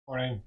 Morning.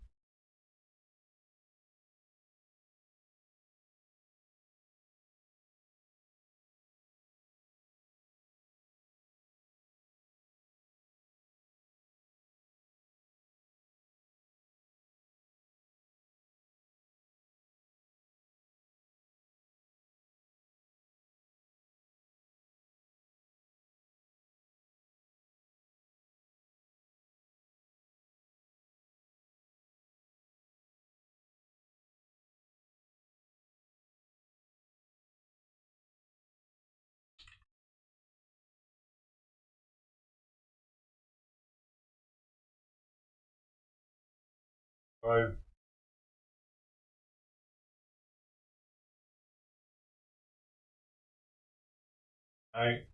Five. Night.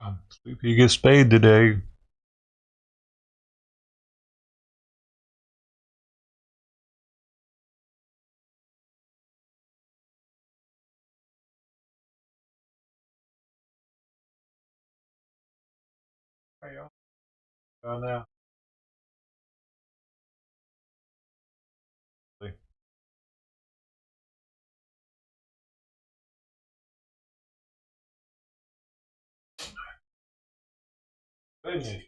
I'm sleepy get spade today. Hey, y'all. Now. Finish.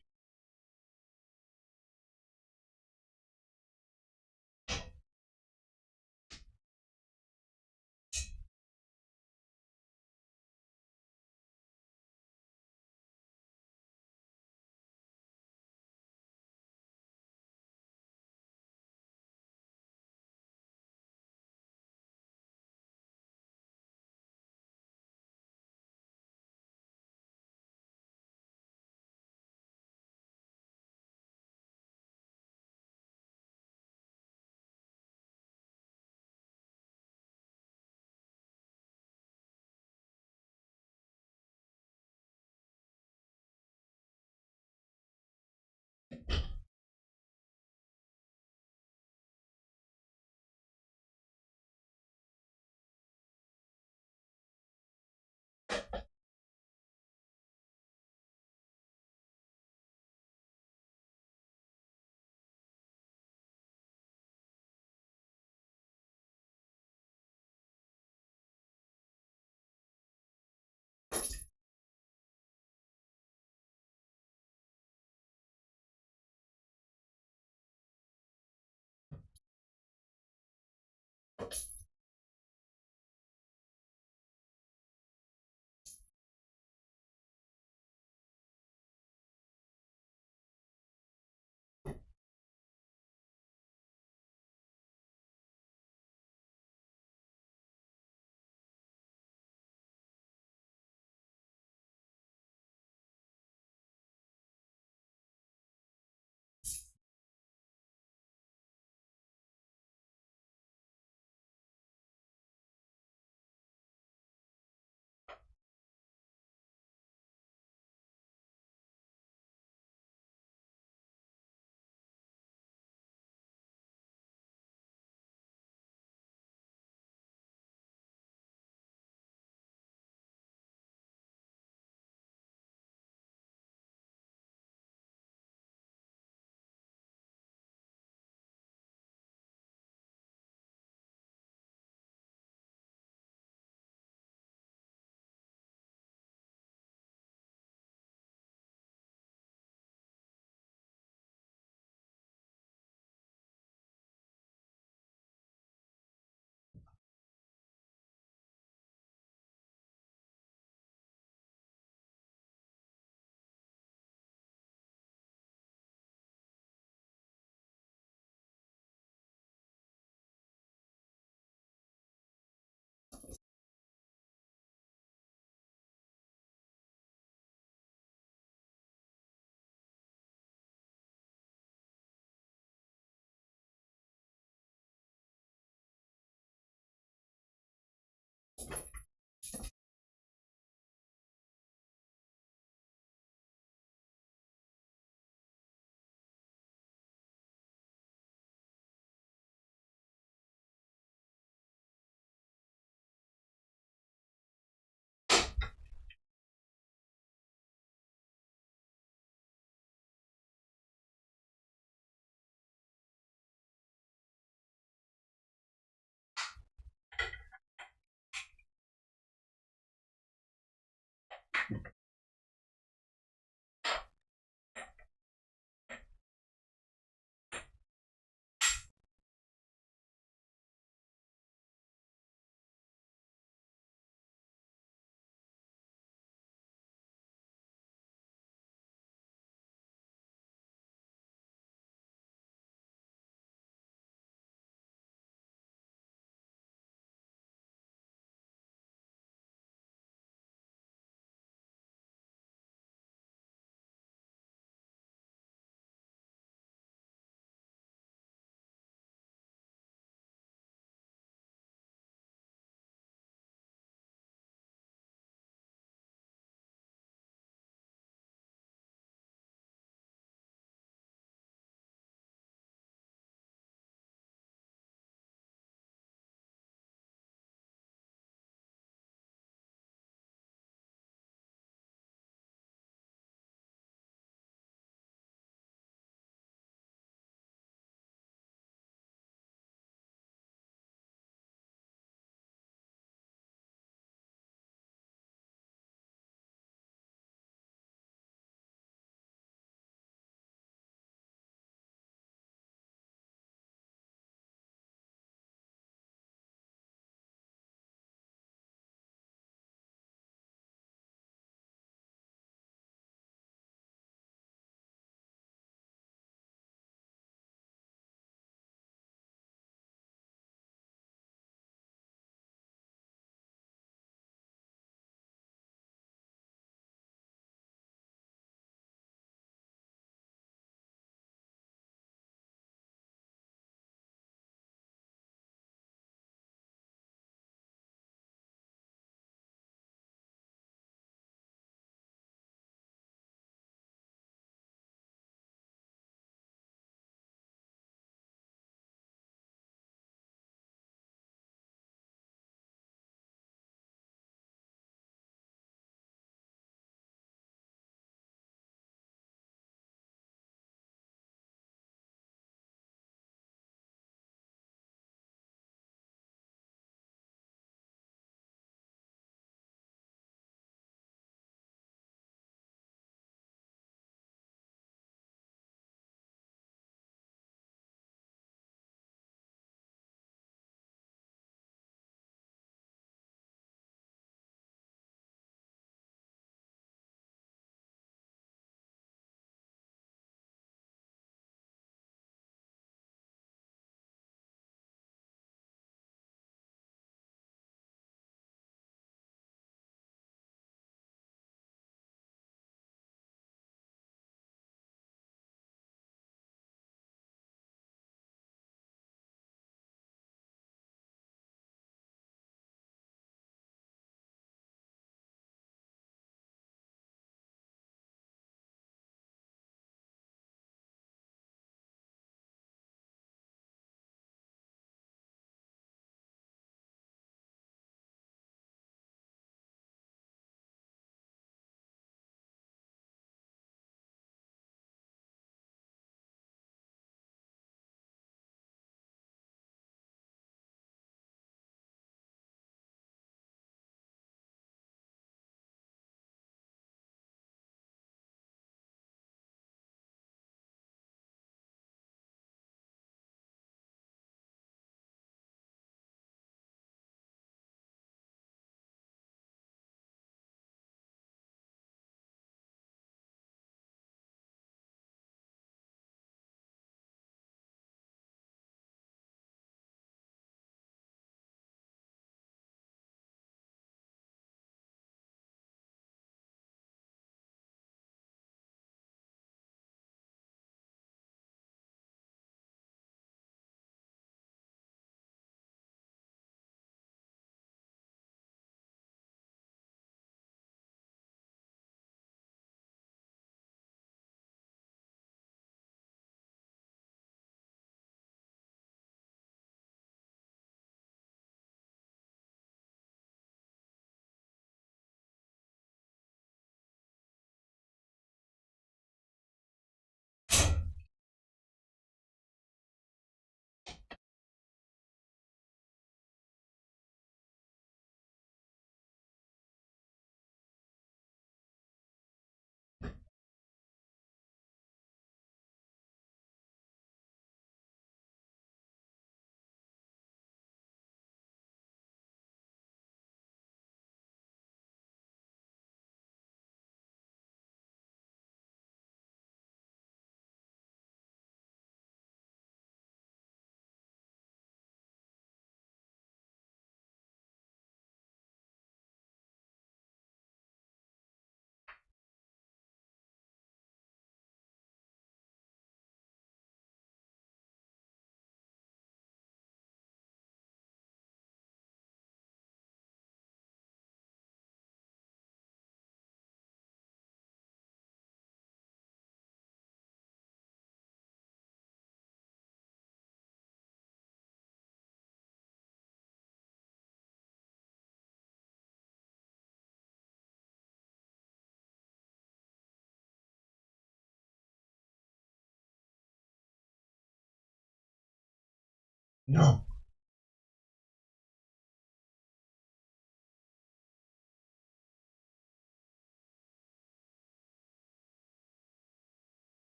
No.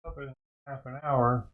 Up in half an hour.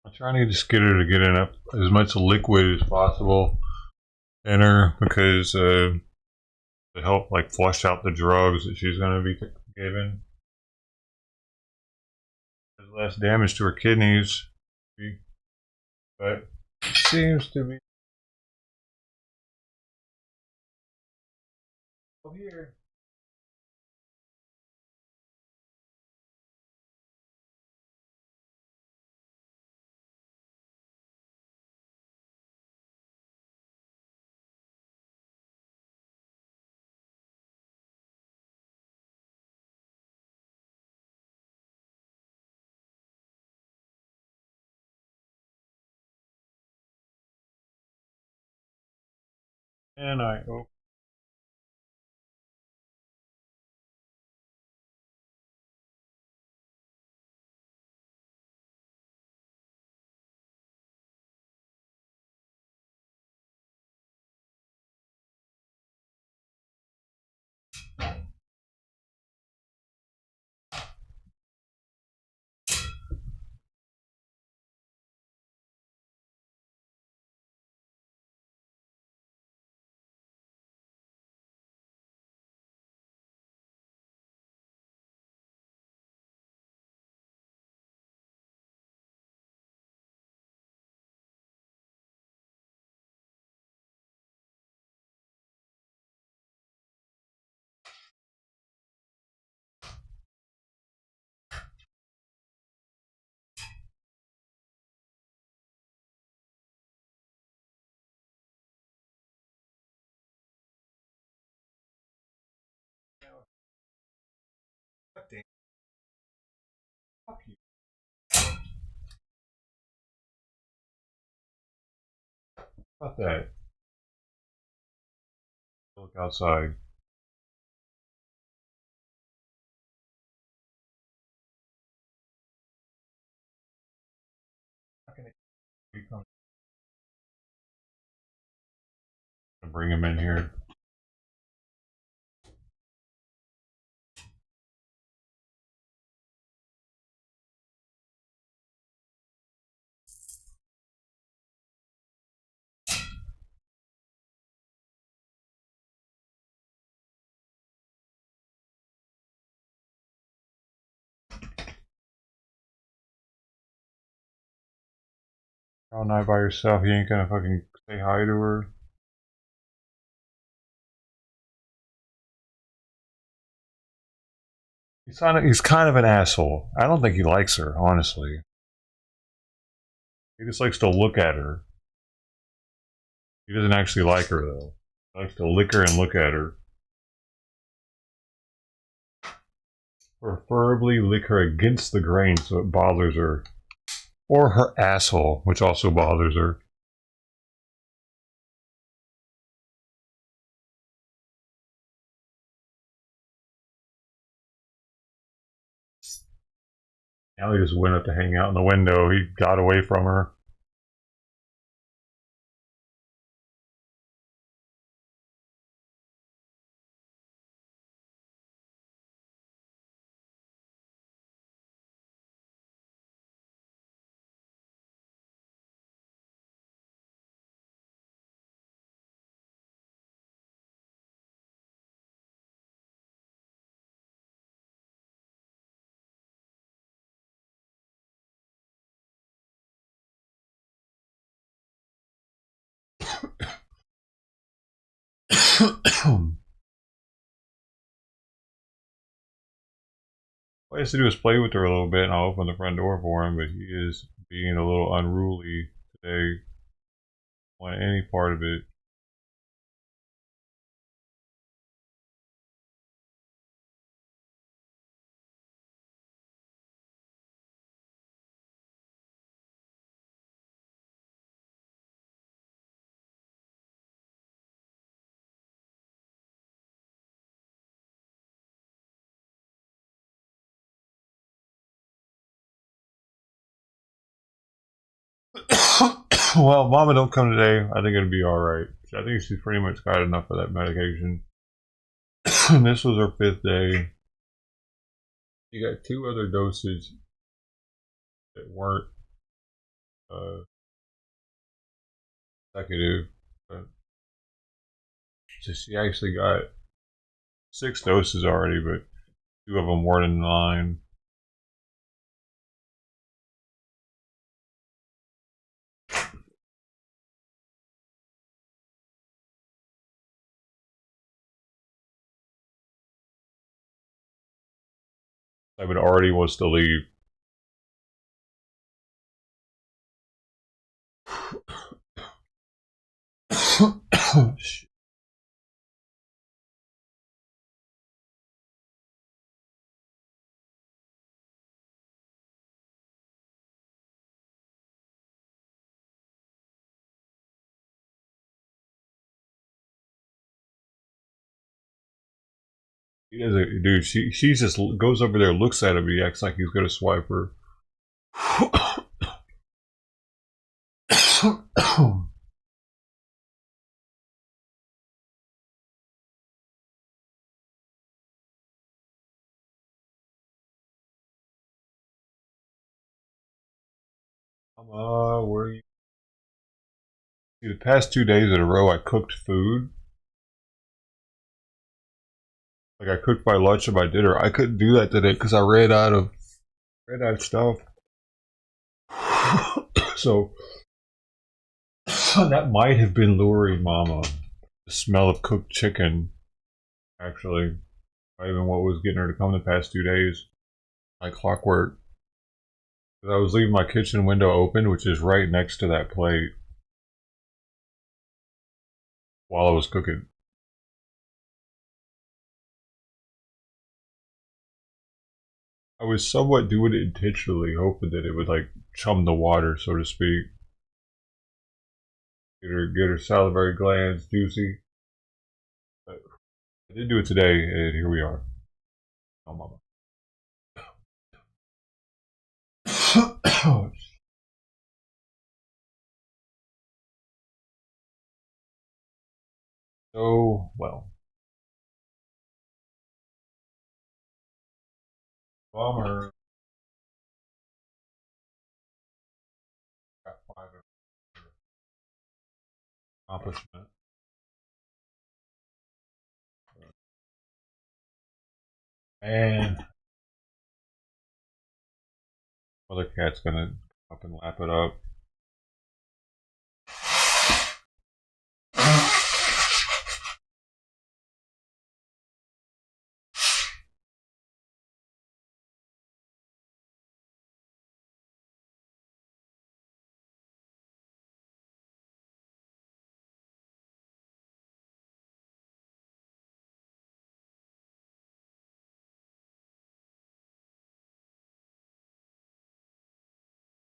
I'm trying to just get her to get in up as much liquid as possible in her because to help like flush out the drugs that she's going to be given. There's less damage to her kidneys, but it seems to be over here. And I oh, what the fuck you? About that. Look outside. How can it come? Bring him in here. All night by yourself. You ain't gonna fucking say hi to her. He's kind of an asshole. I don't think he likes her, honestly. He just likes to look at her. He doesn't actually like her though. He likes to lick her and look at her. Preferably lick her against the grain so it bothers her. Or her asshole, which also bothers her. Now he just went up to hang out in the window. He got away from her. All I has to do is play with her a little bit and I'll open the front door for him, but he is being a little unruly today on any part of it. Well, Mama don't come today. I think it'll be alright. I think she's pretty much got enough of that medication. This was her 5th day. She got 2 other doses that weren't uh, consecutive. But so she actually got 6 doses already, but 2 of them weren't in line. I would already wants to leave. He doesn't, dude. She just goes over there, looks at him, he acts like he's gonna swipe her. Where are you? See, the past 2 days in a row, I cooked food. Like I cooked my lunch and my dinner. I couldn't do that today because I ran out of stuff. So that might have been luring Mama. The smell of cooked chicken, actually, not even what was getting her to come the past 2 days, like clockwork. Because I was leaving my kitchen window open, which is right next to that plate, while I was cooking. I was somewhat doing it intentionally, hoping that it would like chum the water, so to speak. Get her salivary glands juicy. But I did do it today, and here we are. Oh, Mama. So, well, bummer. Got 5 accomplishment. And other cat's gonna up and lap it up.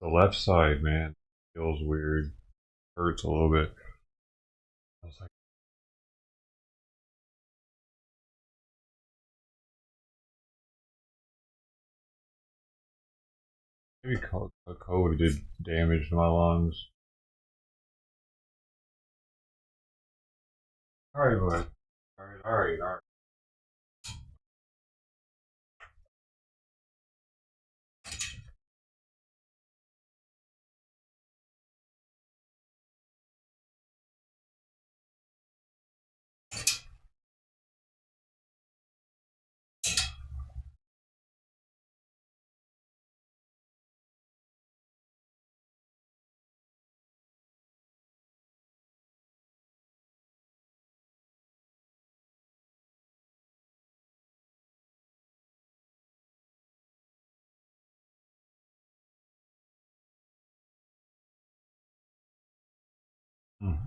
The left side, man, feels weird. Hurts a little bit. I was like, maybe COVID did damage to my lungs. All right, bud. All right.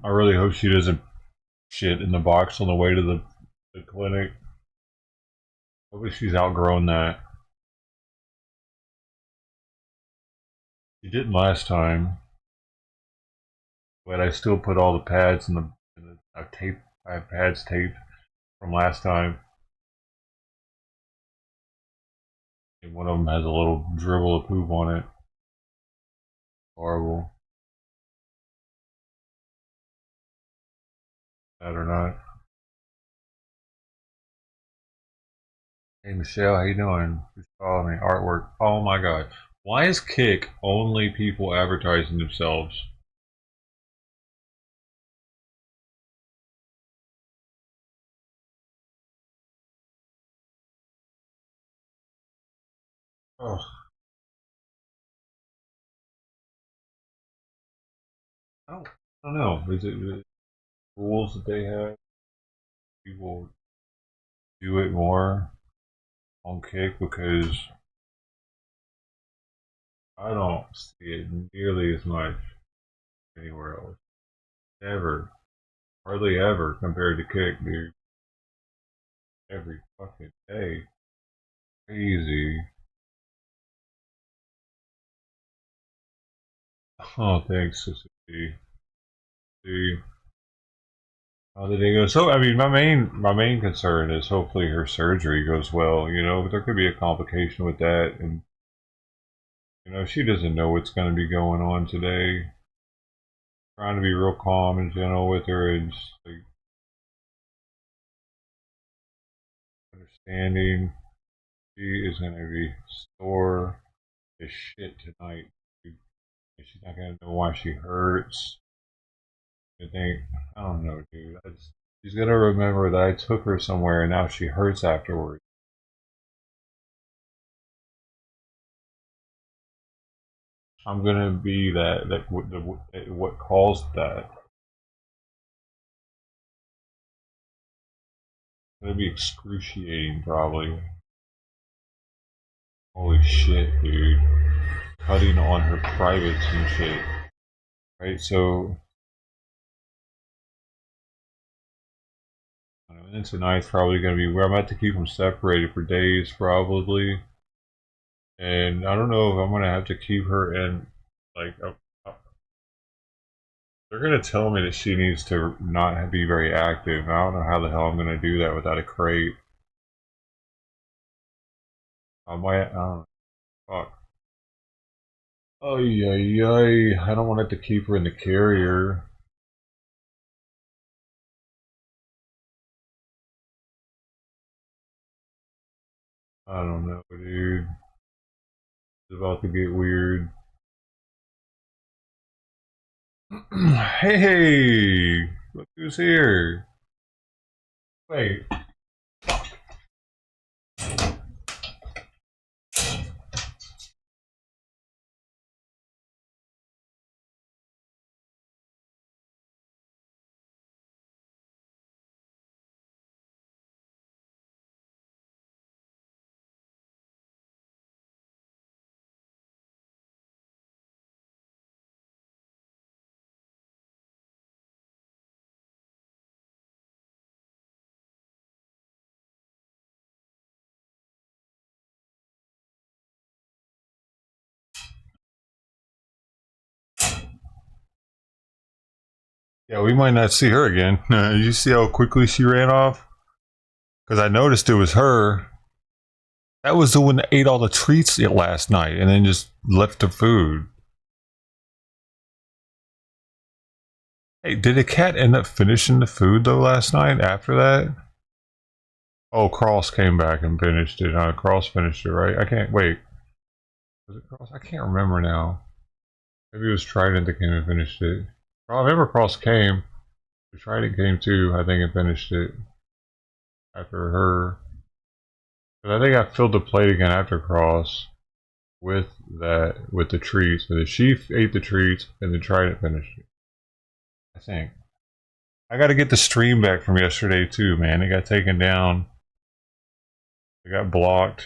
I really hope she doesn't shit in the box on the way to the clinic. Hopefully she's outgrown that. She didn't last time, but I still put all the pads in the I have pads taped from last time. And one of them has a little dribble of poop on it. Horrible. That or not. Hey Michelle, how you doing? Just following me. Artwork. Oh my god. Why is Kick only people advertising themselves? Oh, I don't know. Is it rules that they have? People do it more on Kick because I don't see it nearly as much anywhere else. Ever. Hardly ever compared to Kick, dude. Every fucking day. Crazy. Oh, thanks, Sister D. See how did it go? So, I mean, my main concern is hopefully her surgery goes well. You know, but there could be a complication with that, and she doesn't know what's going to be going on today. Trying to be real calm and gentle with her, and just like understanding she is going to be sore as shit tonight. She's not going to know why she hurts. I don't know, dude. She's going to remember that I took her somewhere and now she hurts afterwards. I'm gonna be what caused that. It's gonna be excruciating, probably. Holy shit, dude! Cutting on her privates and shit. Right, so and then tonight's probably gonna be where I'm about to keep them separated for days, probably. And I don't know if I'm gonna have to keep her in like they're gonna tell me that she needs to not be very active. I don't know how the hell I'm gonna do that without a crate. I might. I don't know. Fuck. Oh yeah. I don't want it to keep her in the carrier. I don't know, dude. It's about to get weird. Hey, look who's here. Wait, Yeah, we might not see her again. You see how quickly she ran off? Because I noticed it was her. That was the one that ate all the treats last night and then just left the food. Hey, did a cat end up finishing the food though last night after that? Oh, Cross came back and finished it. Cross finished it, right? I can't wait. Was it Cross? I can't remember now. Maybe it was Trident that came and finished it. Oh, I remember Cross came. Trident came too, I think, and finished it after her. But I think I filled the plate again after Cross with the treats. So the sheep ate the treats and then Trident finished it. I think. I got to get the stream back from yesterday too, man. It got taken down. It got blocked.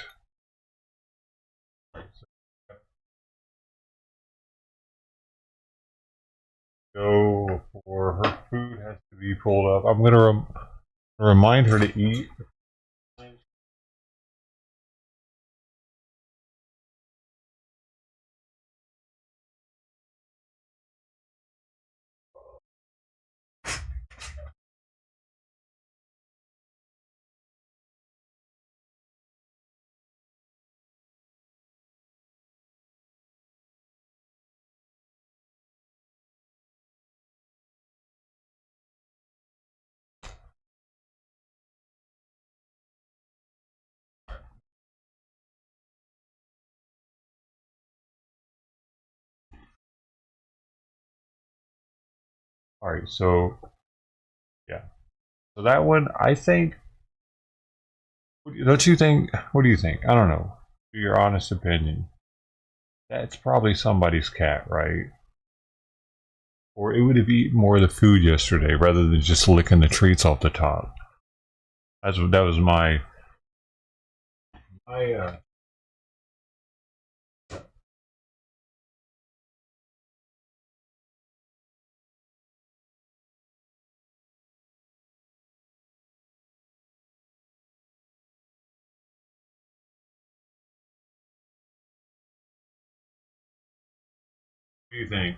Go for her food has to be pulled up. I'm gonna remind her to eat. All right, so yeah, so that one I think. Don't you think? What do you think? I don't know. Your honest opinion. That's probably somebody's cat, right? Or it would have eaten more of the food yesterday rather than just licking the treats off the top. That was my. What do you think?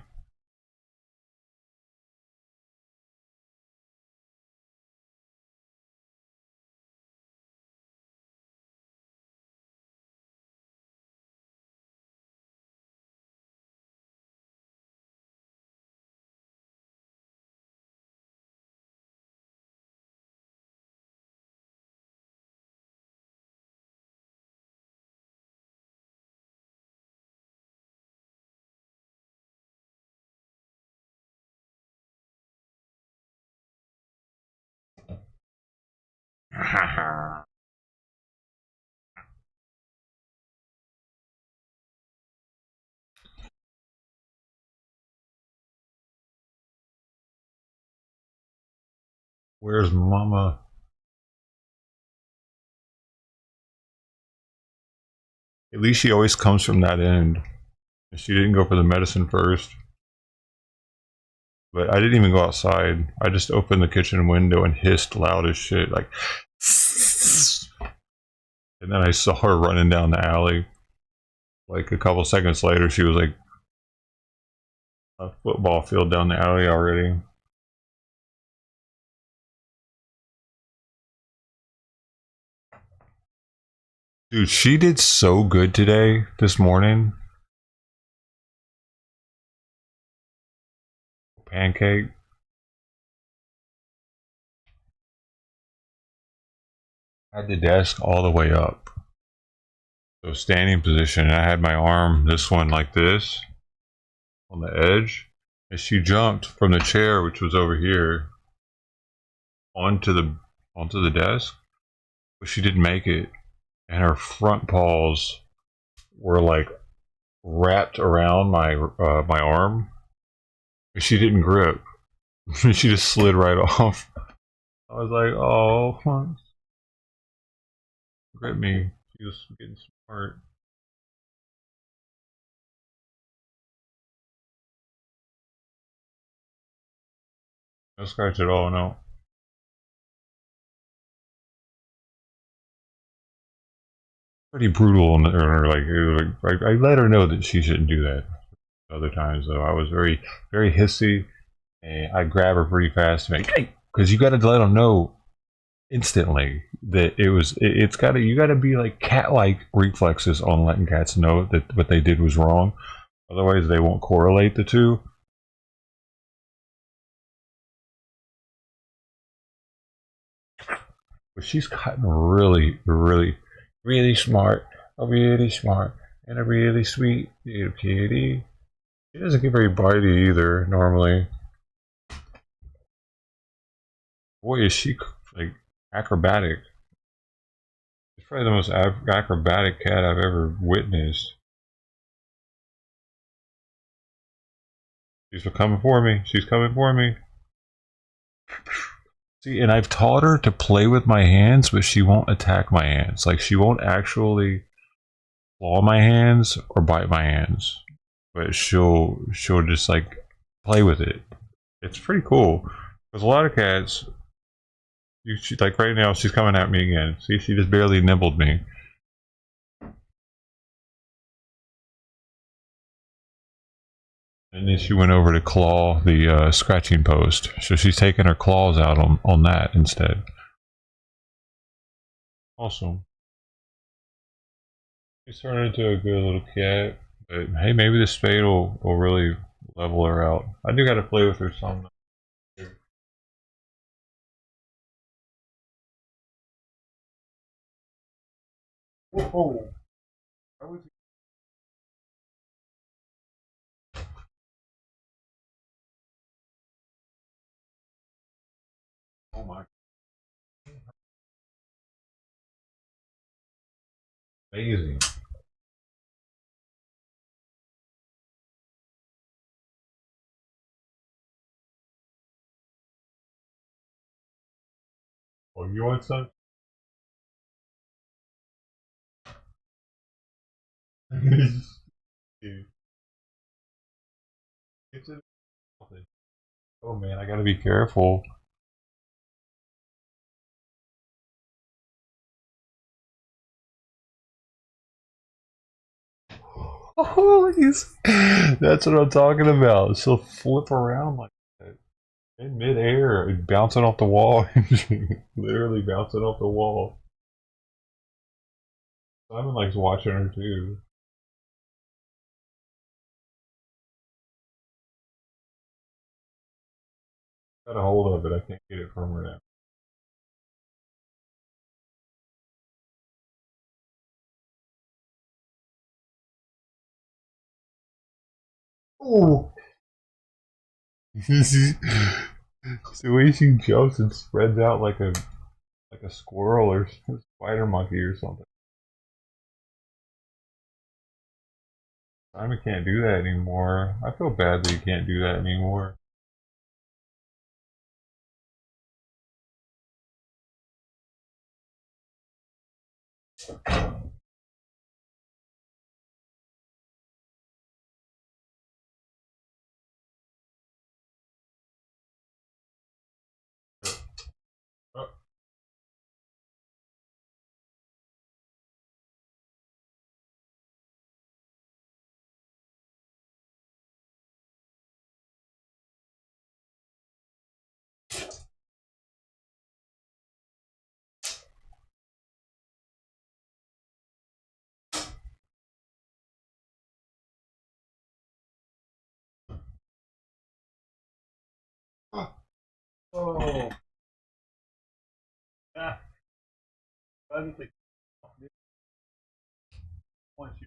Where's Mama? At least she always comes from that end. She didn't go for the medicine first. But I didn't even go outside. I just opened the kitchen window and hissed loud as shit, like. And then I saw her running down the alley. Like a couple seconds later, she was like a football field down the alley already. Dude, she did so good today, this morning. Pancake. I had the desk all the way up. So standing position, and I had my arm, this one like this, on the edge. And she jumped from the chair, which was over here, onto the desk. But she didn't make it. And her front paws were like wrapped around my arm. She didn't grip. She just slid right off. I was like, "Oh, grip me." She was getting smart. No scratch at all. No. Pretty brutal on her. Like I let her know that she shouldn't do that. Other times though, I was very, very hissy and I grab her pretty fast and like, hey, because you got to let them know instantly that it's got to you got to be like cat-like reflexes on letting cats know that what they did was wrong. Otherwise, they won't correlate the two. But she's gotten really, really, really smart. A really smart and a really sweet little kitty. She doesn't get very bitey either normally. Boy, is she like acrobatic. She's probably the most acrobatic cat I've ever witnessed. She's coming for me. She's coming for me. See, and I've taught her to play with my hands, but she won't attack my hands. Like she won't actually claw my hands or bite my hands, but she'll just like play with it. It's pretty cool because a lot of cats, like right now, she's coming at me again. See, she just barely nibbled me. And then she went over to claw the scratching post. So she's taking her claws out on that instead. Awesome. She's turned into a good little cat. But hey, maybe the spade will really level her out. I do got to play with her some. Whoa. Oh my. Amazing. Oh, you want some? Oh man, I gotta be careful. Oh, that's what I'm talking about. She'll flip around like that in midair, bouncing off the wall. Literally bouncing off the wall. Simon likes watching her too. Got a hold of it. I can't get it from her now. Oh, the way she jumps and spreads out like a squirrel or a spider monkey or something. Simon can't do that anymore. I feel bad that he can't do that anymore. Oh, oh, ah, I didn't think once you.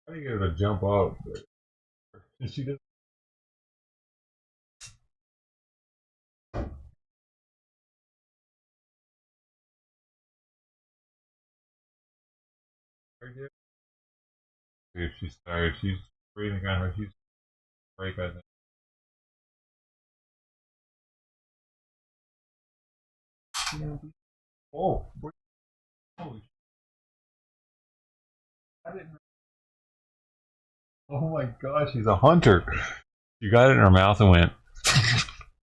I didn't get her to jump up. But she did. If she's tired, she's breathing on her. She's break, I think. Oh, holy I didn't. Oh my gosh, she's a hunter. She got it in her mouth and went,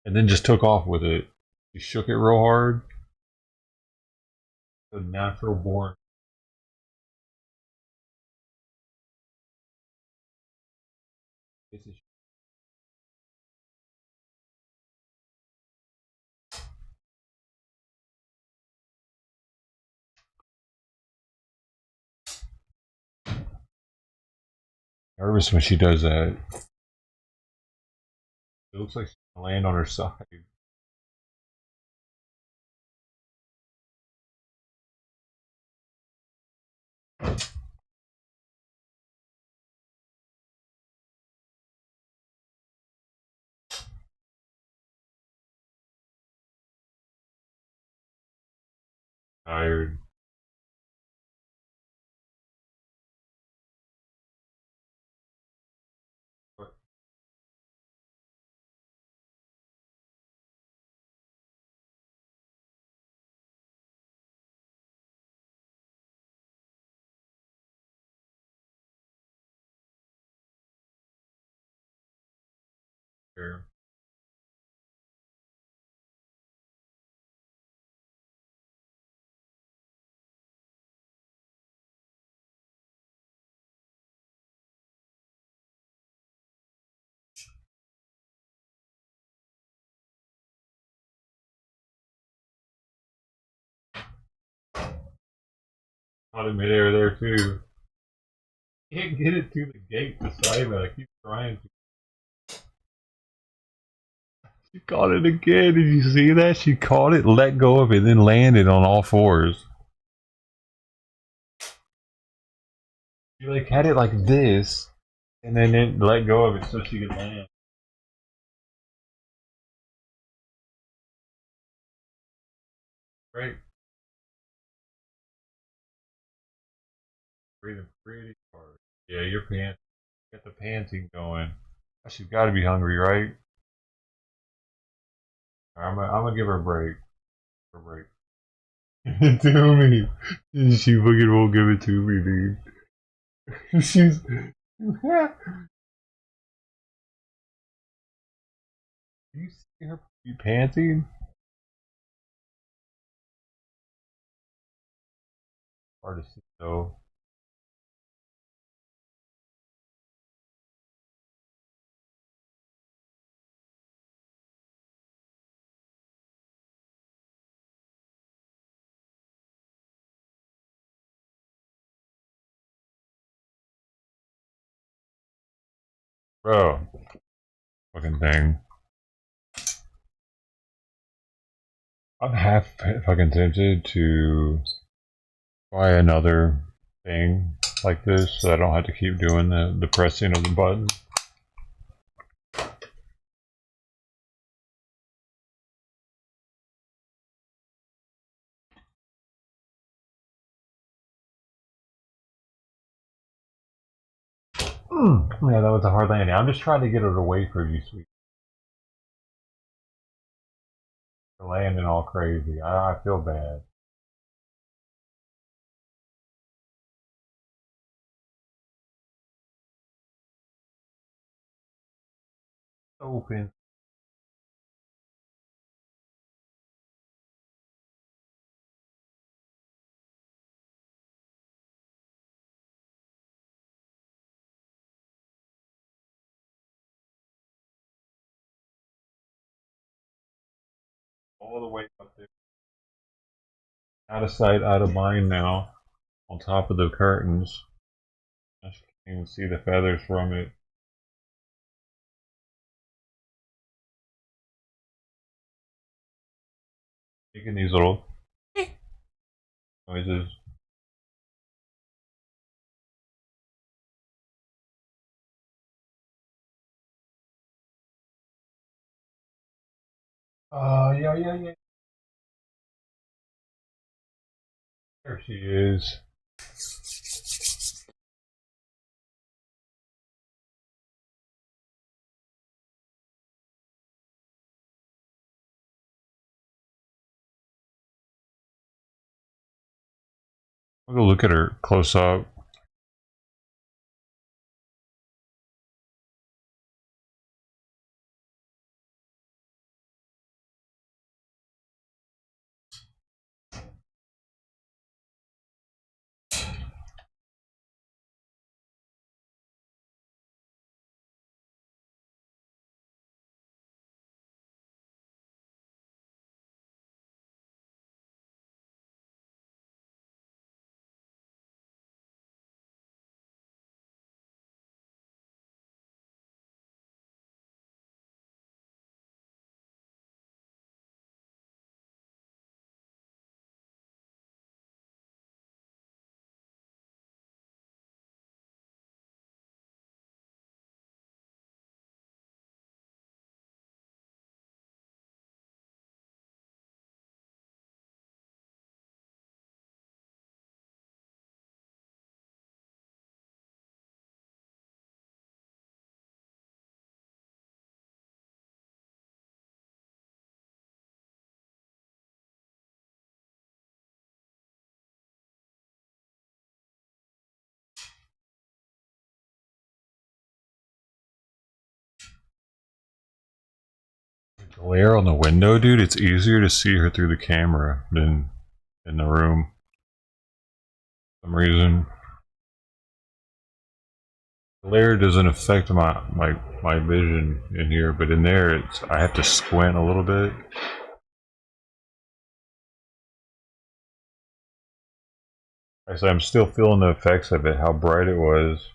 and then just took off with it. She shook it real hard. The natural born. Nervous when she does that. It looks like she's gonna land on her side. Tired. Here. Caught in midair there too. Can't get it to the gate to save it. I keep trying to. She caught it again. Did you see that? She caught it, let go of it, then landed on all fours. She like had it like this, and then it let go of it so she could land. Great. Breathing pretty hard. Yeah, your pants. Got the panting going. She's got to be hungry, right? I'm gonna give her a break. A break. Give it to me. She fucking won't give it to me, dude. She's. Do you see her panting? Hard to see though. Bro, fucking thing. I'm half fucking tempted to buy another thing like this so I don't have to keep doing the pressing of the button. Yeah, that was a hard landing. I'm just trying to get it away from you, sweet. You're landing all crazy. I feel bad. Open all the way up there. Out of sight, out of mind now. On top of the curtains. I can't even see the feathers from it. Making these little noises. Yeah. There she is. I'll go look at her close up. The glare on the window, dude, it's easier to see her through the camera than in the room. For some reason. The glare doesn't affect my vision in here, but in there I have to squint a little bit. I say I'm still feeling the effects of it, how bright it was.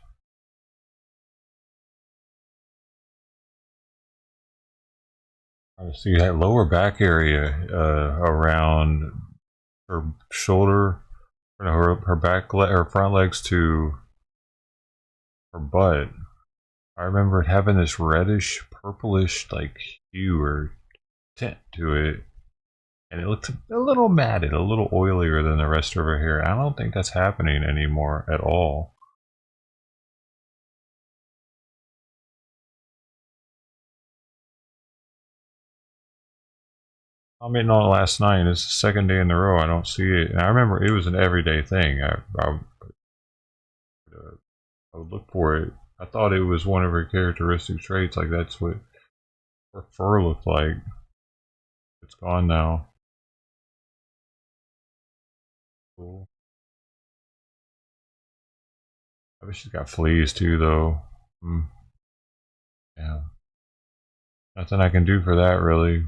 I see that lower back area around her shoulder, her back, her front legs to her butt. I remember it having this reddish, purplish like hue or tint to it, and it looked a little matted, a little oilier than the rest of her hair. I don't think that's happening anymore at all. I mean, on last night. It's the second day in a row I don't see it, and I remember it was an everyday thing. I would look for it. I thought it was one of her characteristic traits. Like that's what her fur looked like. It's gone now. Cool. I bet she's got fleas too, though. Hmm. Yeah. Nothing I can do for that, really.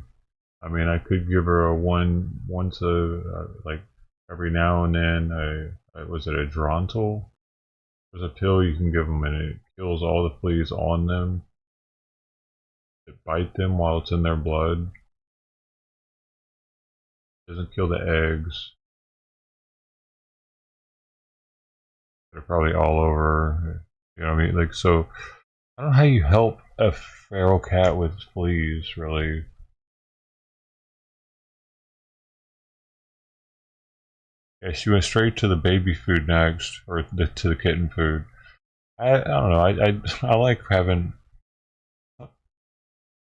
I mean, I could give her a once like every now and then. Was it a Drontal? There's a pill you can give them, and it kills all the fleas on them. It bite them while it's in their blood. Doesn't kill the eggs. They're probably all over. You know what I mean? Like so. I don't know how you help a feral cat with fleas, really. Yeah, she went straight to the baby food next, or to the kitten food. I don't know. I like having.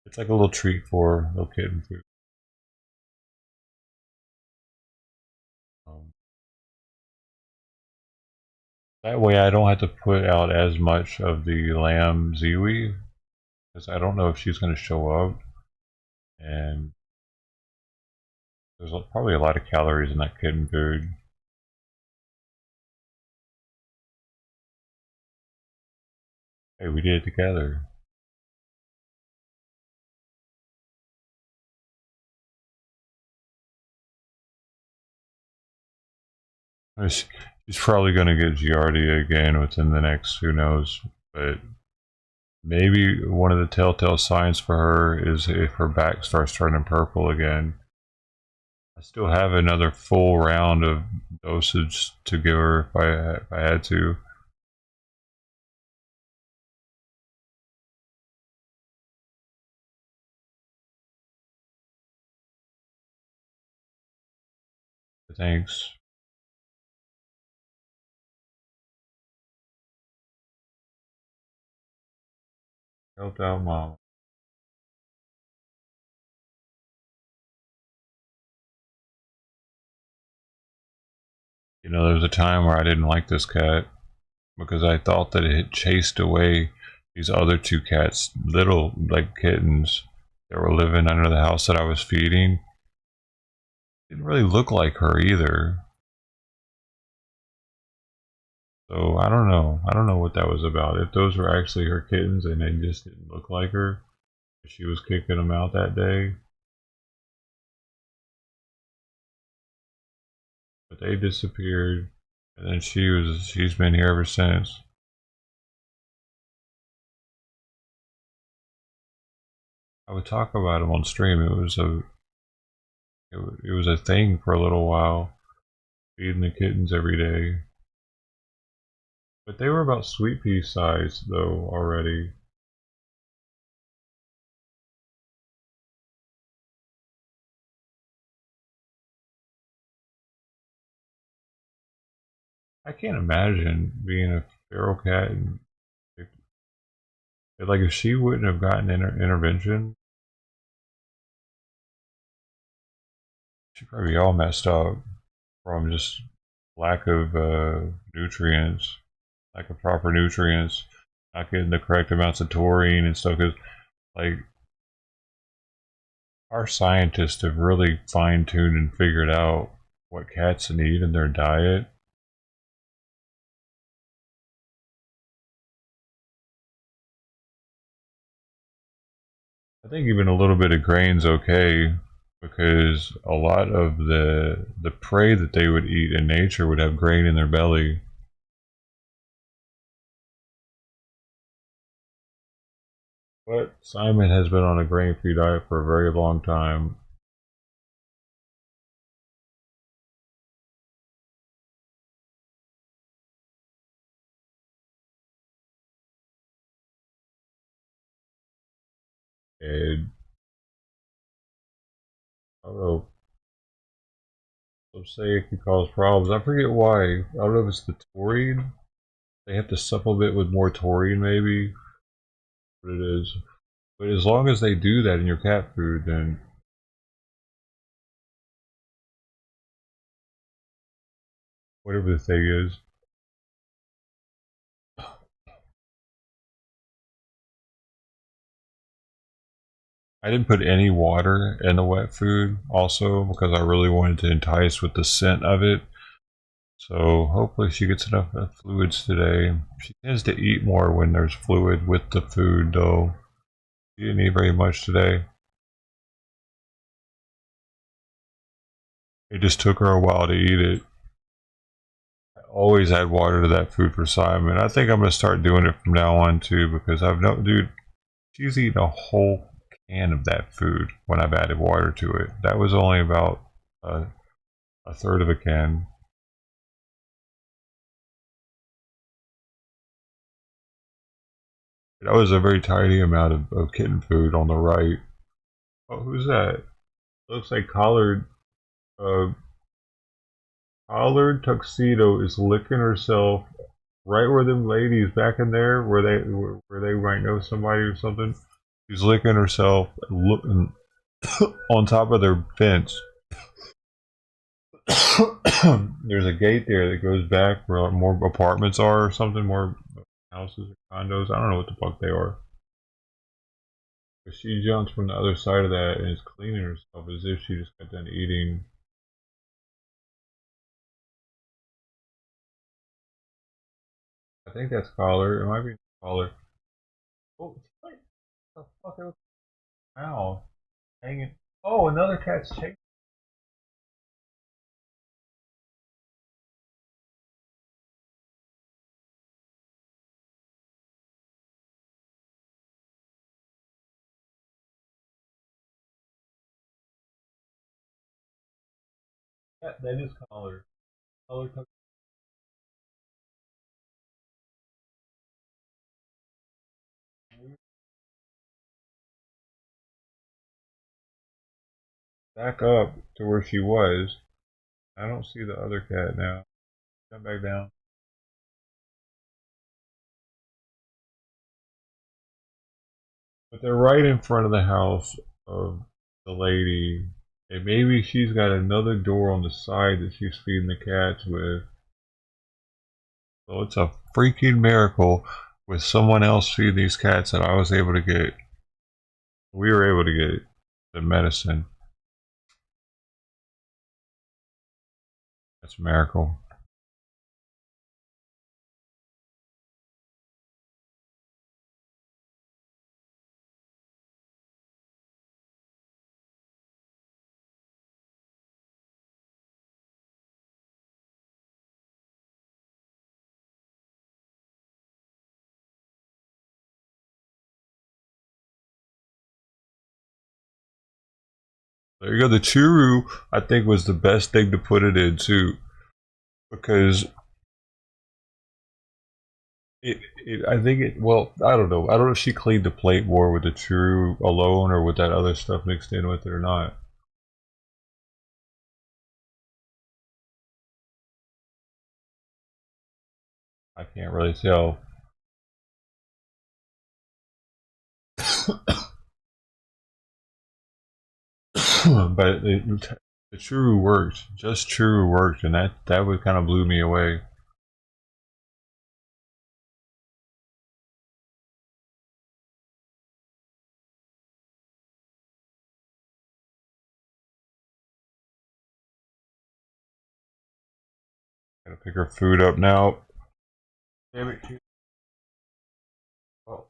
It's like a little treat for little kitten food. Um, that way, I don't have to put out as much of the lamb ziwi because I don't know if she's going to show up, and there's probably a lot of calories in that kitten food. Hey, we did it together. She's probably going to get Giardia again within the next, who knows, but maybe one of the telltale signs for her is if her back starts turning purple again. I still have another full round of dosage to give her if I had to. Thanks. Help out, mom. You know, there was a time where I didn't like this cat because I thought that it had chased away these other two cats, little like kittens that were living under the house that I was feeding. Didn't really look like her either. So I don't know. I don't know what that was about. If those were actually her kittens and they just didn't look like her, she was kicking them out that day. But they disappeared, and then she's been here ever since. I would talk about them on stream. It was a thing for a little while, feeding the kittens every day. But they were about sweet pea size though already. I can't imagine being a feral cat and like if she wouldn't have gotten intervention, she'd probably be all messed up from just lack of nutrients, lack of proper nutrients, not getting the correct amounts of taurine and stuff. Because like our scientists have really fine tuned and figured out what cats need in their diet. I think even a little bit of grain's okay because a lot of the prey that they would eat in nature would have grain in their belly. But Simon has been on a grain-free diet for a very long time. And I don't know, some say it can cause problems. I forget why. I don't know if it's the taurine. They have to supplement with more taurine, maybe. What it is. But as long as they do that in your cat food, then whatever the thing is. I didn't put any water in the wet food also because I really wanted to entice with the scent of it. So hopefully she gets enough fluids today. She tends to eat more when there's fluid with the food though. She didn't eat very much today. It just took her a while to eat it. I always add water to that food for Simon. I think I'm gonna start doing it from now on too because I've no dude. She's eaten a whole can of that food when I've added water to it. That was only about a third of a can. That was a very tiny amount of kitten food on the right. Oh, who's that? Looks like Uh, Collared Tuxedo is licking herself right where them ladies back in there, where they might know somebody or something. She's licking herself, looking on top of their fence. There's a gate there that goes back where more apartments are or something, more houses or condos. I don't know what the fuck they are. But she jumps from the other side of that and is cleaning herself as if she just got done eating. I think that's collar. It might be collar. Oh, what the fuck? Ow. Hanging. Oh, another cat's chasing. That is collar. Collar took back up to where she was. I don't see the other cat now. Come back down. But they're right in front of the house of the lady. And maybe she's got another door on the side that she's feeding the cats with. So it's a freaking miracle with someone else feeding these cats that I was able to get. We were able to get the medicine. That's a miracle. There you go. The churu, I think, was the best thing to put it in too, because I think it. Well, I don't know. I don't know if she cleaned the plate more with the churu alone or with that other stuff mixed in with it or not. I can't really tell. But the churu worked. Just churu worked, and that would kind of blew me away. Gotta pick her food up now. Damn it. Oh.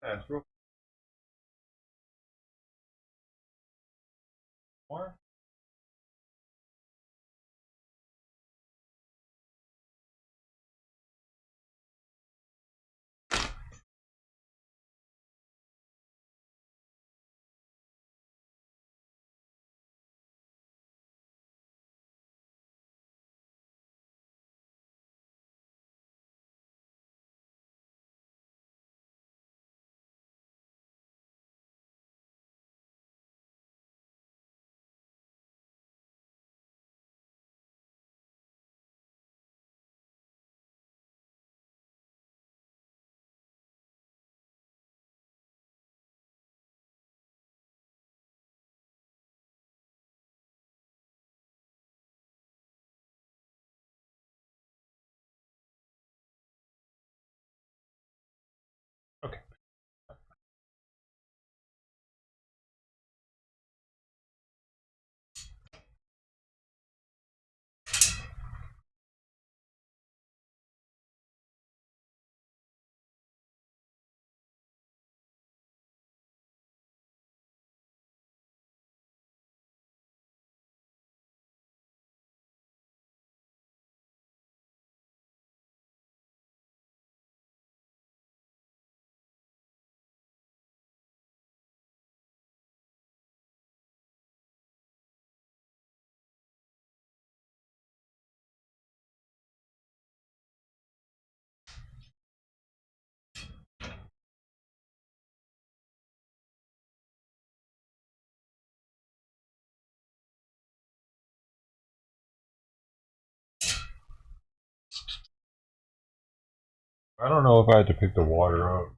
That's real more. Okay. I don't know if I had to pick the water up.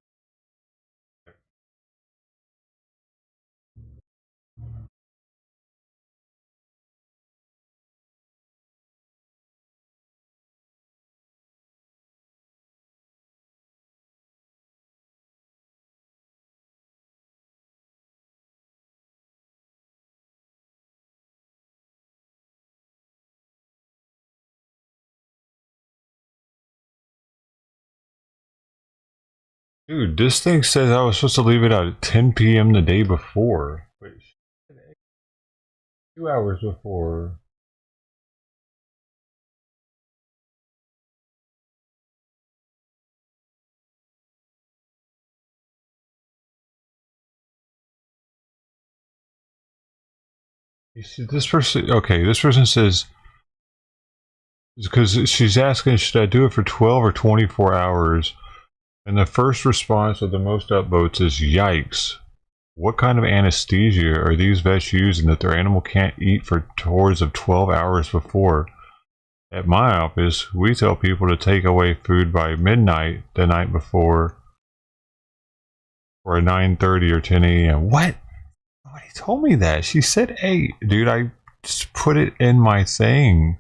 Dude, this thing says I was supposed to leave it out at 10 p.m. the day before. Wait, 2 hours before. You see, this person, okay, this person says, because she's asking, should I do it for 12 or 24 hours? And the first response of the most upvotes is, yikes. What kind of anesthesia are these vets using that their animal can't eat for tours of 12 hours before? At my office, we tell people to take away food by midnight the night before, or 9:30 or 10 a.m. What? Nobody told me that. She said 8. Dude, I just put it in my thing.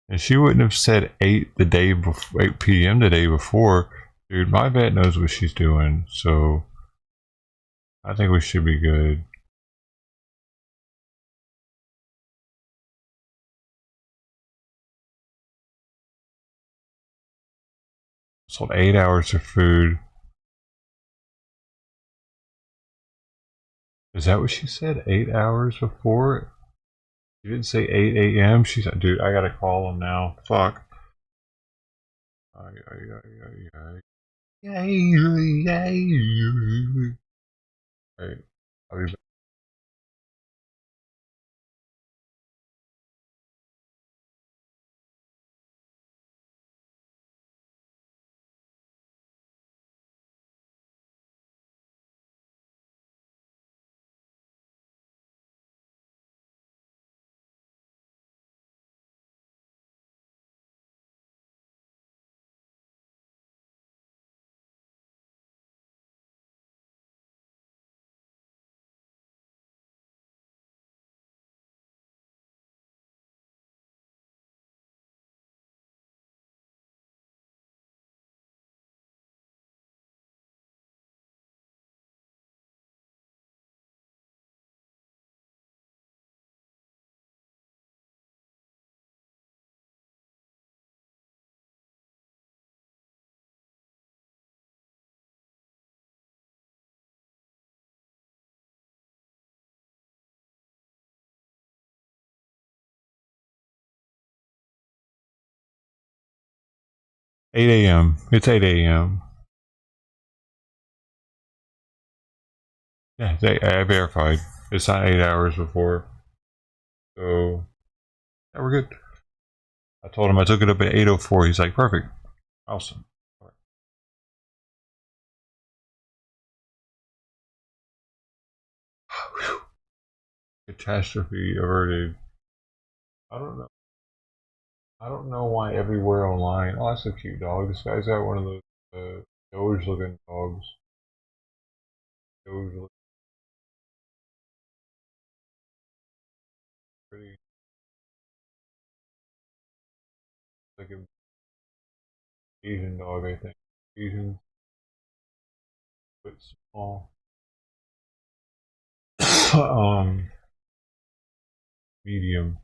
And she wouldn't have said 8 the day before, 8 p.m. the day before. Dude, my vet knows what she's doing, so I think we should be good. Sold 8 hours of food. Is that what she said? 8 hours before? She didn't say 8 a.m. She said, dude, I gotta call him now. Fuck. Hey, I'll be back. 8 a.m. It's 8 a.m. Yeah, I verified. It's not 8 hours before. So, yeah, we're good. I told him I took it up at 8:04. He's like, perfect. Awesome. Catastrophe averted. I don't know. I don't know why everywhere online. Oh, that's a cute dog. This guy's got one of those Doge looking dogs. Doge looking pretty. Like an Asian dog, I think. Asian, but small. Medium.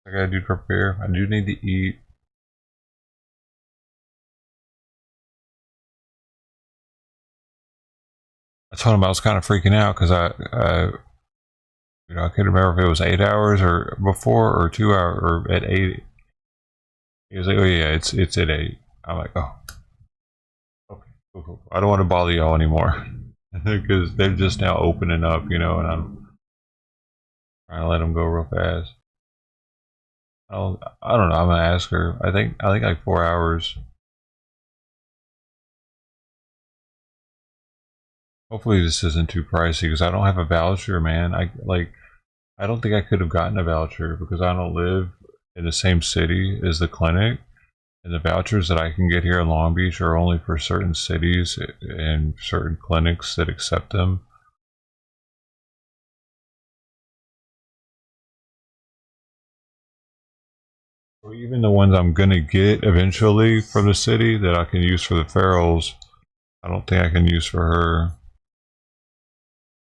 I gotta do prepare. I do need to eat. I told him I was kind of freaking out because I couldn't remember if it was 8 hours or before or 2 hours or at 8. He was like, "Oh yeah, it's at 8." I'm like, "Oh, okay, cool. I don't want to bother y'all anymore because they're just now opening up, and I'm trying to let them go real fast." I don't know. I'm gonna ask her. I think like 4 hours. Hopefully this isn't too pricey because I don't have a voucher, man. I don't think I could have gotten a voucher because I don't live in the same city as the clinic. And the vouchers that I can get here in Long Beach are only for certain cities and certain clinics that accept them. Or even the ones I'm gonna get eventually from the city that I can use for the ferals, I don't think I can use for her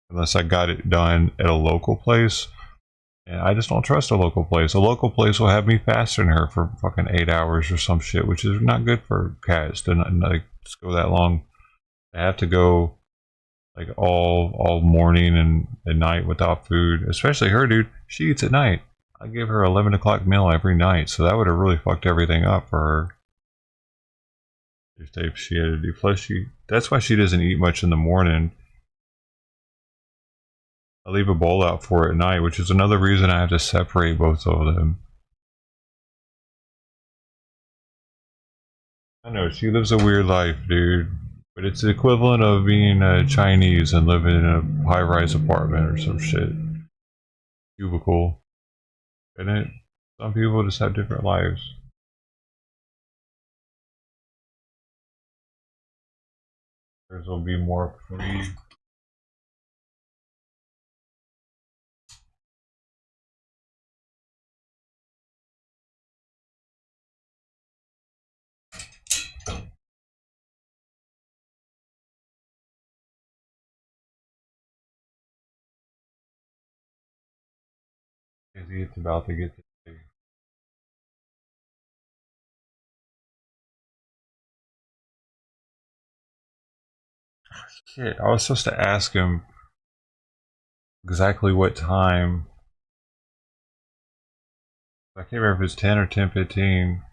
unless I got it done at a local place. And I just don't trust a local place. A local place will have me faster than her for fucking 8 hours or some shit, which is not good for cats to not like just go that long. They have to go like all morning and at night without food. Especially her, dude. She eats at night. I give her 11 o'clock meal every night, so that would have really fucked everything up for her. If she had to do. Plus, that's why she doesn't eat much in the morning. I leave a bowl out for her at night, which is another reason I have to separate both of them. I know she lives a weird life, dude. But it's the equivalent of being Chinese and living in a high-rise apartment or some shit. Cubicle. And it, some people just have different lives. Theirs will be more free. It's about to get to. Shit, I was supposed to ask him exactly what time. I can't remember if it's 10 or 10:15.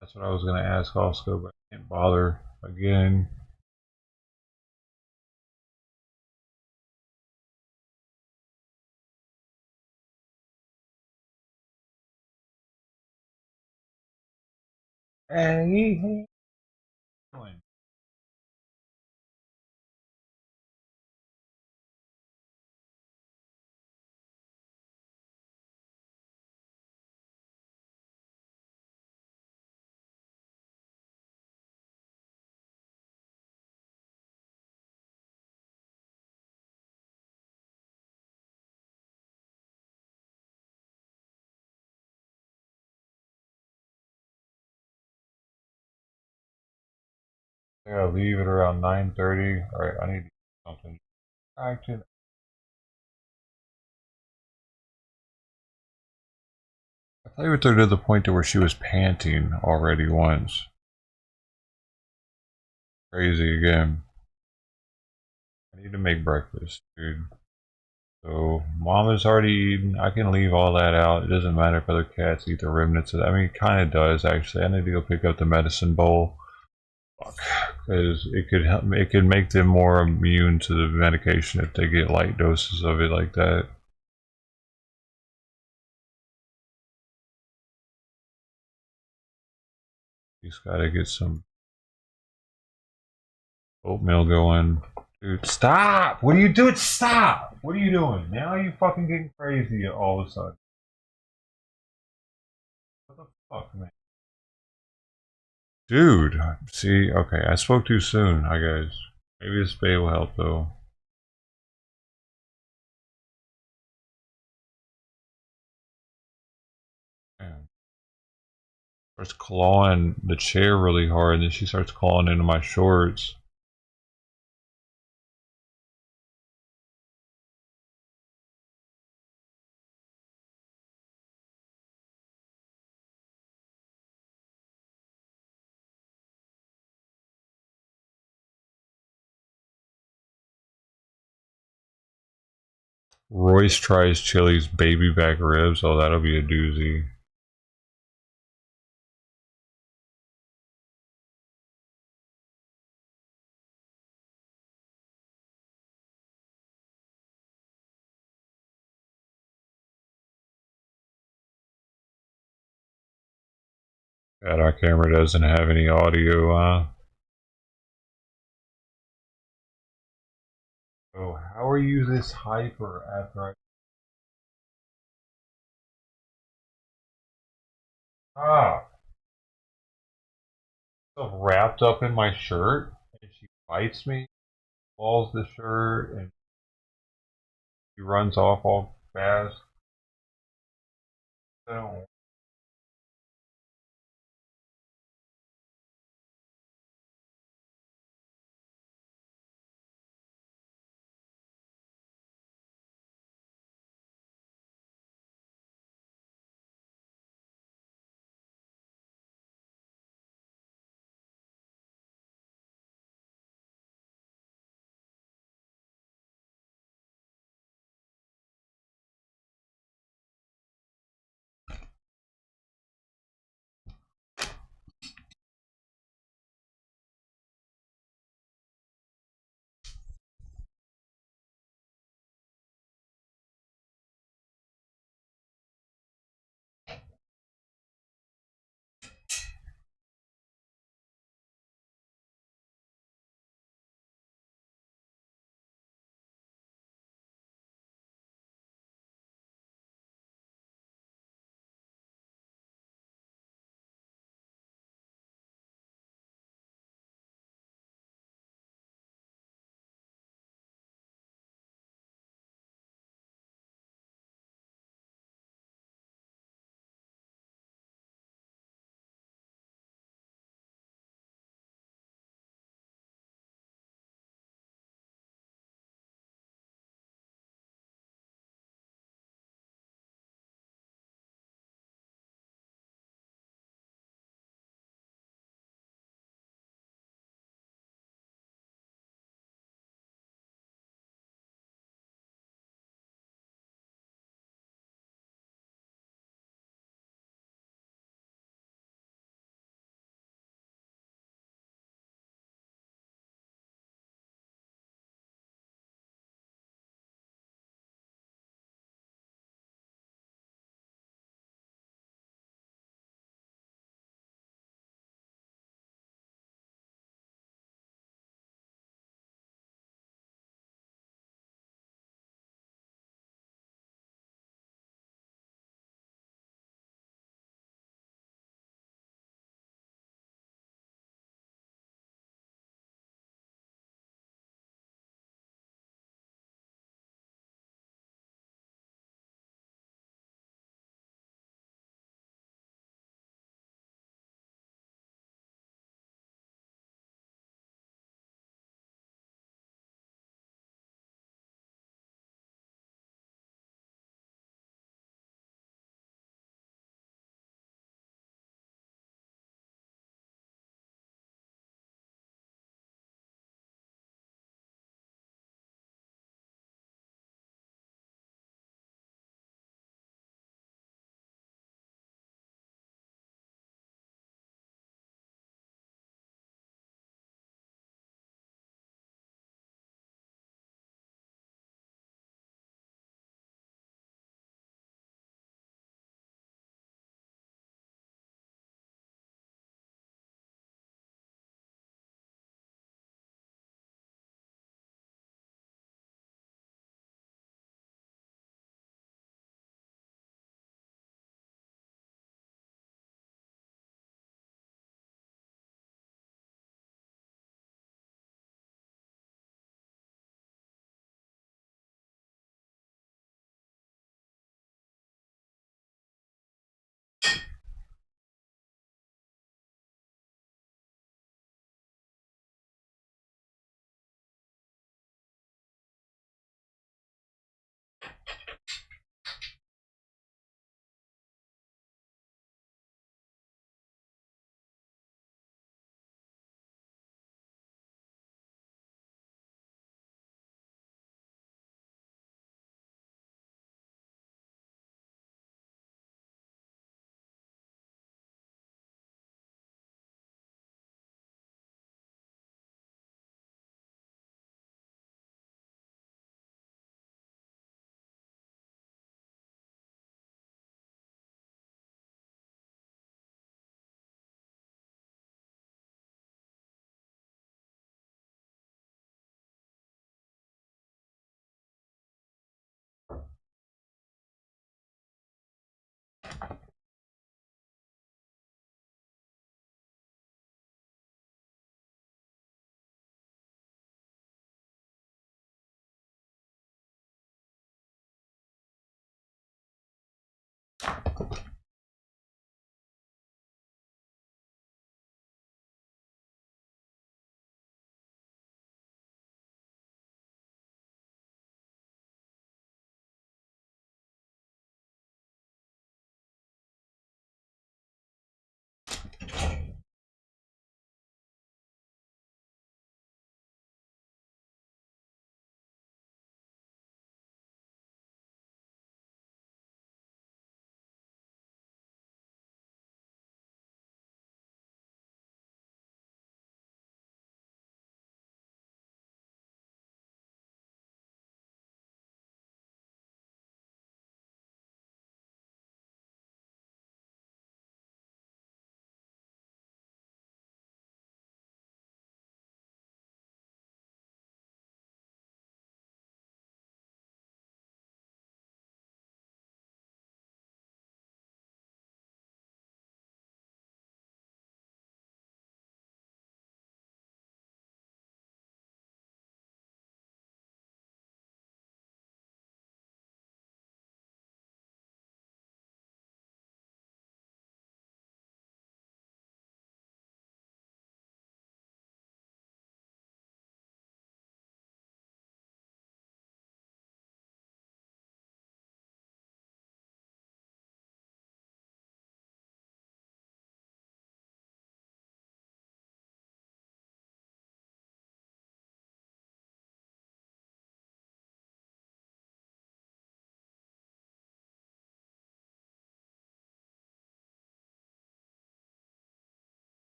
That's what I was gonna ask also, but I can't bother again. Hey, I gotta leave at around 9:30. Alright, I need to do something. Acting. I thought you were to the point to where she was panting already once. Crazy again. I need to make breakfast, dude. So, Mama's already eaten. I can leave all that out. It doesn't matter if other cats eat the remnants of that. I mean, it kind of does, actually. I need to go pick up the medicine bowl. Because it could help, it could make them more immune to the medication if they get light doses of it like that. He's got to get some oatmeal going. Dude, stop! What are you doing? Stop! What are you doing? Now you fucking getting crazy all of a sudden. What the fuck, man? Dude, see, okay, I spoke too soon, I guess. Maybe this spay will help though. Man. Starts clawing the chair really hard, and then she starts clawing into my shorts. Royce tries Chili's baby back ribs. Oh, that'll be a doozy. God, our camera doesn't have any audio. Oh, how are you this hyper after so wrapped up in my shirt, and she bites me, pulls the shirt, and she runs off all fast. So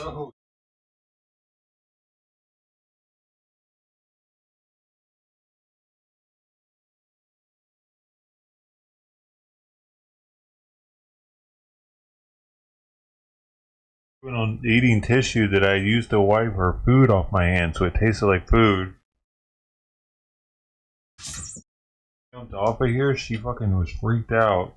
So on eating tissue that I used to wipe her food off my hands, so it tasted like food. Jumped off of here, she fucking was freaked out.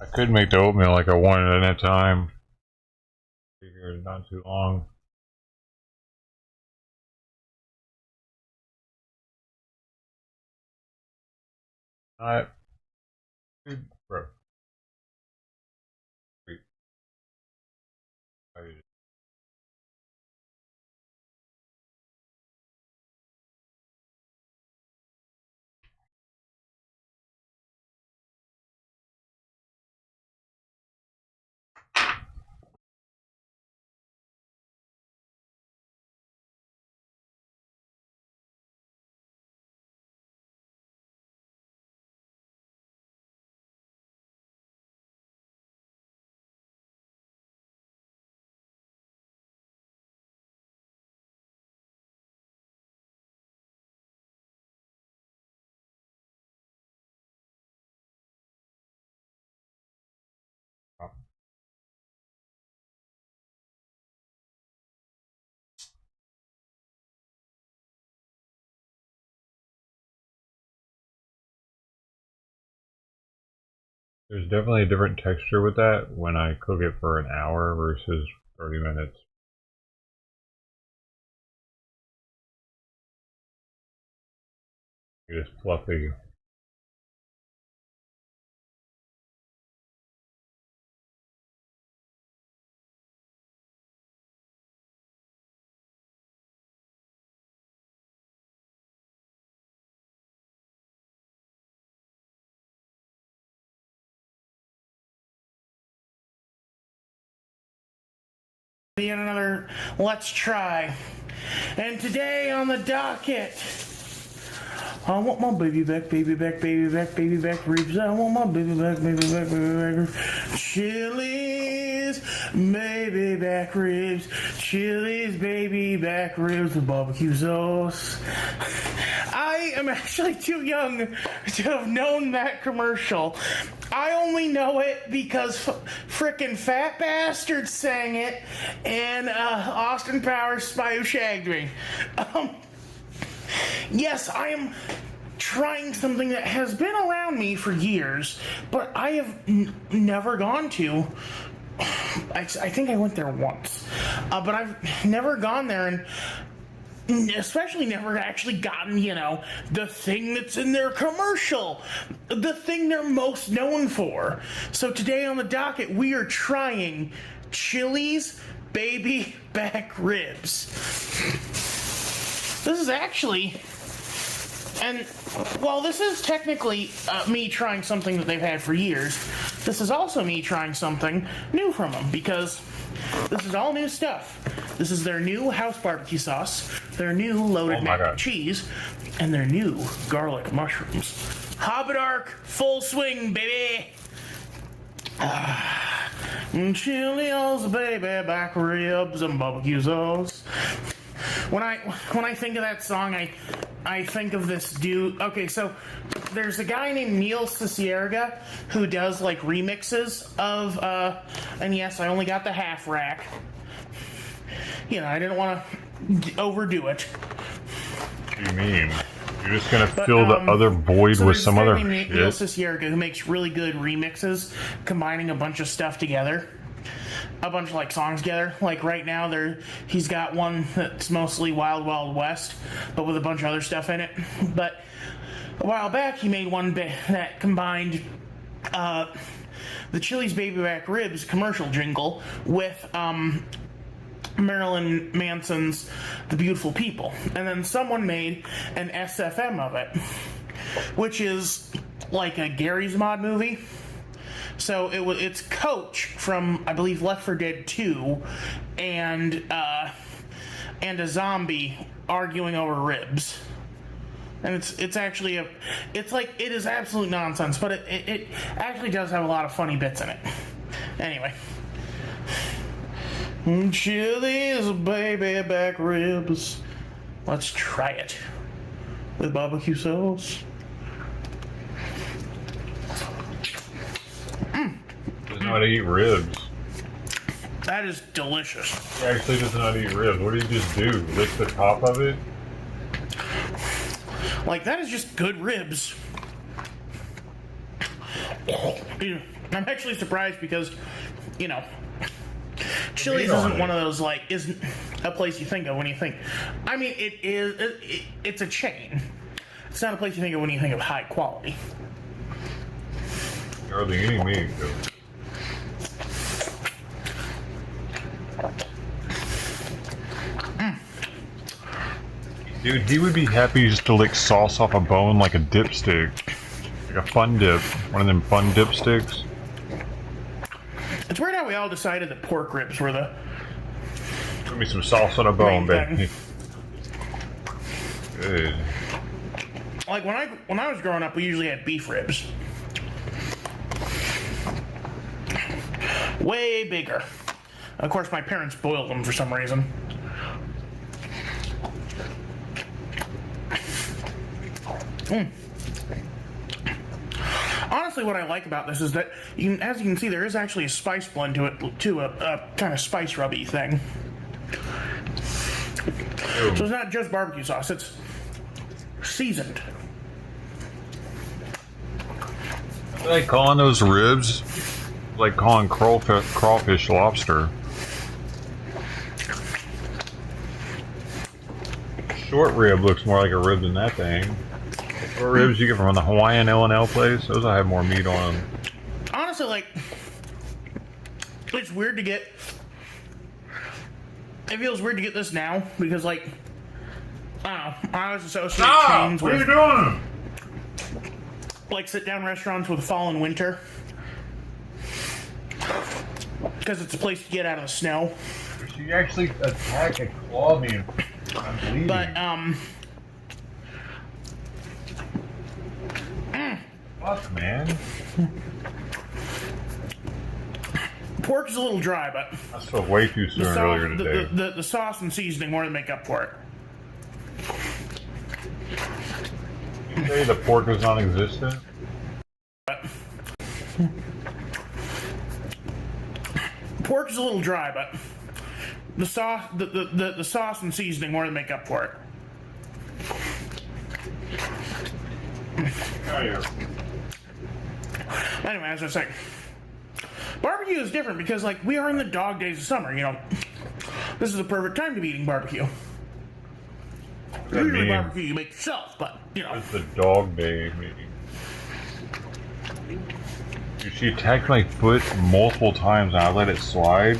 I could make the oatmeal like I wanted at that time. Figured not too long. Alright. Bro. There's definitely a different texture with that when I cook it for an hour versus 30 minutes. It's fluffy. Yet another Let's Try. And today on the docket, I want my baby back, baby back, baby back, baby back ribs. I want my baby back, baby back, baby back. Chili's, baby back ribs. Chili's, baby back ribs with barbecue sauce. I am actually too young to have known that commercial. I only know it because frickin' Fat Bastard sang it and Austin Powers Spy Who Shagged Me. Yes, I am trying something that has been around me for years, but I have never gone to. I think I went there once, but I've never gone there, and especially never actually gotten, the thing that's in their commercial, the thing they're most known for. So today on the docket, we are trying Chili's baby back ribs. This is actually, and while this is technically me trying something that they've had for years, this is also me trying something new from them, because this is all new stuff. This is their new house barbecue sauce, their new loaded mac and cheese, and their new garlic mushrooms. Hobbitark, full swing, baby! Chili's baby back ribs and barbecue sauce. When I think of that song, I think of this dude. Okay, so there's a guy named Neil Cicierega who does like remixes of and yes, I only got the half rack. I didn't want to overdo it. What do you mean? You're just gonna fill the other void with some other shit. Neil Cicierega, who makes really good remixes, combining a bunch of stuff together. A bunch of like songs together. Like right now, he's got one that's mostly Wild Wild West, but with a bunch of other stuff in it. But a while back, he made one that combined the Chili's Baby Back Ribs commercial jingle with Marilyn Manson's "The Beautiful People," and then someone made an SFM of it, which is like a Gary's Mod movie. So it's Coach from, I believe, Left 4 Dead 2 and a zombie arguing over ribs. And it's actually it is absolute nonsense, but it actually does have a lot of funny bits in it. Anyway. Chili's baby back ribs. Let's try it. With barbecue sauce. Doesn't know how to eat ribs. That is delicious. He actually doesn't know how to eat ribs. What do you just do? Lick the top of it? Like, that is just good ribs. I'm actually surprised because, Chili's isn't one of those, like, isn't a place you think of when you think. I mean, it's a chain. It's not a place you think of when you think of high quality. Hardly any meat, though. Dude, he would be happy just to lick sauce off a bone like a dipstick. Like a fun dip. One of them fun dipsticks. It's weird how we all decided that pork ribs were the... Give me some sauce on a bone, baby. Good. Like, when I was growing up, we usually had beef ribs. Way bigger. Of course, my parents boiled them for some reason. Honestly, what I like about this is that, as you can see, there is actually a spice blend to it, to a kind of spice rubby thing. So it's not just barbecue sauce, it's seasoned. I like calling those ribs, like calling crawfish lobster. Short rib looks more like a rib than that thing. Short ribs you get from the Hawaiian L&L place, those will have more meat on them. Honestly, like, it's weird to get... It feels weird to get this now, because, like, I don't know, I always associate chains with... What are you doing? Like, sit-down restaurants with fall and winter. Because it's a place to get out of the snow. She actually attacked and clawed me. I'm bleeding. But, Fuck, man. pork is a little dry, but... I spoke way too soon earlier today. The sauce and seasoning more than make up for it. You say the pork is non-existent? Pork is a little dry, but the sauce and seasoning more than make up for it. Oh, yeah. Anyway, as I was saying, barbecue is different because, like, we are in the dog days of summer. This is the perfect time to be eating barbecue. Usually barbecue you make yourself, but It's the dog day meeting. Dude, she attacked my foot multiple times and I let it slide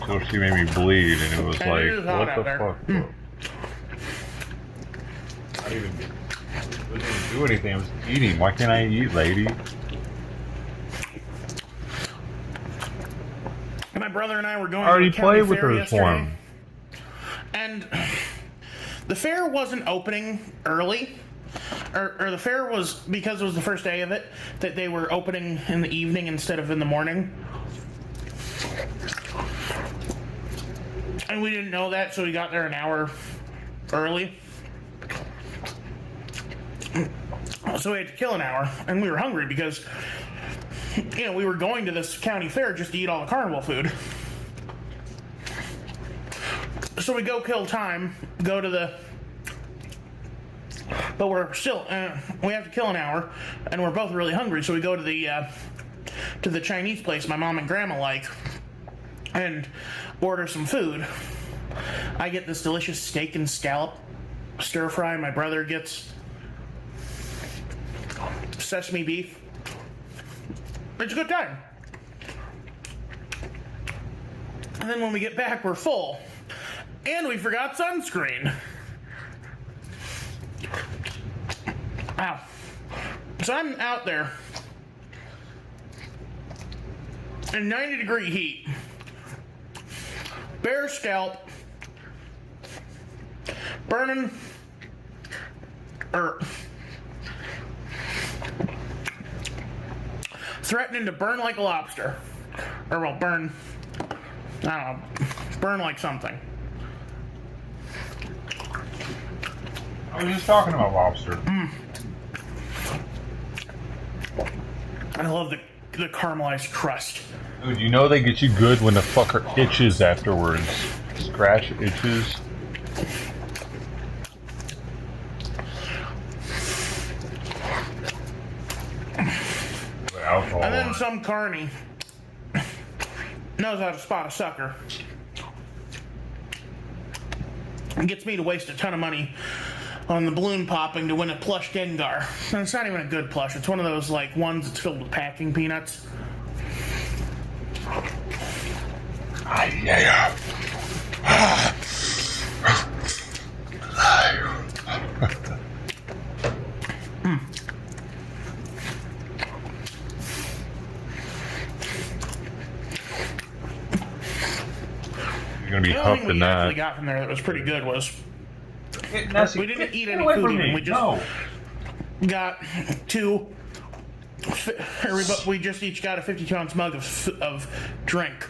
until she made me bleed, and it was and like, it is what hot the out fuck? there. I didn't even do anything. I was eating. Why can't I eat, lady? My brother and I were going I already to the county played with fair her yesterday, form. and the fair wasn't opening early, or the fair was, because it was the first day of it, that they were opening in the evening instead of in the morning. And we didn't know that, so we got there an hour early. So we had to kill an hour, and we were hungry because, we were going to this county fair just to eat all the carnival food. So we go kill time, go to the but we're still we have to kill an hour, and we're both really hungry. So we go to the Chinese place my mom and grandma like, and order some food. I get this delicious steak and scallop stir fry. My brother gets sesame beef. It's a good time. And then when we get back, we're full. And we forgot sunscreen. Wow. So I'm out there in 90-degree heat. Bare scalp. Burning. Threatening to burn like a lobster. Or, well, burn. I don't know. Burn like something. I was just talking about lobster. I love the caramelized crust. Dude, you know they get you good when the fucker itches afterwards. Scratch itches. Alcohol. And then some carny knows how to spot a sucker. It gets me to waste a ton of money on the balloon popping to win a plush Gengar. And it's not even a good plush. It's one of those like ones that's filled with packing peanuts. Yeah. You're gonna be huffed in that. The only thing we actually got from there that was pretty good was we didn't eat any away food. from me. We just got two. We just each got a 52-ounce mug of drink.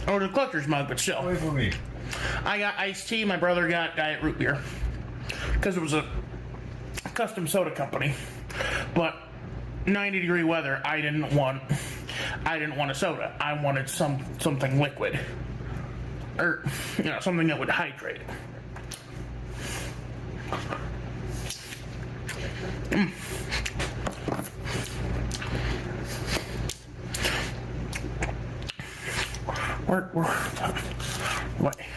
Or the collector's mug, but still. Away from me. I got iced tea. My brother got diet root beer because it was a custom soda company. But 90-degree weather, I didn't want a soda. I wanted something liquid, or something that would hydrate.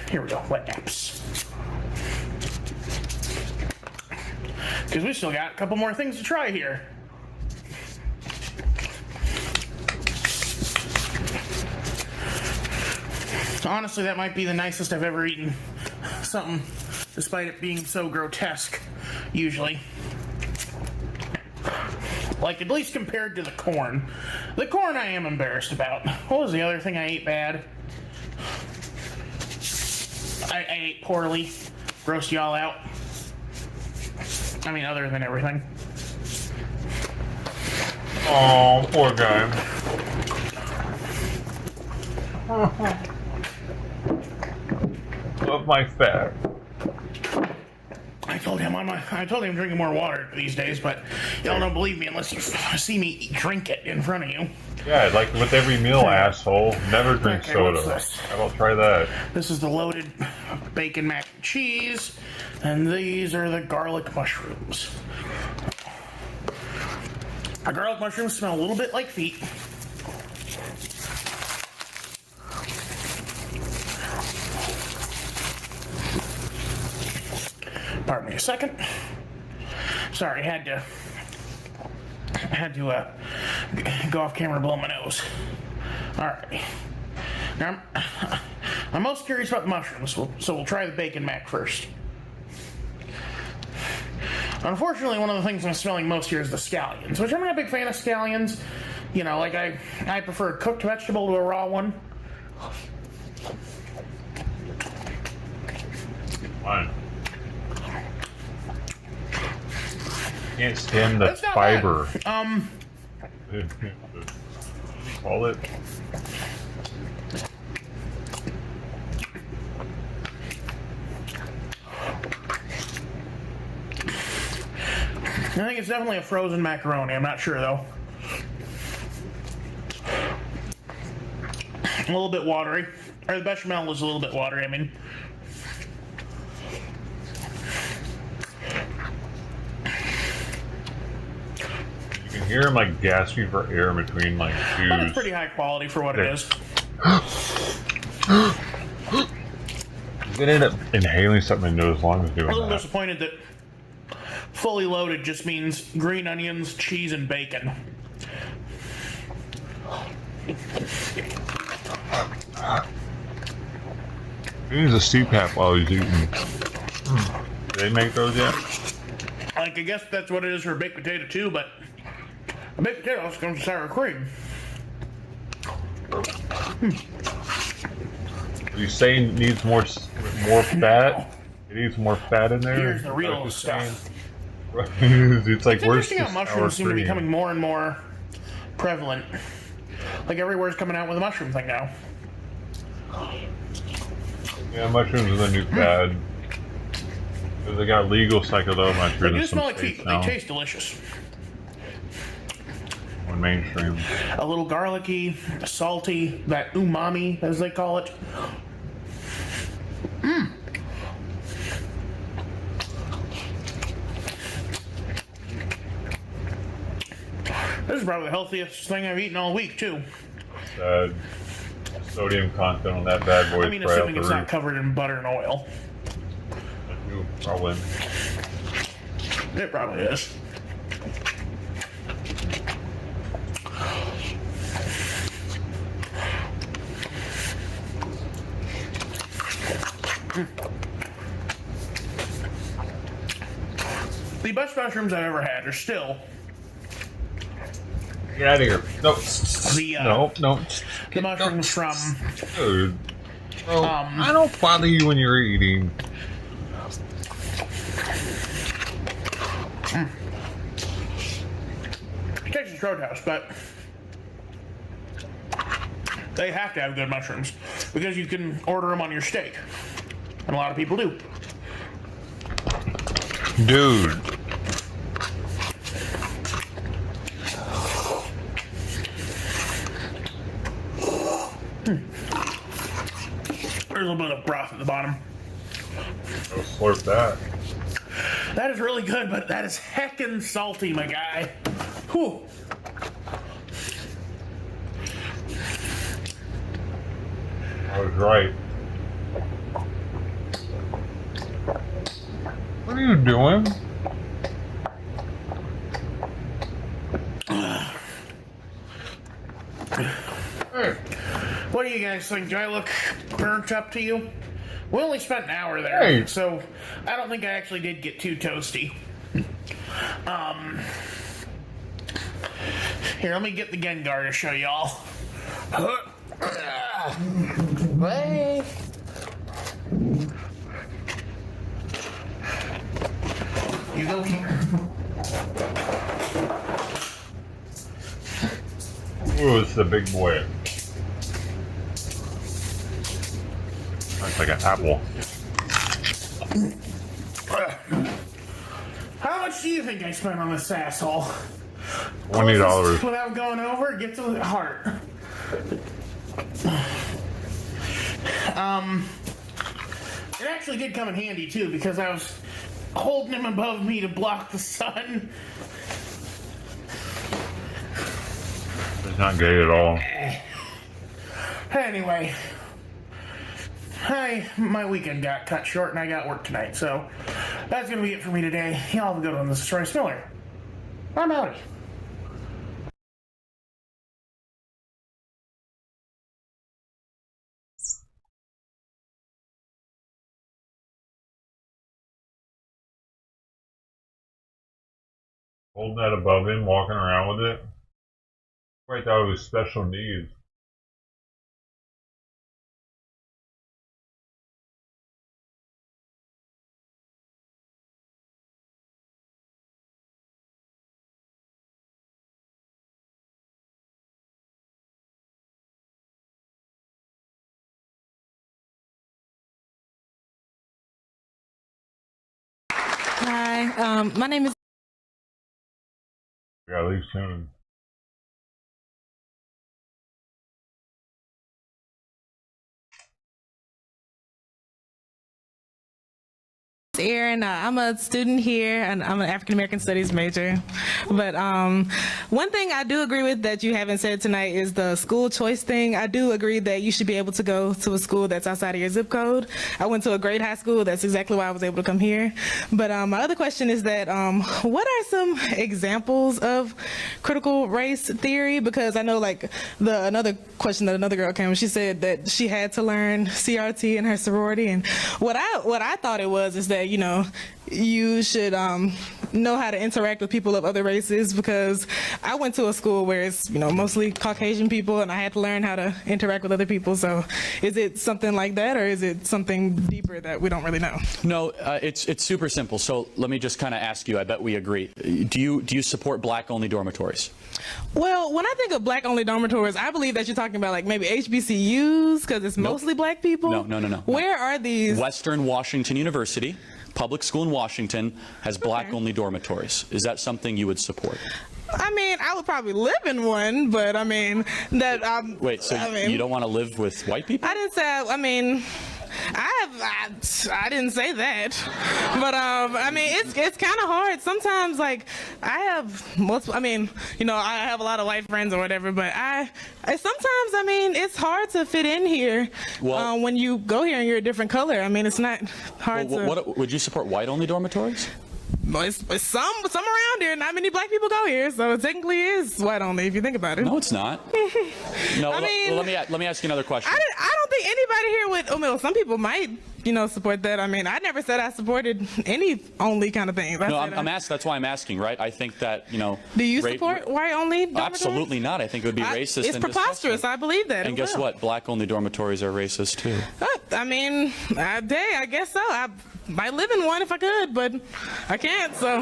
Here we go. Wet naps. Because we still got a couple more things to try here. Honestly, that might be the nicest I've ever eaten something, despite it being so grotesque, usually. Like, at least compared to the corn. The corn I am embarrassed about. What was the other thing I ate bad? I ate poorly. Grossed y'all out. I mean, other than everything. Oh, poor guy. Love my fat. I told him I'm drinking more water these days, but y'all don't believe me unless you see me drink it in front of you. Yeah, like with every meal, asshole. Never drink soda. How about try that? This is the loaded bacon mac and cheese, and these are the garlic mushrooms. The garlic mushrooms smell a little bit like feet. Pardon me a second. Sorry, I had to go off camera and blow my nose. Alright. Now, I'm most curious about the mushrooms, so we'll try the bacon mac first. Unfortunately, one of the things I'm smelling most here is the scallions, which I'm not a big fan of scallions. Like I prefer a cooked vegetable to a raw one. Fine. Can't stand the That's not fiber. bad. Call it. I think it's definitely a frozen macaroni. I'm not sure though. A little bit watery. Or the bechamel was a little bit watery, I mean. I hear him like gasping for air in between like But it's chews. pretty high quality for what it is. He's gonna end up inhaling something into his lungs doing I'm a little that. disappointed that fully loaded just means green onions, cheese, and bacon. He needs a CPAP while he's eating. Do they make those yet? Like, I guess that's what it is for a baked potato too, but a baked potato also comes with sour cream. Are you saying it needs more fat? It needs more fat in there? Here's the Is that real what you're stuff. saying? It's like, It's where's interesting the how sour mushrooms seem to be cream? becoming more and more prevalent. Like, everywhere's coming out with a mushroom thing now. Yeah, mushrooms are the new fad. Because they got legal psychedelic They mushrooms do in smell some like feet, states but now. they taste delicious. On mainstream. A little garlicky, salty, that umami, as they call it. This is probably the healthiest thing I've eaten all week, too. Sodium content on that bad boy. I mean, assuming it's not covered in butter and oil. Probably. It probably is. The best mushrooms I've ever had are still Get out of here. No. No. the mushrooms from Dude. Bro, I don't bother you when you're eating. Texas Roadhouse, but they have to have good mushrooms because you can order them on your steak, and a lot of people do. Dude. There's a little bit of broth at the bottom. Go slurp that. That is really good, but that is heckin' salty, my guy. Whew. I was right. What are you doing? Hey. What do you guys think? Do I look burnt up to you? We only spent an hour there, Hey. so I don't think I actually did get too toasty. Here, let me get the Gengar to show y'all. Hey. You go here. Ooh, it's the big boy. Looks like an apple. How much do you think I spent on this asshole? $20. Without going over, it gets a heart. It actually did come in handy too because I was holding him above me to block the sun. It's not gay at all. Anyway, my weekend got cut short and I got work tonight, so that's gonna be it for me today. Y'all have a good one. This is Troy Miller. I'm outie. Holding that above him, walking around with it. I thought it was special needs. Hi, my name is. We gotta leave soon. Erin. I'm a student here, and I'm an African American Studies major. But one thing I do agree with that you haven't said tonight is the school choice thing. I do agree that you should be able to go to a school that's outside of your zip code. I went to a great high school. That's exactly why I was able to come here. But my other question is that what are some examples of critical race theory? Because I know, like, another question that another girl came with, she said that she had to learn CRT in her sorority, and what I thought it was is that, you know, you should know how to interact with people of other races, because I went to a school where it's, you know, mostly Caucasian people, and I had to learn how to interact with other people. So is it something like that, or is it something deeper that we don't really know? No, it's super simple. So let me just kind of ask you, I bet we agree. Do you support black-only dormitories? Well, when I think of black-only dormitories, I believe that you're talking about, like, maybe HBCUs, because it's mostly black people. No. Where are these? Western Washington University, public school in Washington, has black-only dormitories. Is that something you would support? I mean, I would probably live in one, but I mean, that. Wait, so you don't want to live with white people? I didn't say. I mean, I didn't say that, but I mean, it's kind of hard sometimes. Like, I have multiple. I mean, you know, I have a lot of white friends or whatever, but I sometimes, I mean, it's hard to fit in here. Well, when you go here and you're a different color, I mean, it's not hard to. What would you support? White-only dormitories? Well, it's some around here. Not many black people go here, so it technically is white only if you think about it. No, it's not. No, I mean, let me ask you another question. I don't think anybody here would. Oh, well, some people might, you know, support that. I mean, I never said I supported any only kind of thing. No, that's why I'm asking, right? I think that, you know. Do you support white only dormitories? Absolutely not. I think it would be racist. It's preposterous. I believe that. And guess what? Black only dormitories are racist too. I mean, I guess so. I might live in one if I could, but I can't. So.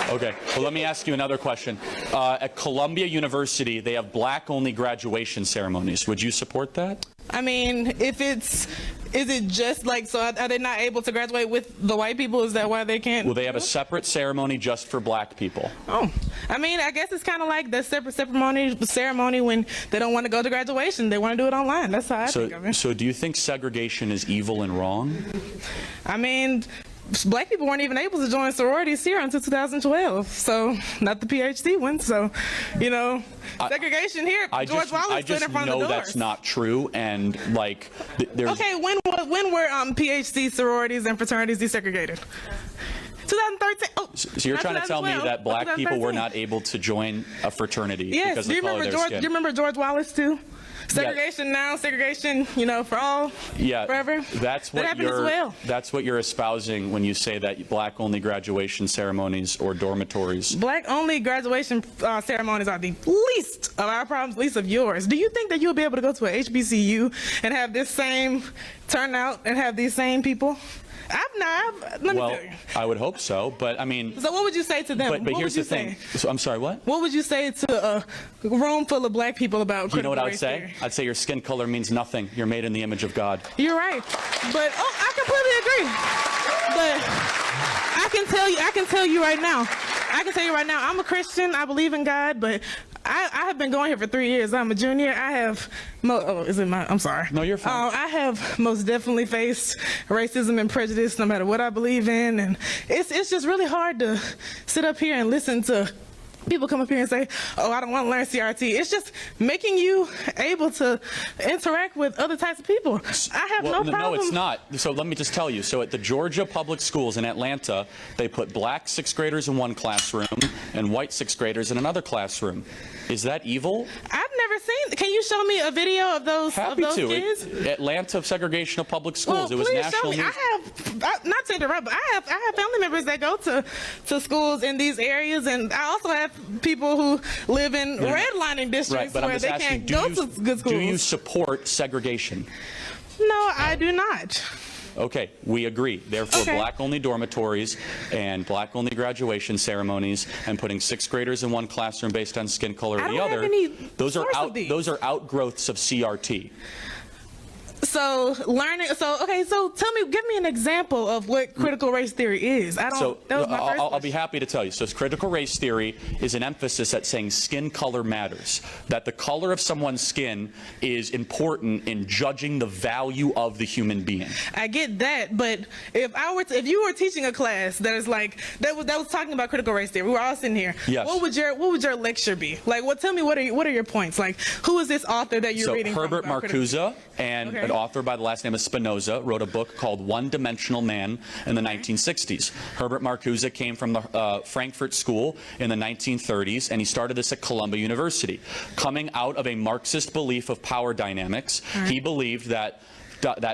Okay. Well, let me ask you another question. At Columbia University, they have black only graduation ceremonies. Would you support that? I mean, is it just like, so are they not able to graduate with the white people? Is that why they can't? Well, they have a separate ceremony just for black people. Oh, I mean, I guess it's kind of like the separate ceremony when they don't want to go to graduation. They want to do it online. That's how I think of it. So do you think segregation is evil and wrong? I mean, black people weren't even able to join sororities here until 2012. So, not the PhD one. So, you know, segregation here. George Wallace stood in front of the doors. I just know that's not true, and like, there's. Okay, when were PhD sororities and fraternities desegregated? 2013. Oh, so you're trying to tell me that black people were not able to join a fraternity because of the color of their skin? Do you remember George Wallace too? Segregation now, segregation, you know, for all, forever. That's what you're espousing when you say that black-only graduation ceremonies or dormitories. Black-only graduation ceremonies are the least of our problems, least of yours. Do you think that you'll be able to go to a HBCU and have this same turnout and have these same people? Let me tell you. I would hope so, but I mean. So what would you say to them? But here's the thing. So, I'm sorry, what? What would you say to a room full of black people about critical race theory? You know what I would say? I'd say your skin color means nothing. You're made in the image of God. You're right, but I completely agree. But I can tell you right now. I'm a Christian. I believe in God, but I have been going here for 3 years. I'm a junior. I have. I'm sorry. No, you're fine. I have most definitely faced racism and prejudice, no matter what I believe in, and it's just really hard to sit up here and listen to people come up here and say, oh, I don't want to learn CRT. It's just making you able to interact with other types of people. I have no problem. No, it's not. So let me just tell you. So at the Georgia public schools in Atlanta, they put black sixth graders in one classroom and white sixth graders in another classroom. Is that evil? I've never seen. Can you show me a video of those kids? Atlanta segregation of public schools. Well, it was please national show me. news. Not to interrupt, but I have family members that go to schools in these areas, and I also have people who live in redlining districts where they can't go to good schools. Do you support segregation? No, I do not. Okay, we agree. Therefore, black-only dormitories and black-only graduation ceremonies and putting sixth graders in one classroom based on skin color or the other, those are outgrowths of CRT. So tell me, give me an example of what critical race theory is. I don't. So that was my first I'll be question. happy to tell you. So critical race theory is an emphasis at saying skin color matters, that the color of someone's skin is important in judging the value of the human being. I get that, but if you were teaching a class that is like that was talking about critical race theory, we were all sitting here. Yes. What would your lecture be? Like, tell me what are your points? Like, who is this author that you're reading? Herbert from about Marcuse, and an author by the last name of Spinoza, wrote a book called One-Dimensional Man in the 1960s. Herbert Marcuse came from the Frankfurt School in the 1930s, and he started this at Columbia University. Coming out of a Marxist belief of power dynamics, he believed that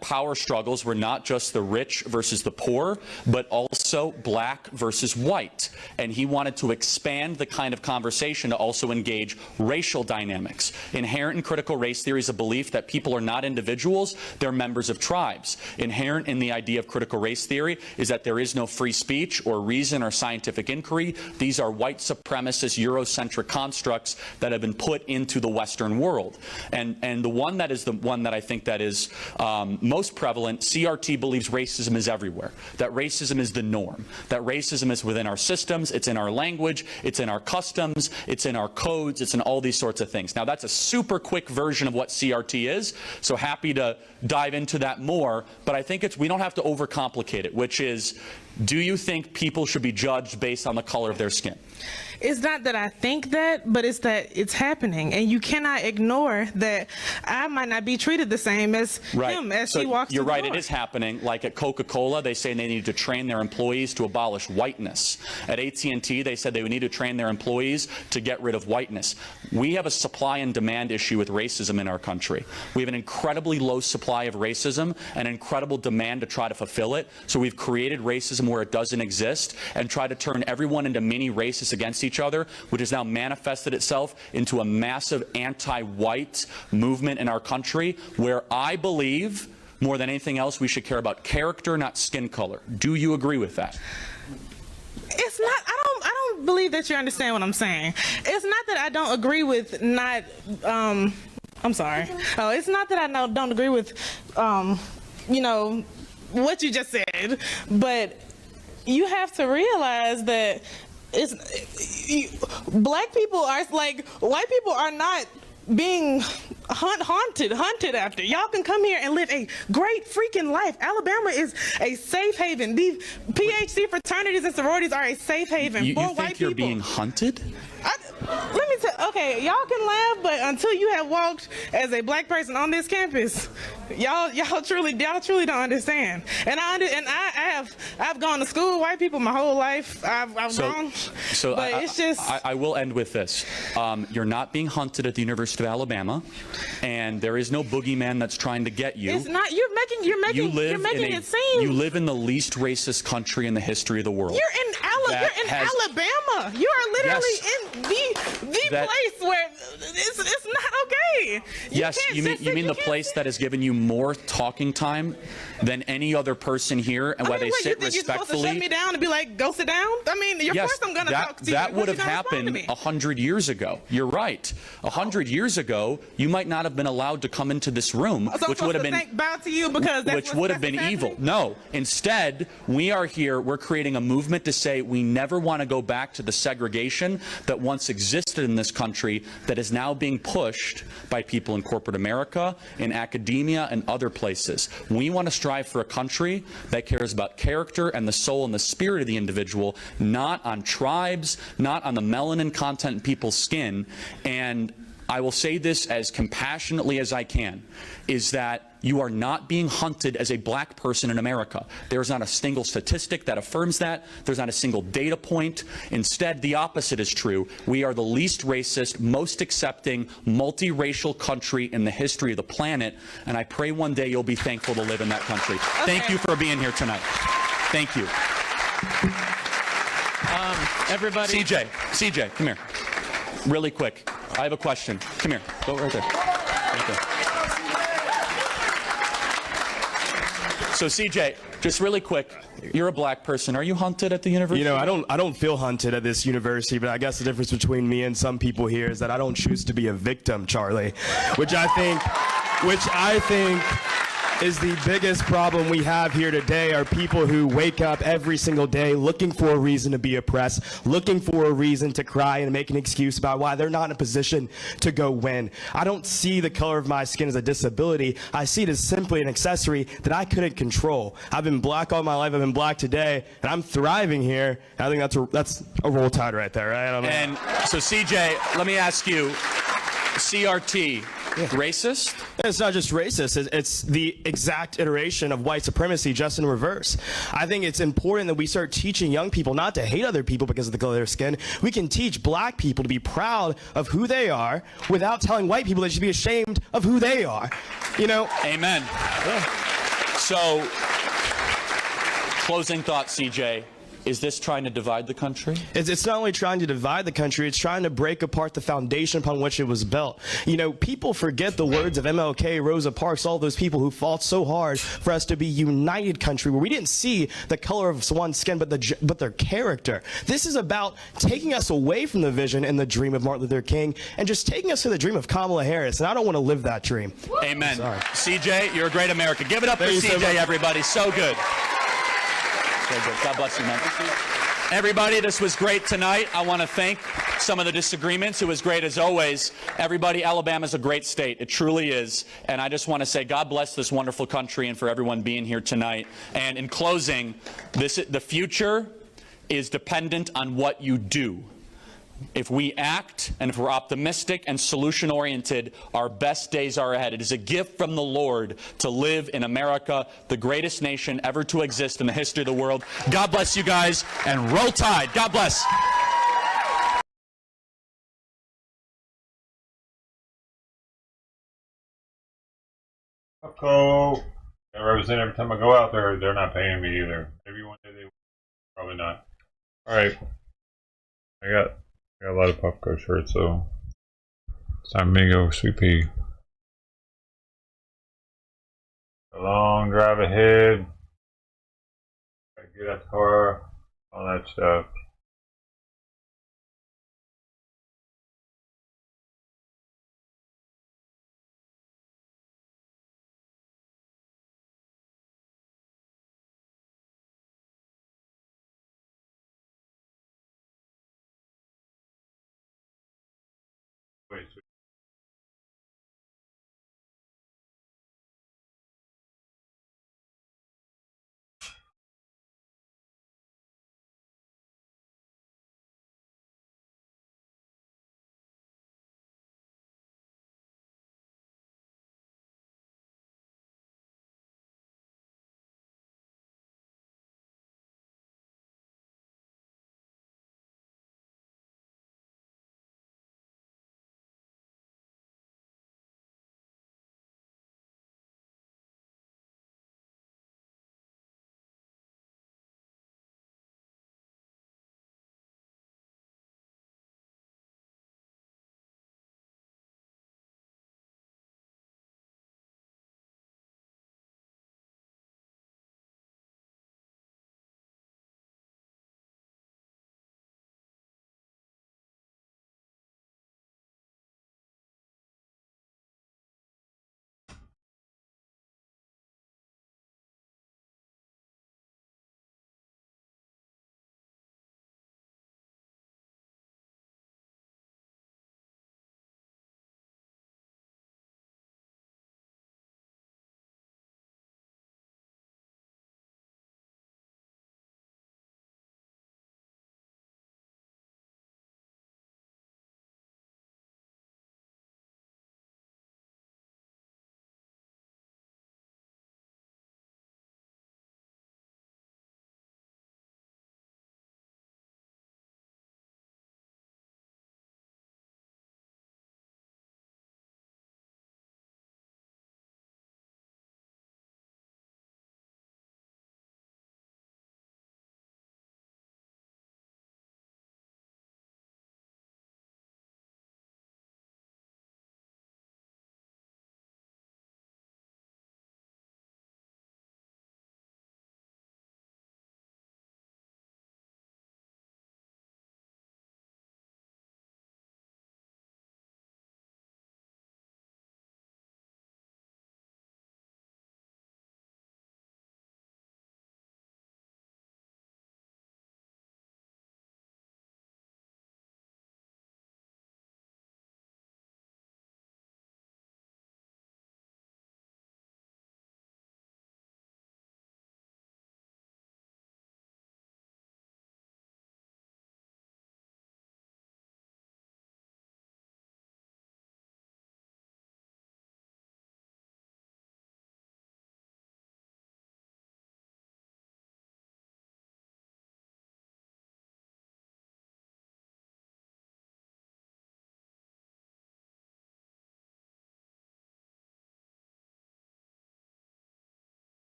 power struggles were not just the rich versus the poor, but also black versus white. And he wanted to expand the kind of conversation to also engage racial dynamics. Inherent in critical race theory is a belief that people are not individuals, they're members of tribes. Inherent in the idea of critical race theory is that there is no free speech or reason or scientific inquiry. These are white supremacist Eurocentric constructs that have been put into the Western world. And the one that is the one that I think that is most prevalent, CRT believes racism is everywhere, that racism is the norm, that racism is within our systems, it's in our language, it's in our customs, it's in our codes, it's in all these sorts of things. Now that's a super quick version of what CRT is, so happy to dive into that more, but I think we don't have to overcomplicate it, which is, do you think people should be judged based on the color of their skin? It's not that I think that, but it's that it's happening, and you cannot ignore that I might not be treated the same as him as he walks through the door. You're right, it is happening. Like at Coca-Cola, they say they need to train their employees to abolish whiteness. At AT&T, they said they would need to train their employees to get rid of whiteness. We have a supply and demand issue with racism in our country. We have an incredibly low supply of racism and incredible demand to try to fulfill it. So we've created racism where it doesn't exist and try to turn everyone into mini racists against each other, which has now manifested itself into a massive anti-white movement in our country, where I believe more than anything else we should care about character, not skin color. Do you agree with that? It's not, I don't believe that you understand what I'm saying. It's not that I don't agree with not, I'm sorry. Oh, it's not that I don't agree with, you know, what you just said, but you have to realize that black people are like, white people are not being hunted after. Y'all can come here and live a great freaking life. Alabama is a safe haven. These PhD fraternities and sororities are a safe haven for white people. You think you're being hunted? Let me tell. Okay, y'all can laugh, but until you have walked as a black person on this campus, y'all truly don't understand. And I've gone to school with white people my whole life. I've gone. So but it's just. I will end with this. You're not being hunted at the University of Alabama, and there is no boogeyman that's trying to get you. It's not. You're making it seem. You live in the least racist country in the history of the world. You're in Alabama. You are literally in the place where it's not okay. You mean the place that has given you more talking time than any other person here, and where they sit respectfully. You're supposed to shut me down and be like, go sit down? I mean, of course I'm going to talk to you. That would have happened 100 years ago. You're right. 100 years ago, you might not have been allowed to come into this room, which would have been bow to you because which would have been evil. No, instead, we are here. We're creating a movement to say we never want to go back to the segregation that once existed in this country, that is now being pushed by people in corporate America, in academia, and other places. We want to strive for a country that cares about character and the soul and the spirit of the individual, not on tribes, not on the melanin content in people's skin. And I will say this as compassionately as I can, is that you are not being hunted as a black person in America. There's not a single statistic that affirms that. There's not a single data point. Instead, the opposite is true. We are the least racist, most accepting, multiracial country in the history of the planet, and I pray one day you'll be thankful to live in that country. Okay. Thank you for being here tonight. Thank you. Everybody. CJ, come here. Really quick. I have a question. Come here. Go right there. Right there. So CJ, just really quick, you're a black person. Are you hunted at the university? You know, I don't feel hunted at this university, but I guess the difference between me and some people here is that I don't choose to be a victim, Charlie, which I think is the biggest problem we have here today are people who wake up every single day looking for a reason to be oppressed, looking for a reason to cry and make an excuse about why they're not in a position to go win. I don't see the color of my skin as a disability. I see it as simply an accessory that I couldn't control. I've been black all my life. I've been black today, and I'm thriving here. I think that's a roll tide right there, right? And so, CJ, let me ask you, CRT, racist? It's not just racist, it's the exact iteration of white supremacy, just in reverse. I think it's important that we start teaching young people not to hate other people because of the color of their skin. We can teach black people to be proud of who they are without telling white people they should be ashamed of who they are. You know? Amen. Yeah. So, closing thought, CJ. Is this trying to divide the country? It's not only trying to divide the country, it's trying to break apart the foundation upon which it was built. You know, people forget the words of MLK, Rosa Parks, all those people who fought so hard for us to be a united country where we didn't see the color of one's skin but their character. This is about taking us away from the vision and the dream of Martin Luther King and just taking us to the dream of Kamala Harris, and I don't want to live that dream. Amen. CJ, you're a great American. Give it up for Thank you so CJ, much. everybody. So good. So good. God bless you, man. Everybody, this was great tonight. I want to thank some of the disagreements. It was great as always. Everybody, Alabama's a great state. It truly is. And I just want to say God bless this wonderful country and for everyone being here tonight. And in closing, the future is dependent on what you do. If we act and if we're optimistic and solution-oriented, our best days are ahead. It is a gift from the Lord to live in America, the greatest nation ever to exist in the history of the world. God bless you guys, and roll tide. God bless. Puffco. I represent every time I go out there. They're not paying me either. Maybe one day they will. Probably not. All right. I got a lot of Puffco shirts, so it's time for me to go sweet pea. A long drive ahead. Gotta get out the car, all that stuff. Wait,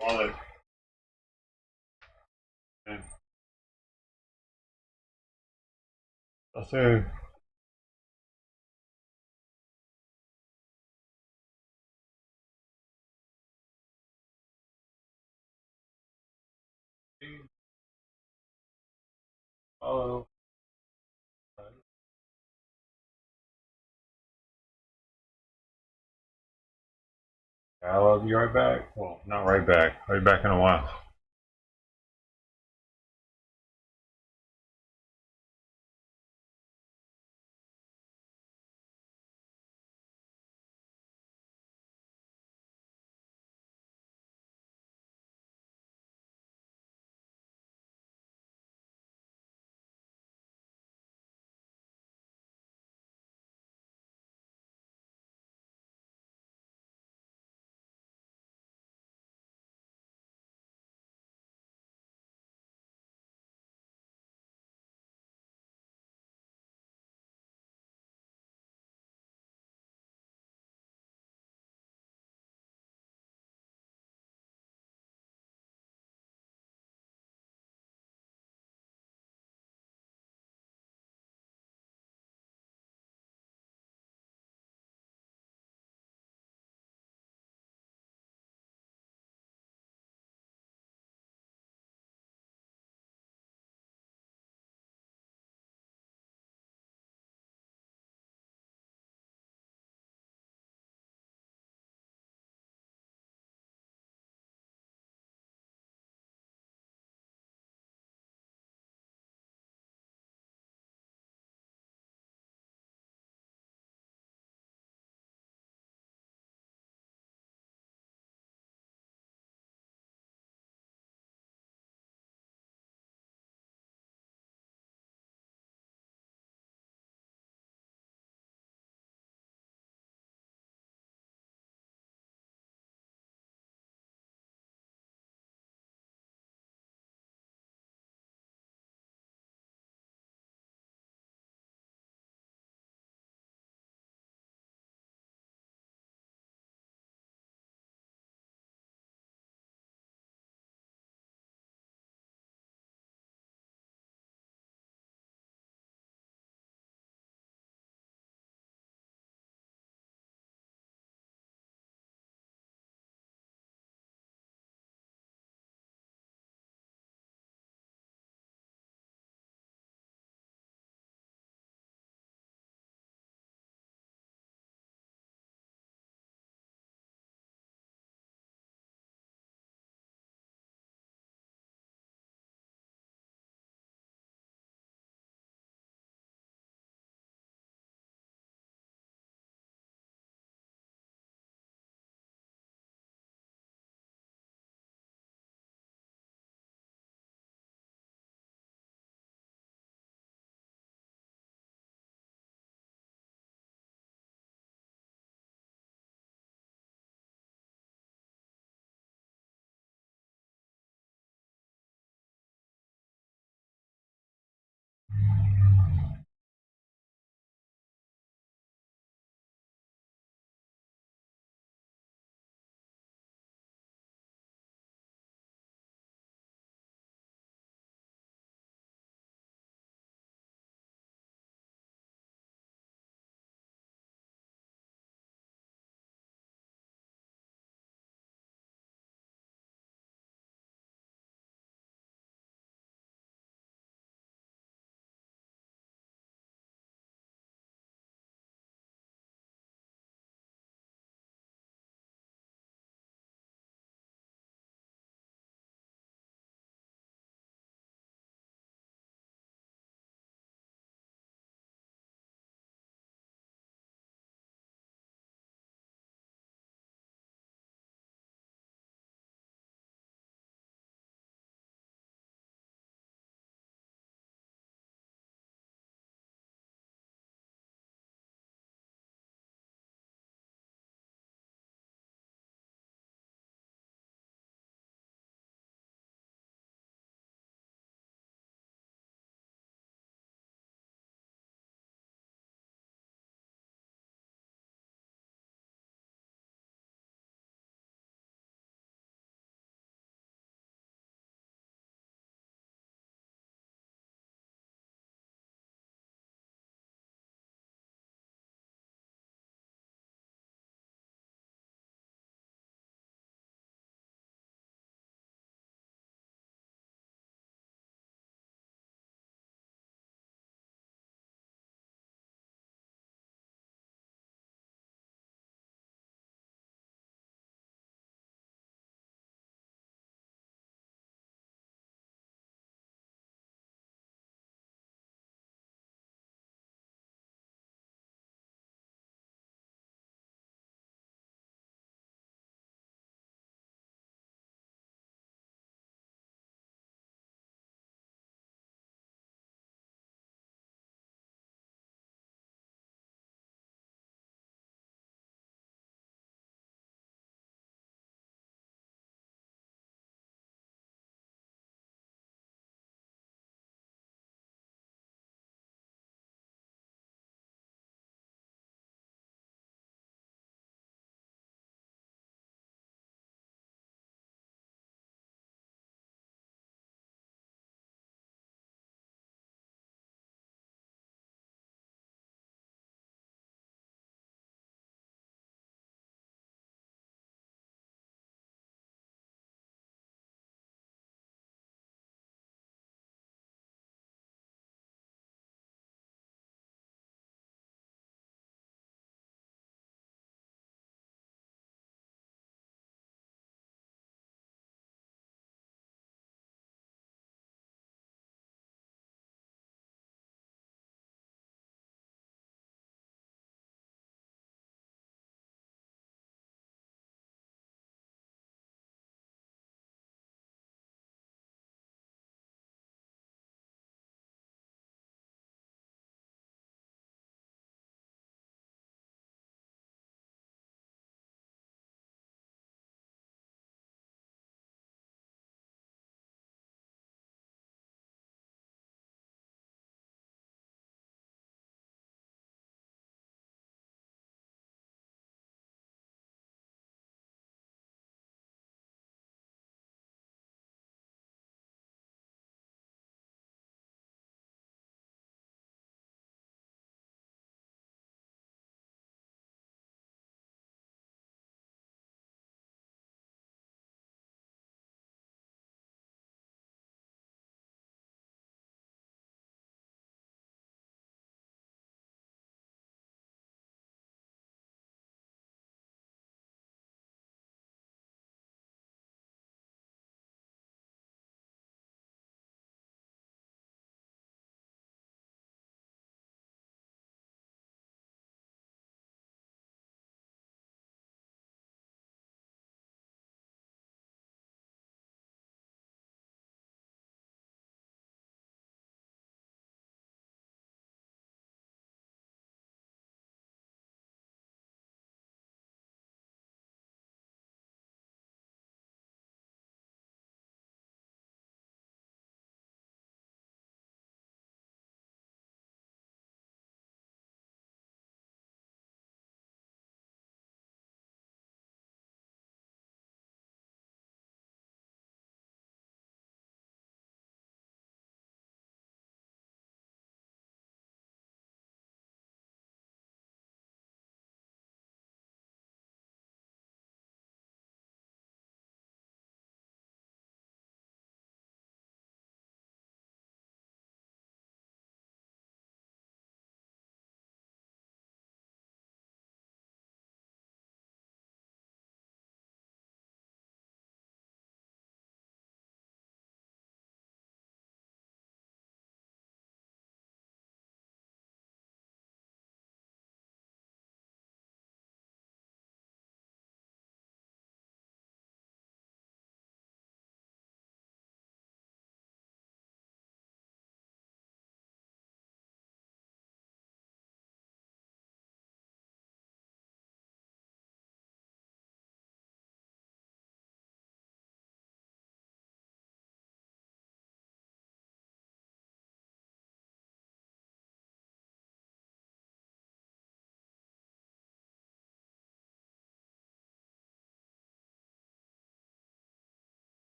wallet. And I'll say, follow. I'll be right back. Well, not right back. I'll be back in a while.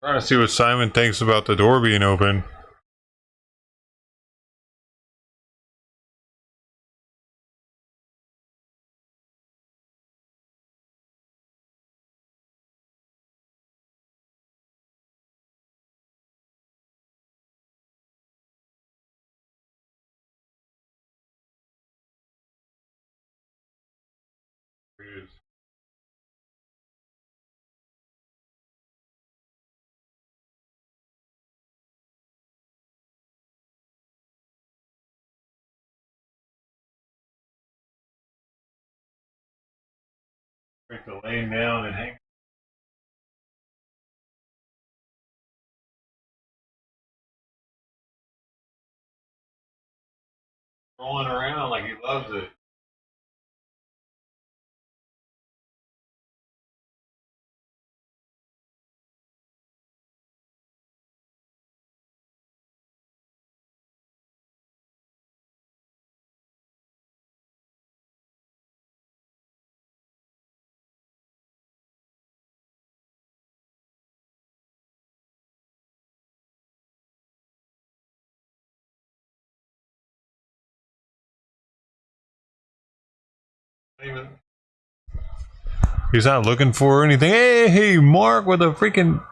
Trying to see what Simon thinks about the door being open. Break the lane down and hang. Rolling around like he loves it. He's not looking for anything. Hey, Mark, with a freaking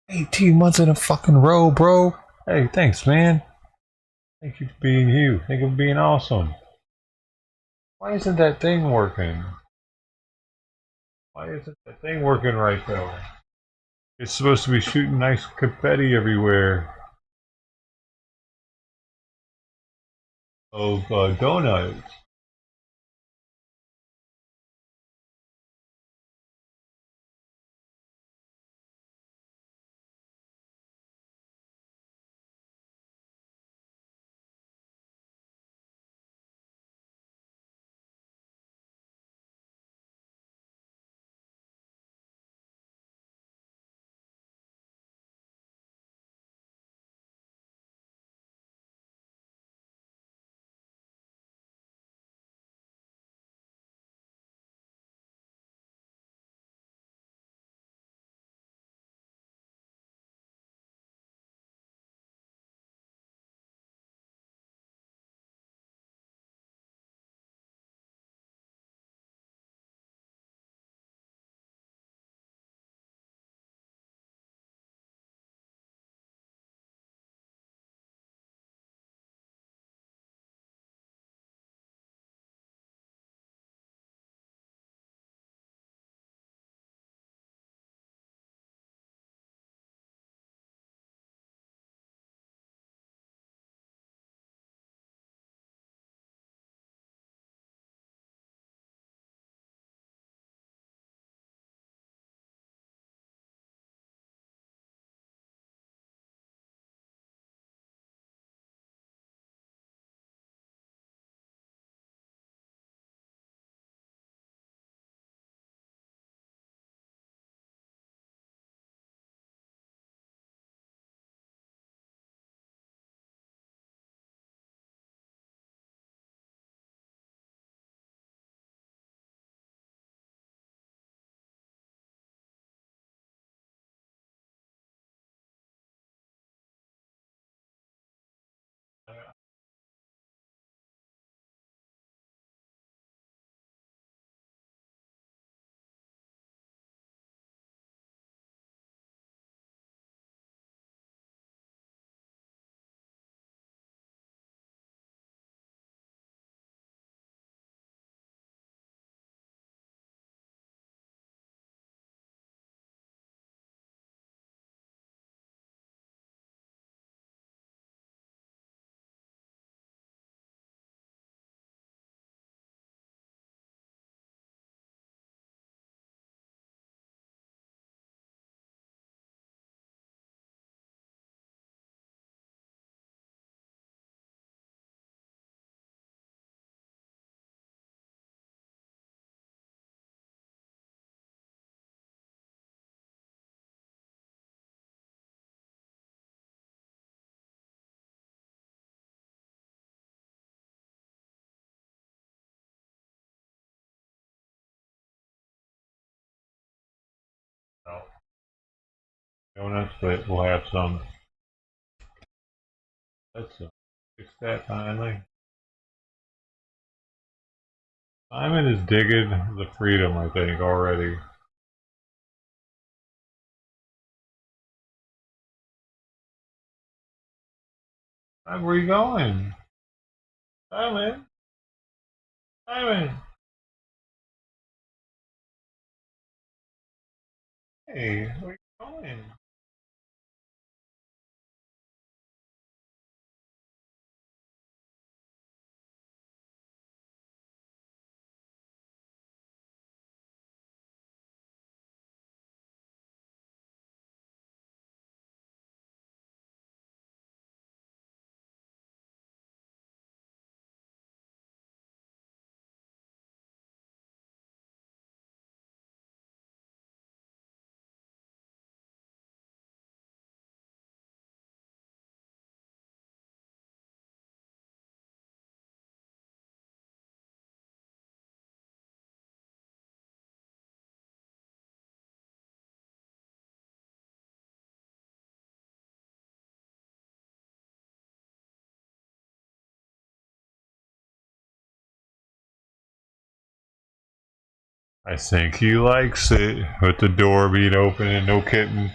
18 months in a fucking row, bro. Hey, thanks, man. Thank you for being you. Thank you for being awesome. Why isn't that thing working? Why isn't that thing working right, though? It's supposed to be shooting nice confetti everywhere of donuts. donuts, but we'll have some. Let's fix that finally. Simon is digging the freedom, I think, already. Where are you going? Simon? Simon! Hey, where are you going? I think he likes it, with the door being open and no kitten.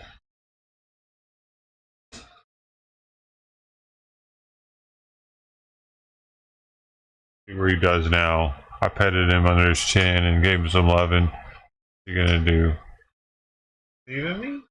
See what he does now. I petted him under his chin and gave him some loving. What's he gonna do? Leaving me?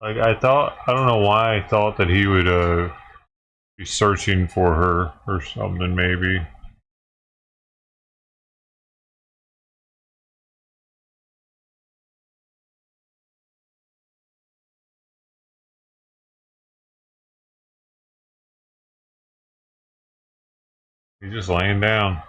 Like, I don't know why I thought that he would be searching for her or something, maybe. He's just laying down.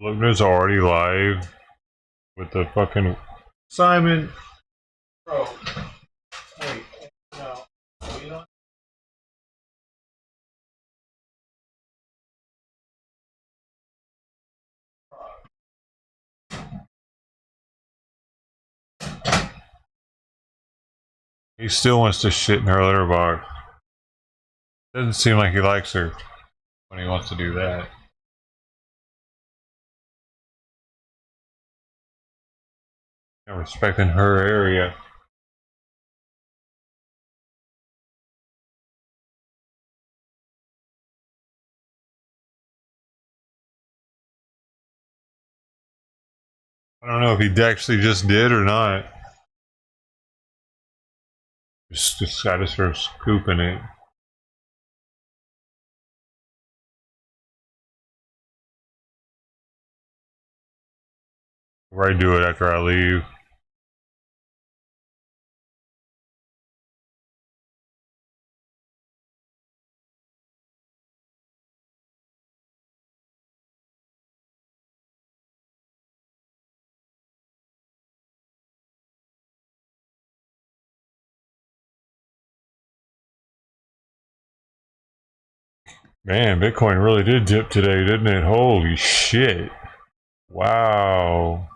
Lugner's already live with the fucking Simon. Bro, wait, no, you know. He still wants to shit in her litter box. Doesn't seem like he likes her when he wants to do that. Not respecting her area. I don't know if he actually just did or not. Just gotta start scooping it. Or I do it after I leave. Man, Bitcoin really did dip today, didn't it? Holy shit. Wow.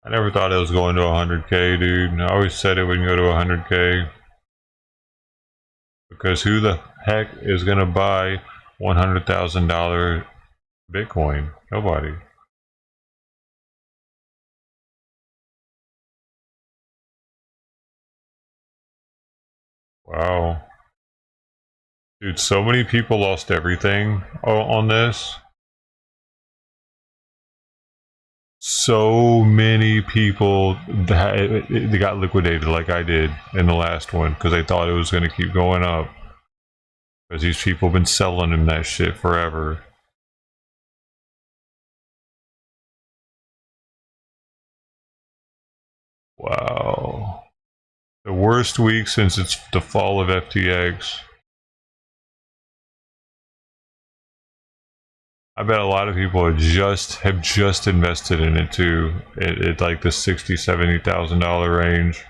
I never thought it was going to 100K, dude. I always said it wouldn't go to 100K. Because who the heck is going to buy $100,000 Bitcoin? Nobody. Wow. Dude, so many people lost everything on this. So many people that they got liquidated like I did in the last one because they thought it was going to keep going up. Because these people have been selling them that shit forever. Wow. The worst week since it's the fall of FTX. I bet a lot of people have just invested in it too. At like the $60,000-$70,000 range.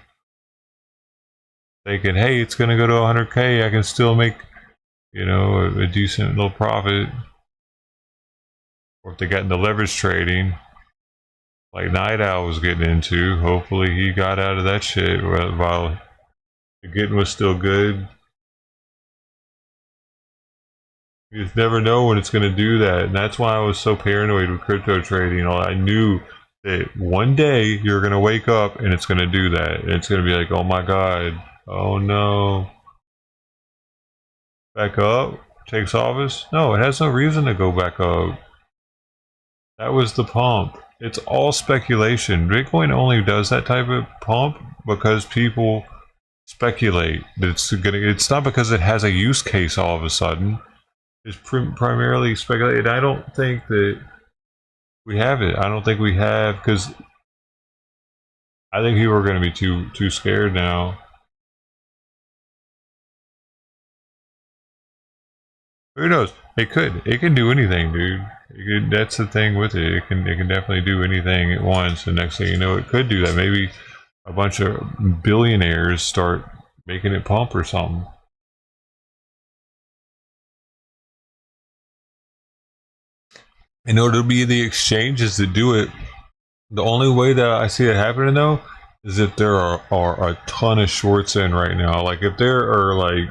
Thinking, hey, it's gonna go to 100K, I can still make, you know, a decent little profit. Or if they got into leverage trading, like Night Owl was getting into, hopefully he got out of that shit while the getting was still good. You just never know when it's going to do that, and that's why I was so paranoid with crypto trading. I knew that one day you're going to wake up and it's going to do that. And it's going to be like, oh my god, oh no. Back up? Takes office? No, it has no reason to go back up. That was the pump. It's all speculation. Bitcoin only does that type of pump because people speculate that it's not because it has a use case all of a sudden. It's primarily speculated. I don't think that we have it. I don't think we have, because I think people are going to be too scared now. Who knows? It could. It can do anything, dude. That's the thing with it. It can definitely do anything at once. The next thing you know, it could do that. Maybe a bunch of billionaires start making it pump or something. In order to be the exchanges that do it, the only way that I see it happening though is if there are a ton of shorts in right now. Like if there are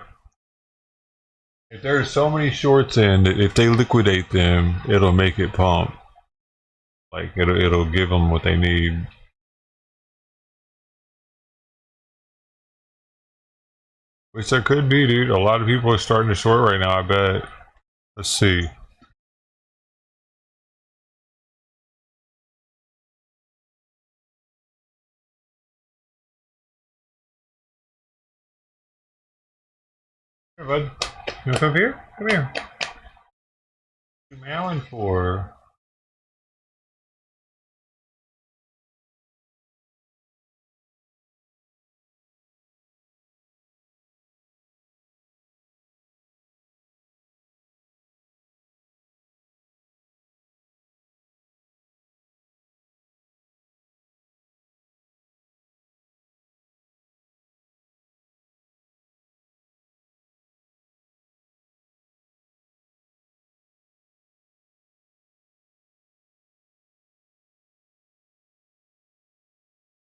so many shorts in that if they liquidate them, it'll make it pump. Like it'll give them what they need. Which there could be, dude. A lot of people are starting to short right now, I bet. Let's see. Here, bud. You wanna come here? Come here. What you meowing for?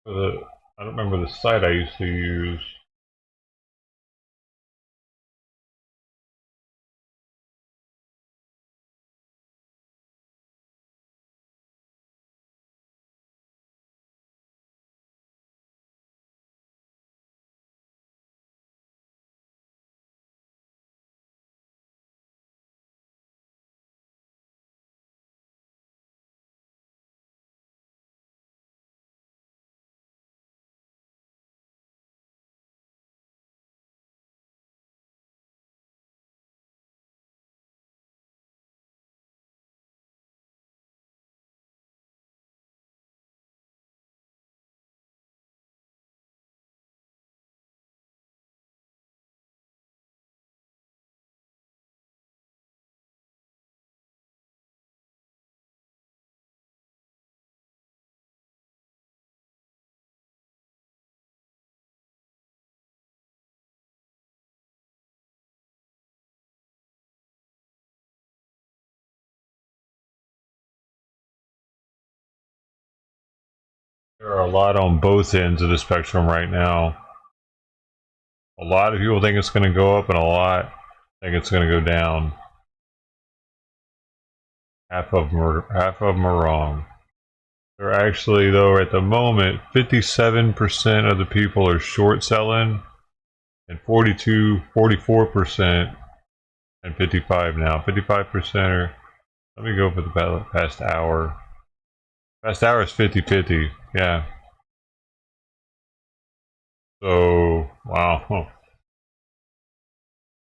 I don't remember the site I used to use. There are a lot on both ends of the spectrum right now. A lot of people think it's going to go up, and a lot think it's going to go down. Half of them are wrong. They're actually, though, at the moment, 57% of the people are short selling, and 44%, and 55 now. 55% are. Let me go for the past hour. Past hour is 50-50. Yeah. So, wow.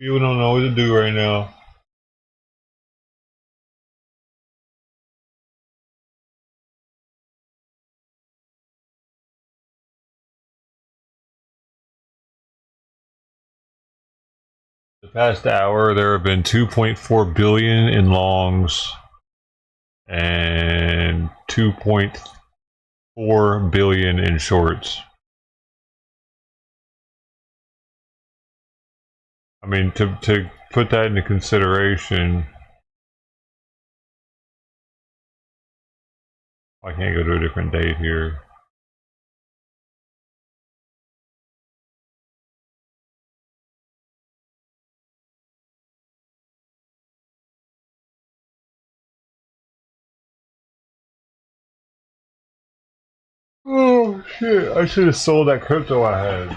People don't know what to do right now. The past hour, there have been 2.4 billion in longs and 2.4 billion in shorts. I mean, to put that into consideration, I can't go to a different date here. Oh shit! I should have sold that crypto I had.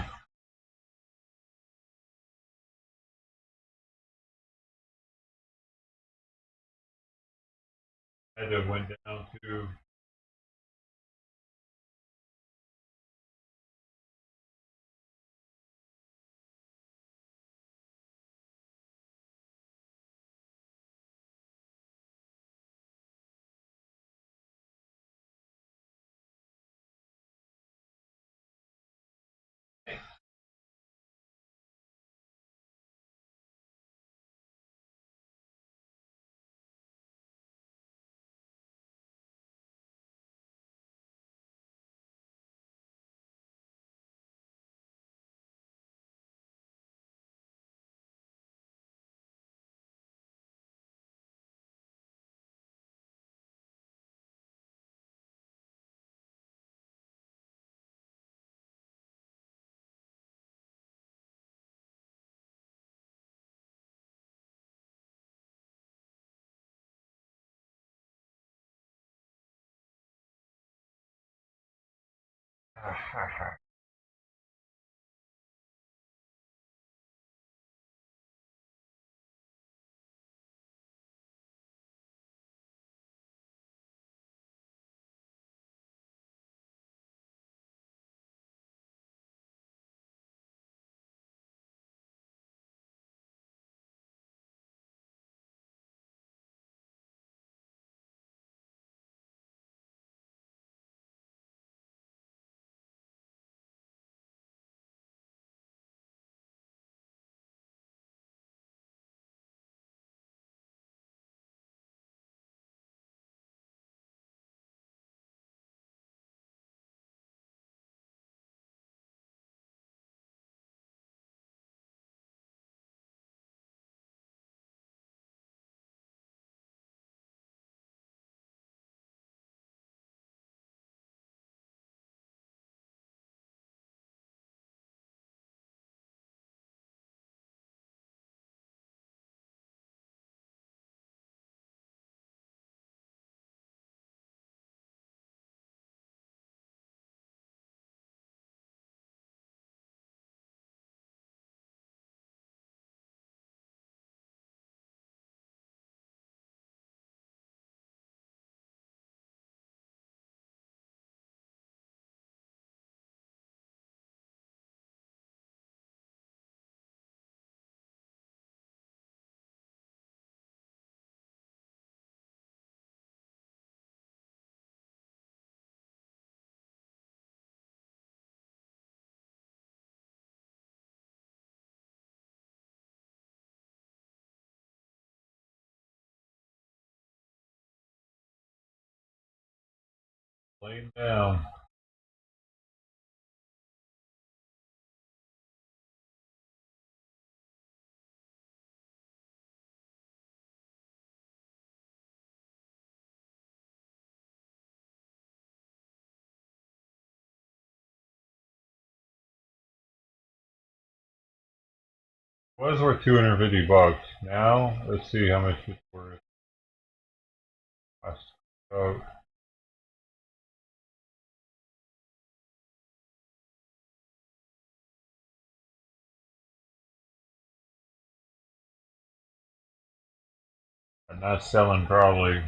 Had to went down to. Laying down. It was worth $250. Now, let's see how much it's worth. So, I'm not selling probably.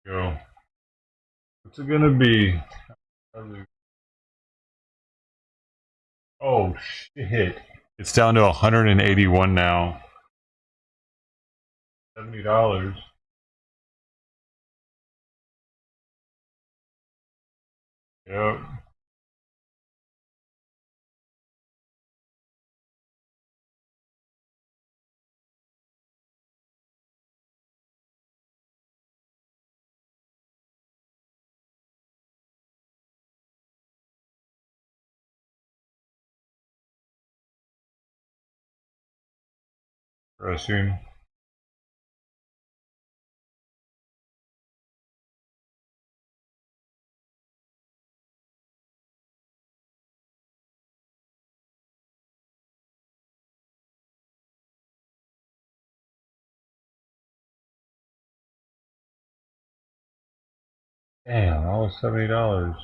Go. What's it gonna be? Oh shit! It's down to 181 now. $70. Yep. Pressing. Damn, almost $70.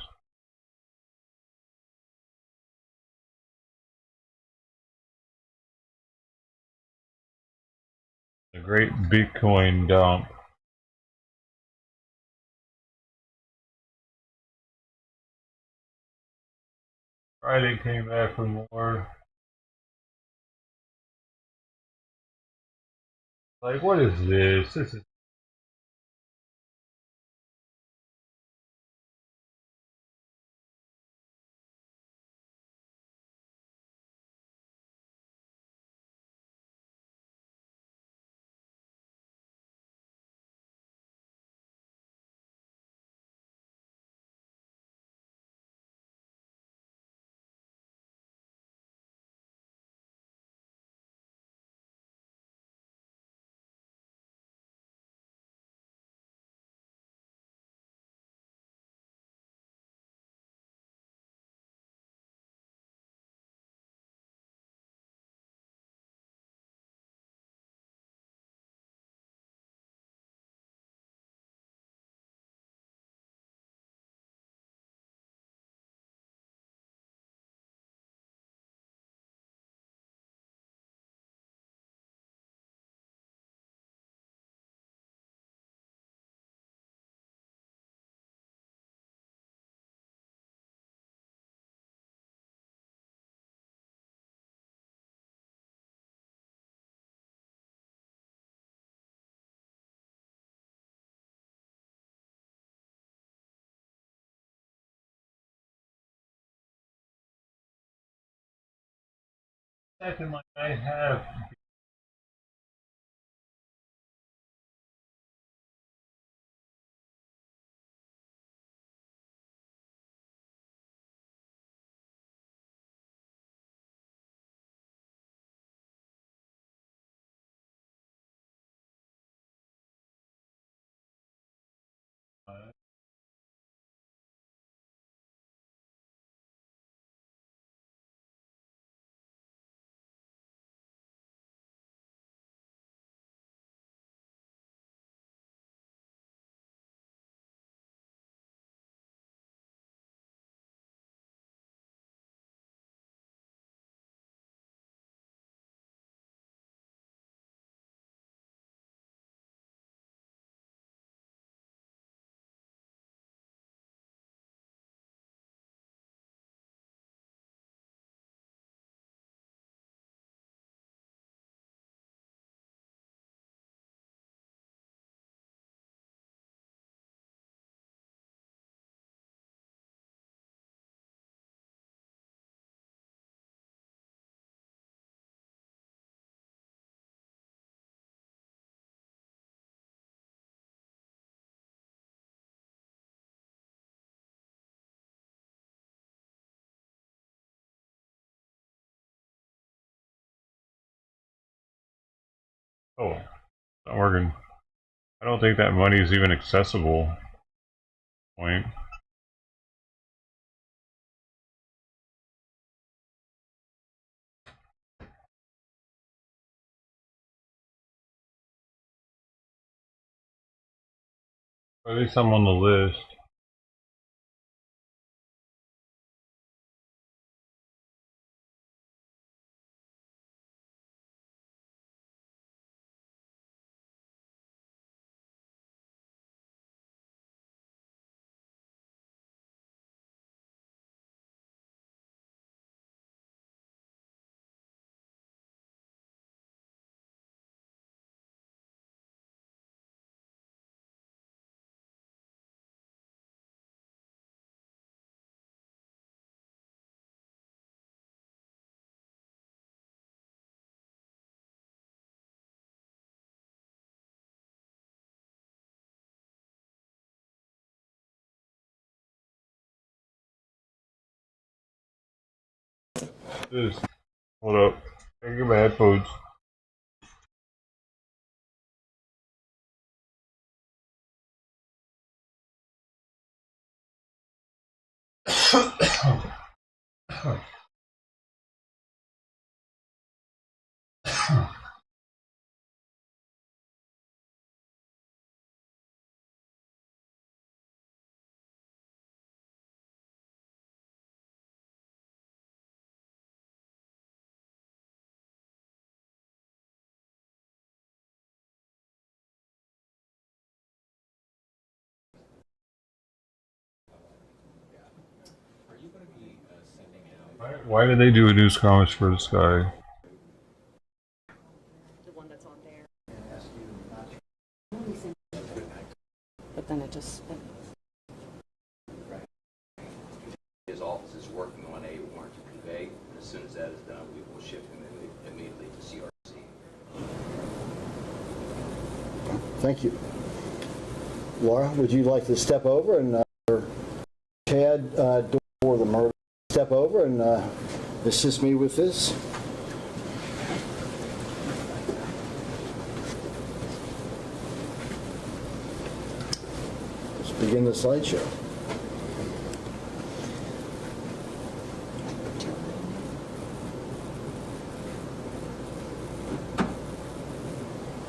A great Bitcoin dump. Friday came back for more. Like, what is this? This is acting like I have. Oh, it's not working. I don't think that money is even accessible. Point. Or at least I'm on the list. Just hold up. Take my headphones. Why did they do a news conference for this guy? The one that's on there. But then it just. His office is working on a warrant to convey. As soon as that is done, we will shift him immediately to CRC. Thank you. Laura, would you like to step over and Chad for the murder step over and assist me with this? Let's begin the slideshow.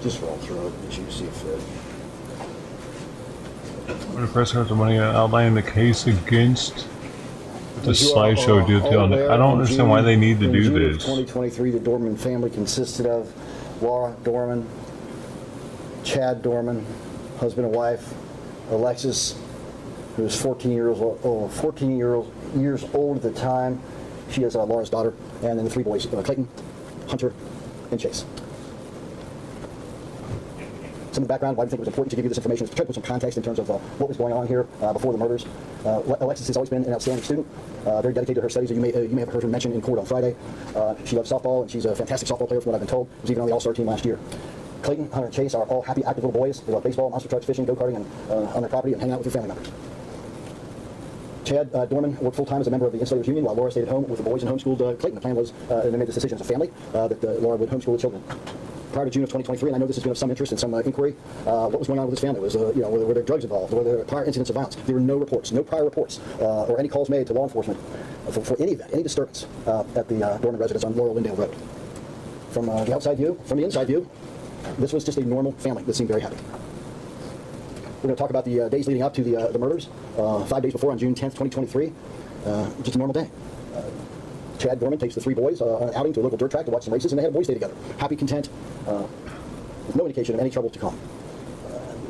Just roll through it as you see fit. When the press conference money outlining the case against the slideshow detail. I don't understand why they need to do this. 2023, the Dorman family consisted of Laura Dorman, Chad Dorman, husband and wife, Alexis, who was 14 years old at the time. She is Laura's daughter, and then the three boys, Clayton, Hunter, and Chase. Some of the background, why I think it was important to give you this information is to try to put some context in terms of what was going on here before the murders. Alexis has always been an outstanding student, very dedicated to her studies. You may have heard her mention in court on Friday. She loves softball, and she's a fantastic softball player from what I've been told. Was even on the All-Star team last year. Clayton, Hunter, and Chase are all happy, active little boys. They love baseball, monster trucks, fishing, go-karting, and on their property and hanging out with their family members. Chad Dorman worked full-time as a member of the Insulators Union while Laura stayed at home with the boys and homeschooled Clayton. The plan was, and they made this decision as a family, that Laura would homeschool the children. Prior to June of 2023, and I know this has been of some interest and some inquiry, what was going on with this family? Was were there drugs involved? Were there prior incidents of violence? There were no reports, no prior reports, or any calls made to law enforcement for any event, any disturbance at the Dorman residence on Laurel Lindale Road. From the outside view, from the inside view, this was just a normal family that seemed very happy. We're going to talk about the days leading up to the murders, 5 days before on June 10th, 2023. Just a normal day. Chad Dorman takes the three boys on an outing to a local dirt track to watch some races, and they had a boys' day together. Happy, content, with no indication of any trouble to come.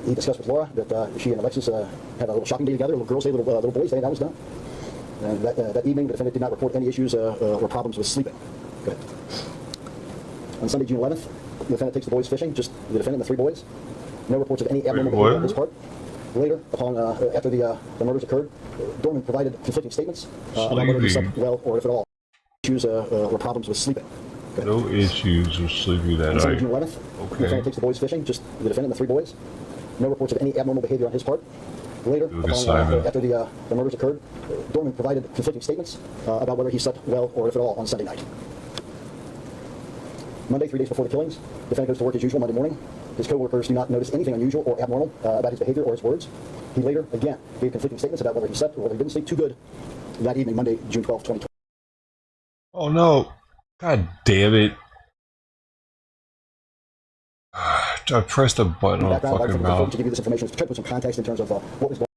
He discussed with Laura that she and Alexis had a little shopping day together, a little girls' day, little boys' day, and that was done. And that evening, the defendant did not report any issues or problems with sleeping. Go ahead. On Sunday, June 11th, the defendant takes the boys fishing, just the defendant and the three boys. No reports of any abnormal behavior on his part. Later, after the murders occurred, Dorman provided conflicting statements about whether he slept well or if at all. Issues or problems with sleeping. No issues with sleeping that night. June 11th, the defendant takes the boys fishing, just the defendant and the three boys. No reports of any abnormal behavior on his part. Later, after the murders occurred, Dorman provided conflicting statements about whether he slept well or if at all on Sunday night. Monday, 3 days before the killings, defendant goes to work as usual Monday morning. His co-workers do not notice anything unusual or abnormal about his behavior or his words. He later, again, gave conflicting statements about whether he slept or whether he didn't sleep too good that evening, Monday, June 12, 2020. Oh no. God damn it. I pressed a button on the Background, fucking it's important mouth. to give you this information, to try to put some context in terms of what was going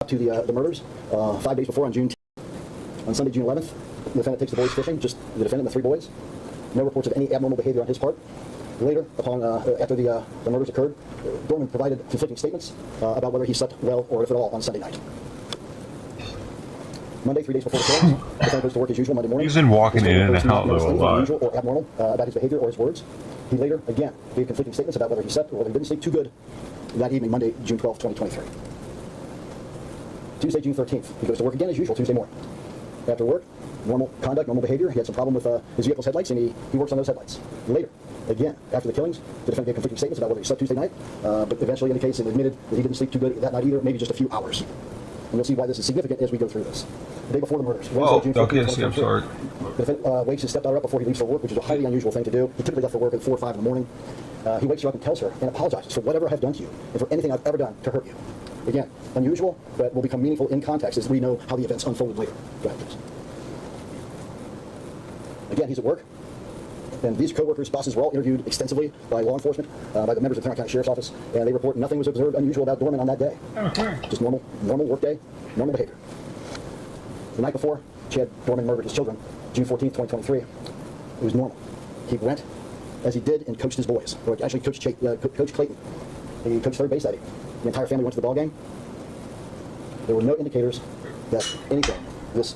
on up to the murders. 5 days before, on Sunday, June 11th, the defendant takes the boys fishing, just the defendant and the 3 boys. No reports of any abnormal behavior on his part. Later, after the murders occurred, Dorman provided conflicting statements about whether he slept well or if at all on Sunday night. Monday, 3 days before the killings, the defendant goes to work as usual Monday morning. He's been walking His in and co-workers do not out notice though a anything lot. unusual or abnormal about his behavior or his words. He later, again, gave conflicting statements about whether he slept or whether he didn't sleep too good that evening, Monday, June 12, 2023. Tuesday, June 13th, he goes to work again as usual Tuesday morning. After work, normal conduct, normal behavior. He had some problem with his vehicle's headlights, and he works on those headlights. Later, again, after the killings, the defendant gave conflicting statements about whether he slept Tuesday night, but eventually indicates and admitted that he didn't sleep too good that night either, maybe just a few hours. And you'll see why this is significant as we go through this. The day before the murders, Wednesday, June 15th, okay, I'm sorry. the defendant wakes his stepdaughter up before he leaves for work, which is a highly unusual thing to do. He typically left for work at 4 or 5 in the morning. He wakes her up and tells her and apologizes for whatever I've done to you and for anything I've ever done to hurt you. Again, unusual, but will become meaningful in context as we know how the events unfolded later. Go ahead, please. Again, he's at work. And these co-workers, bosses, were all interviewed extensively by law enforcement, by the members of the Claremont County Sheriff's Office, and they report nothing was observed unusual about Dorman on that day. Just normal work day, normal behavior. The night before, Chad Dorman murdered his children, June 14th, 2023. It was normal. He went as he did and coached his boys, or actually Coach Clayton. He coached third base that evening. The entire family went to the ball game. There were no indicators that anything this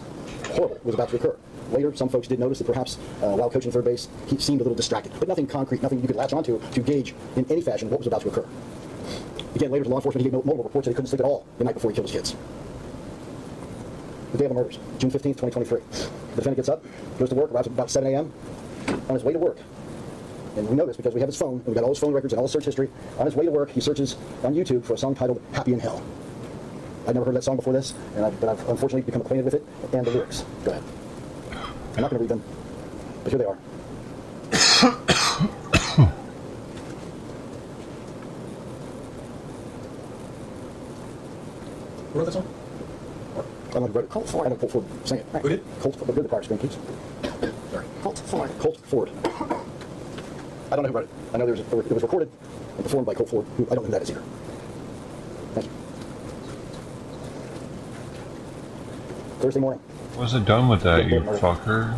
horrible was about to occur. Later, some folks did notice that perhaps while coaching third base, he seemed a little distracted, but nothing concrete, nothing you could latch onto to gauge in any fashion what was about to occur. Again, later, law enforcement gave multiple reports that he couldn't sleep at all the night before he killed his kids. The day of the murders, June 15th, 2023. The defendant gets up, goes to work, arrives at about 7 a.m. On his way to work, and we know this because we have his phone, and we've got all his phone records and all his search history. On his way to work, he searches on YouTube for a song titled Happy in Hell. I'd never heard that song before this, but I've unfortunately become acquainted with it and the lyrics. Go ahead. I'm not going to read them, but here they are. Who wrote that song? I don't know who wrote it. Colt Ford. I know Colt Ford. Sing it. Who did? Colt Ford. Go to the choir screen, please. Sorry. Colt Ford. Colt Ford. I don't know who wrote it. I know it was recorded and performed by Colt Ford, who I don't know who that is either. Thank you. Thursday morning. What's it done with that, you fucker?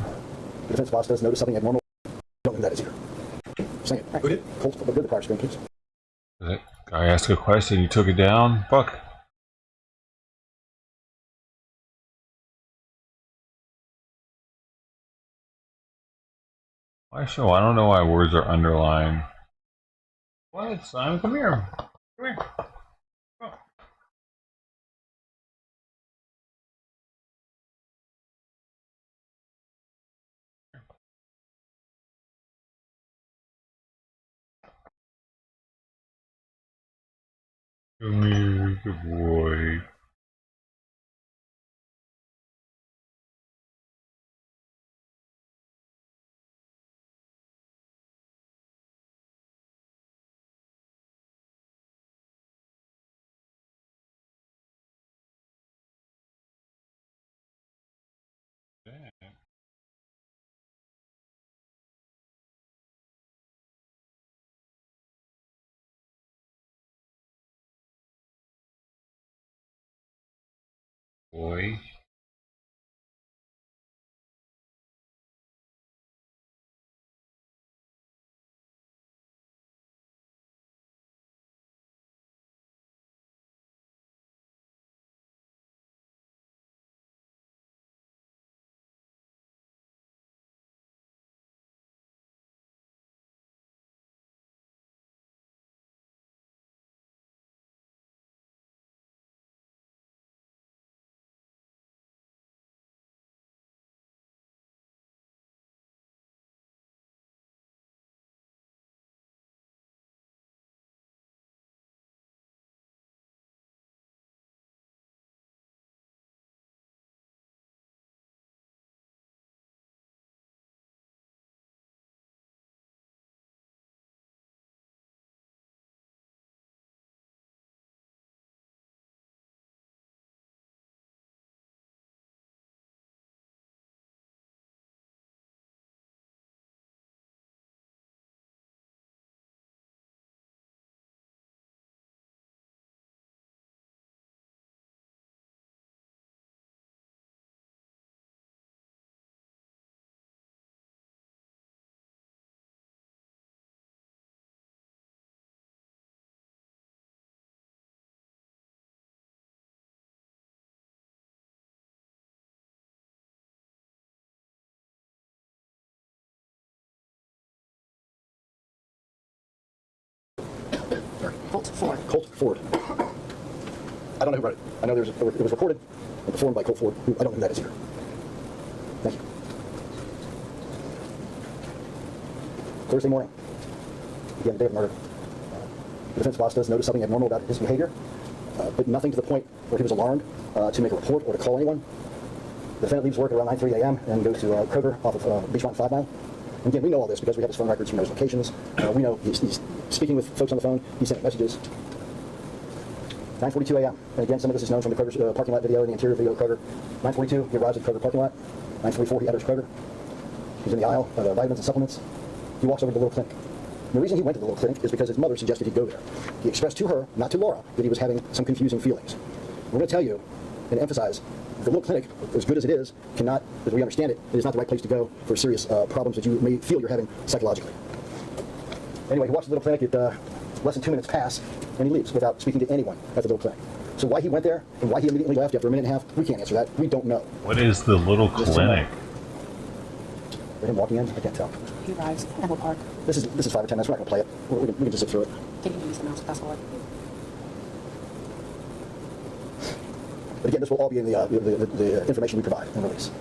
The defense boss does notice something abnormal. I don't know who that is either. Sing it. Who did? Colt Ford. Go to the choir screen, please. I asked a question, you took it down? Fuck. Why so? I don't know why words are underlined. What, Simon? Come here. Come here. Oh. Come here, good boy. Damn. Boy. Colt Ford. Colt Ford. I don't know who wrote it. I know it was recorded and performed by Colt Ford, who I don't know who that is either. Thank you. Thursday morning, again, the day of the murder. The defense boss does notice something abnormal about his behavior, but nothing to the point where he was alarmed to make a report or to call anyone. The defendant leaves work at around 9:30 a.m. and goes to Kroger off of Beach Mountain 5 Mile. And again, we know all this because we have his phone records from those locations. We know he's speaking with folks on the phone. He's sending messages. 9:42 a.m. And again, some of this is known from the Kroger's parking lot video and the interior video of Kroger. 9:42, he arrives at the Kroger parking lot. 9:44, he enters Kroger. He's in the aisle of vitamins and supplements. He walks over to the little clinic. And the reason he went to the little clinic is because his mother suggested he go there. He expressed to her, not to Laura, that he was having some confusing feelings. We're going to tell you and emphasize, the little clinic, as good as it is, cannot, as we understand it, it is not the right place to go for serious problems that you may feel you're having psychologically. Anyway, he walks to the little clinic at less than 2 minutes pass, and he leaves without speaking to anyone at the little clinic. So why he went there and why he immediately left after a minute and a half, we can't answer that. We don't know. What is the little clinic? For him walking in, I can't tell. He arrives at Emerald Park. This is 5 or 10 minutes. We're not going to play it. We can just sit through it. Taking him to the mouse fast forward. But again, this will all be in the information we provide and release.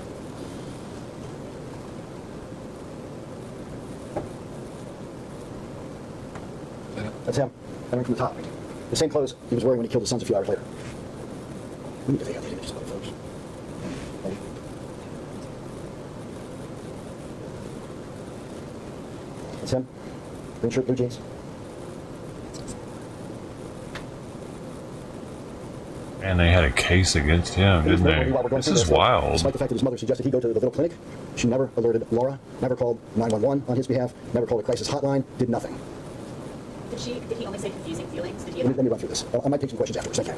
That's him, entering from the top. The same clothes he was wearing when he killed his sons a few hours later. We need to take out the images of other folks. Ready? That's him. Green shirt, blue jeans. And they had a case against him, didn't they? This is wild. Despite the fact that his mother suggested he go to the little clinic, she never alerted Laura, never called 911 on his behalf, never called a crisis hotline, did nothing. Did he only say confusing feelings? Did he Let me run through this. I might take some questions afterwards. Thank you.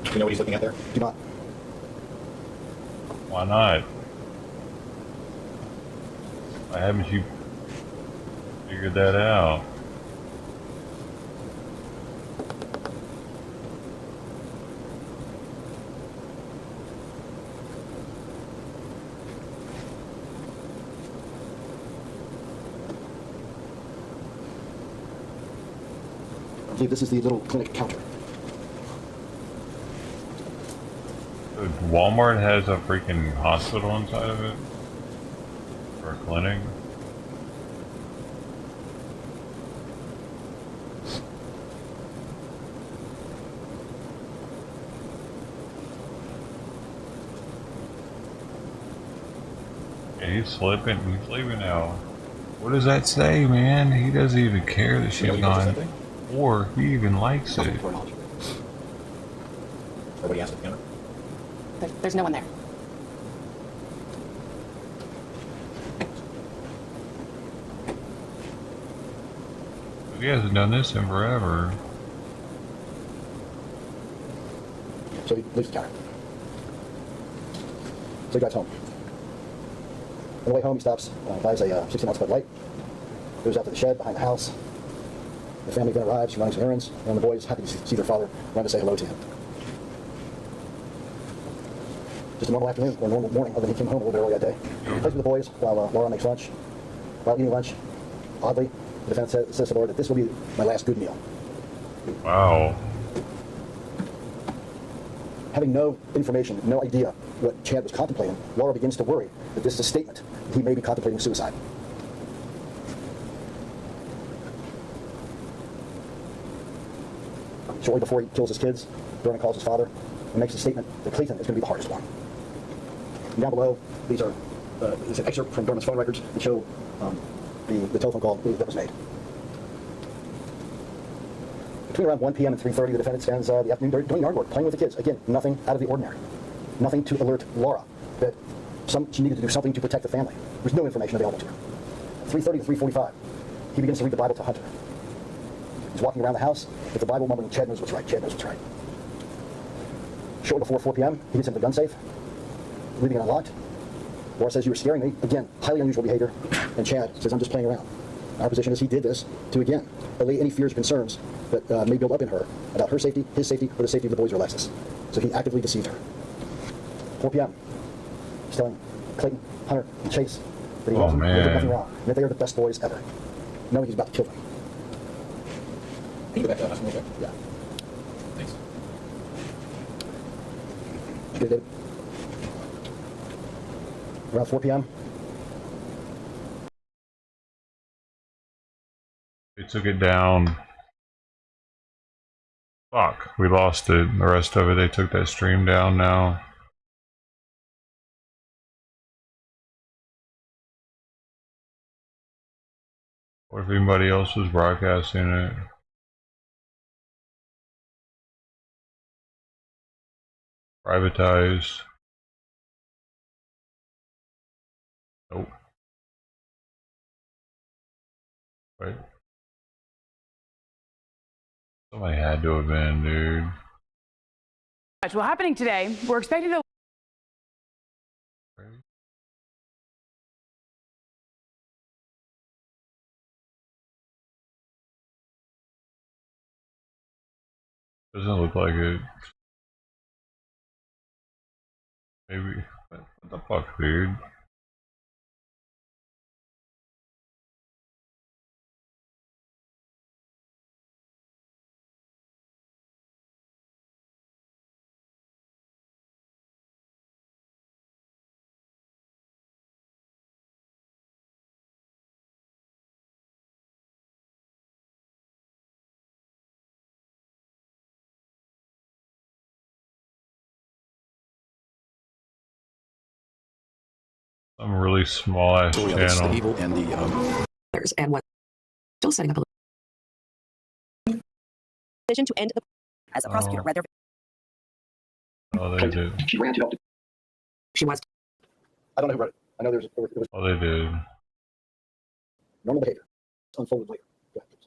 Do you know what he's looking at there? Do not. Why not? Why haven't you figured that out? I believe this is the little clinic counter. Walmart has a freaking hospital inside of it? Or a clinic? Yeah, he's slipping. He's leaving now. What does that say, man? He doesn't even care that she's gone. Or he even likes it. Nobody asked at the counter. There's no one there. He hasn't done this in forever. So he leaves the counter. So he drives home. On the way home, he stops, buys a 16-ounce Bud Light, goes out to the shed behind the house. The family then arrives, she runs some errands, and the boys, happy to see their father, run to say hello to him. Just a normal afternoon or a normal morning, other than he came home a little bit early that day. He plays with the boys while Laura makes lunch. While eating lunch, oddly, the defendant says to Laura that this will be my last good meal. Wow. Having no information, no idea what Chad was contemplating, Laura begins to worry that this is a statement that he may be contemplating suicide. Shortly before he kills his kids, Vernon calls his father and makes a statement that Clayton is going to be the hardest one. And down below, these are it's an excerpt from Dorman's phone records that show the telephone call that was made. Between around 1 p.m. and 3:30, the defendant spends the afternoon doing yard work, playing with the kids. Again, nothing out of the ordinary. Nothing to alert Laura that she needed to do something to protect the family. There's no information available to her. 3:30 to 3:45, he begins to read the Bible to Hunter. He's walking around the house with the Bible, mumbling, "Chad knows what's right, Chad knows what's right." Shortly before 4 p.m., he gets into the gun safe, leaving it unlocked. Laura says, "You were scaring me." Again, highly unusual behavior. And Chad says, "I'm just playing around." Our position is he did this to, again, allay any fears or concerns that may build up in her about her safety, his safety, or the safety of the boys or Alexis. So he actively deceived her. 4 p.m. He's telling Clayton, Hunter, and Chase that he loves them, and they did nothing wrong, and that they are the best boys ever, knowing he's about to kill them. Can you go back to us a little bit? Yeah. Thanks. You good, David? Around 4 p.m. They took it down. Fuck, we lost it. The rest of it, they took that stream down now. What if anybody else was broadcasting it? Privatize. Nope. Wait. Somebody had to have been, dude. Well, happening today, we're expecting to. Doesn't look like it. Maybe. What the fuck, dude? Some really small ass channel. The evil and the and what still setting up a decision to end the as a prosecutor read their. Oh, they did. She ran to help. She was. I don't know who wrote it. I know there was Oh, they did. normal behavior. It's unfolded later. Go ahead, please.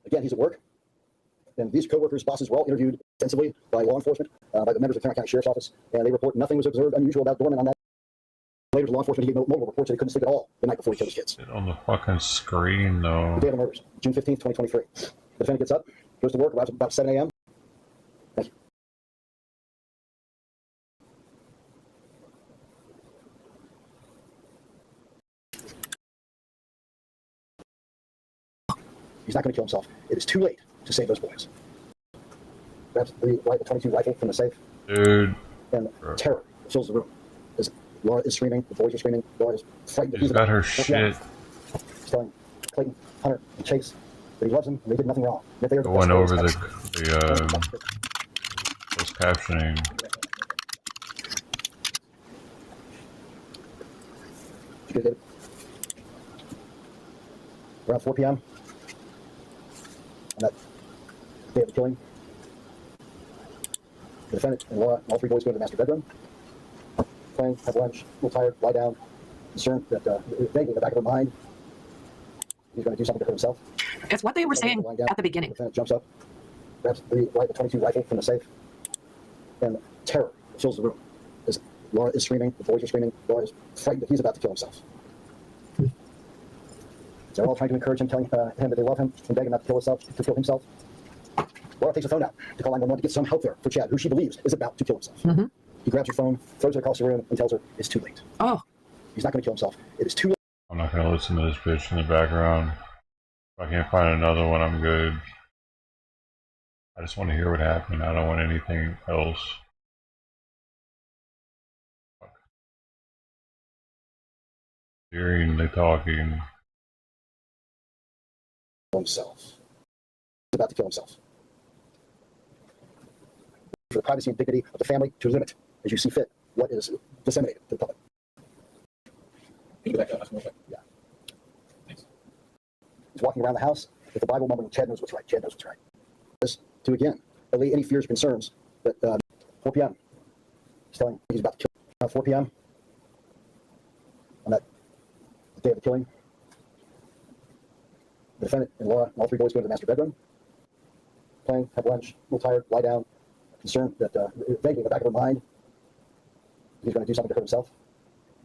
Again, he's at work. And these co-workers, bosses, were all interviewed extensively by law enforcement, by the members of the Tarrant County Sheriff's Office, and they report nothing was observed unusual about Dorman on that. Later, to law enforcement, he gave multiple reports that he couldn't sleep at all the night before he killed his kids. On the fucking screen, though. The day of the murders, June 15th, 2023. The defendant gets up, goes to work, arrives about 7 a.m. Thank you. He's not going to kill himself. It is too late to save those boys. Grabs the 22 rifle from the safe. Dude. And terror fills the room. As Laura is screaming, the boys are screaming, Laura is frightened. He's got her shit. He's telling Clayton, Hunter, and Chase that he loves them and they did nothing wrong. That they are the Going over the closed captioning. You good, David? Around 4 p.m. on that day of the killing, the defendant and Laura and all 3 boys go to the master bedroom, playing, have lunch, a little tired, lie down, concerned that vaguely in the back of her mind, he's going to do something to hurt himself. It's what they were saying at the beginning. The defendant jumps up, grabs the 22 rifle from the safe, and terror fills the room. As Laura is screaming, the boys are screaming, Laura is frightened that he's about to kill himself. They're all trying to encourage him, telling him that they love him and beg him not to kill himself. Laura takes the phone out to call 911 to get some help there for Chad, who she believes is about to kill himself. Mm-hmm. He grabs her phone, throws it across the room, and tells her it's too late. Oh. He's not going to kill himself. It is too late. I'm not going to listen to this bitch in the background. If I can't find another one, I'm good. I just want to hear what happened. I don't want anything else. Hearing the talking. Himself. He's about to kill himself. For the privacy and dignity of the family to limit, as you see fit, what is disseminated to the public. Can you go back to us a little bit? Yeah. Thanks. He's walking around the house with the Bible mumbling, Chad knows what's right, Chad knows what's right. This to again allay any fears or concerns that 4 p.m. He's telling he's about to kill. Around 4 p.m. on that day of the killing, the defendant and Laura and all 3 boys go to the master bedroom, playing, have lunch, a little tired, lie down, concerned that vaguely in the back of her mind, He's going to do something to hurt himself.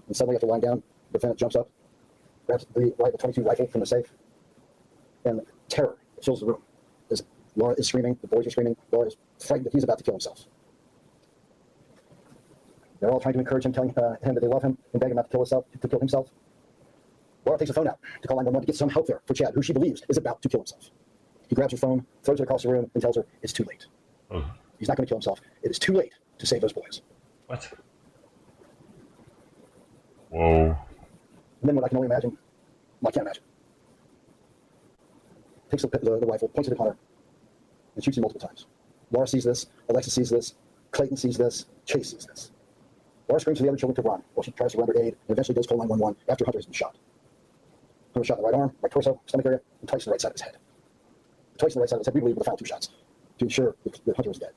And suddenly, after lying down, the defendant jumps up, grabs the 22 rifle from the safe, and terror fills the room. As Laura is screaming, the boys are screaming, Laura is frightened that he's about to kill himself. They're all trying to encourage him, telling him that they love him and beg him not to kill himself. Laura takes her phone out to call 911 to get some help there for Chad, who she believes is about to kill himself. He grabs her phone, throws it across the room, and tells her it's too late. He's not going to kill himself. It is too late to save those boys. What? Whoa. And then what I can only imagine, well, I can't imagine, takes the rifle, points it at Hunter, and shoots him multiple times. Laura sees this, Alexa sees this, Clayton sees this, Chase sees this. Laura screams for the other children to run while she tries to render aid and eventually does call 911 after Hunter has been shot. Hunter was shot in the right arm, right torso, stomach area, and twice in the right side of his head. Twice in the right side of his head, we believe, were the final 2 shots to ensure that Hunter was dead.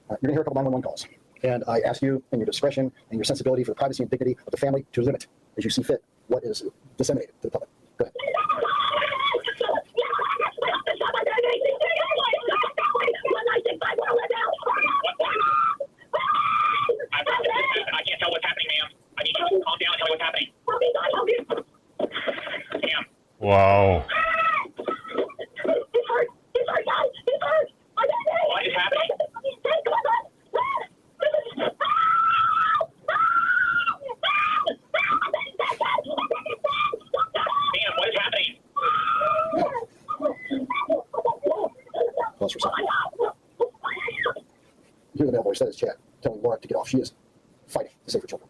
You're going to hear a couple 911 calls. And I ask you, in your discretion and your sensibility for the privacy and dignity of the family, to limit, as you see fit, what is disseminated to the public. Go ahead. I can't tell what's happening, ma'am. I need you to calm down and tell me what's happening. Ma'am. Wow. What is happening? Ma'am, what is happening? Pause for a second. You hear the male voice, that is Chad, telling Laura to get off. She is fighting to save her children.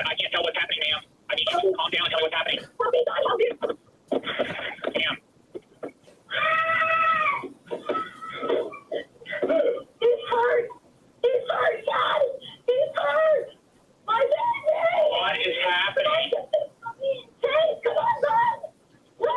I can't tell what's happening, ma'am. I need you to calm down and tell me what's happening. Ma'am. He's hurt, Dad. He's hurt. My baby. What is happening? Chase, come on, son. Run.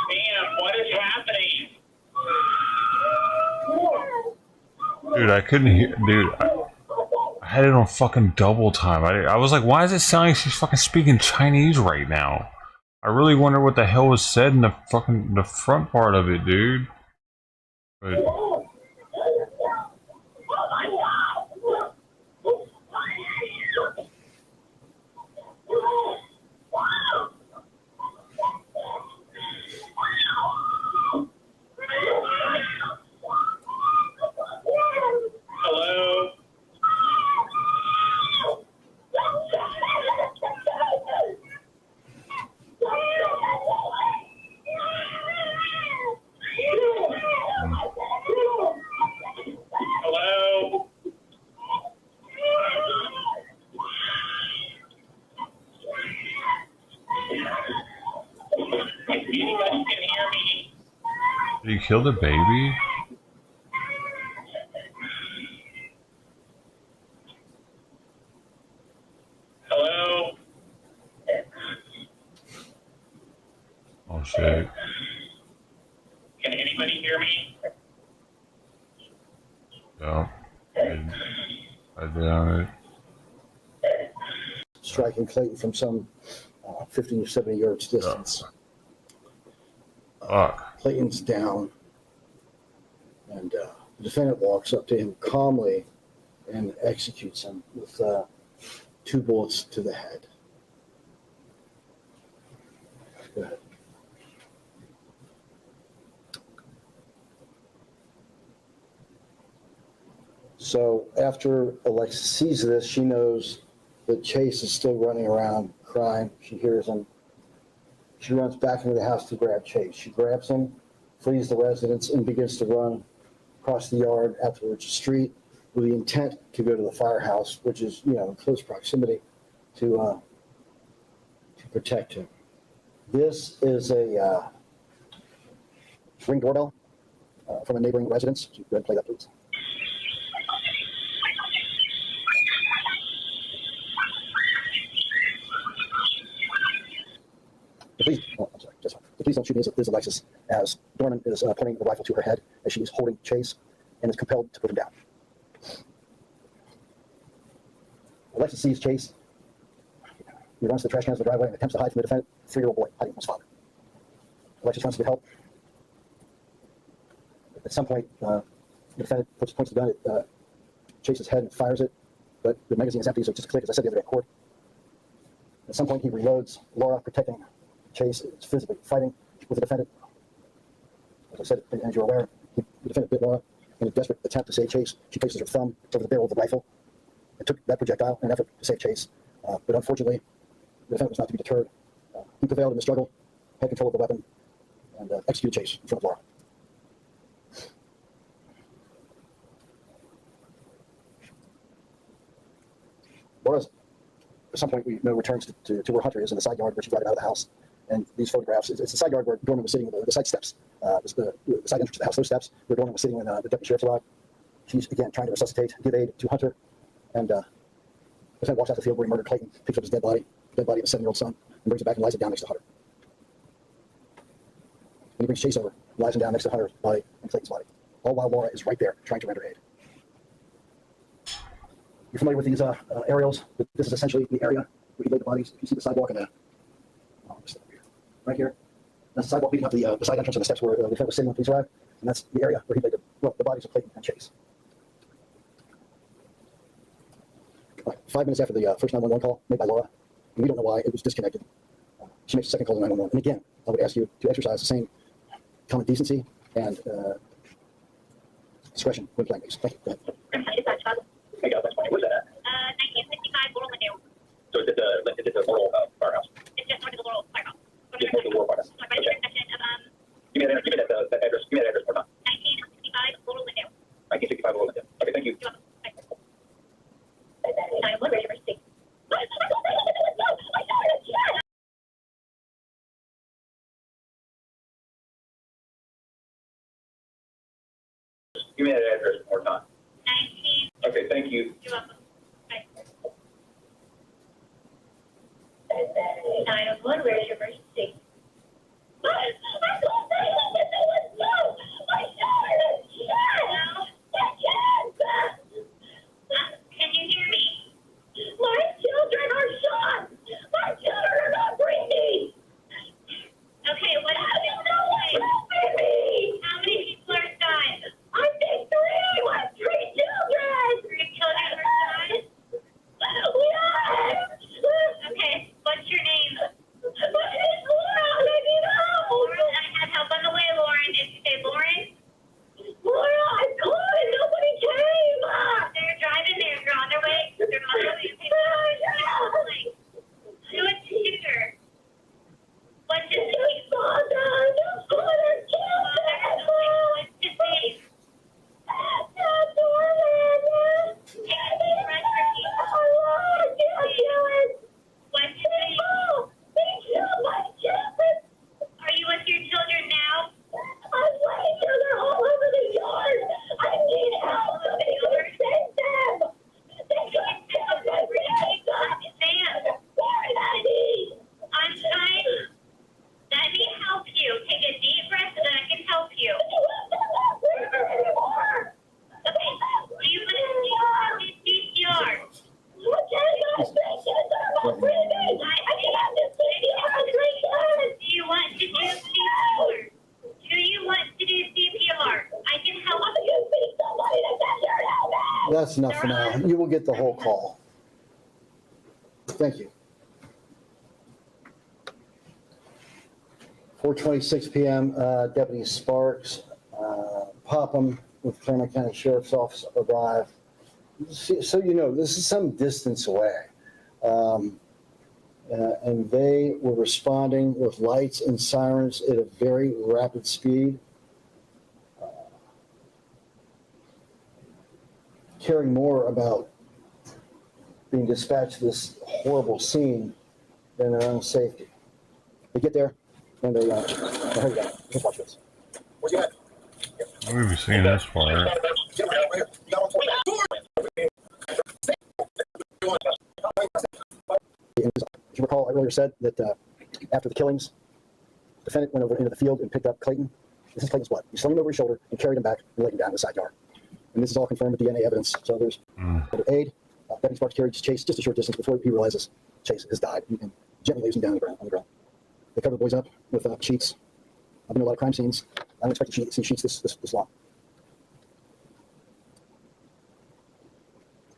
Ma'am, what is happening? Dude, I couldn't hear. Dude, I had it on fucking double time. I was like, why does it sound like she's fucking speaking Chinese right now? I really wonder what the hell was said in the fucking the front part of it, dude. But Hello? Hello? If anybody can hear me, did he kill the baby? hello? Oh shit. Can anybody hear me? Yeah. I did on it. Striking Clayton from some 50 or 70 yards distance. Fuck. Clayton's down, and the defendant walks up to him calmly and executes him with 2 bullets to the head. Go ahead. So after Alexa sees this, she knows that Chase is still running around crying. She hears him. She runs back into the house to grab Chase. She grabs him, flees the residence, and begins to run across the yard out towards the street with the intent to go to the firehouse, which is, in close proximity to protect him. This is a Ring doorbell from a neighboring residence. Go ahead and play that, please. Please, oh, I'm sorry, just one. please don't shoot me, is Alexis, as Dorman is pointing the rifle to her head as she is holding Chase and is compelled to put him down. Alexis sees Chase. He runs to the trash cans of the driveway and attempts to hide from the defendant, 3-year-old boy hiding from his father. Alexis runs to get help. At some point, the defendant points the gun at Chase's head and fires it, but the magazine is empty, so it just clicked, as I said the other day, at court. At some point, he reloads. Laura, protecting Chase, is physically fighting with the defendant. As I said, and as you're aware, the defendant bit Laura. In a desperate attempt to save Chase, she places her thumb over the barrel of the rifle and took that projectile in an effort to save Chase. But unfortunately, the defendant was not to be deterred. He prevailed in the struggle, had control of the weapon, and executed Chase in front of Laura. Laura's, at some point, we know, returns to where Hunter is in the side yard where she brought him out of the house. And these photographs, it's the side yard where Dorman was sitting, the side steps, the side entrance to the house, those steps, where Dorman was sitting when the deputy sheriff's arrived. She's, again, trying to resuscitate, give aid to Hunter. And the defendant walks out the field where he murdered Clayton, picks up his dead body of a 7-year-old son, and brings it back and lies it down next to Hunter. And he brings Chase over, lies him down next to Hunter's body and Clayton's body, all while Laura is right there trying to render aid. You're familiar with these aerials? This is essentially the area where he laid the bodies. If you see the sidewalk and right here, that's the sidewalk leading up to the side entrance of the steps where the defendant was sitting when police arrived, and that's the area where he laid the bodies of Clayton and Chase. 5 minutes after the first 911 call made by Laura, and we don't know why, it was disconnected. She makes a second call to 911. And again, I would ask you to exercise the same common decency and discretion when playing these. Thank you. Go ahead. I got that. Where's that at? 1955 Laurel Lindale. So is it the Laurel firehouse? It's just north of the Laurel firehouse. Just north of the Laurel firehouse. By the intersection of Give me that address. Give me that address one more time. 1965 Laurel Lindale. 1965 Laurel Lindale. Okay, thank you. You're welcome. Bye. 911 ready for state. Give me that address one more time. 19. Okay, thank you. You're welcome. Bye. 911, where's your emergency? Can you hear me? My children are shot. My children are not breathing. Okay, what happened? How many people are shot? I think 3. I want 3 children. 3 children are shot? Yes. Okay, what's your name? My name is Laura. I need help. Lauren, I have help on the way, Lauren. Did you say Lauren? Laura, I called and nobody came. They're driving there. They're on their way. They're on their way. Who is the shooter? What's his name? Father. What's his name? Are you with your children now? I'm waiting till they're all over the yard. I need help. They overtake them. They can't tell every day. Sam, where is he? I'm trying. Let me help you. Take a deep breath so that I can help you. Okay, do you want to do CPR? What kind of patients are not breathing? I can't do CPR. Do you want to do CPR? Do you want to do CPR? I can help you. Somebody to get your help. That's enough for now. You will get the whole call. Thank you. 4:26 p.m. Deputy Sparks, Popham with Claremont County Sheriff's Office arrived. So you know, this is some distance away. And they were responding with lights and sirens at a very rapid speed. Caring more about being dispatched to this horrible scene than their own safety. They get there, and they, here we go. Just watch this. Where's he at? We've seen this far. As you recall, I earlier said that after the killings, Defendant went over into the field and picked up Clayton. This is Clayton's blood. He slung him over his shoulder and carried him back and laid him down in the side yard. And this is all confirmed with DNA evidence. So there's aid. Deputy Sparks carried Chase just a short distance before he realizes Chase has died and gently lays him down on the ground. They cover the boys up with sheets. I've been to a lot of crime scenes. I don't expect to see sheets this long.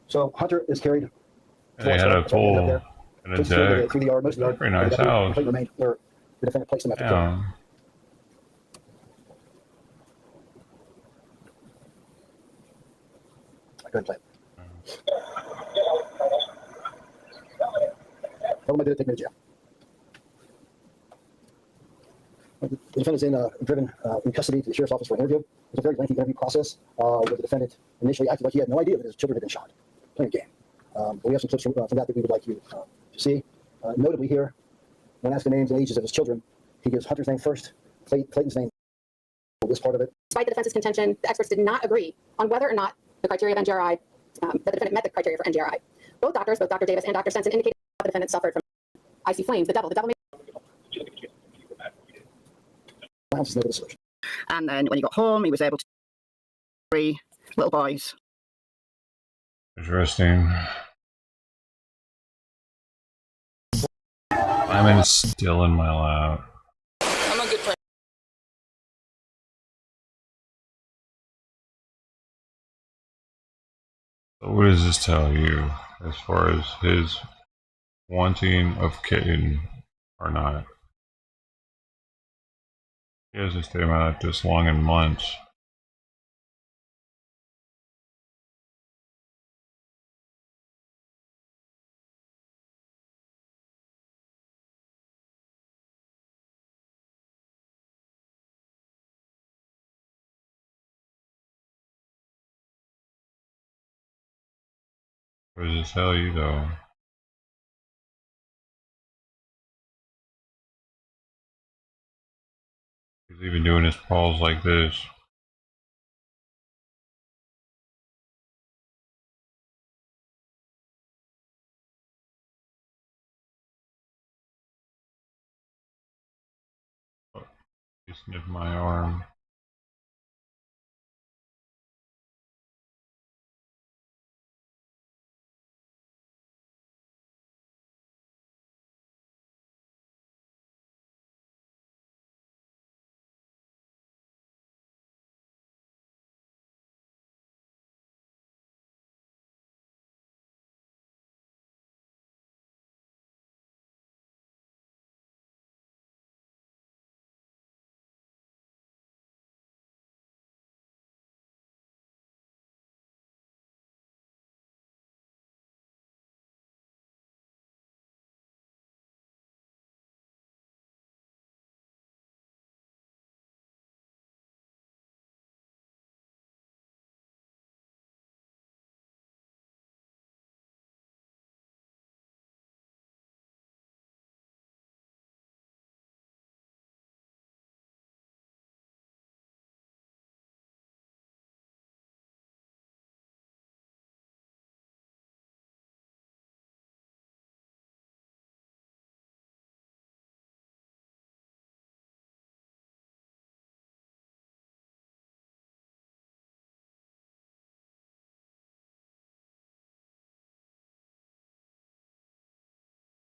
So Hunter is carried. They had a pool and a deck. Through the yard, most of the yard. Pretty nice house. Remained where the defendant placed him after Yeah. Go ahead and play it. Tell them I did it, take me to jail. The defendant is driven in custody to the sheriff's office for an interview. It was a very lengthy interview process where the defendant initially acted like he had no idea that his children had been shot. Playing a game. But we have some clips from that we would like you to see. Notably here, when asked the names and ages of his children, he gives Hunter's name first, Clayton's name, this part of it. Despite the defense's contention, the experts did not agree on whether or not the criteria of NGRI, that the defendant met the criteria for NGRI. Both doctors, both Dr. Davis and Dr. Sensen, indicated that the defendant suffered from icy flames. The devil made And then when he got home, he was able to 3 little boys. Interesting. I'm still in my lap. I'm a good player. So what does this tell you as far as his wanting of kitten or not? He hasn't stayed out this long in months. What does it tell you though? He's even doing his paws like this. Oh, he sniffed my arm.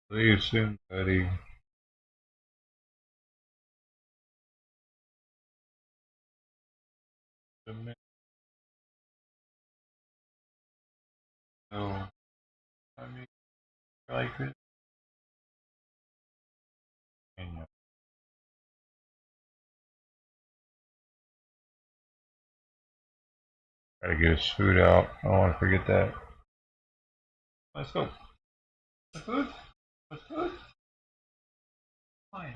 See you soon, buddy. No, I mean, like it. Gotta get his food out. I don't want to forget that. Let's go. The food? The food? Fine.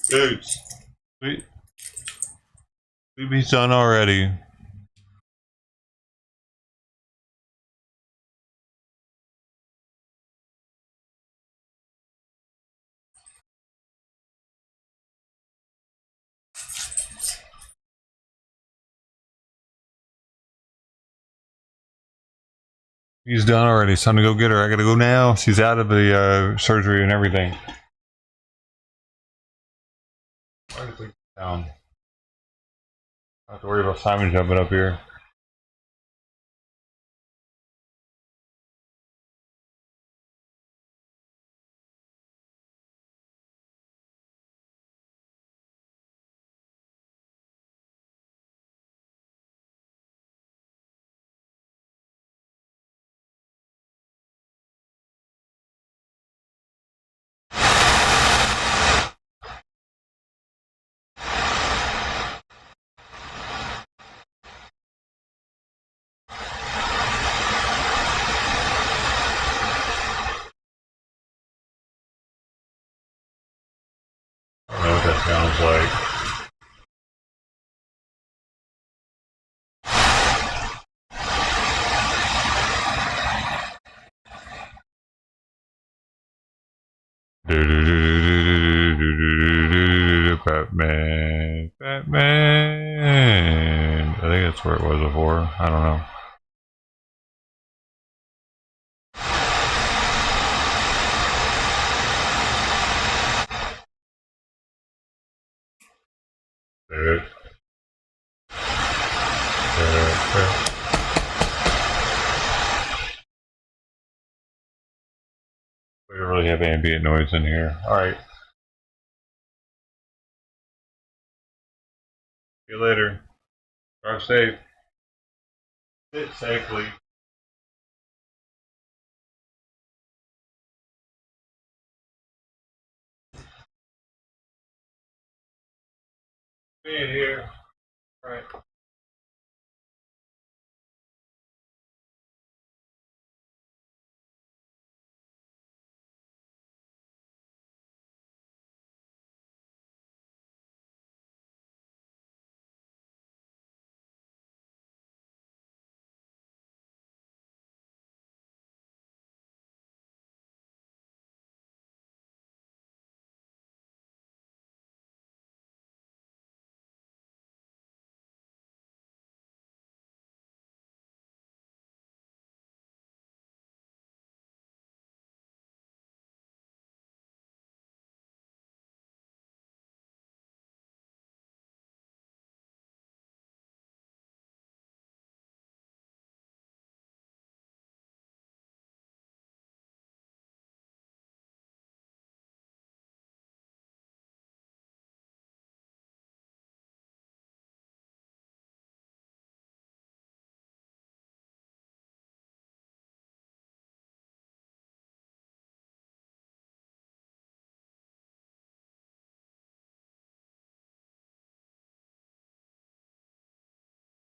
Dude, he's done already. He's done already. It's time to go get her. I gotta go now. She's out of the surgery and everything. Down. I don't have to worry about Simon jumping up here. I don't know what that sounds like. Batman. Batman. I think that's where it was before. I don't know. We don't really have ambient noise in here. Alright. See you later. Drive safe. Sit safely. Being here. Alright.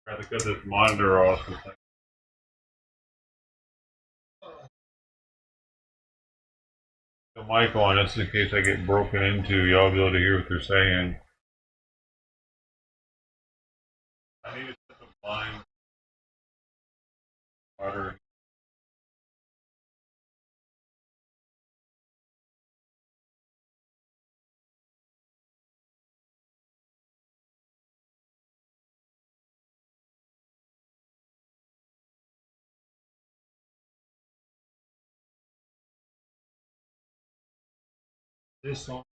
I have to cut this monitor off. The mic on, just in case I get broken into. Y'all be able to hear what they're saying. I need to put the blind water. This one.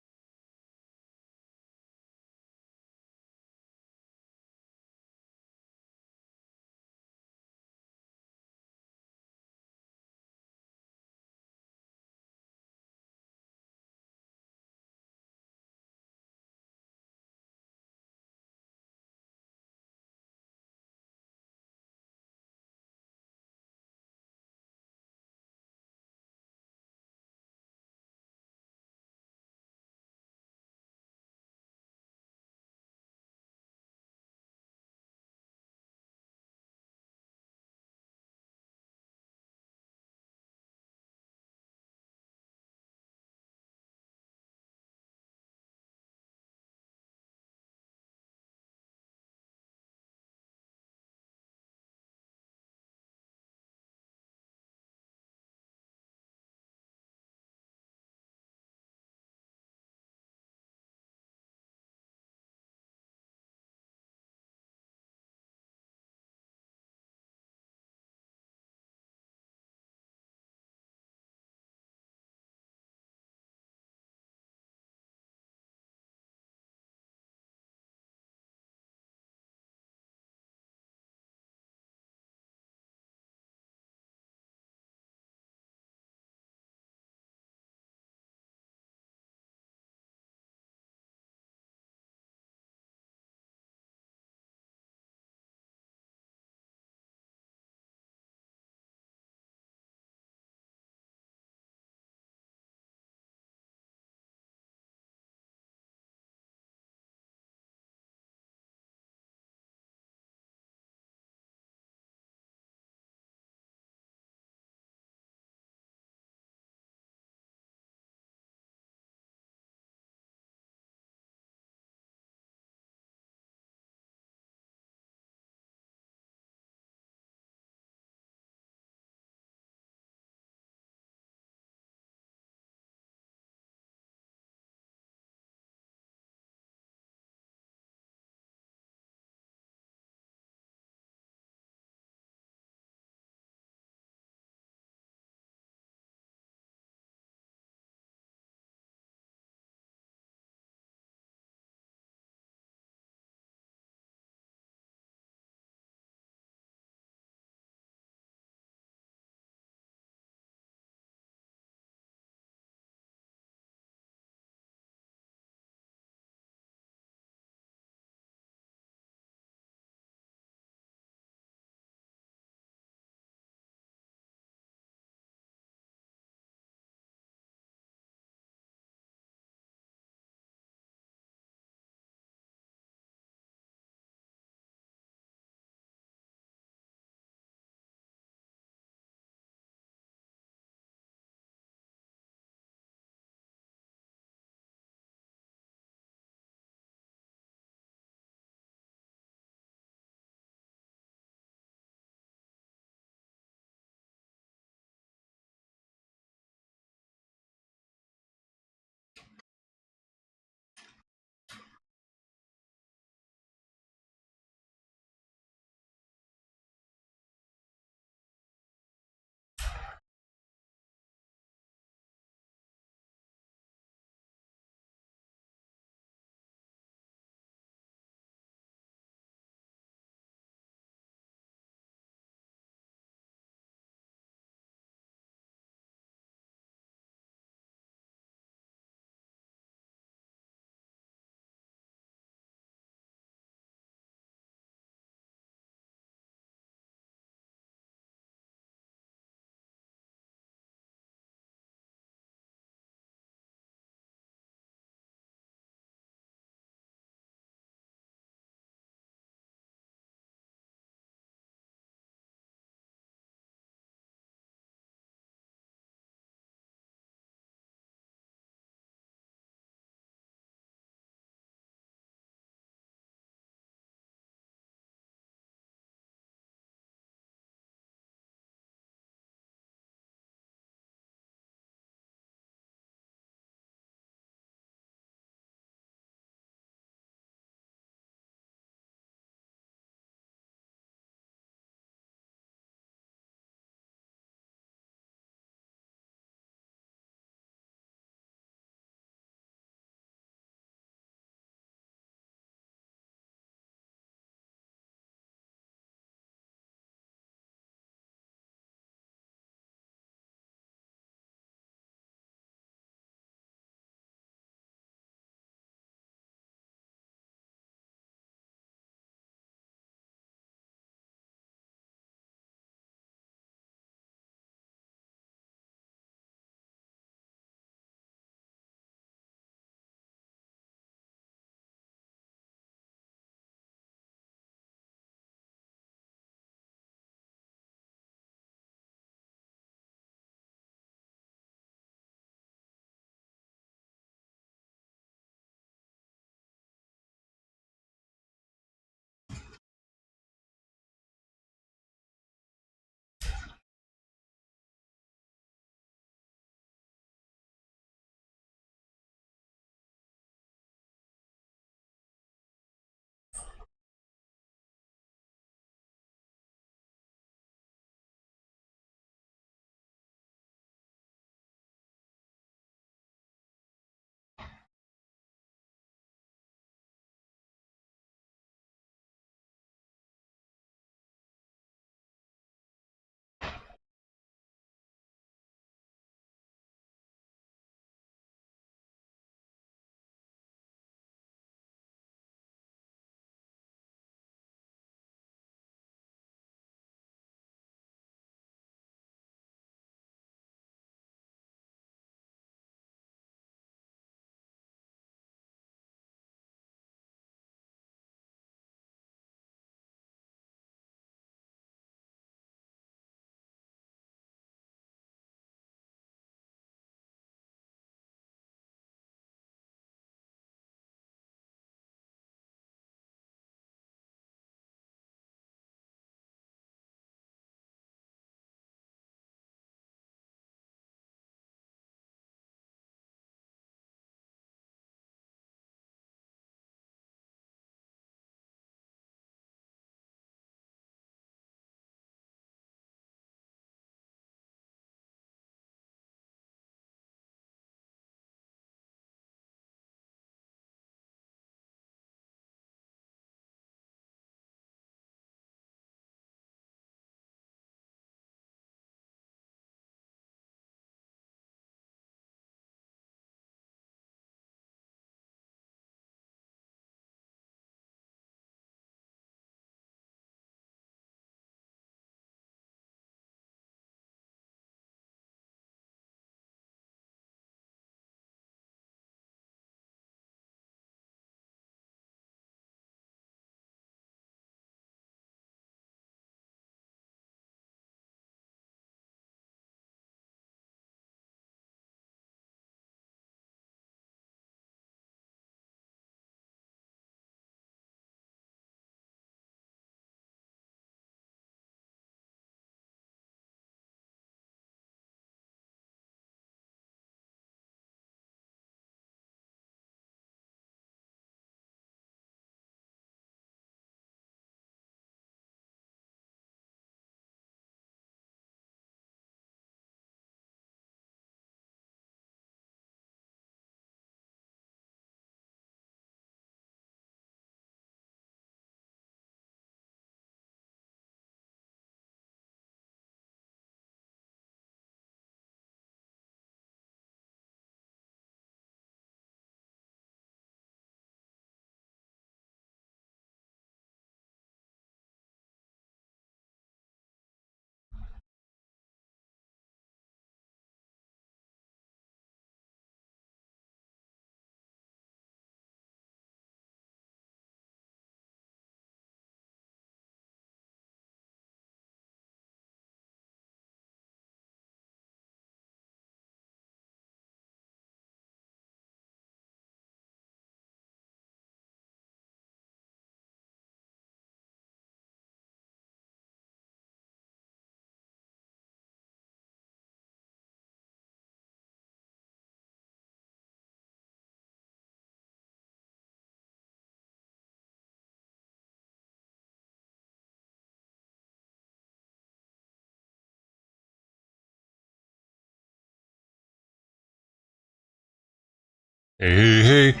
Hey, hey, hey.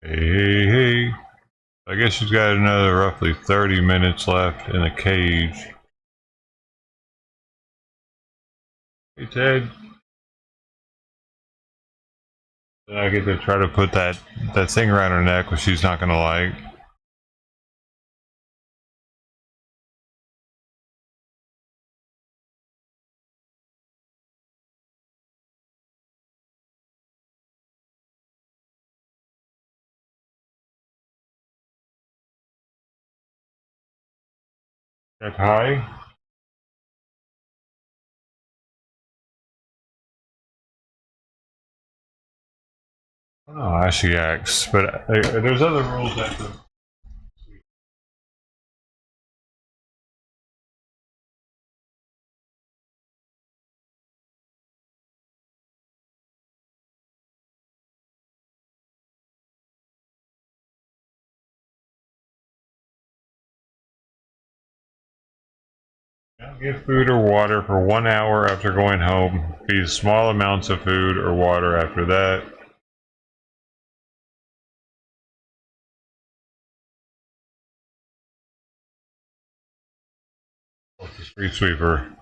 Hey, hey. I guess she's got another roughly 30 minutes left in the cage. Hey, Ted. Then I get to try to put that thing around her neck, which she's not gonna like. That high? I don't know how she acts, but there's other rules that the give food or water for 1 hour after going home. Feed small amounts of food or water after that. What's the street sweeper?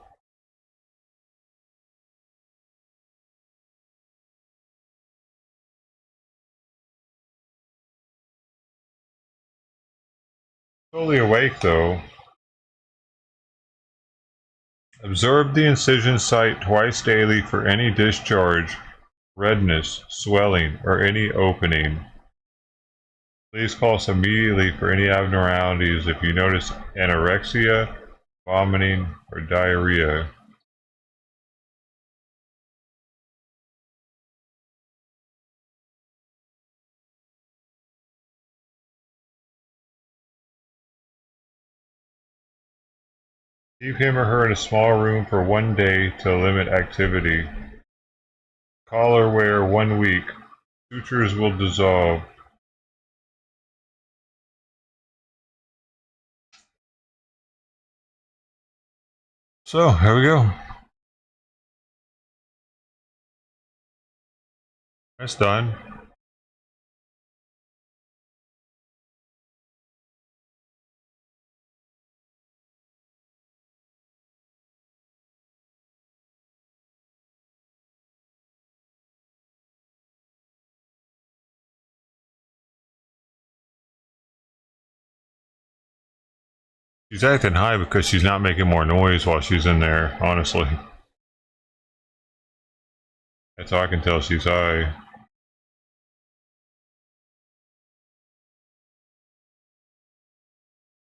Totally awake though. Absorb the incision site twice daily for any discharge, redness, swelling, or any opening. Please call us immediately for any abnormalities if you notice anorexia, vomiting, or diarrhea. Leave him or her in a small room for 1 day to limit activity. Collar wear 1 week. Sutures will dissolve. So, here we go. That's done. She's acting high because she's not making more noise while she's in there, honestly. That's how I can tell she's high.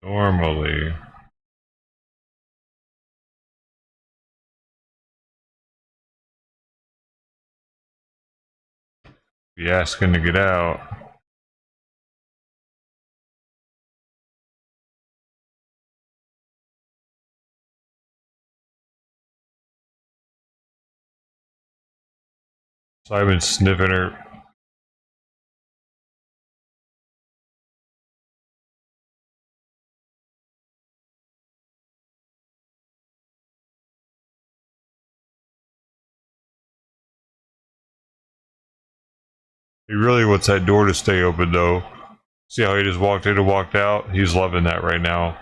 Normally. Be asking to get out. So I've been sniffing her. He really wants that door to stay open though. See how he just walked in and walked out? He's loving that right now.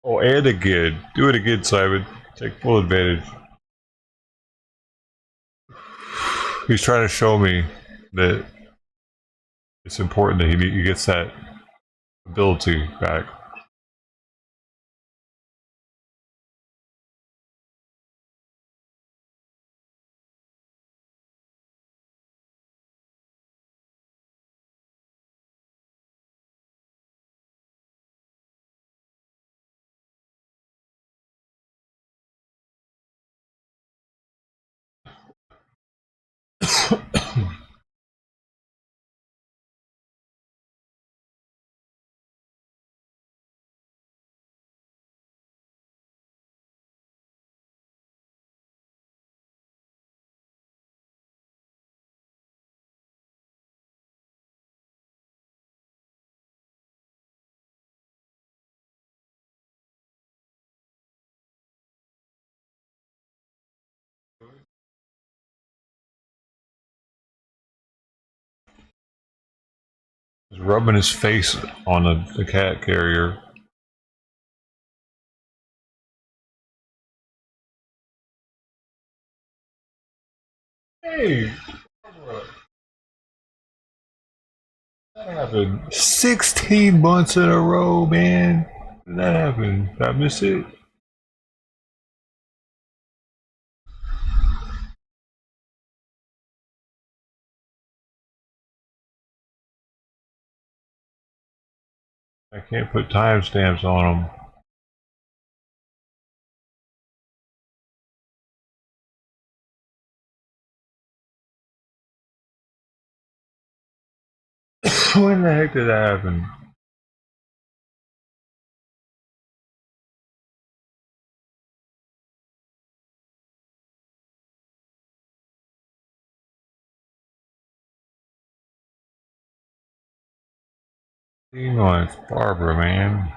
Oh, and again. Do it again, Simon. Take full advantage. He's trying to show me that it's important that he gets that ability back. He's rubbing his face on the cat carrier. Hey! That happened 16 months in a row, man. Did that happen? Did I miss it? I can't put timestamps on them. When the heck did that happen? It's Barbara, man.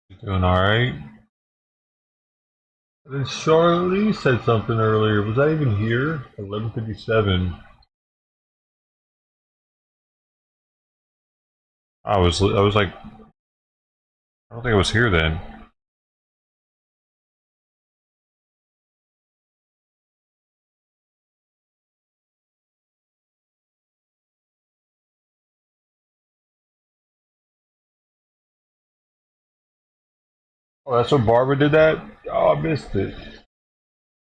You doing alright? Then Charlotte Lee said something earlier. Was I even here? 11:57. I was like, I don't think I was here then. Oh, that's when Barbara did that? Oh, I missed it.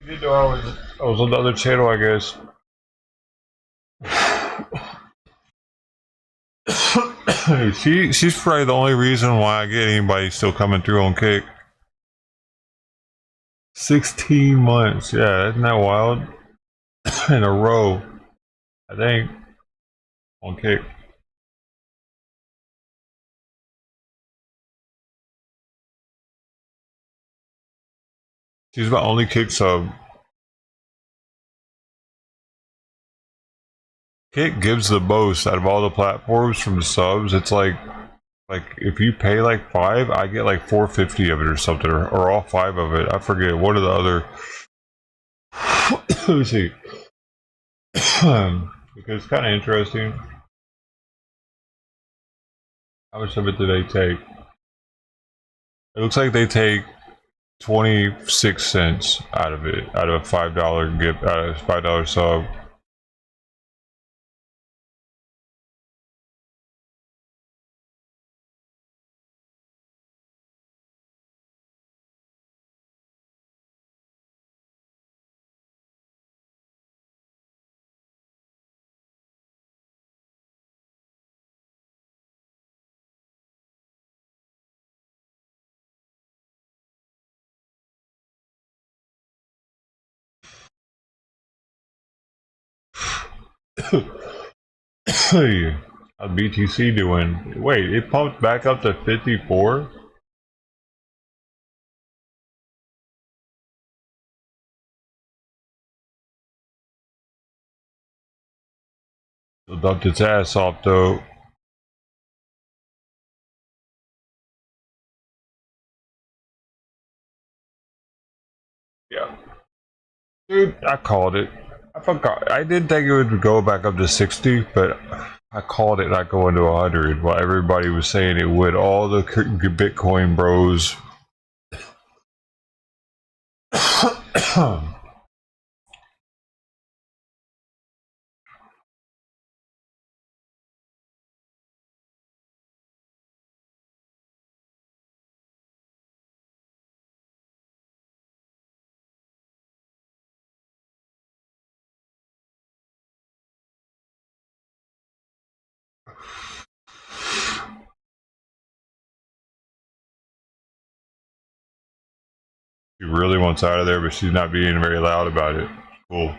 You didn't know I was on the other channel, I guess. She's probably the only reason why I get anybody still coming through on Kick. 16 months, yeah, isn't that wild? In a row, I think, on Kick. She's my only Kick sub. Kick gives the most out of all the platforms from subs. It's like if you pay like $5, I get like $4.50 of it or something, or all 5 of it. I forget. What are the other? Let me see. Because it's kind of interesting. How much of it do they take? It looks like they take 26 cents out of it, out of a $5 gift, out of a $5 sub. Hey, how's BTC doing? Wait, it pumped back up to 54? It dumped its ass off though. Yeah. Dude, I called it. I forgot. I didn't think it would go back up to 60, but I called it not going to 100 while everybody was saying it would. All the Bitcoin bros. She really wants out of there, but she's not being very loud about it. Cool.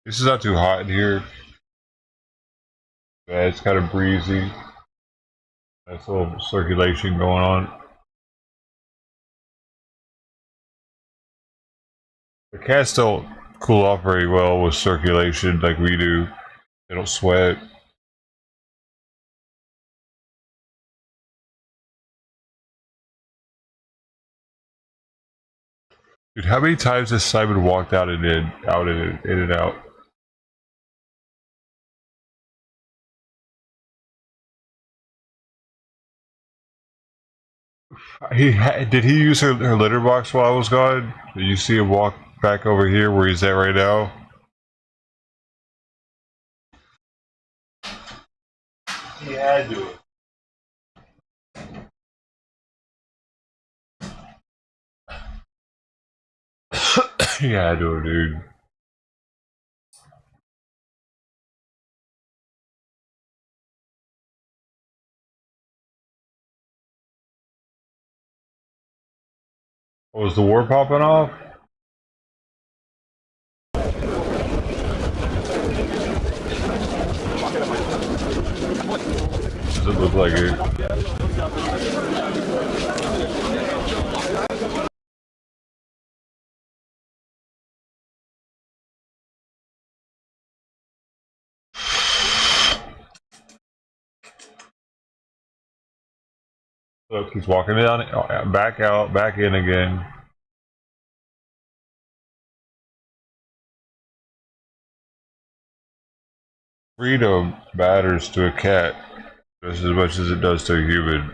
This is not too hot in here. Yeah, it's kind of breezy. Nice little circulation going on. The cats don't cool off very well with circulation like we do. They don't sweat. Dude, how many times has Simon walked out and in, out and in and out? Did he use her litter box while I was gone? Did you see him walk back over here where he's at right now? He had to. He had to, dude. Was the war popping off? Does it look like it? Look, he's walking down, back out, back in again. Freedom matters to a cat just as much as it does to a human.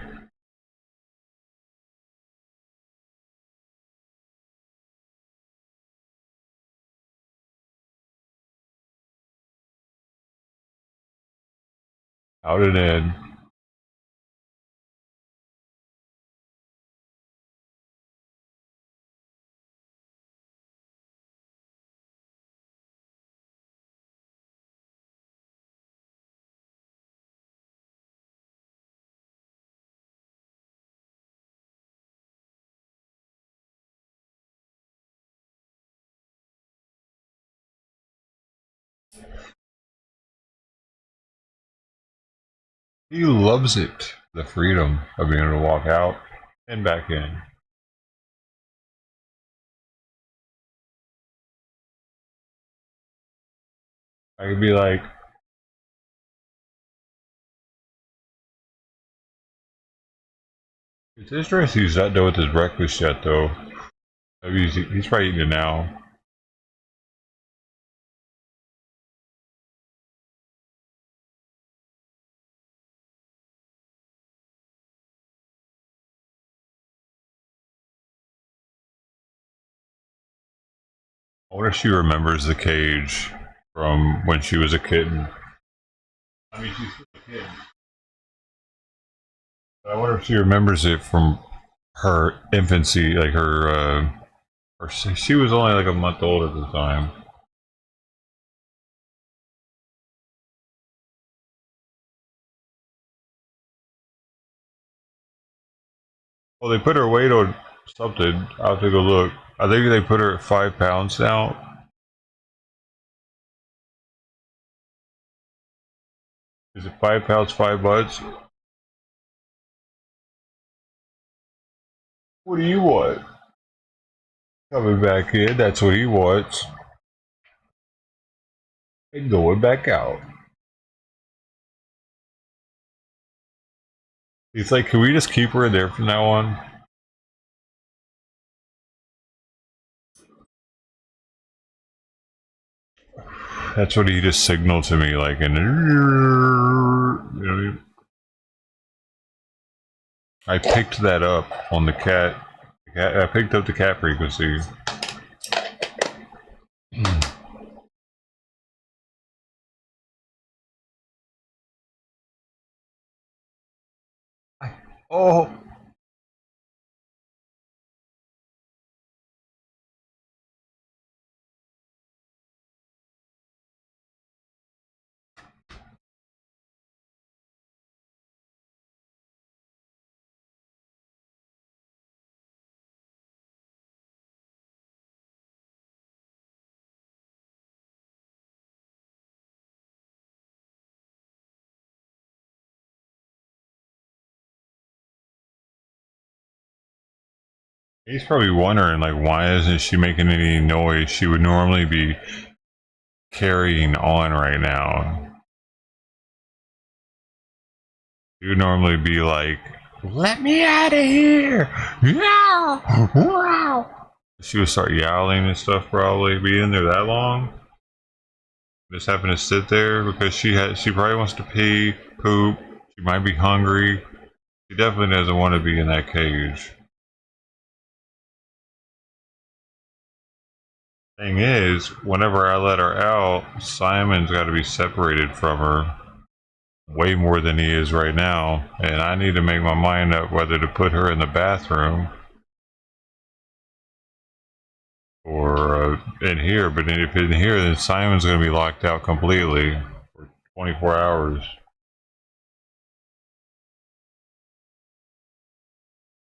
Out and in. He loves it, the freedom of being able to walk out and back in. I could be like, it's interesting he's not done with his breakfast yet, though. Maybe he's probably eating it now. I wonder if she remembers the cage from when she was a kitten. I mean, she's still a kid. But I wonder if she remembers it from her infancy, like her, or she was only like a month old at the time. Well, they put her weight on something. I'll take a look. I think they put her at 5 pounds now. Is it 5 pounds, 5 months? What do you want? Coming back in, that's what he wants. And going back out. He's like, can we just keep her in there from now on? That's what he just signaled to me, like, and you know, I picked that up on the cat. I picked up the cat frequency. Oh. He's probably wondering, like, why isn't she making any noise? She would normally be carrying on right now. She would normally be like, let me out of here! Wow! Wow! She would start yowling and stuff. Probably be in there that long. Just happen to sit there because she probably wants to pee, poop. She might be hungry. She definitely doesn't want to be in that cage. Thing is, whenever I let her out, Simon's got to be separated from her way more than he is right now, and I need to make my mind up whether to put her in the bathroom or in here. But if in here, then Simon's going to be locked out completely for 24 hours.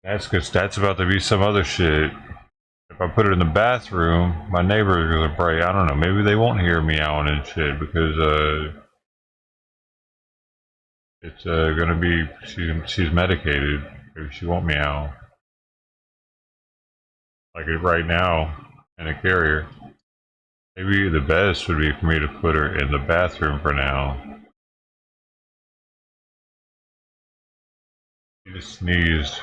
That's because that's about to be some other shit. If I put it in the bathroom, my neighbors are probably, I don't know, maybe they won't hear meowing and shit because it's gonna be, she's medicated. Maybe she won't meow. Like it right now in a carrier. Maybe the best would be for me to put her in the bathroom for now. She just sneezed.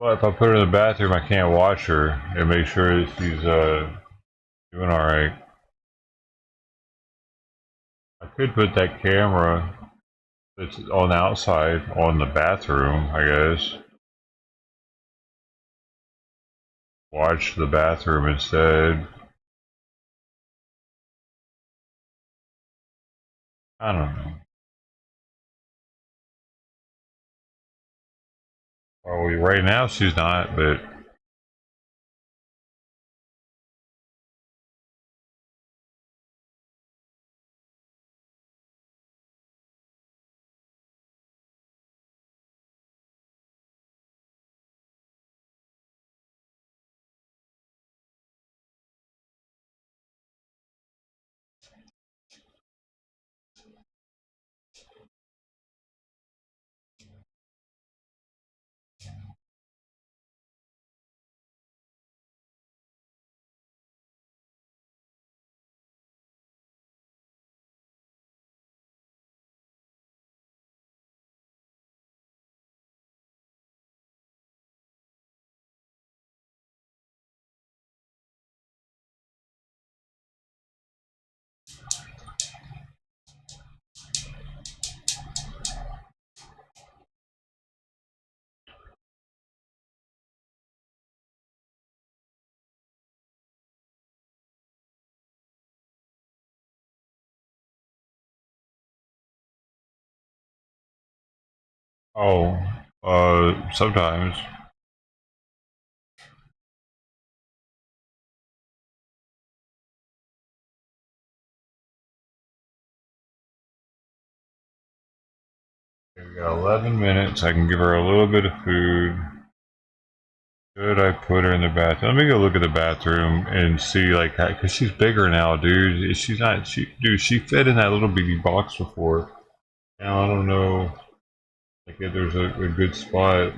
Well, if I put her in the bathroom, I can't watch her and make sure that she's doing alright. I could put that camera that's on the outside on the bathroom, I guess. Watch the bathroom instead. I don't know. Well, right now she's not, but oh, sometimes. We got 11 minutes. I can give her a little bit of food. Should I put her in the bathroom? Let me go look at the bathroom and see, like, because she's bigger now, dude. She's not, dude, she fit in that little bitty box before. Now I don't know, like, if there's a good spot.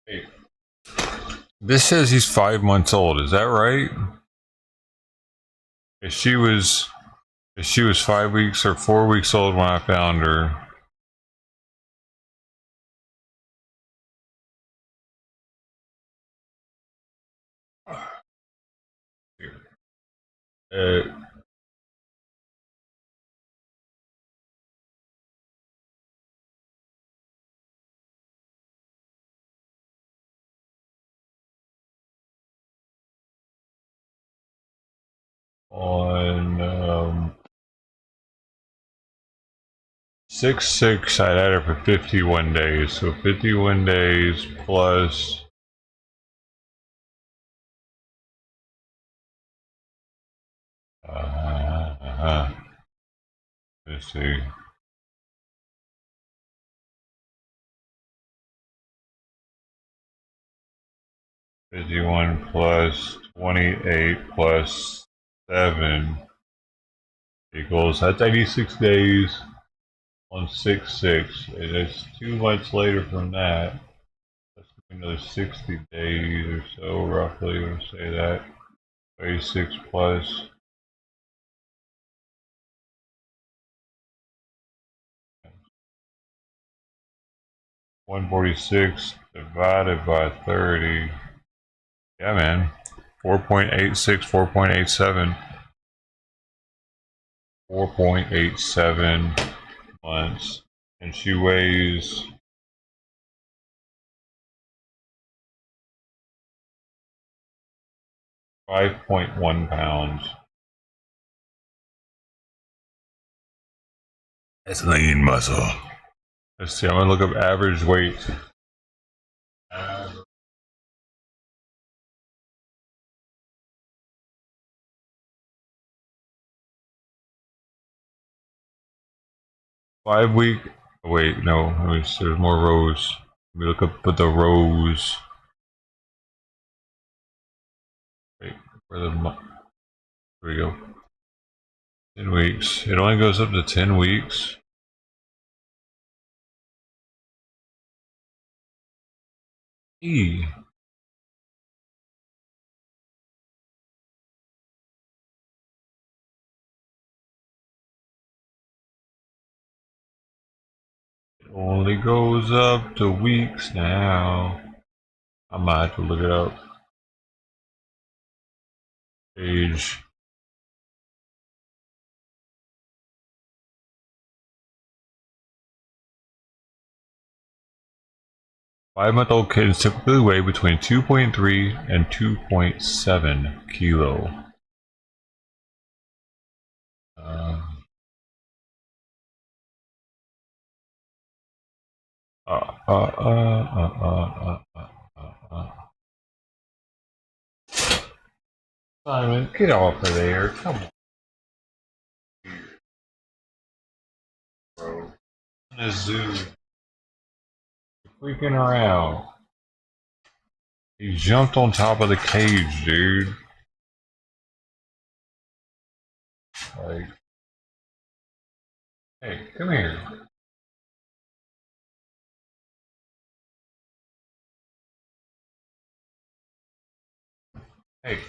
Hey. This says he's 5 months old. Is that right? If she was 5 weeks or 4 weeks old when I found her, Uh, on 6/6, I'd had her for 51 days. So 51 days plus. Let's see. '51 plus 28 plus 7 equals, that's 86 days on 6/6. And it's 2 months later from that. That's another 60 days or so, roughly. We'll say that. 86 plus 146 divided by 30. Yeah, man. 4.86, 4.87. 4.87 months. And she weighs 5.1 pounds. That's lean muscle. Let's see, I'm gonna look up average weight. 5 week. Oh, wait, no. There's more rows. Let me look up the rows. Wait, where the here we go. 10 weeks. It only goes up to 10 weeks. E. It only goes up to weeks now. I might have to look it up. Age. Five-month-old kids typically weigh between 2.3 and 2.7 kilo. Simon, get off of there. Come on. Bro. In a zoo. You're freaking her out. He jumped on top of the cage, dude. Like, hey, come here. Hey.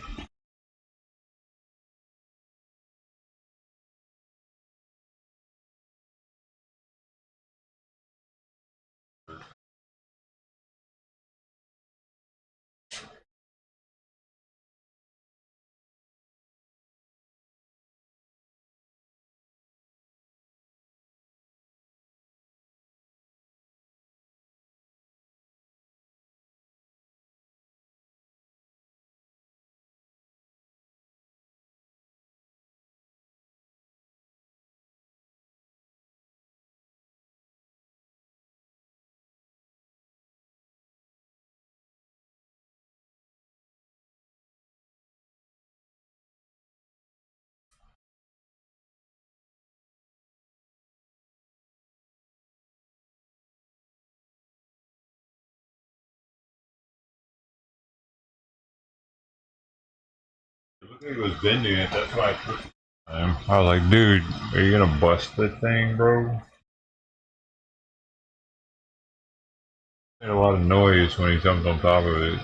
It looked like it was bending it, that's why I put it. I was like, dude, are you gonna bust that thing, bro? Made a lot of noise when he jumped on top of it.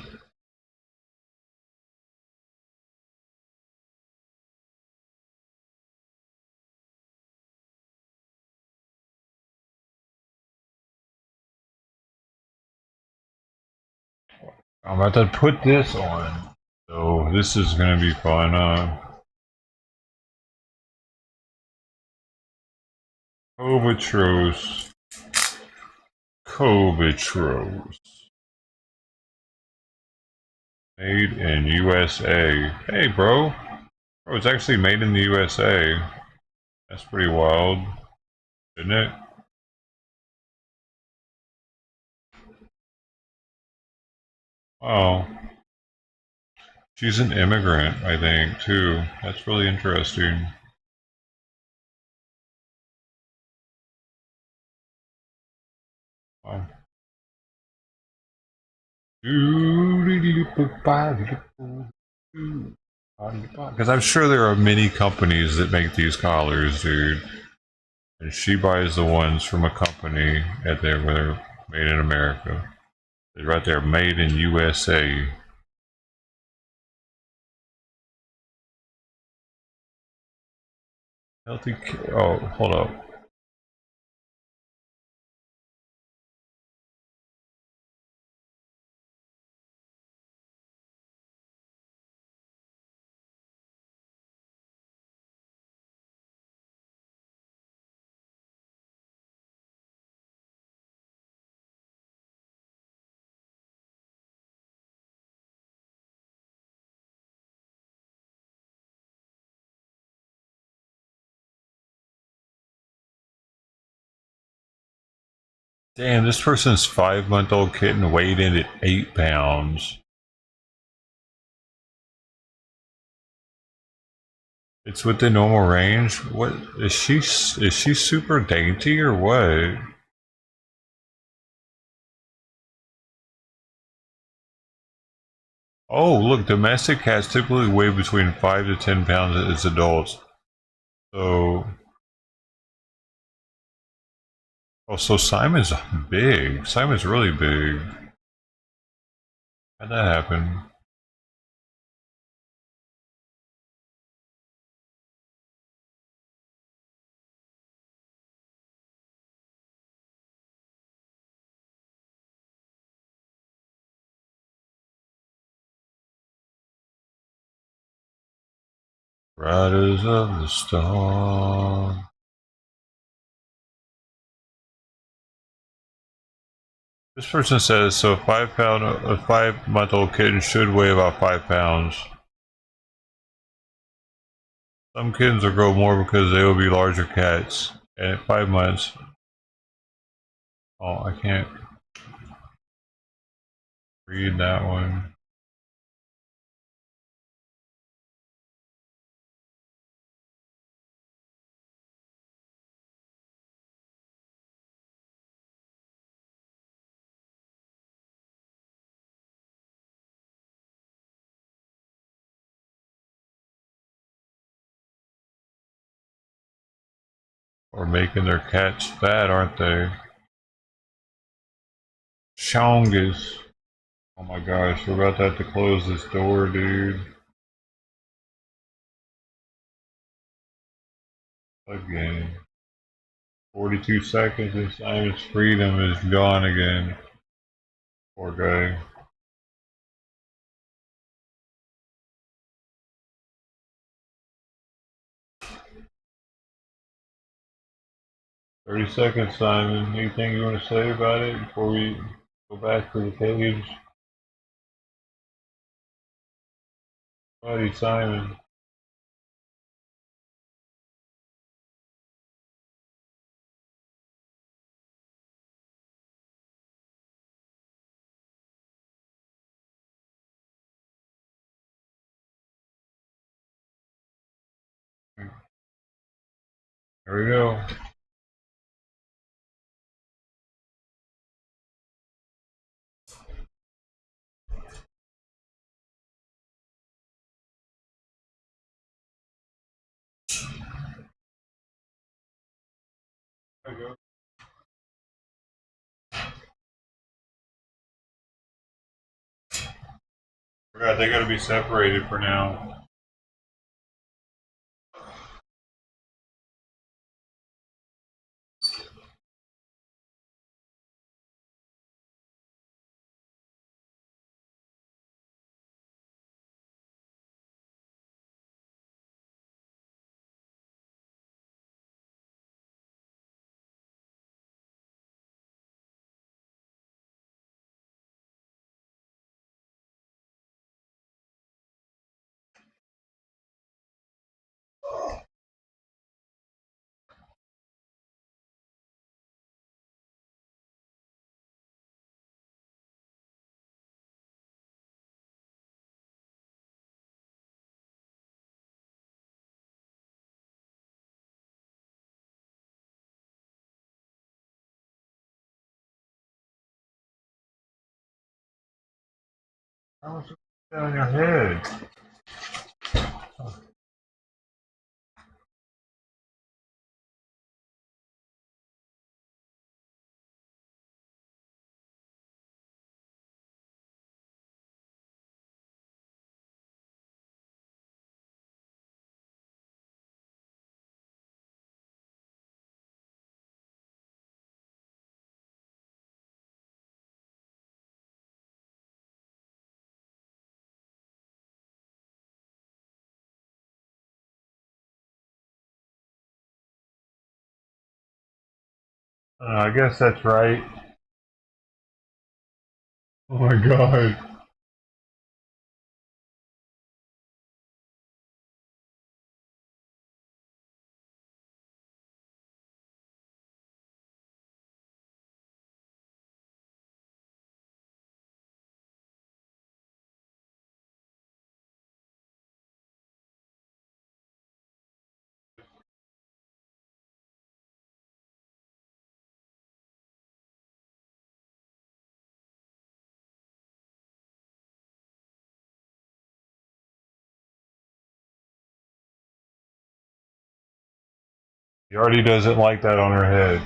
I'm about to put this on. So this is gonna be fun, Covatros. Covatros. Made in USA. Hey, bro. Oh, it's actually made in the USA. That's pretty wild, isn't it? Wow. She's an immigrant, I think, too. That's really interesting. Wow. Because I'm sure there are many companies that make these collars, dude. And she buys the ones from a company at there where they're made in America. It's right there, made in USA. Healthy. Oh, hold up. Damn, this person's 5-month-old kitten weighed in at 8 pounds. It's within normal range. What is she? Is she super dainty or what? Oh, look, domestic cats typically weigh between 5 to 10 pounds as adults. So, oh, so Simon's big. Simon's really big. How'd that happen? Riders of the Storm. This person says so. A 5-month-old kitten should weigh about 5 pounds. Some kittens will grow more because they will be larger cats. And at 5 months, oh, I can't read that one. Or making their cats fat, aren't they? Shongus. Oh my gosh, we're about to have to close this door, dude. Again. 42 seconds and Simon's freedom is gone again. Poor guy. "30 seconds, Simon. Anything you want to say about it before we go back to the cage?" Buddy, Simon. There we go. There we go. Forgot they gotta be separated for now. How much on your head? I guess that's right. Oh my god. He already doesn't like that on her head.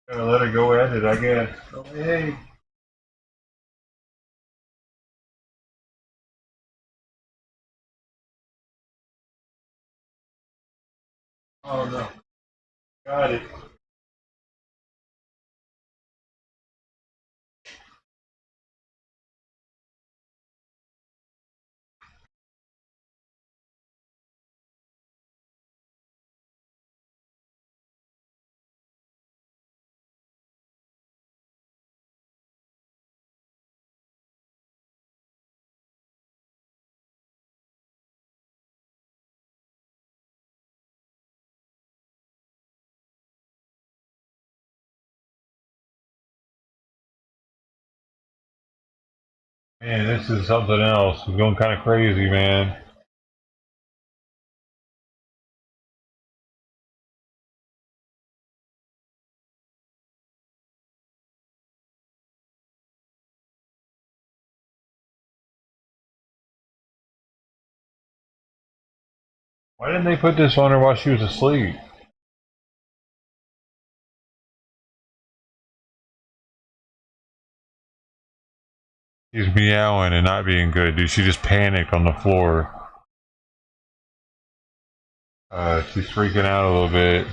Gotta let her go at it, I guess. Oh, hey. Oh no. Got it. Man, this is something else. It's going kind of crazy, man. Why didn't they put this on her while she was asleep? She's meowing and not being good, dude. She just panicked on the floor. She's freaking out a little bit.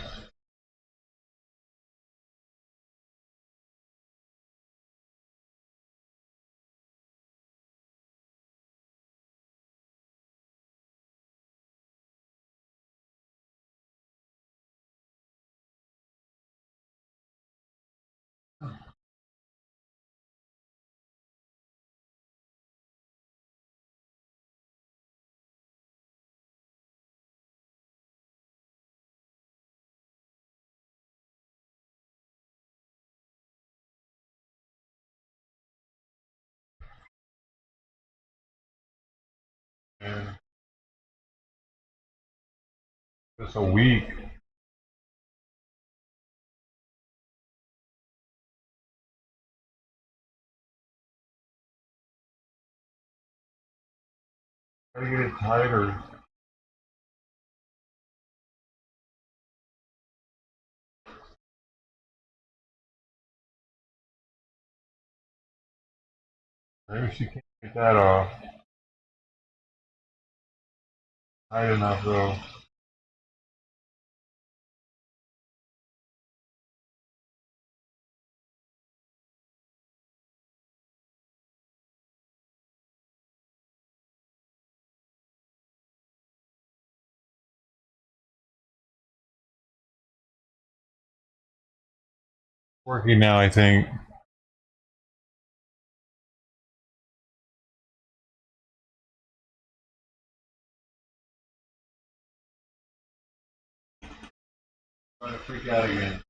Man, just a week. Gotta get it tighter. Maybe she can't get that off. Tight enough though. Working now, I think. Trying to freak out again.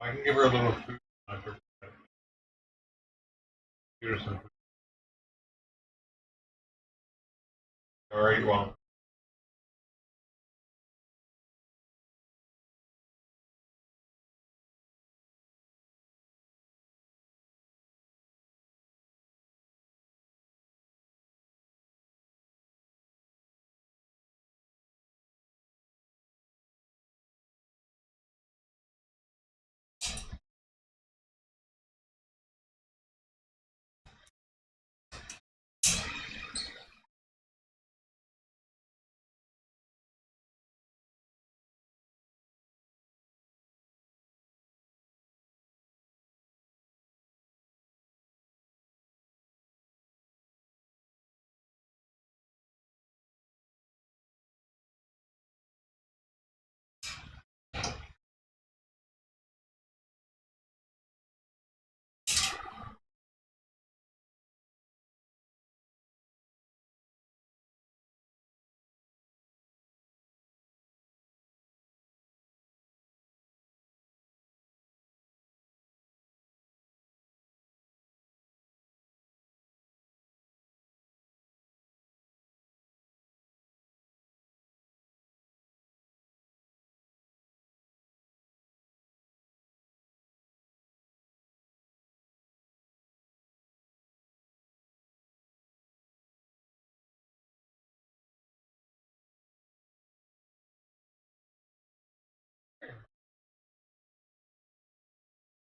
I can give her a little food. Give her some food. All right, well.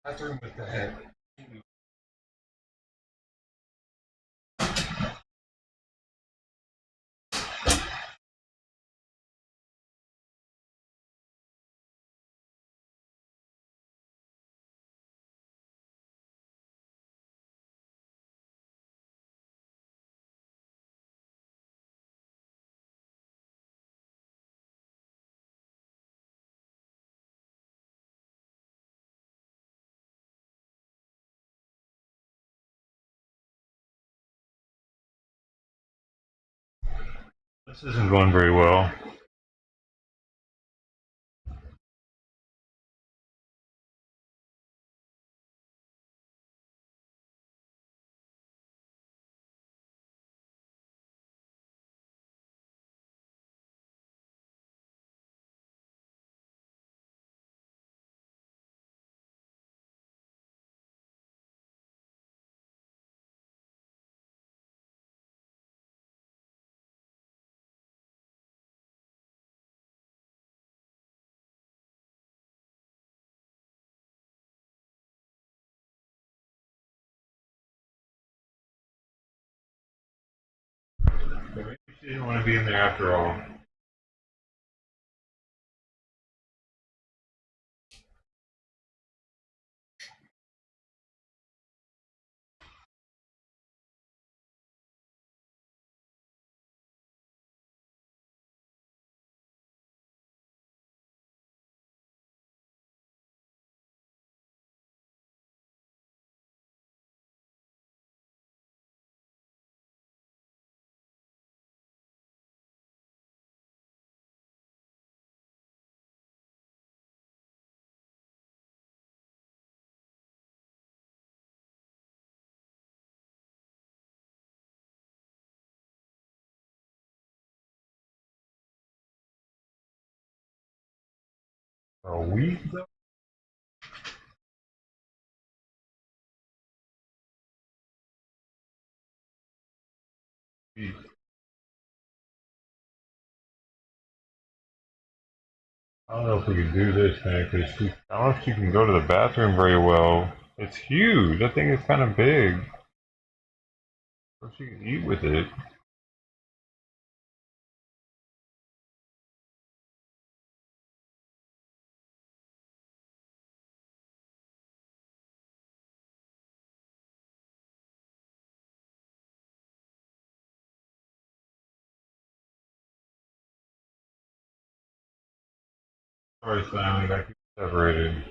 Bathroom with the head. This isn't going very well. Maybe she didn't want to be in there after all. A week though? I don't know if we can do this, man, because I don't know if she can go to the bathroom very well. It's huge. That thing is kind of big. Or she can eat with it. Sorry, Sam, we got you separated.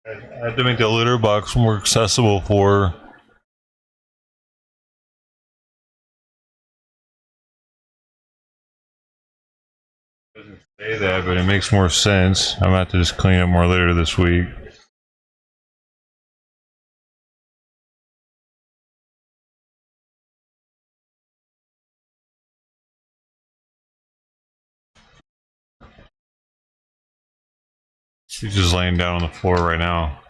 I have to make the litter box more accessible for her. Doesn't say that, but it makes more sense. I'm about to just clean up more litter this week. She's just laying down on the floor right now.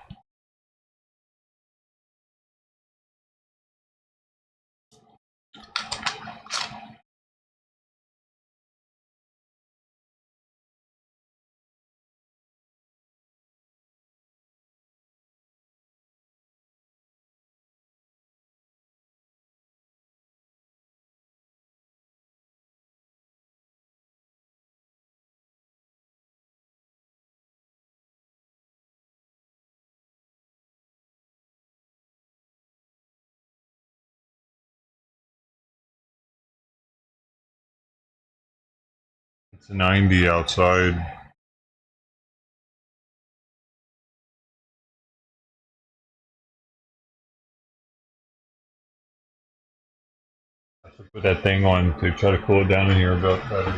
It's 90 outside. I have to put that thing on to try to cool it down in here a bit better.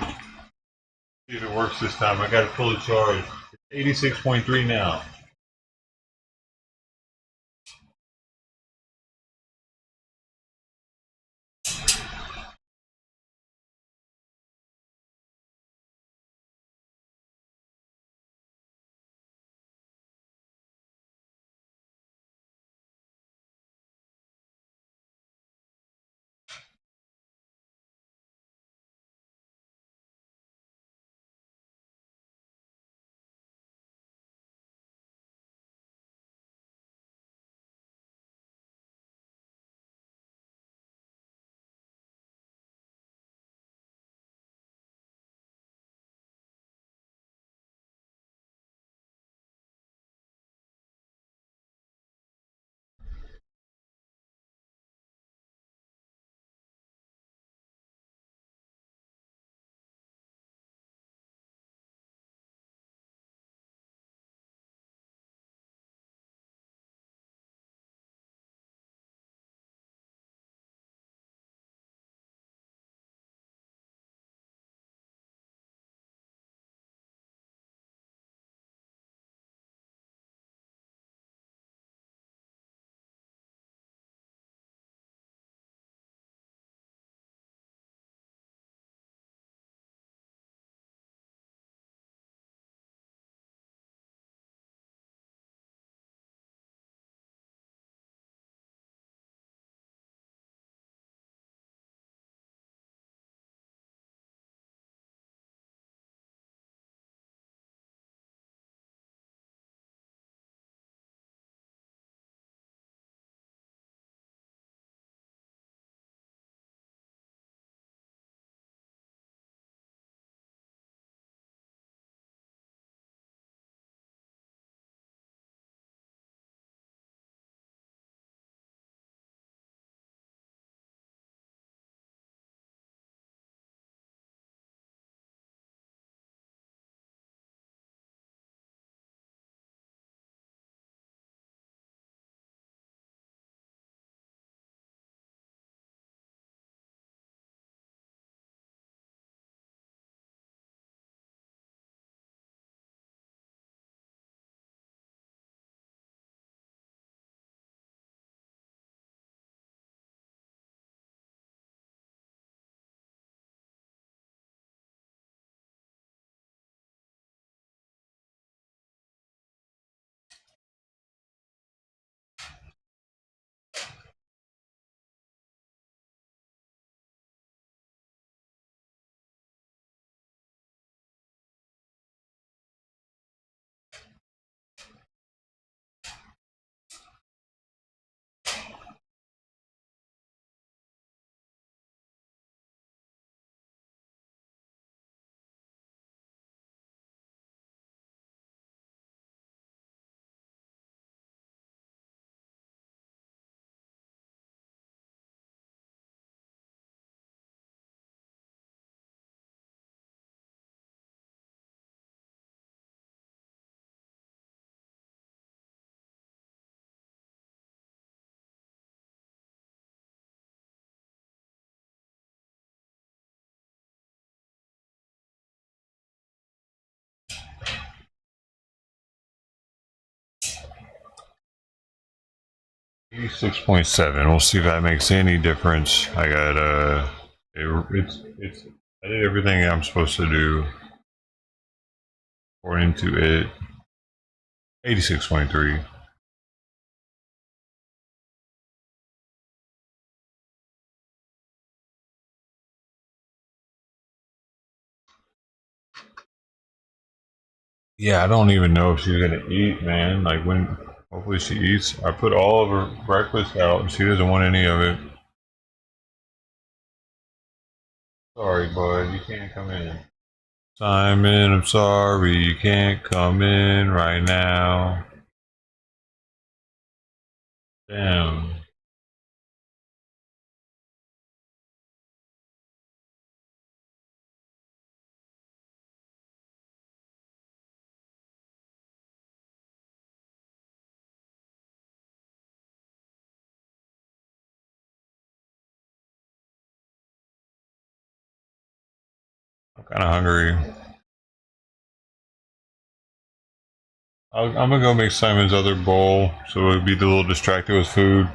See if it works this time. I got it fully charged. It's 86.3 now. 86.7. We'll see if that makes any difference. I got it's I did everything I'm supposed to do according to it. 86.3. Yeah, I don't even know if she's gonna eat, man. Like when hopefully she eats. I put all of her breakfast out and she doesn't want any of it. Sorry, bud, you can't come in. Simon, I'm sorry, you can't come in right now. Damn. I'm kind of hungry. I'm gonna go make Simon's other bowl so it'll be a little distracted with food.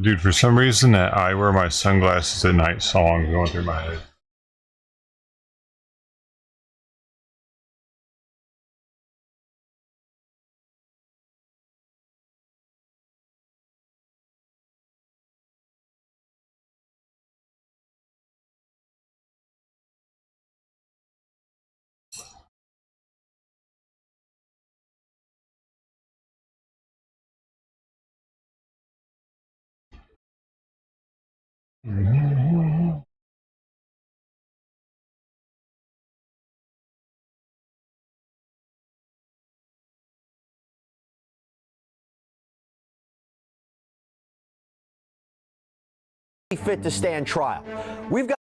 Dude, for some reason that I wear my sunglasses at night song is going through my head. Fit to stand trial. We've got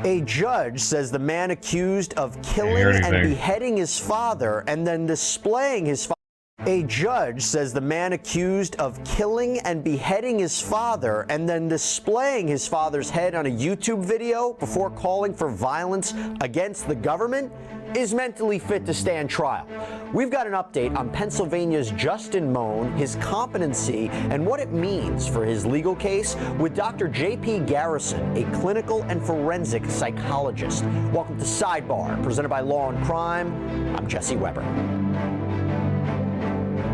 a judge says the man accused of killing and beheading his father and then displaying his father. A judge says the man accused of killing and beheading his father and then displaying his father's head on a YouTube video before calling for violence against the government is mentally fit to stand trial. We've got an update on Pennsylvania's Justin Moan, his competency, and what it means for his legal case with Dr. J.P. Garrison, a clinical and forensic psychologist. Welcome to Sidebar, presented by Law and Crime. I'm Jesse Weber.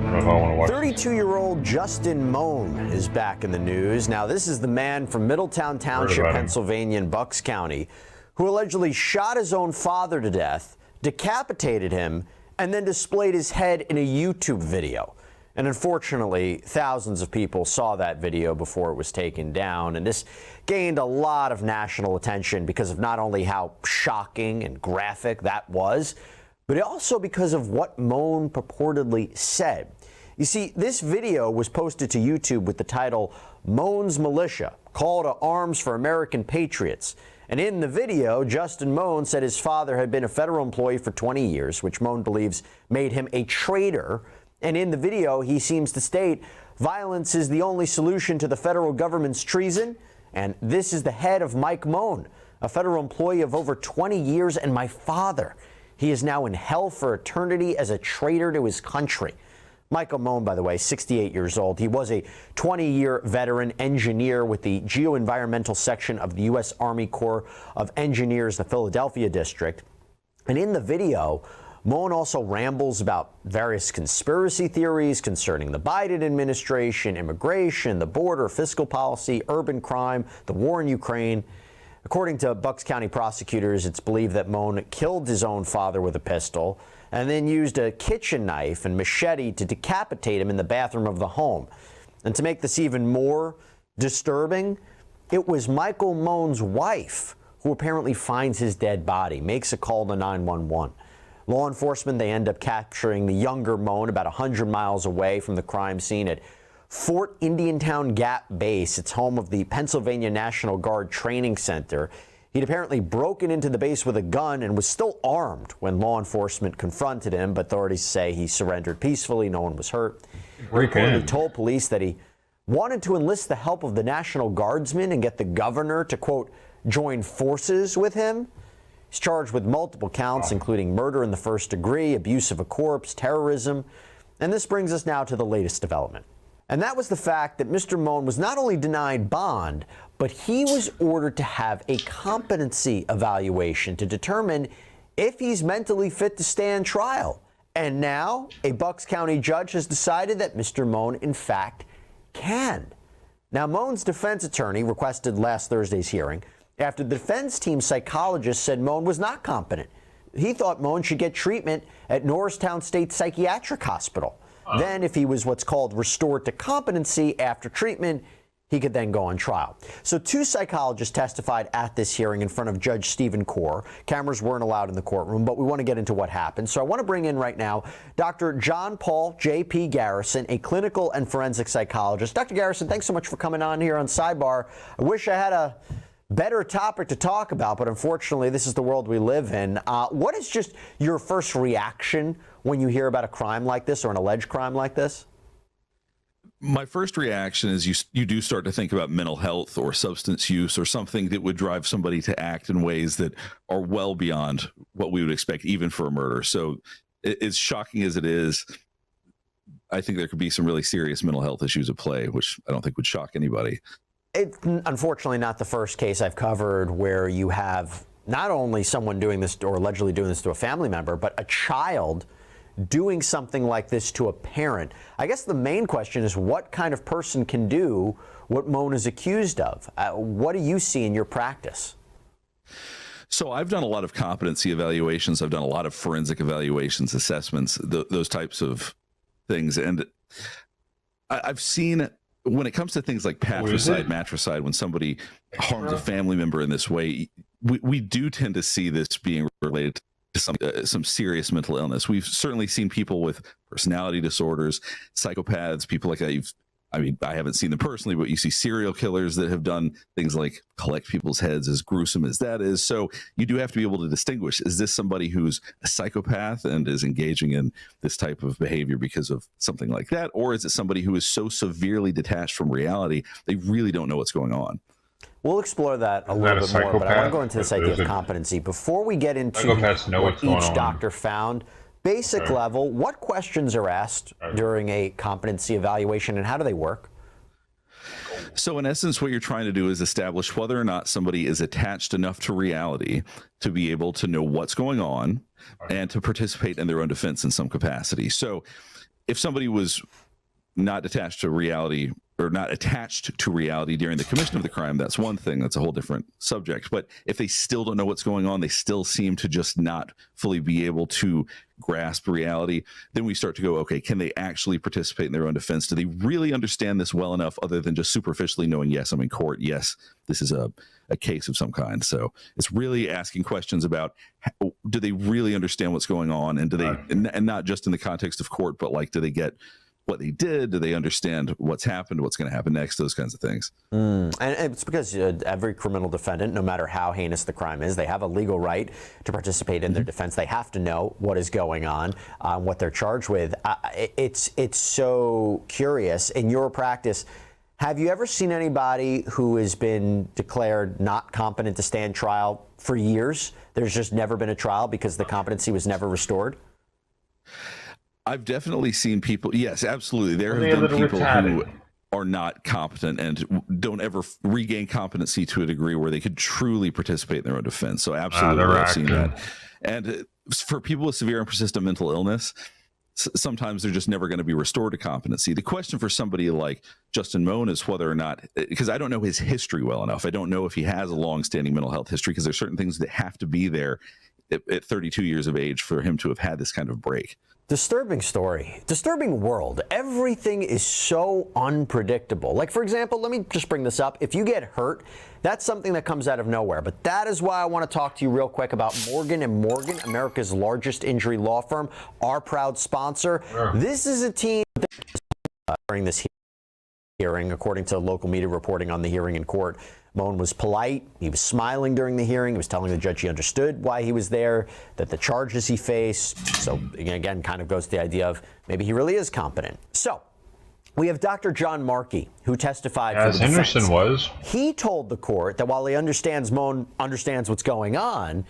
32-year-old Justin Moan is back in the news. Now, this is the man from Middletown Township, Pennsylvania, in Bucks County, who allegedly shot his own father to death, decapitated him, and then displayed his head in a YouTube video. And unfortunately, thousands of people saw that video before it was taken down. And this gained a lot of national attention because of not only how shocking and graphic that was, but also because of what Moan purportedly said. You see, this video was posted to YouTube with the title, "Moan's Militia, Call to Arms for American Patriots." And in the video, Justin Moan said his father had been a federal employee for 20 years, which Moan believes made him a traitor. And in the video, he seems to state, violence is the only solution to the federal government's treason. And this is the head of Mike Moan, a federal employee of over 20 years and my father. He is now in hell for eternity as a traitor to his country. Michael Moan, by the way, 68 years old. He was a 20-year veteran engineer with the geoenvironmental section of the U.S. Army Corps of Engineers, the Philadelphia district. And in the video, Moan also rambles about various conspiracy theories concerning the Biden administration, immigration, the border, fiscal policy, urban crime, the war in Ukraine. According to Bucks County prosecutors, it's believed that Moan killed his own father with a pistol and then used a kitchen knife and machete to decapitate him in the bathroom of the home. And to make this even more disturbing, it was Michael Moan's wife who apparently finds his dead body, makes a call to 911. Law enforcement, they end up capturing the younger Moan about 100 miles away from the crime scene at Fort Indiantown Gap Base. It's home of the Pennsylvania National Guard Training Center. He'd apparently broken into the base with a gun and was still armed when law enforcement confronted him, but authorities say he surrendered peacefully. No one was hurt. He reportedly told police that he wanted to enlist the help of the National Guardsmen and get the governor to, quote, join forces with him. He's charged with multiple counts, including murder in the first degree, abuse of a corpse, terrorism. And this brings us now to the latest development. And that was the fact that Mr. Moan was not only denied bond, but he was ordered to have a competency evaluation to determine if he's mentally fit to stand trial. And now a Bucks County judge has decided that Mr. Moan, in fact, can. Now, Moan's defense attorney requested last Thursday's hearing after the defense team psychologist said Moan was not competent. He thought Moan should get treatment at Norristown State Psychiatric Hospital. Then, if he was what's called restored to competency after treatment, he could then go on trial. So 2 psychologists testified at this hearing in front of Judge Stephen Core. Cameras weren't allowed in the courtroom, but we want to get into what happened. So I want to bring in right now Dr. John Paul J.P. Garrison, a clinical and forensic psychologist. Dr. Garrison, thanks so much for coming on here on Sidebar. I wish I had a better topic to talk about, but unfortunately, this is the world we live in. What is just your first reaction when you hear about a crime like this or an alleged crime like this? My first reaction is you do start to think about mental health or substance use or something that would drive somebody to act in ways that are well beyond what we would expect, even for a murder. So as shocking as it is, I think there could be some really serious mental health issues at play, which I don't think would shock anybody. It's unfortunately not the first case I've covered where you have not only someone doing this or allegedly doing this to a family member, but a child doing something like this to a parent. I guess the main question is what kind of person can do what Moan is accused of? What do you see in your practice? So I've done a lot of competency evaluations. I've done a lot of forensic evaluations, assessments, those types of things. And I've seen when it comes to things like matricide, when somebody harms a family member in this way, we do tend to see this being related to some serious mental illness. We've certainly seen people with personality disorders, psychopaths, people like that. I haven't seen them personally, but you see serial killers that have done things like collect people's heads, as gruesome as that is. So you do have to be able to distinguish, is this somebody who's a psychopath and is engaging in this type of behavior because of something like that? Or is it somebody who is so severely detached from reality, they really don't know what's going on? We'll explore that a little bit more, but I want to go into this idea of competency. Before we get into what each doctor found, basic level, what questions are asked during a competency evaluation and how do they work? So in essence, what you're trying to do is establish whether or not somebody is attached enough to reality to be able to know what's going on and to participate in their own defense in some capacity. So if somebody was not attached to reality or not attached to reality during the commission of the crime, that's one thing. That's a whole different subject. But if they still don't know what's going on, they still seem to just not fully be able to grasp reality, then we start to go, okay, can they actually participate in their own defense? Do they really understand this well enough other than just superficially knowing, yes, I'm in court, yes, this is a case of some kind? So it's really asking questions about, do they really understand what's going on? And do they, and not just in the context of court, but like, do they get what they did? Do they understand what's happened, what's going to happen next, those kinds of things? And it's because every criminal defendant, no matter how heinous the crime is, they have a legal right to participate in their defense. They have to know what is going on, what they're charged with. It's so curious. In your practice, have you ever seen anybody who has been declared not competent to stand trial for years? There's just never been a trial because the competency was never restored? I've definitely seen people. Yes, absolutely. There have been people who are not competent and don't ever regain competency to a degree where they could truly participate in their own defense. So absolutely, I've seen that. And for people with severe and persistent mental illness, sometimes they're just never going to be restored to competency. The question for somebody like Justin Moan is whether or not, because I don't know his history well enough. I don't know if he has a long-standing mental health history, because there's certain things that have to be there at 32 years of age for him to have had this kind of break. Disturbing story, disturbing world. Everything is so unpredictable. Like, for example, let me just bring this up. If you get hurt, that's something that comes out of nowhere. But that is why I want to talk to you real quick about Morgan & Morgan, America's largest injury law firm, our proud sponsor. This is a team during this hearing, according to local media reporting on the hearing in court. Moan was polite. He was smiling during the hearing. He was telling the judge he understood why he was there, that the charges he faced. So again, kind of goes to the idea of maybe he really is competent. So we have Dr. John Markey, who testified for the defense. Henderson was. He told the court that while he understands Moan understands what's going on,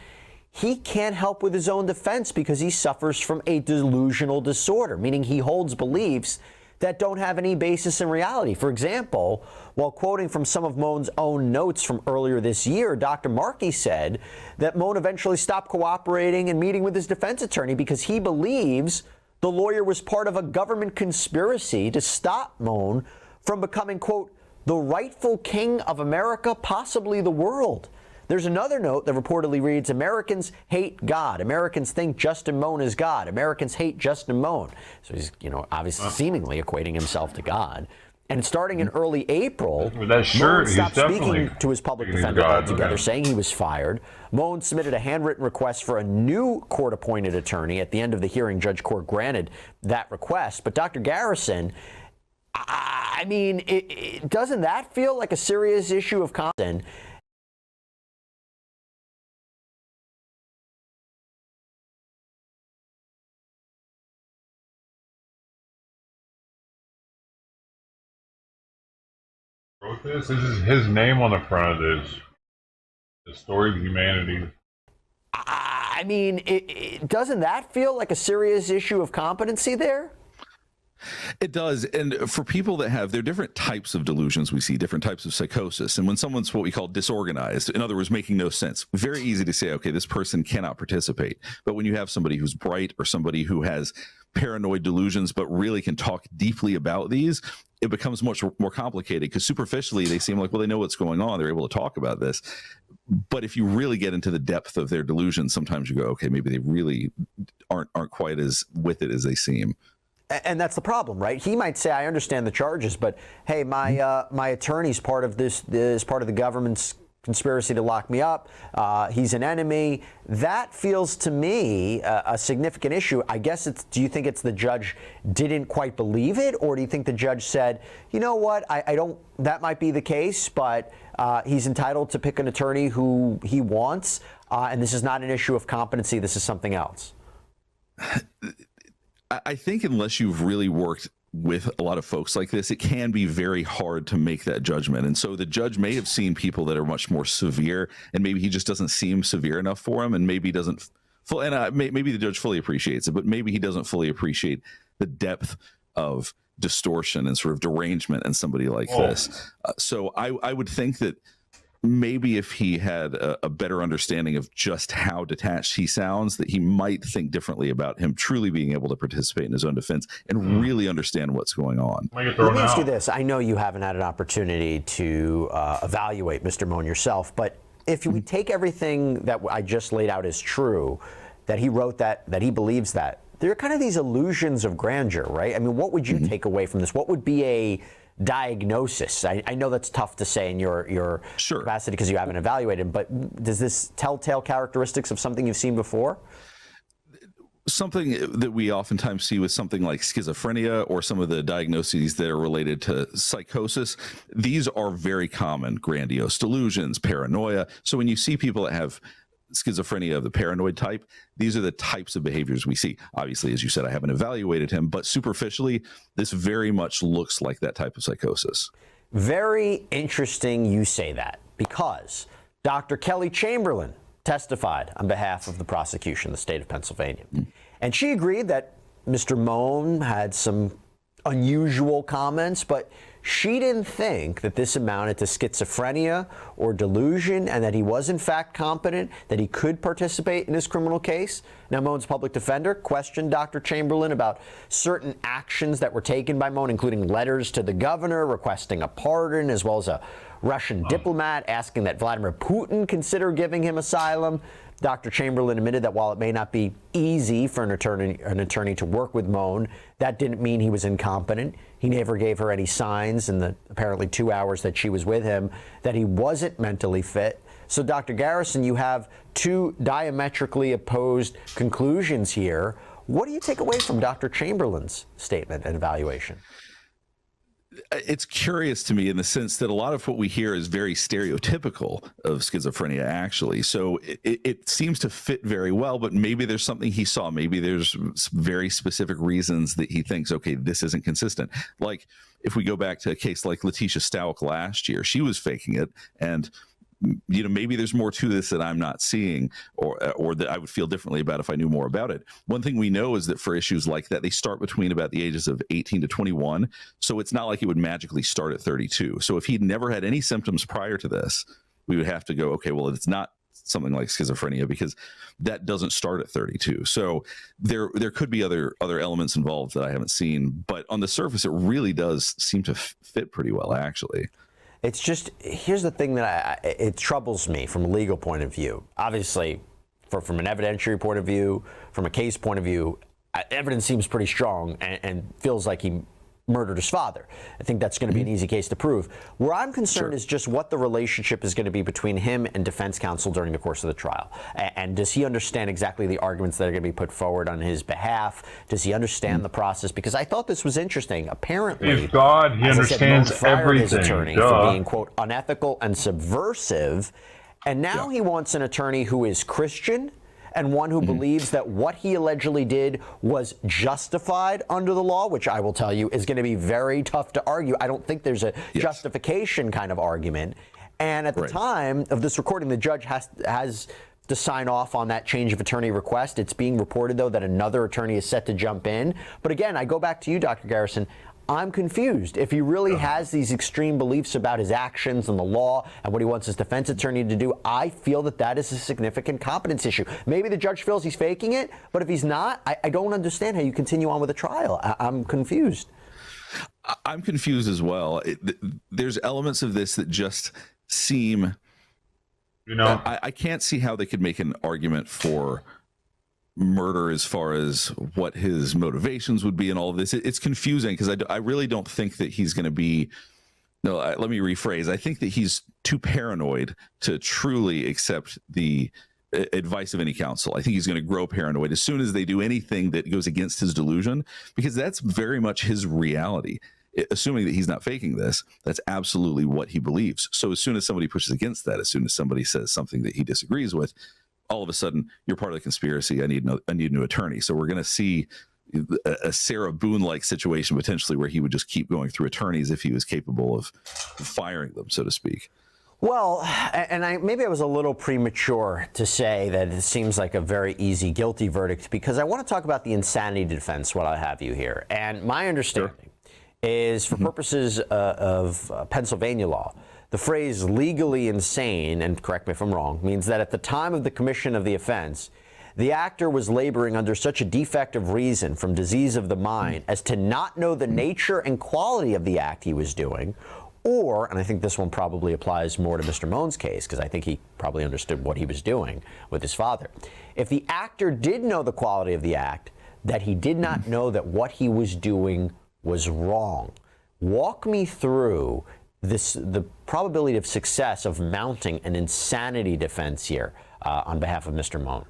he can't help with his own defense because he suffers from a delusional disorder, meaning he holds beliefs that don't have any basis in reality. For example, while quoting from some of Moan's own notes from earlier this year, Dr. Markey said that Moan eventually stopped cooperating and meeting with his defense attorney because he believes the lawyer was part of a government conspiracy to stop Moan from becoming, quote, the rightful king of America, possibly the world. There's another note that reportedly reads, Americans hate God. Americans think Justin Moan is God. Americans hate Justin Moan. So he's, obviously seemingly equating himself to God. And starting in early April, Moan stopped speaking to his public defender altogether, saying he was fired. Moan submitted a handwritten request for a new court-appointed attorney. At the end of the hearing, Judge Court granted that request. But Dr. Garrison, I mean, doesn't that feel like a serious issue of consent? This is his name on the front of this. The story of humanity. I mean, doesn't that feel like a serious issue of competency there? It does. And for people that there are different types of delusions we see, different types of psychosis. And when someone's what we call disorganized, in other words, making no sense, very easy to say, okay, this person cannot participate. But when you have somebody who's bright or somebody who has paranoid delusions, but really can talk deeply about these, it becomes much more complicated, because superficially they seem like, well, they know what's going on. They're able to talk about this. But if you really get into the depth of their delusions, sometimes you go, okay, maybe they really aren't quite as with it as they seem. And that's the problem, right? He might say, I understand the charges, but hey, my attorney's part of this is part of the government's conspiracy to lock me up. He's an enemy. That feels to me a significant issue. I guess do you think it's the judge didn't quite believe it, or do you think the judge said, you know what, I don't, that might be the case, but he's entitled to pick an attorney who he wants, and this is not an issue of competency, this is something else? I think unless you've really worked with a lot of folks like this, it can be very hard to make that judgment. And so the judge may have seen people that are much more severe, and maybe he just doesn't seem severe enough for him, and maybe doesn't maybe the judge fully appreciates it, but maybe he doesn't fully appreciate the depth of distortion and sort of derangement in somebody like this. So I would think that maybe if he had a better understanding of just how detached he sounds, that he might think differently about him truly being able to participate in his own defense and really understand what's going on. Let me ask you this. I know you haven't had an opportunity to evaluate Mr. Mohn yourself, but if we take everything that I just laid out as true, that he wrote that he believes that, there are kind of these illusions of grandeur, right? I mean, what would you take away from this? What would be a diagnosis? I know that's tough to say in your capacity because you haven't evaluated, but does this telltale characteristics of something you've seen before? Something that we oftentimes see with something like schizophrenia or some of the diagnoses that are related to psychosis, these are very common: grandiose delusions, paranoia. So when you see people that have schizophrenia of the paranoid type, these are the types of behaviors we see. Obviously, as you said, I haven't evaluated him, but superficially, this very much looks like that type of psychosis. Very interesting you say that, because Dr. Kelly Chamberlain testified on behalf of the prosecution, the state of Pennsylvania. And she agreed that Mr. Mohn had some unusual comments, but she didn't think that this amounted to schizophrenia or delusion, and that he was in fact competent, that he could participate in this criminal case. Now, Mohn's public defender questioned Dr. Chamberlain about certain actions that were taken by Mohn, including letters to the governor requesting a pardon, as well as a Russian diplomat asking that Vladimir Putin consider giving him asylum. Dr. Chamberlain admitted that while it may not be easy for an attorney to work with Mohn, that didn't mean he was incompetent. He never gave her any signs in the apparently 2 hours that she was with him that he wasn't mentally fit. So, Dr. Garrison, you have two diametrically opposed conclusions here. What do you take away from Dr. Chamberlain's statement and evaluation? It's curious to me in the sense that a lot of what we hear is very stereotypical of schizophrenia, actually. So it seems to fit very well, but maybe there's something he saw. Maybe there's very specific reasons that he thinks, okay, this isn't consistent. Like if we go back to a case like Letitia Stauch last year, she was faking it, and you know, maybe there's more to this that I'm not seeing, or that I would feel differently about if I knew more about it. One thing we know is that for issues like that, they start between about the ages of 18 to 21. So it's not like it would magically start at 32. So if he'd never had any symptoms prior to this, we would have to go, okay, well, it's not something like schizophrenia, because that doesn't start at 32. So there could be other elements involved that I haven't seen, but on the surface, it really does seem to fit pretty well, actually. It's just, here's the thing that it troubles me from a legal point of view. Obviously, from an evidentiary point of view, from a case point of view, evidence seems pretty strong and feels like he murdered his father. I think that's going to be an easy case to prove. Where I'm concerned is just what the relationship is going to be between him and defense counsel during the course of the trial. And does he understand exactly the arguments that are going to be put forward on his behalf? Does he understand the process? Because I thought this was interesting. Apparently, Praise God, he understands everything. His attorney for being, quote, unethical and subversive. And now he wants an attorney who is Christian, and one who believes that what he allegedly did was justified under the law, which I will tell you is going to be very tough to argue. I don't think there's a justification kind of argument. And at the time of this recording, the judge has to sign off on that change of attorney request. It's being reported, though, that another attorney is set to jump in. But again, I go back to you, Dr. Garrison. I'm confused. If he really has these extreme beliefs about his actions and the law and what he wants his defense attorney to do, I feel that that is a significant competence issue. Maybe the judge feels he's faking it, but if he's not, I don't understand how you continue on with a trial. I'm confused. I'm confused as well. There's elements of this that just seem, I can't see how they could make an argument for murder as far as what his motivations would be and all of this. It's confusing because I really don't think that he's going to be, let me rephrase. I think that he's too paranoid to truly accept the advice of any counsel. I think he's going to grow paranoid as soon as they do anything that goes against his delusion, because that's very much his reality. Assuming that he's not faking this, that's absolutely what he believes. So as soon as somebody pushes against that, as soon as somebody says something that he disagrees with, all of a sudden, you're part of the conspiracy. I need a new attorney. So we're going to see a Sarah Boone-like situation potentially, where he would just keep going through attorneys if he was capable of firing them, so to speak. Well, and maybe I was a little premature to say that it seems like a very easy guilty verdict, because I want to talk about the insanity defense while I have you here. And my understanding is, for purposes of Pennsylvania law, the phrase legally insane, and correct me if I'm wrong, means that at the time of the commission of the offense, the actor was laboring under such a defect of reason from disease of the mind as to not know the nature and quality of the act he was doing, or, and I think this one probably applies more to Mr. Moan's case, because I think he probably understood what he was doing with his father. If the actor did know the quality of the act, that he did not know that what he was doing was wrong. Walk me through the probability of success of mounting an insanity defense here on behalf of Mr. Moan.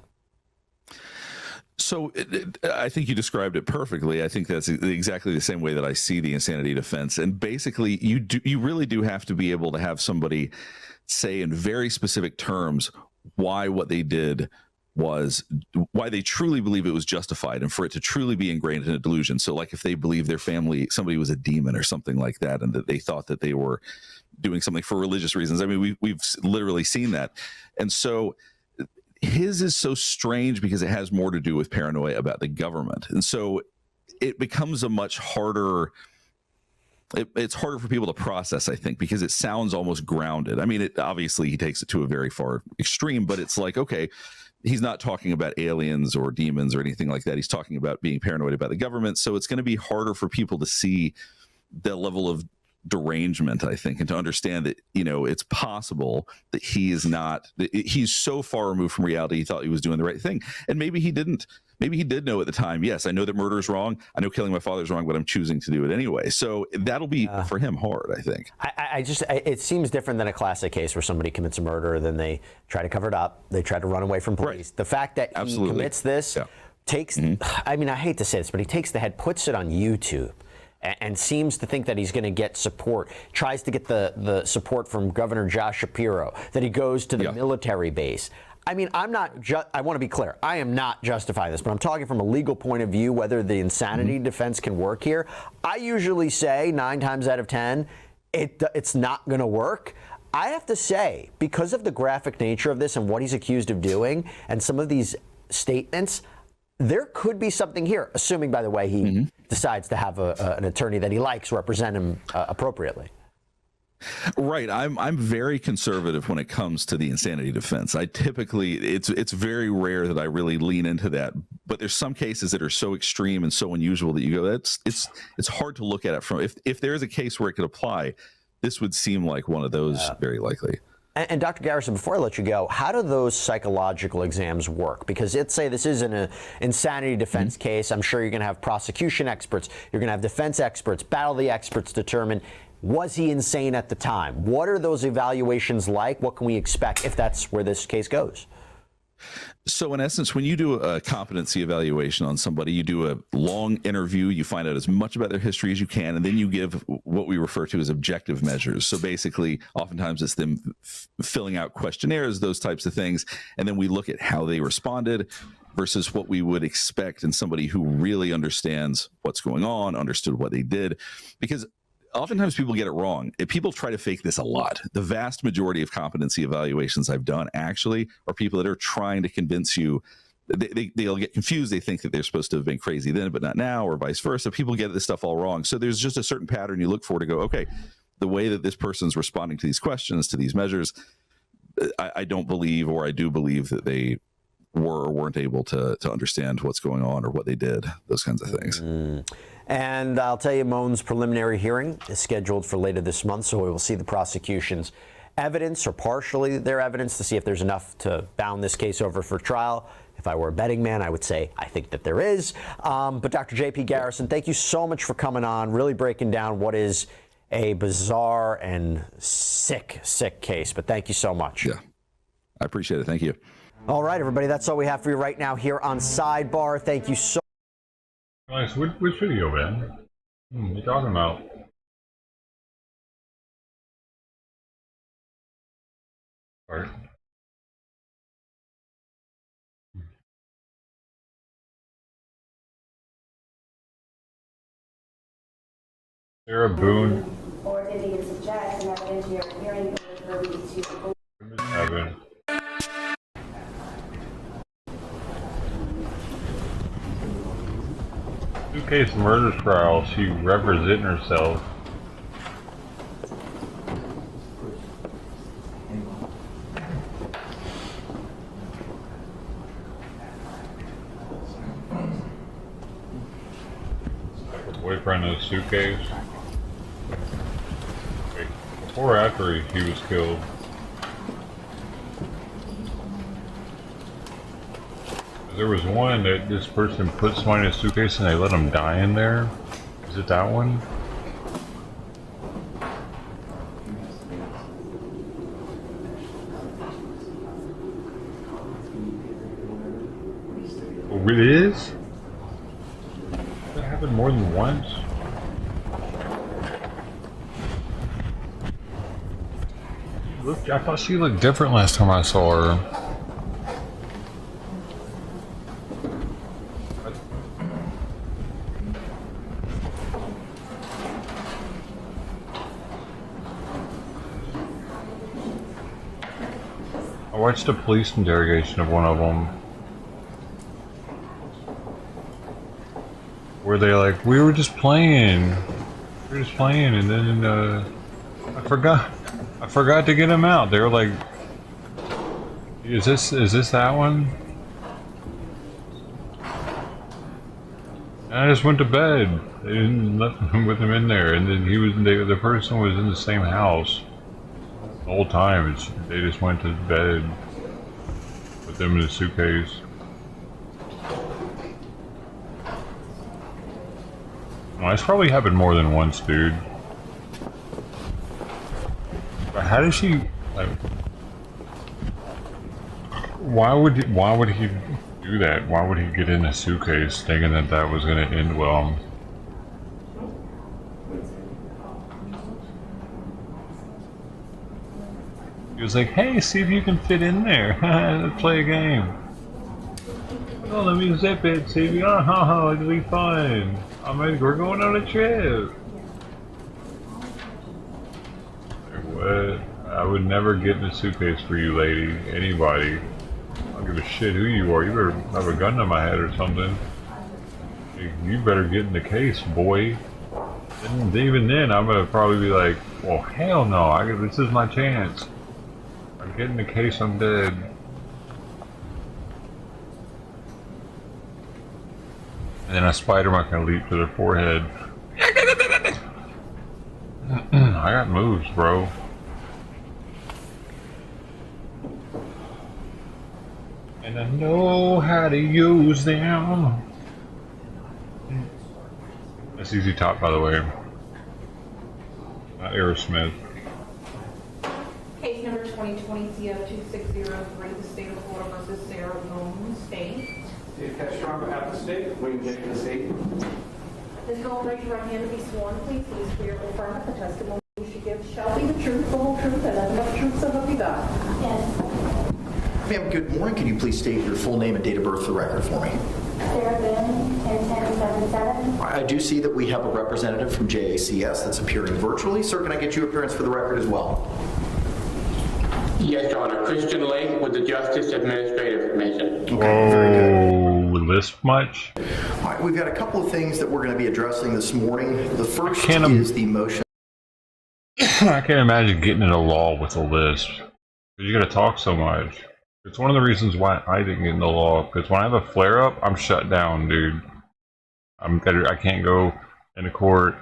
So I think you described it perfectly. I think that's exactly the same way that I see the insanity defense. And basically, you really do have to be able to have somebody say in very specific terms why what they did was, why they truly believe it was justified, and for it to truly be ingrained in a delusion. So like if they believe their family, somebody was a demon or something like that, and that they thought that they were doing something for religious reasons. I mean, we've literally seen that. And so his is so strange because it has more to do with paranoia about the government. And so it becomes a much harder, it's harder for people to process, I think, because it sounds almost grounded. I mean, obviously he takes it to a very far extreme, but it's like, okay, he's not talking about aliens or demons or anything like that. He's talking about being paranoid about the government. So it's going to be harder for people to see the level of derangement, I think, and to understand that, it's possible that he's so far removed from reality, he thought he was doing the right thing. And maybe he didn't. Maybe he did know at the time, yes, I know that murder is wrong. I know killing my father is wrong, but I'm choosing to do it anyway. So that'll be for him hard, I think. It seems different than a classic case where somebody commits a murder, then they try to cover it up. They try to run away from police. Right. The fact that he commits this takes, I mean, I hate to say this, but he takes the head, puts it on YouTube, and seems to think that he's going to get support, tries to get the support from Governor Josh Shapiro, that he goes to the military base. I mean, I want to be clear. I am not justifying this, but I'm talking from a legal point of view, whether the insanity defense can work here. I usually say 9 times out of 10, it's not going to work. I have to say, because of the graphic nature of this and what he's accused of doing and some of these statements, there could be something here, assuming, by the way, he decides to have an attorney that he likes represent him appropriately. Right. I'm very conservative when it comes to the insanity defense. I typically, it's very rare that I really lean into that, but there's some cases that are so extreme and so unusual that you go, it's hard to look at it from, if there is a case where it could apply, this would seem like one of those, very likely. And Dr. Garrison, before I let you go, how do those psychological exams work? Because let's say this is an insanity defense case. I'm sure you're going to have prosecution experts. You're going to have defense experts, battle the experts, determine, was he insane at the time? What are those evaluations like? What can we expect if that's where this case goes? So in essence, when you do a competency evaluation on somebody, you do a long interview, you find out as much about their history as you can, and then you give what we refer to as objective measures. So basically, oftentimes it's them filling out questionnaires, those types of things, and then we look at how they responded versus what we would expect in somebody who really understands what's going on, understood what they did. Because oftentimes people get it wrong. People try to fake this a lot. The vast majority of competency evaluations I've done actually are people that are trying to convince you. They'll get confused. They think that they're supposed to have been crazy then, but not now, or vice versa. People get this stuff all wrong. So there's just a certain pattern you look for to go, okay, the way that this person's responding to these questions, to these measures, I don't believe, or I do believe that they were or weren't able to understand what's going on or what they did, those kinds of things. And I'll tell you, Moan's preliminary hearing is scheduled for later this month, so we will see the prosecution's evidence, or partially their evidence, to see if there's enough to bound this case over for trial. If I were a betting man, I would say I think that there is. But Dr. J.P. Garrison, thank you so much for coming on, really breaking down what is a bizarre and sick case. But thank you so much. Yeah, I appreciate it. Thank you. All right, everybody, that's all we have for you right now here on Sidebar. Thank you so much. Nice. Which video, man? What are you talking about? All right. Sarah Boone. Or did he suggest an evidentiary hearing for to Evan. Suitcase murder trial. She representing herself. Like her boyfriend in a suitcase. Wait, before or after he was killed? There was one that this person put somebody in a suitcase and they let them die in there. Is it that one? Oh, it is? That happened more than once? Look, I thought she looked different last time I saw her. I watched a police interrogation of one of them where they like, we were just playing, and then I forgot to get him out. They were like, is this that one? And I just went to bed. They didn't let him with him in there, and then the person was in the same house the whole time. They just went to bed with them in a suitcase. Well, it's probably happened more than once, dude. But how did she? Like, why would he do that? Why would he get in a suitcase thinking that was going to end well? He was like, hey, see if you can fit in there. Let's play a game. Oh, let me zip it, see if you... Oh, it'll be fun. We're going on a trip. Like, what? I would never get in a suitcase for you, lady. Anybody. I don't give a shit who you are. You better have a gun to my head or something. You better get in the case, boy. And even then, I'm gonna probably be like, well, hell no. This is my chance. I get in the case, I'm dead. And then a Spider-Man can leap to their forehead. I got moves, bro. And I know how to use them. That's Easy Top, by the way. Not Aerosmith. Case number 2020-CO2603, the state of Florida versus Sarah Boone State. Dave Castro, at the state. William J. the state. Ms. Boone, raise your right hand to be sworn, please. Please swear or affirm that the testimony you should give shall be the truth, the whole truth, and nothing but the truth, so help you God. Yes. Ma'am, good morning. Can you please state your full name and date of birth for the record for me? Sarah Boone, 10-10-77. All I do see that we have a representative from JACS that's appearing virtually. Sir, can I get your appearance for the record as well? Yes, Your Honor. Christian Lake with the Justice Administrative Commission. Okay, very good. This much? All right, we've got a couple of things that we're going to be addressing this morning. The first is the motion. I can't imagine getting in a law with a list. You got to talk so much. It's one of the reasons why I didn't get in the law. Because when I have a flare up, I'm shut down, dude. I can't go into court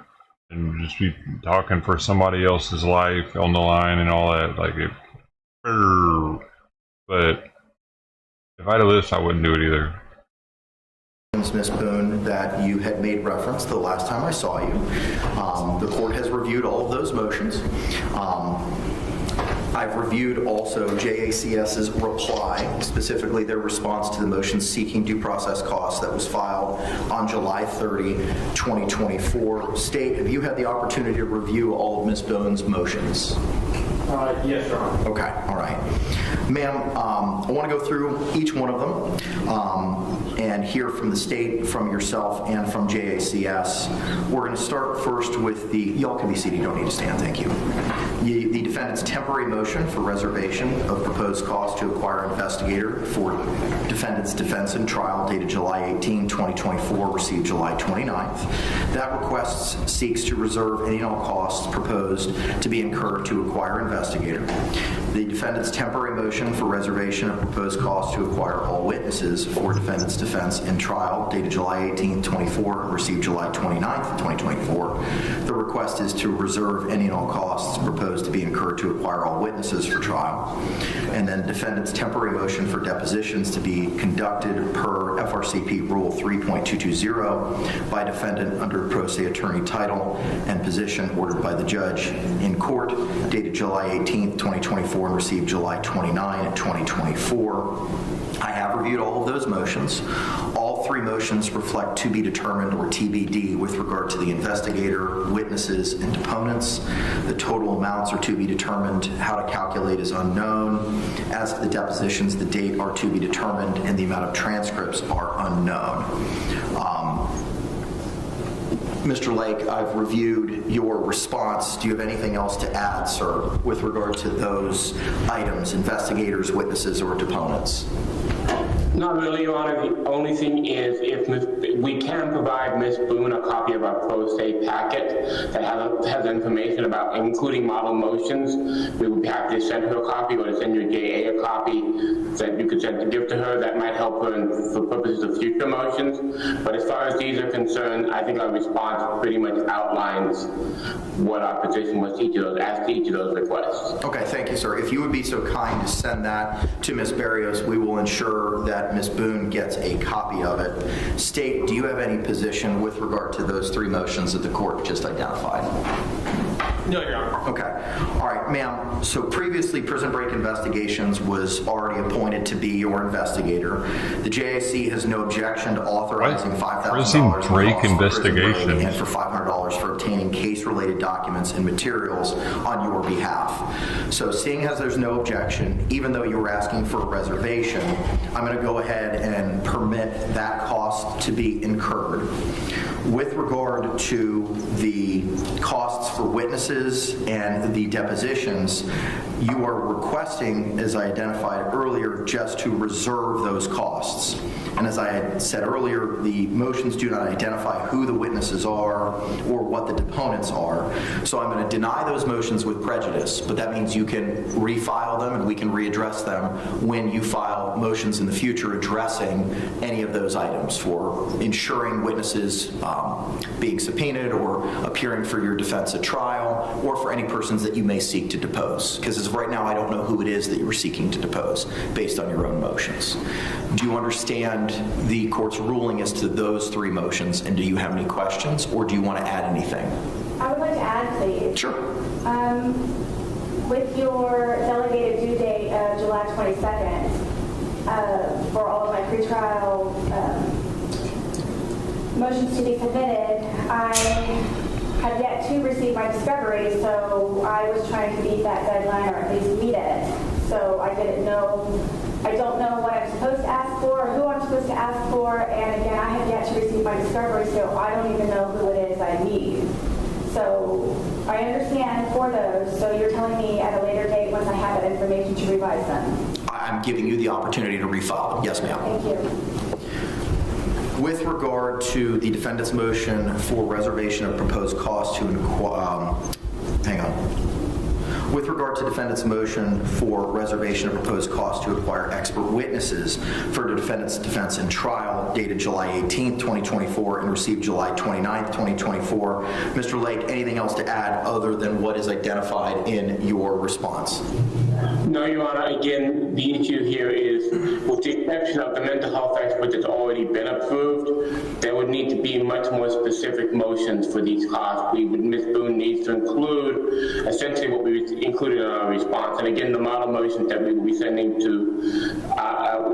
and just be talking for somebody else's life on the line and all that. Like it. But if I had a list, I wouldn't do it either. Ms. Boone, that you had made reference the last time I saw you. The court has reviewed all of those motions. I've reviewed also JACS's reply, specifically their response to the motion seeking due process costs that was filed on July 30, 2024. State, have you had the opportunity to review all of Ms. Boone's motions? Yes, Your Honor. Okay, all right. Ma'am, I want to go through each one of them and hear from the state, from yourself, and from JACS. We're going to start first with the, y'all can be seated, you don't need to stand, thank you. The defendant's temporary motion for reservation of proposed costs to acquire investigator for defendant's defense and trial dated July 18, 2024, received July 29th. That request seeks to reserve any and all costs proposed to be incurred to acquire investigator. The defendant's temporary motion for reservation of proposed costs to acquire all witnesses for defendant's defense and trial dated July 18, 24, received July 29th, 2024. The request is to reserve any and all costs proposed to be incurred to acquire all witnesses for trial. And then defendant's temporary motion for depositions to be conducted per FRCP Rule 3.220 by defendant under pro se attorney title and position ordered by the judge in court dated July 18, 2024 and received July 29, 2024. I have reviewed all of those motions. All three motions reflect to be determined or TBD with regard to the investigator, witnesses, and deponents. The total amounts are to be determined. How to calculate is unknown. As to the depositions, the date are to be determined, and the amount of transcripts are unknown. Mr. Lake, I've reviewed your response. Do you have anything else to add, sir, with regard to those items, investigators, witnesses, or deponents? Not really, Your Honor. The only thing is if we can provide Ms. Boone a copy of our pro se packet that has information about including model motions. We would be happy to send her a copy or to send your JA a copy that you could send to give to her. That might help her for purposes of future motions. But as far as these are concerned, I think our response pretty much outlines what our position was to each of those, as to each of those requests. Okay, thank you, sir. If you would be so kind to send that to Ms. Barrios, we will ensure that Ms. Boone gets a copy of it. State, do you have any position with regard to those three motions that the court just identified? No, Your Honor. Okay. All right, ma'am. So previously, Prison Break Investigations was already appointed to be your investigator. The JAC has no objection to authorizing $5,000 Prison Break Investigation and for $500 for obtaining case-related documents and materials on your behalf. So seeing as there's no objection, even though you were asking for a reservation, I'm going to go ahead and permit that cost to be incurred. With regard to the costs for witnesses and the depositions, you are requesting, as I identified earlier, just to reserve those costs. And as I had said earlier, the motions do not identify who the witnesses are or what the deponents are. So I'm going to deny those motions with prejudice, but that means you can refile them and we can readdress them when you file motions in the future addressing any of those items for ensuring witnesses being subpoenaed or appearing for your defense at trial or for any persons that you may seek to depose. Because as of right now, I don't know who it is that you were seeking to depose based on your own motions. Do you understand the court's ruling as to those three motions, and do you have any questions, or do you want to add anything? I would like to add, please. Sure. With your delegated due date of July 22nd, for all of my pretrial motions to be submitted, I have yet to receive my discovery, so I was trying to beat that deadline or at least meet it. So I didn't know I don't know what I'm supposed to ask for or who I'm supposed to ask for, and again, I have yet to receive my discovery, so I don't even know who it is I need. So I understand for those, so you're telling me at a later date once I have that information to revise them? I'm giving you the opportunity to refile them. Yes, ma'am. Thank you. With regard to the defendant's motion for reservation of proposed cost to hang on. With regard to defendant's motion for reservation of proposed cost to acquire expert witnesses for the defendant's defense in trial dated July 18th, 2024 and received July 29th, 2024, Mr. Lake, anything else to add other than what is identified in your response? No, Your Honor. Again, the issue here is, with the exception of the mental health expert that's already been approved, there would need to be much more specific motions for these costs. Ms. Boone needs to include essentially what we included in our response. And again, the model motions that we will be sending to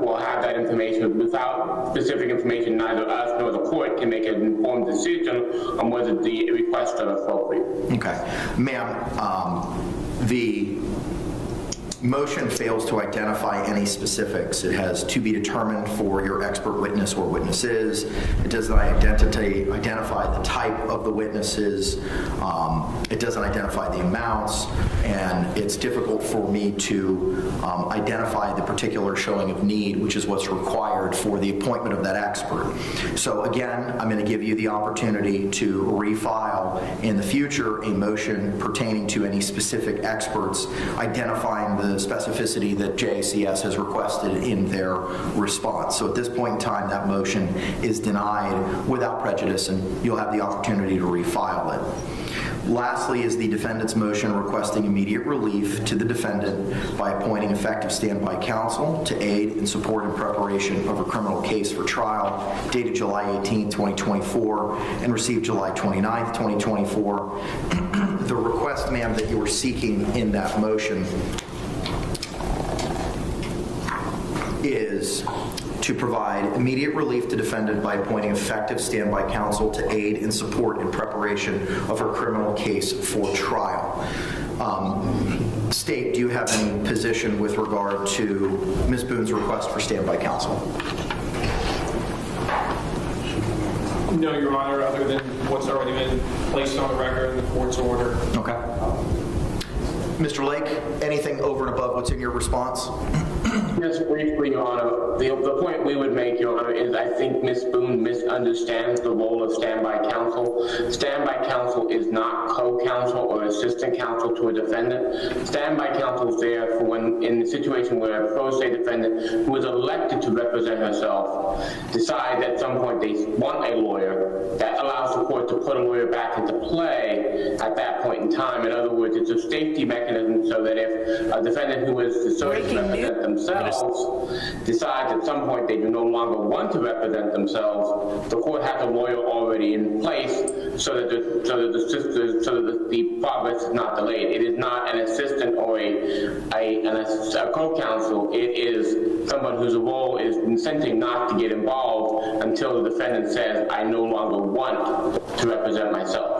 will have that information. Without specific information, neither us nor the court can make an informed decision on whether the requests are appropriate. Okay. Ma'am, the motion fails to identify any specifics. It has to be determined for your expert witness or witnesses. It does not identify the type of the witnesses. It doesn't identify the amounts, and it's difficult for me to identify the particular showing of need, which is what's required for the appointment of that expert. So again, I'm going to give you the opportunity to refile in the future a motion pertaining to any specific experts, identifying the specificity that JACS has requested in their response. So at this point in time, that motion is denied without prejudice, and you'll have the opportunity to refile it. Lastly is the defendant's motion requesting immediate relief to the defendant by appointing effective standby counsel to aid and support in preparation of a criminal case for trial dated July 18, 2024 and received July 29, 2024. The request, ma'am, that you were seeking in that motion is to provide immediate relief to defendant by appointing effective standby counsel to aid and support in preparation of her criminal case for trial. State, do you have any position with regard to Ms. Boone's request for standby counsel? No, Your Honor, other than what's already been placed on the record in the court's order. Okay. Mr. Lake, anything over and above what's in your response? Just briefly, Your Honor, the point we would make, Your Honor, is I think Ms. Boone misunderstands the role of standby counsel. Standby counsel is not co-counsel or assistant counsel to a defendant. Standby counsel is there for when, in the situation where a pro se defendant who is elected to represent herself decides at some point they want a lawyer, that allows the court to put a lawyer back into play at that point in time. In other words, it's a safety mechanism so that if a defendant who is decided to represent themselves decides at some point they do no longer want to represent themselves, the court has a lawyer already in place so that the progress is not delayed. It is not an assistant or a co-counsel. It is someone whose role is essentially not to get involved until the defendant says, I no longer want to represent myself.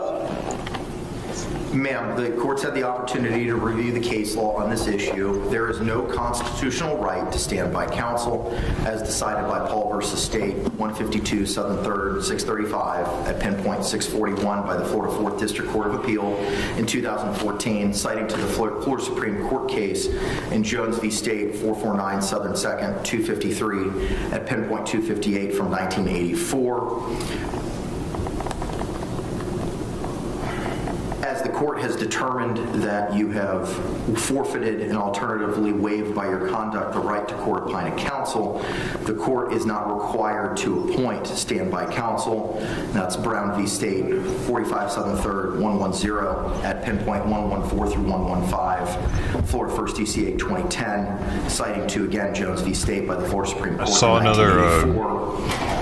Ma'am, the court's had the opportunity to review the case law on this issue. There is no constitutional right to standby counsel as decided by Paul v. State, 152 Southern 3rd, 635 at pinpoint 641 by the Florida 4th District Court of Appeal in 2014, citing to the Florida Supreme Court case in Jones v. State, 449 Southern 2nd, 253 at pinpoint 258 from 1984. As the court has determined that you have forfeited and alternatively waived by your conduct the right to court-appointed counsel, the court is not required to appoint standby counsel. That's Brown v. State, 45 Southern 3rd, 110 at pinpoint 114 through 115, Florida 1st DCA 2010, citing to, again, Jones v. State by the Florida Supreme Court. I saw another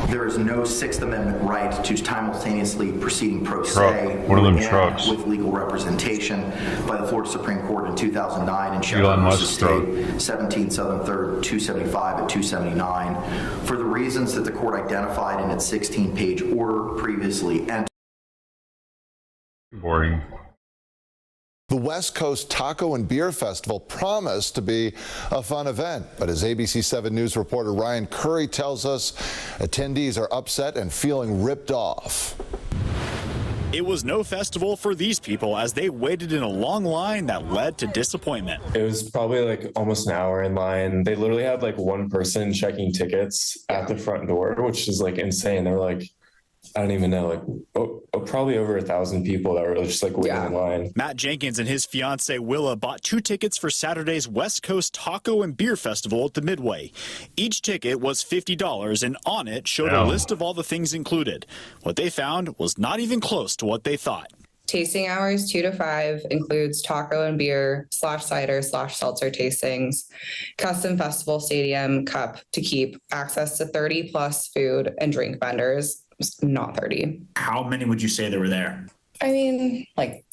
there is no Sixth Amendment right to simultaneously proceeding pro se one of them trucks with legal representation by the Florida Supreme Court in 2009 in Chevron v. State, 17 Southern 3rd, 275 at 279. For the reasons that the court identified in its 16-page order previously entered. Boring. The West Coast Taco and Beer Festival promised to be a fun event, but as ABC 7 News reporter Ryan Curry tells us, attendees are upset and feeling ripped off. It was no festival for these people as they waited in a long line that led to disappointment. It was probably like almost an hour in line. They literally had like one person checking tickets at the front door, which is like insane. They were like, I don't even know, like probably over 1,000 people that were just like waiting in line. Matt Jenkins and his fiancee Willa bought 2 tickets for Saturday's West Coast Taco and Beer Festival at the Midway. Each ticket was $50, and on it showed a list of all the things included. What they found was not even close to what they thought. Tasting hours 2 to 5 includes taco and beer /cider/seltzer tastings, custom festival stadium cup to keep, access to 30 plus food and drink vendors. Not 30. How many would you say there were there? I mean, like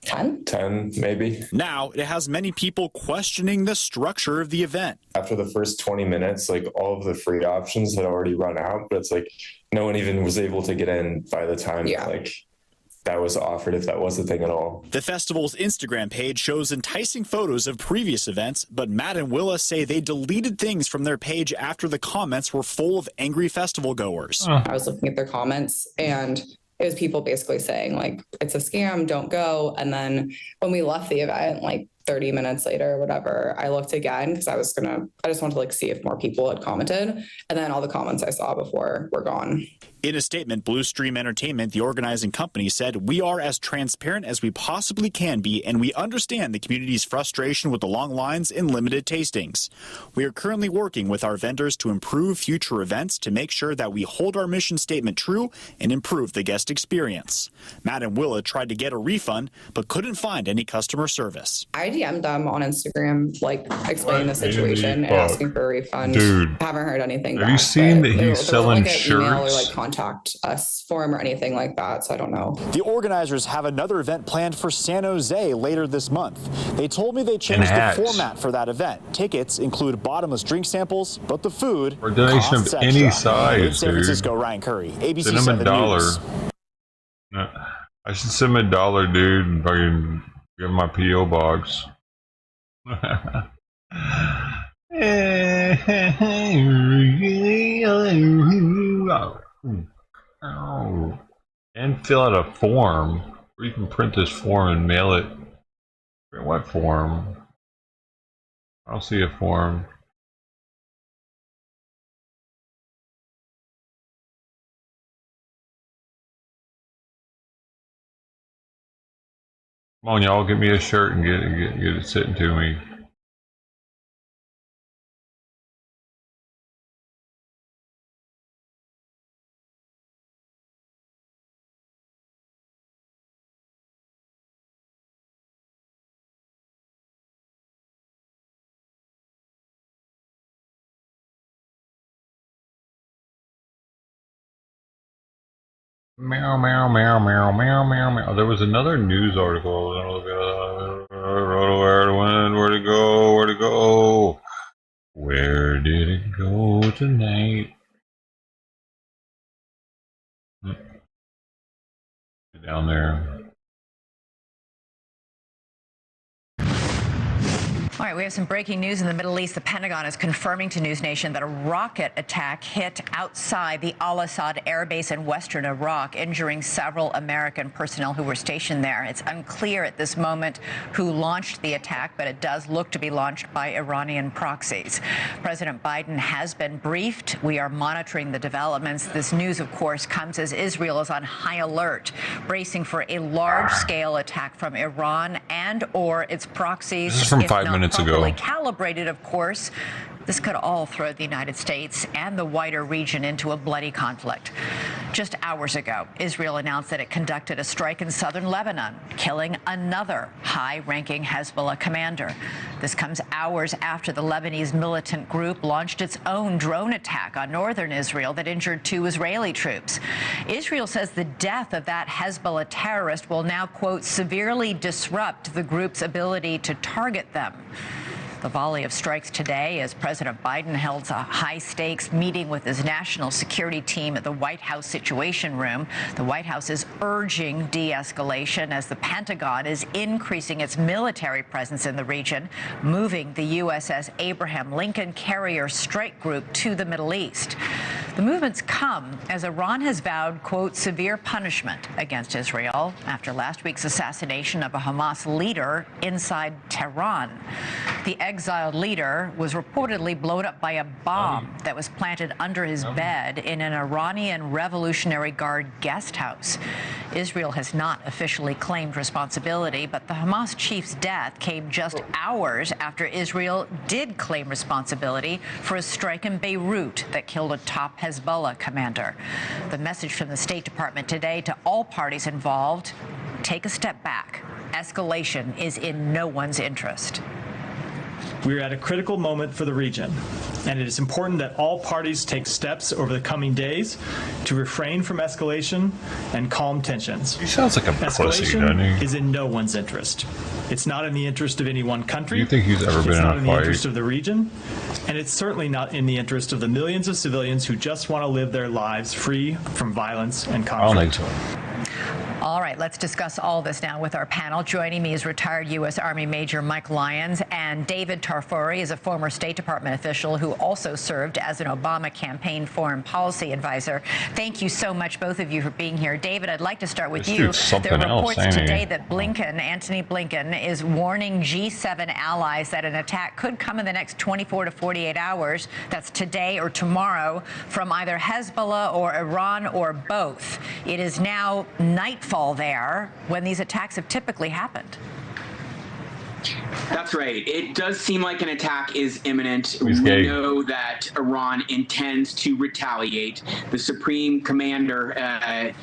10? 10, maybe. Now, it has many people questioning the structure of the event. After the first 20 minutes, like all of the free options had already run out, but it's like no one even was able to get in by the time like that was offered, if that was a thing at all. The festival's Instagram page shows enticing photos of previous events, but Matt and Willa say they deleted things from their page after the comments were full of angry festival goers. I was looking at their comments and it was people basically saying like, it's a scam, don't go. And then when we left the event, like 30 minutes later or whatever, I looked again because I just wanted to like see if more people had commented. And then all the comments I saw before were gone. In a statement, Blue Stream Entertainment, the organizing company, said, "We are as transparent as we possibly can be, and we understand the community's frustration with the long lines and limited tastings. We are currently working with our vendors to improve future events to make sure that we hold our mission statement true and improve the guest experience." Matt and Willa tried to get a refund, but couldn't find any customer service. I DM'd them on Instagram, like explaining the situation and asking for a refund. Dude, haven't heard anything have back. You seen that There he's selling like shirts? Email or like contact us for him or anything like that, so I don't know. The organizers have another event planned for San Jose later this month. They told me they changed the format for that event. Tickets include bottomless drink samples, but the food or donation costs of any extra. size, In San dude. Francisco, Ryan Curry, ABC Send him 7 $1. News. I should send him $1, dude, and fucking give him my P.O. box. Oh. And fill out a form, or you can print this form and mail it. What form? I don't see a form. Come on, y'all, get me a shirt and get it sitting to me. Meow, meow, meow, meow, meow, meow, meow. There was another news article. Where to go? Where to go? Where did it go tonight? Down there. All right, we have some breaking news in the Middle East. The Pentagon is confirming to News Nation that a rocket attack hit outside the Al-Assad air base in western Iraq, injuring several American personnel who were stationed there. It's unclear at this moment who launched the attack, but it does look to be launched by Iranian proxies. President Biden has been briefed. We are monitoring the developments. This news, of course, comes as Israel is on high alert, bracing for a large-scale attack from Iran and or its proxies. This is from if 5 not minutes ago. properly calibrated, of course. This could all throw the United States and the wider region into a bloody conflict. Just hours ago, Israel announced that it conducted a strike in southern Lebanon, killing another high-ranking Hezbollah commander. This comes hours after the Lebanese militant group launched its own drone attack on northern Israel that injured 2 Israeli troops. Israel says the death of that Hezbollah terrorist will now, quote, severely disrupt the group's ability to target them. The volley of strikes today as President Biden held a high-stakes meeting with his national security team at the White House Situation Room. The White House is urging de-escalation as the Pentagon is increasing its military presence in the region, moving the USS Abraham Lincoln carrier strike group to the Middle East. The movements come as Iran has vowed, quote, severe punishment against Israel after last week's assassination of a Hamas leader inside Tehran. The exiled leader was reportedly blown up by a bomb that was planted under his bed in an Iranian Revolutionary Guard guest house. Israel has not officially claimed responsibility, but the Hamas chief's death came just hours after Israel did claim responsibility for a strike in Beirut that killed a top Hezbollah commander. The message from the State Department today to all parties involved: take a step back. Escalation is in no one's interest. We are at a critical moment for the region, and it is important that all parties take steps over the coming days to refrain from escalation and calm tensions. He sounds like a pussy, doesn't Escalation he? is in no one's interest. It's not in the interest of any one country. Do you think he's ever been It's in not a in the fight? interest of the region, and it's certainly not in the interest of the millions of civilians who just want to live their lives free from violence and conflict. I don't think so. All right, let's discuss all this now with our panel. Joining me is retired U.S. Army Major Mike Lyons, and David Tarfori is a former State Department official who also served as an Obama campaign foreign policy advisor. Thank you so much, both of you, for being here. David, I'd like to start with you. There are reports today that Antony Blinken, is warning G7 allies that an attack could come in the next 24 to 48 hours. That's today or tomorrow, from either Hezbollah or Iran or both. It is now nightfall there when these attacks have typically happened. That's right. It does seem like an attack is imminent. He's We gay. know that Iran intends to retaliate. The supreme commander,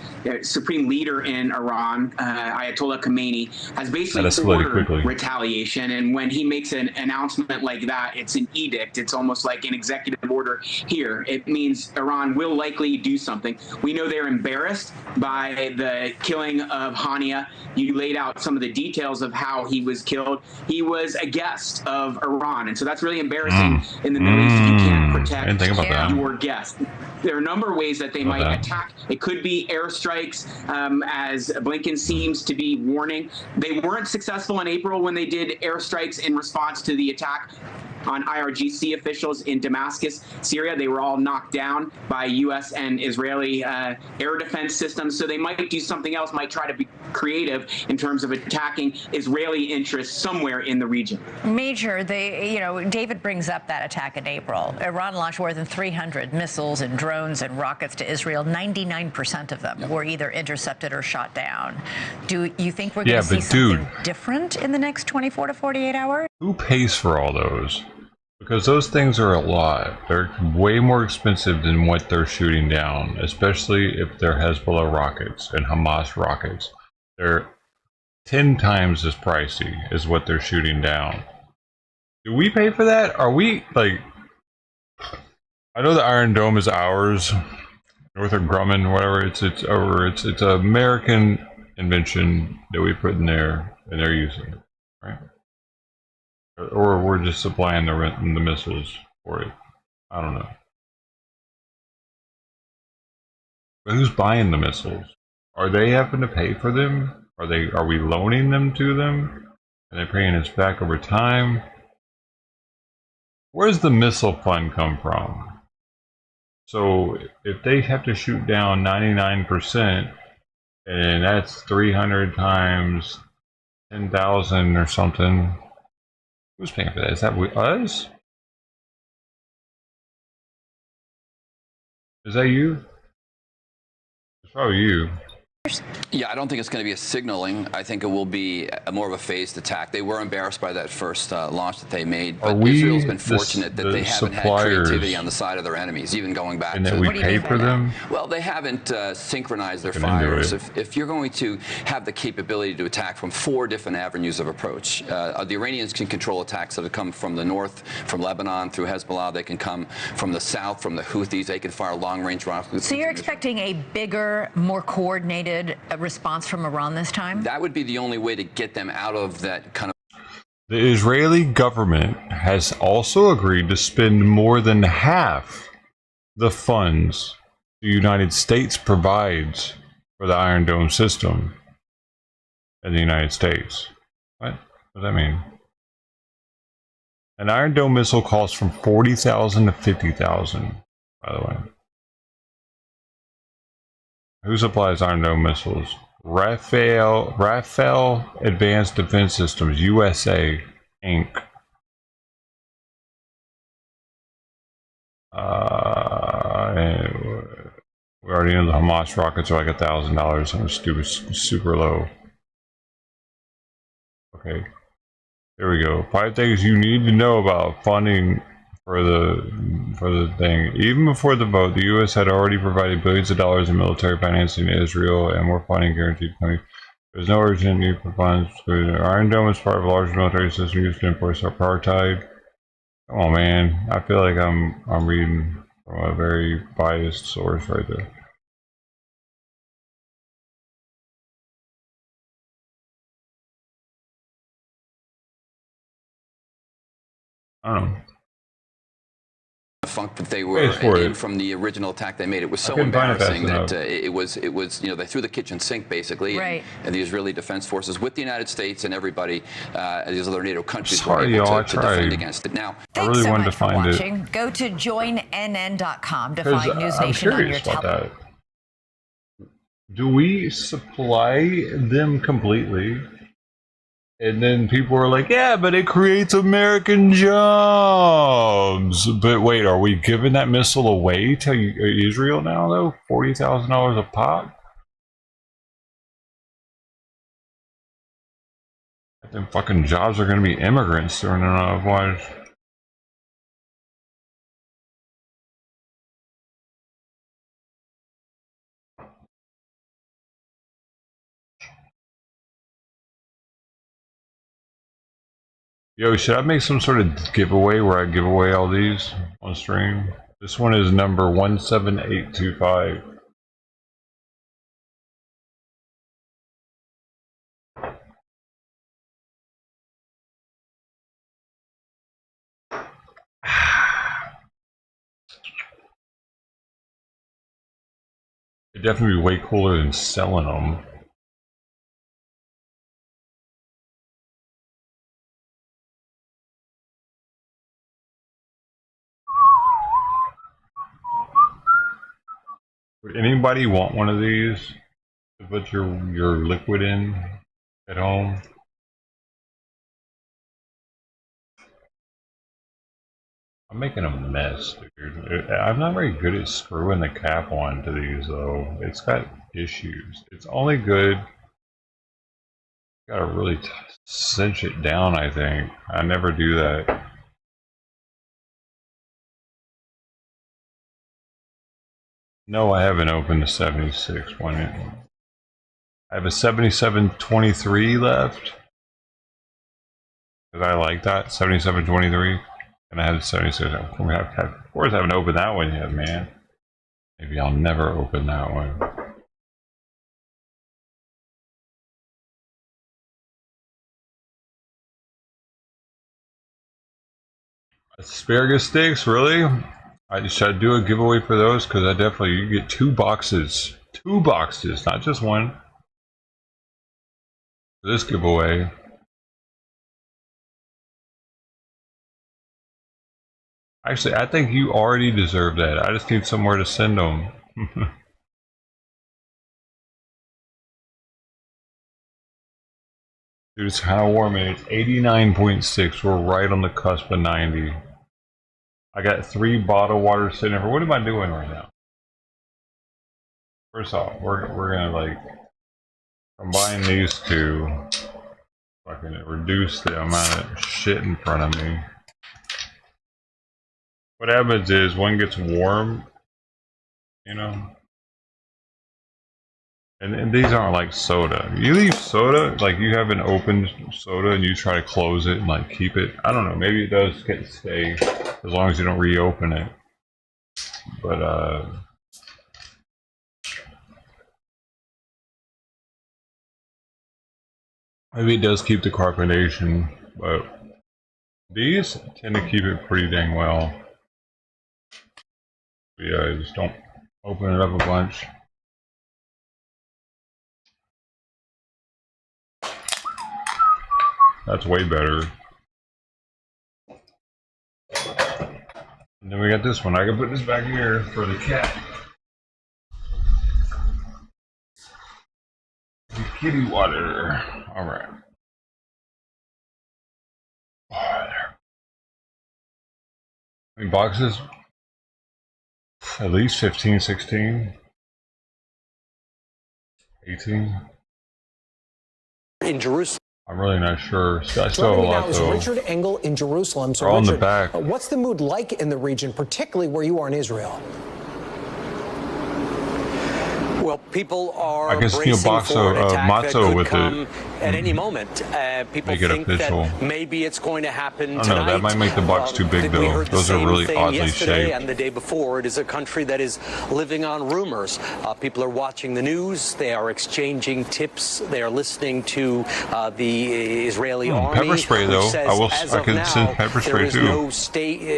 supreme leader in Iran, Ayatollah Khamenei, has That basically escalated ordered quickly. retaliation. And when he makes an announcement like that, it's an edict. It's almost like an executive order here. It means Iran will likely do something. We know they're embarrassed by the killing of Hania. You laid out some of the details of how he was killed. He was a guest of Iran, and so that's really embarrassing in the Middle East. You can't protect I didn't think about that. your guest. There are a number of ways that they might attack. It could be airstrikes, as Blinken seems to be warning. They weren't successful in April when they did airstrikes in response to the attack on IRGC officials in Damascus, Syria. They were all knocked down by U.S. and Israeli air defense systems. So they might do something else, might try to be creative in terms of attacking Israeli interests somewhere in the region. Major, David brings up that attack in April. Iran launched more than 300 missiles and drones and rockets to Israel. 99% of them were either intercepted or shot down. Do you think we're going to see something different in the next 24 to 48 hours? Who pays for all those? Because those things are a lot. They're way more expensive than what they're shooting down, especially if they're Hezbollah rockets and Hamas rockets. They're 10 times as pricey as what they're shooting down. Do we pay for that? Are we, like... I know the Iron Dome is ours. Northrop Grumman, whatever. It's an American invention that we put in there, and they're using it, right? Or we're just supplying the missiles for it. I don't know. But who's buying the missiles? Are they having to pay for them? Are we loaning them to them? Are they paying us back over time? Where's the missile fund come from? So if they have to shoot down 99%, and that's 300 times 10,000 or something. Who's paying for that? Is that us? Is that you? It's probably you. Yeah, I don't think it's going to be a signaling. I think it will be more of a phased attack. They were embarrassed by that first launch that they made, but Israel's been fortunate that they haven't had creativity on the side of their enemies, even going back and to... that we pay for them? Well, they haven't synchronized their fires. If you're going to have the capability to attack from 4 different avenues of approach, the Iranians can control attacks that have come from the north, from Lebanon, through Hezbollah. They can come from the south, from the Houthis. They can fire long-range rockets. So you're expecting a bigger, more coordinated response from Iran this time? That would be the only way to get them out of that kind of The Israeli government has also agreed to spend more than half the funds the United States provides for the Iron Dome system in the United States. What does that mean? An Iron Dome missile costs from $40,000 to $50,000, by the way. Who supplies Iron Dome missiles? Rafael Advanced Defense Systems, USA, Inc. We already know the Hamas rockets are like $1,000, something stupid, super low. Okay, there we go. 5 things you need to know about funding for the thing. Even before the vote, the U.S. had already provided billions of dollars in military financing to Israel, and more funding guaranteed coming. There's no urgent need for funds. Iron Dome is part of a large military system used to enforce apartheid. Come on, man. I feel like I'm reading from a very biased source right there. I don't know. The funk that they were in from the original attack they made. It was so embarrassing that it was you know, they threw the kitchen sink basically, right. And the Israeli Defense Forces with the United States and everybody, these other NATO countries were Sorry, able to defend against it. Now, I really wanted to find watching. Go to joinnn.com to find News I'm Nation on your curious about that. Do we supply them completely? And then people are like, yeah, but it creates American jobs. But wait, are we giving that missile away to Israel now, though? $40,000 a pop? Then fucking jobs are going to be immigrants during an otherwise. Yo, should I make some sort of giveaway where I give away all these on stream? This one is number 17825. It'd definitely be way cooler than selling them. Would anybody want one of these to put your liquid in at home? I'm making a mess, dude. I'm not very good at screwing the cap on to these, though. It's got issues. It's only good. Gotta really cinch it down, I think. I never do that. No, I haven't opened the 76 one. I have a 7723 left. Because I like that, 7723. And I have the 76. Of course, I haven't opened that one yet, man. Maybe I'll never open that one. Asparagus sticks, really? Should I do a giveaway for those? Because I definitely, you get 2 boxes. 2 boxes, not just one. For this giveaway. Actually, I think you already deserve that. I just need somewhere to send them. Dude, it's kind of warm, and it's 89.6. We're right on the cusp of 90. I got 3 bottled water sitting over. What am I doing right now? First off, we're gonna like combine these two. Fucking reduce the amount of shit in front of me. What happens is one gets warm, you know. And these aren't like soda. You leave soda, like you have an open soda and you try to close it and like keep it. I don't know, maybe it does stay as long as you don't reopen it. But maybe it does keep the carbonation. but these tend to keep it pretty dang well. But yeah, just don't open it up a bunch. That's way better. And then we got this one. I can put this back here for the cat. The kitty water. Alright. How many boxes? At least 15, 16, 18. In Jerusalem. I'm really not sure. I still have a lot, is though. Richard Engel in Jerusalem. So, They're all in the Richard, back. what's the mood like in the region, particularly where you are in Israel? Well, people are I guess bracing box for an of attack that matzo could with come it. at any moment. People Make it think official. that maybe it's going to happen I don't tonight. know, that might make the box too big, We though. heard the Those are same really thing oddly yesterday shaped. and the day before. It is a country that is living on rumors. People are watching the news. They are exchanging tips. They are listening to the Israeli army. Pepper spray, though. Which says, I could send pepper there spray, is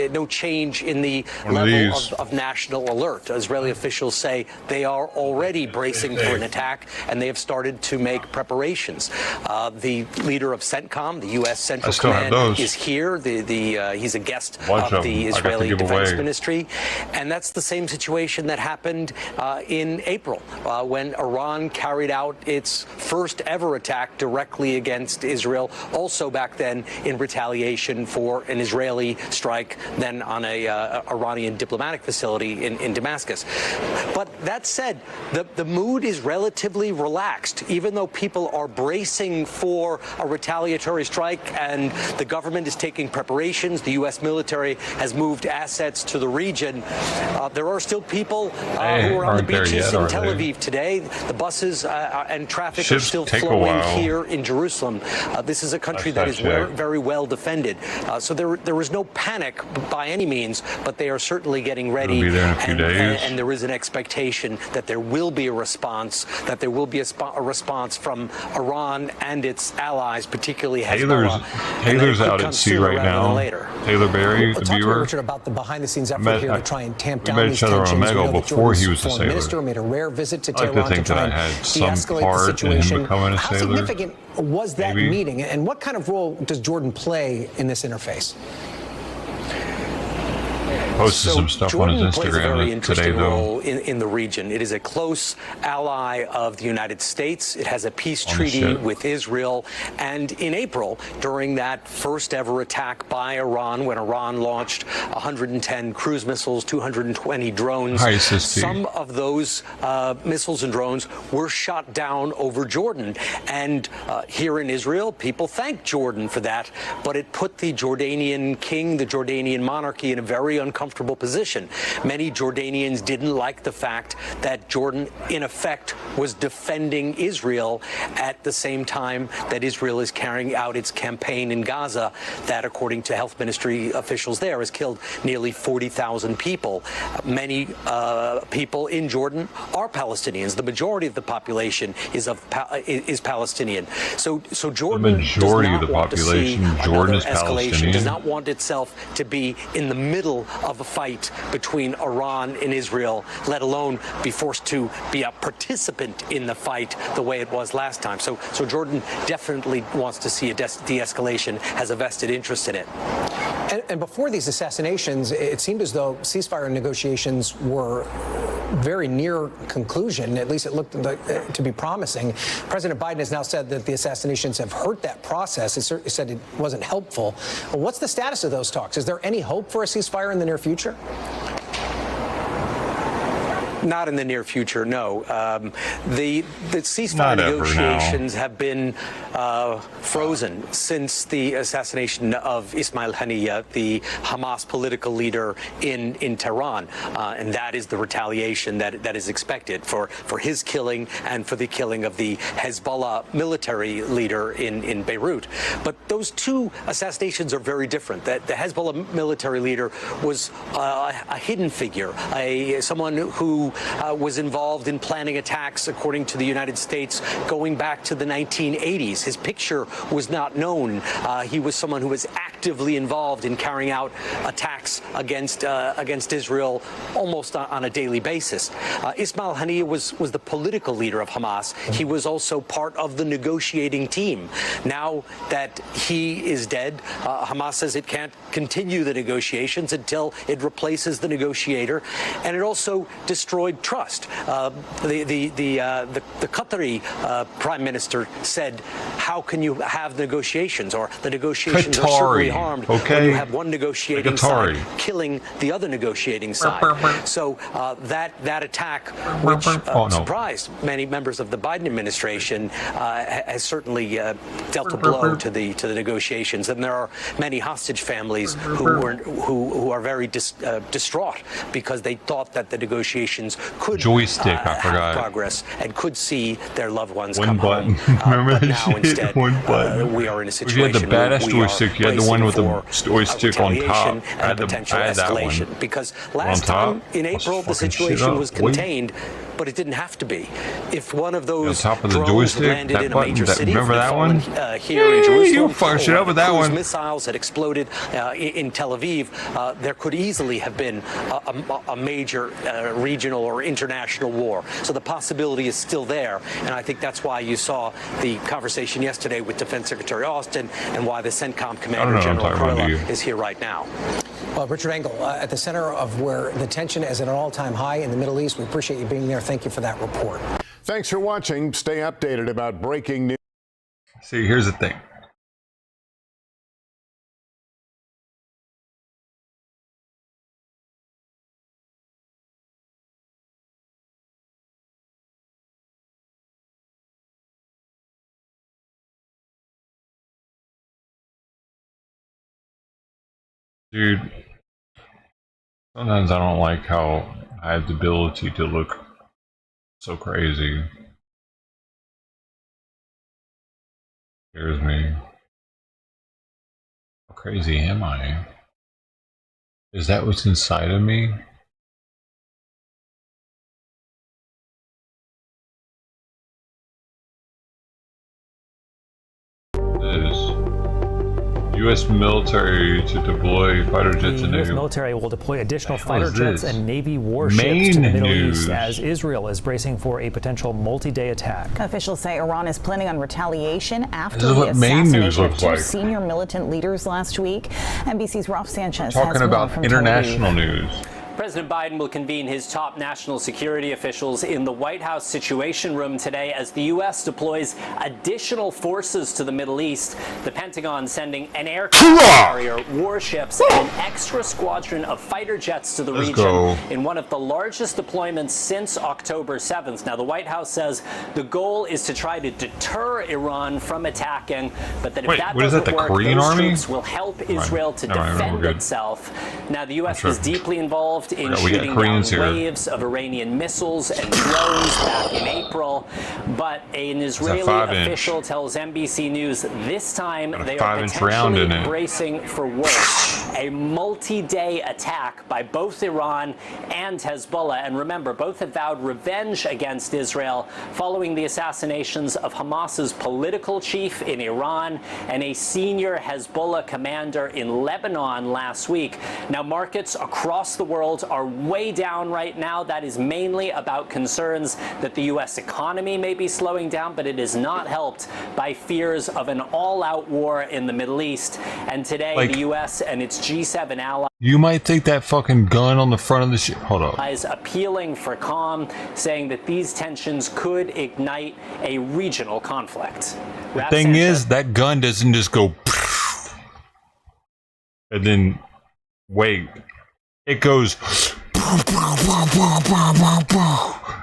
too. no change in the One of level these. of national alert. Israeli officials say they are already bracing for an attack, and they have started to make preparations. The leader of CENTCOM, the U.S. Central still have Command, those. is here. He's a guest Bunch of of the them. I got to Israeli give Defense away. Ministry, and that's the same situation that happened in April when Iran carried out its first ever attack directly against Israel, also back then in retaliation for an Israeli strike then on a Iranian diplomatic facility in Damascus. But that said, the mood is relatively relaxed, even though people are bracing for a retaliatory strike and the government is taking preparations. The U.S. military has moved assets to the region. There are still people who are on the beaches in Tel Aviv today. The buses and traffic are still flowing here in Jerusalem. This is a country that is very well defended. So there is no panic by any means, but they are certainly getting ready. It'll be there in a few days. And there is an expectation that there will be a response, that there will be a response from Iran and its allies, particularly Hezbollah. Taylor's out at sea right now. Taylor Berry, the Talk to me, viewer. Richard, about the behind-the-scenes effort here to try and tamp we down met these each other on tensions. We Omegle know that before he Jordan's was a foreign sailor. minister made a rare visit to I like to Tehran to think try that I and had some de-escalate the part in him situation. becoming a How sailor. significant was that Maybe. meeting, and what kind of role does Jordan play in this interface? Posted some stuff on his Jordan plays a very Instagram today, interesting though. role in the region. It is a close ally of the United States. It has a peace treaty with Israel. And in April, during that first ever attack by Iran, when Iran launched 110 cruise missiles, 220 drones, some of those missiles and drones were shot down over Jordan. And here in Israel, people thank Jordan for that. But it put the Jordanian king, the Jordanian monarchy, in a very uncomfortable position. Many Jordanians didn't like the fact that Jordan, in effect, was defending Israel at the same time that Israel is carrying out its campaign in Gaza that, according to health ministry officials there, has killed nearly 40,000 people. Many people in Jordan are Palestinians. The majority of the population is Palestinian. So Jordan, The majority does of the not want to see population, Jordan is another escalation, Palestinian. does not want itself to be in the middle of a fight between Iran and Israel, let alone be forced to be a participant in the fight the way it was last time. So Jordan definitely wants to see a de-escalation, has a vested interest in it. And before these assassinations, it seemed as though ceasefire negotiations were very near conclusion. At least it looked like, to be promising. President Biden has now said that the assassinations have hurt that process. He said it wasn't helpful. Well, what's the status of those talks? Is there any hope for a ceasefire in the near future? Not in the near future, no. The ceasefire negotiations have been frozen since the assassination of Ismail Haniyeh, the Hamas political leader in Tehran, and that is the retaliation that is expected for his killing and for the killing of the Hezbollah military leader in Beirut. But those two assassinations are very different. The Hezbollah military leader was a hidden figure, someone who was involved in planning attacks, according to the United States, going back to the 1980s. His picture was not known. He was someone who was actively involved in carrying out attacks against Israel almost on a daily basis. Ismail Haniyeh was the political leader of Hamas. He was also part of the negotiating team. Now that he is dead, Hamas says it can't continue the negotiations until it replaces the negotiator, and it also destroyed trust. The Qatari Prime Minister said, "How can you have negotiations?" Or the negotiations are certainly harmed when you have one negotiating side killing the other negotiating side. So that attack, which surprised many members of the Biden administration, has certainly dealt a blow to the negotiations. And there are many hostage families who are very distraught because they thought that the negotiations could have progress and could see their loved ones come home. Remember that now shit? instead, One button. we are in a You situation had the badass where we joystick. You had the one with the joystick on top. and a potential escalation. Because last time in April, the situation was contained, but it didn't have to be. If one of those drones landed in a major city, remember that one? Here in Jerusalem, you fucking shit up with that one. Missiles had exploded in Tel Aviv. There could easily have been a major regional or international war. So the possibility is still there, and I think that's why you saw the conversation yesterday with Defense Secretary Austin, and why the CENTCOM Commander General Kurilla is here right now. Well, Richard Engel, at the center of where the tension is at an all-time high in the Middle East. We appreciate you being there. Thank you for that report. Thanks for watching. Stay updated about breaking news. See, here's the thing. Dude, sometimes I don't like how I have the ability to look so crazy. Scares me. How crazy am I? Is that what's inside of me? U.S. military to deploy fighter jets in the U.S. military will deploy additional fighter jets and Navy warships to the Middle East as Israel is bracing for a potential multi-day attack. Officials say Iran is planning on retaliation after the assassination of two senior militant leaders last week. NBC's Ralph Sanchez talking about international news. President Biden will convene his top national security officials in the White House Situation Room today as the U.S. deploys additional forces to the Middle East. The Pentagon sending an aircraft carrier, warships, and an extra squadron of fighter jets to the region in one of the largest deployments since October 7th. Now, the White House says the goal is to try to deter Iran from attacking, but that if that doesn't work, those troops will help Israel to defend itself. Now, the U.S. was deeply involved in shooting down waves of Iranian missiles and drones back in April, but an Israeli official tells NBC News this time they are potentially bracing for worse, a multi-day attack by both Iran and Hezbollah. And remember, both have vowed revenge against Israel following the assassinations of Hamas's political chief in Iran and a senior Hezbollah commander in Lebanon last week. Now, markets across the world are way down right now. That is mainly about concerns that the U.S. economy may be slowing down, but it is not helped by fears of an all-out war in the Middle East. And today, the U.S. and its G7 allies. You might think that fucking gun on the front of the ship. Hold up. Appealing for calm, saying that these tensions could ignite a regional conflict. The thing is, that gun doesn't just go and then wait. It goes,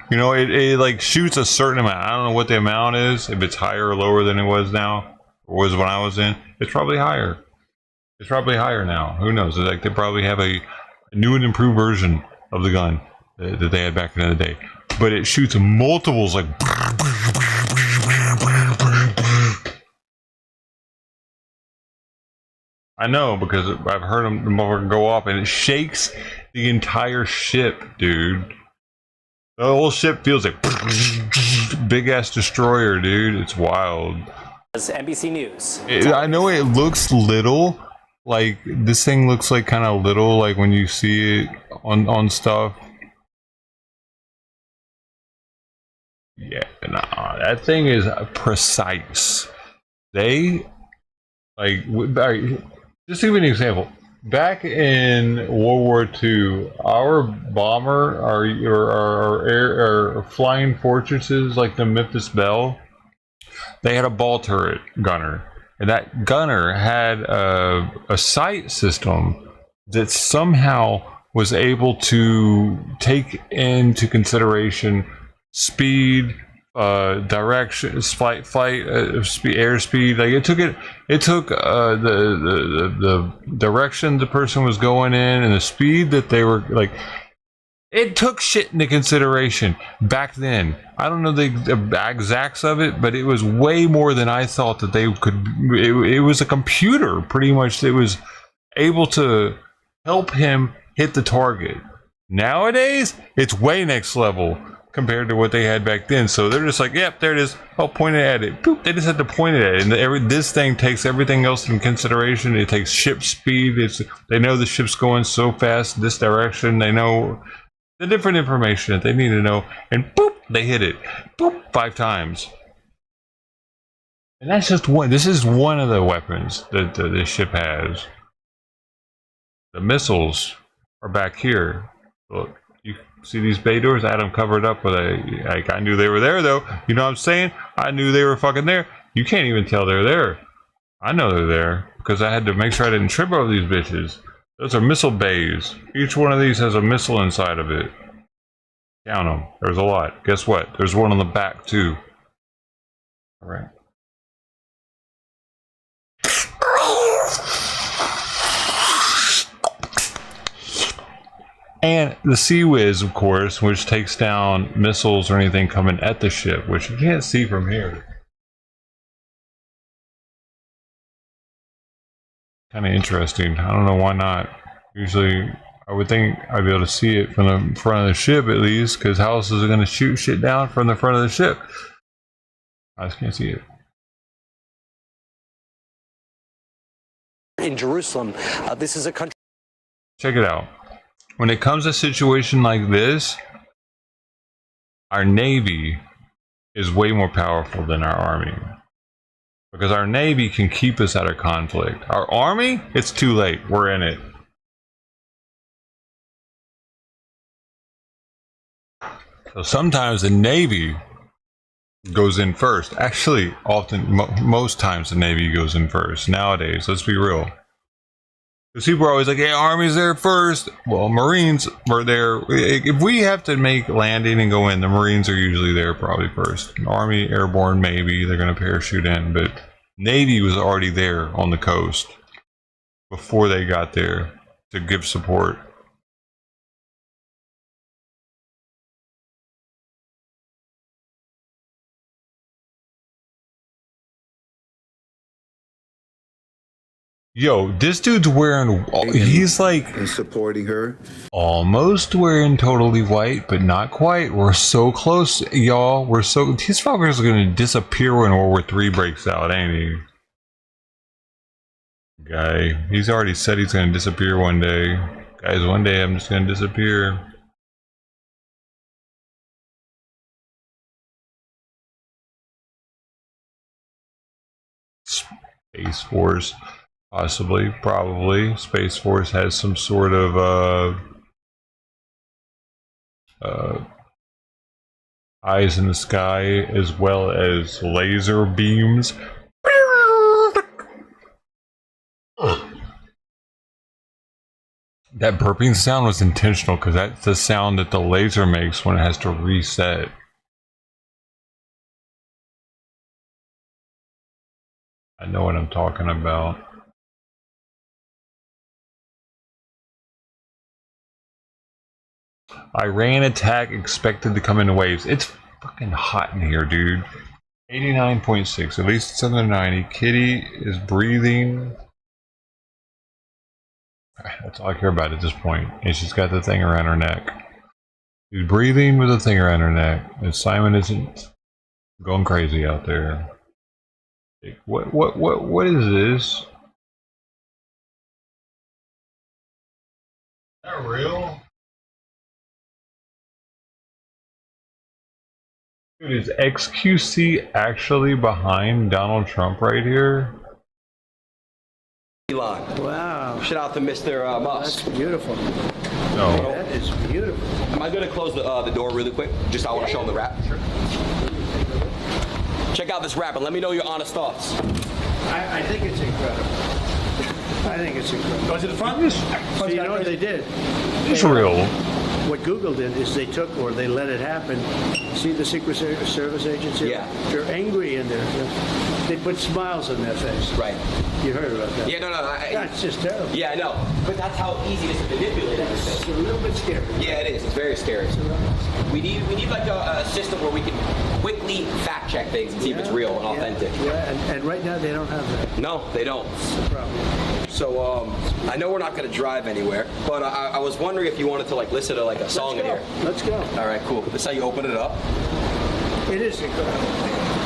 you know, it like shoots a certain amount. I don't know what the amount is, if it's higher or lower than it was now, or was when I was in. It's probably higher. It's probably higher now. Who knows? It's like they probably have a new and improved version of the gun that they had back in the day. But it shoots multiples, like. I know, because I've heard them go off, and it shakes the entire ship, dude. The whole ship feels like big ass destroyer, dude. It's wild. As NBC News. I know it looks little, like this thing looks like kind of little, like when you see it on stuff. Yeah, nah, that thing is precise. They like, just to give you an example. Back in World War II, our bomber, our flying fortresses, like the Memphis Belle, they had a ball turret gunner, and that gunner had a sight system that somehow was able to take into consideration speed, direction, flight, speed, airspeed. Like it took the direction the person was going in and the speed that they were like. It took shit into consideration back then. I don't know the exacts of it, but it was way more than I thought that they could. It was a computer, pretty much, that was able to help him hit the target. Nowadays, it's way next level compared to what they had back then. So they're just like, yep, there it is. Oh, point it at it. Boop. They just had to point it at it. And this thing takes everything else in consideration. It takes ship speed. They know the ship's going so fast this direction. They know the different information that they need to know. And boop, they hit it. Boop, 5 times. And that's just one. This is one of the weapons that this ship has. The missiles are back here. Look. See these bay doors? I had them covered up with I knew they were there though. You know what I'm saying? I knew they were fucking there. You can't even tell they're there. I know they're there because I had to make sure I didn't trip over these bitches. Those are missile bays. Each one of these has a missile inside of it. Count them. There's a lot. Guess what? There's one on the back too. All right. And the Sea Whiz, of course, which takes down missiles or anything coming at the ship, which you can't see from here. Kind of interesting. I don't know why not. Usually, I would think I'd be able to see it from the front of the ship at least, because how else is it going to shoot shit down from the front of the ship? I just can't see it. In Jerusalem, this is a country. Check it out. When it comes to a situation like this, our Navy is way more powerful than our Army. Because our Navy can keep us out of conflict. Our Army, it's too late. We're in it. So sometimes the Navy goes in first. Actually, most times the Navy goes in first. Nowadays, let's be real. Because people are always like, yeah, Army's there first. Well, Marines are there. If we have to make landing and go in, the Marines are usually there probably first. Army, airborne, maybe. They're going to parachute in. But Navy was already there on the coast before they got there to give support. Yo, this dude's wearing, he's like, and supporting her, almost wearing totally white, but not quite. We're so close, y'all. These fuckers are gonna disappear when World War III breaks out, ain't he? Guy, he's already said he's gonna disappear one day. Guys, one day I'm just gonna disappear. Space Force. Possibly, probably. Space Force has some sort of eyes in the sky as well as laser beams. That burping sound was intentional because that's the sound that the laser makes when it has to reset. I know what I'm talking about. Iran attack expected to come in waves. It's fucking hot in here, dude. 89.6, at least it's under 90. Kitty is breathing. That's all I care about at this point. And she's got the thing around her neck. She's breathing with a thing around her neck, and Simon isn't going crazy out there. Like, what is this? Is that real? Dude, is XQC actually behind Donald Trump right here? Wow. Shout out to Mr. Musk. That's beautiful. No. That is beautiful. Am I going to close the door really quick? Just I want to show them the wrap. Sure. Check out this wrap and let me know your honest thoughts. I think it's incredible. I think it's incredible. Go to the front. So you know what they did? It's real. What Google did is they took, or they let it happen. See the Secret Service agents here? Yeah. They're angry in there. They put smiles on their face. Right. You heard about that? Yeah, no. That's just terrible. Yeah, I know. But that's how easy it is to manipulate everything. It's a little bit scary. Yeah, it is. It's very scary. We need like a system where we can quickly fact check things and see if it's real and authentic. Yeah, and right now they don't have that. No, they don't. That's the problem. So I know we're not going to drive anywhere, but I was wondering if you wanted to like listen to like a song in here. Let's go. All right, cool. This is how you open it up. It is incredible.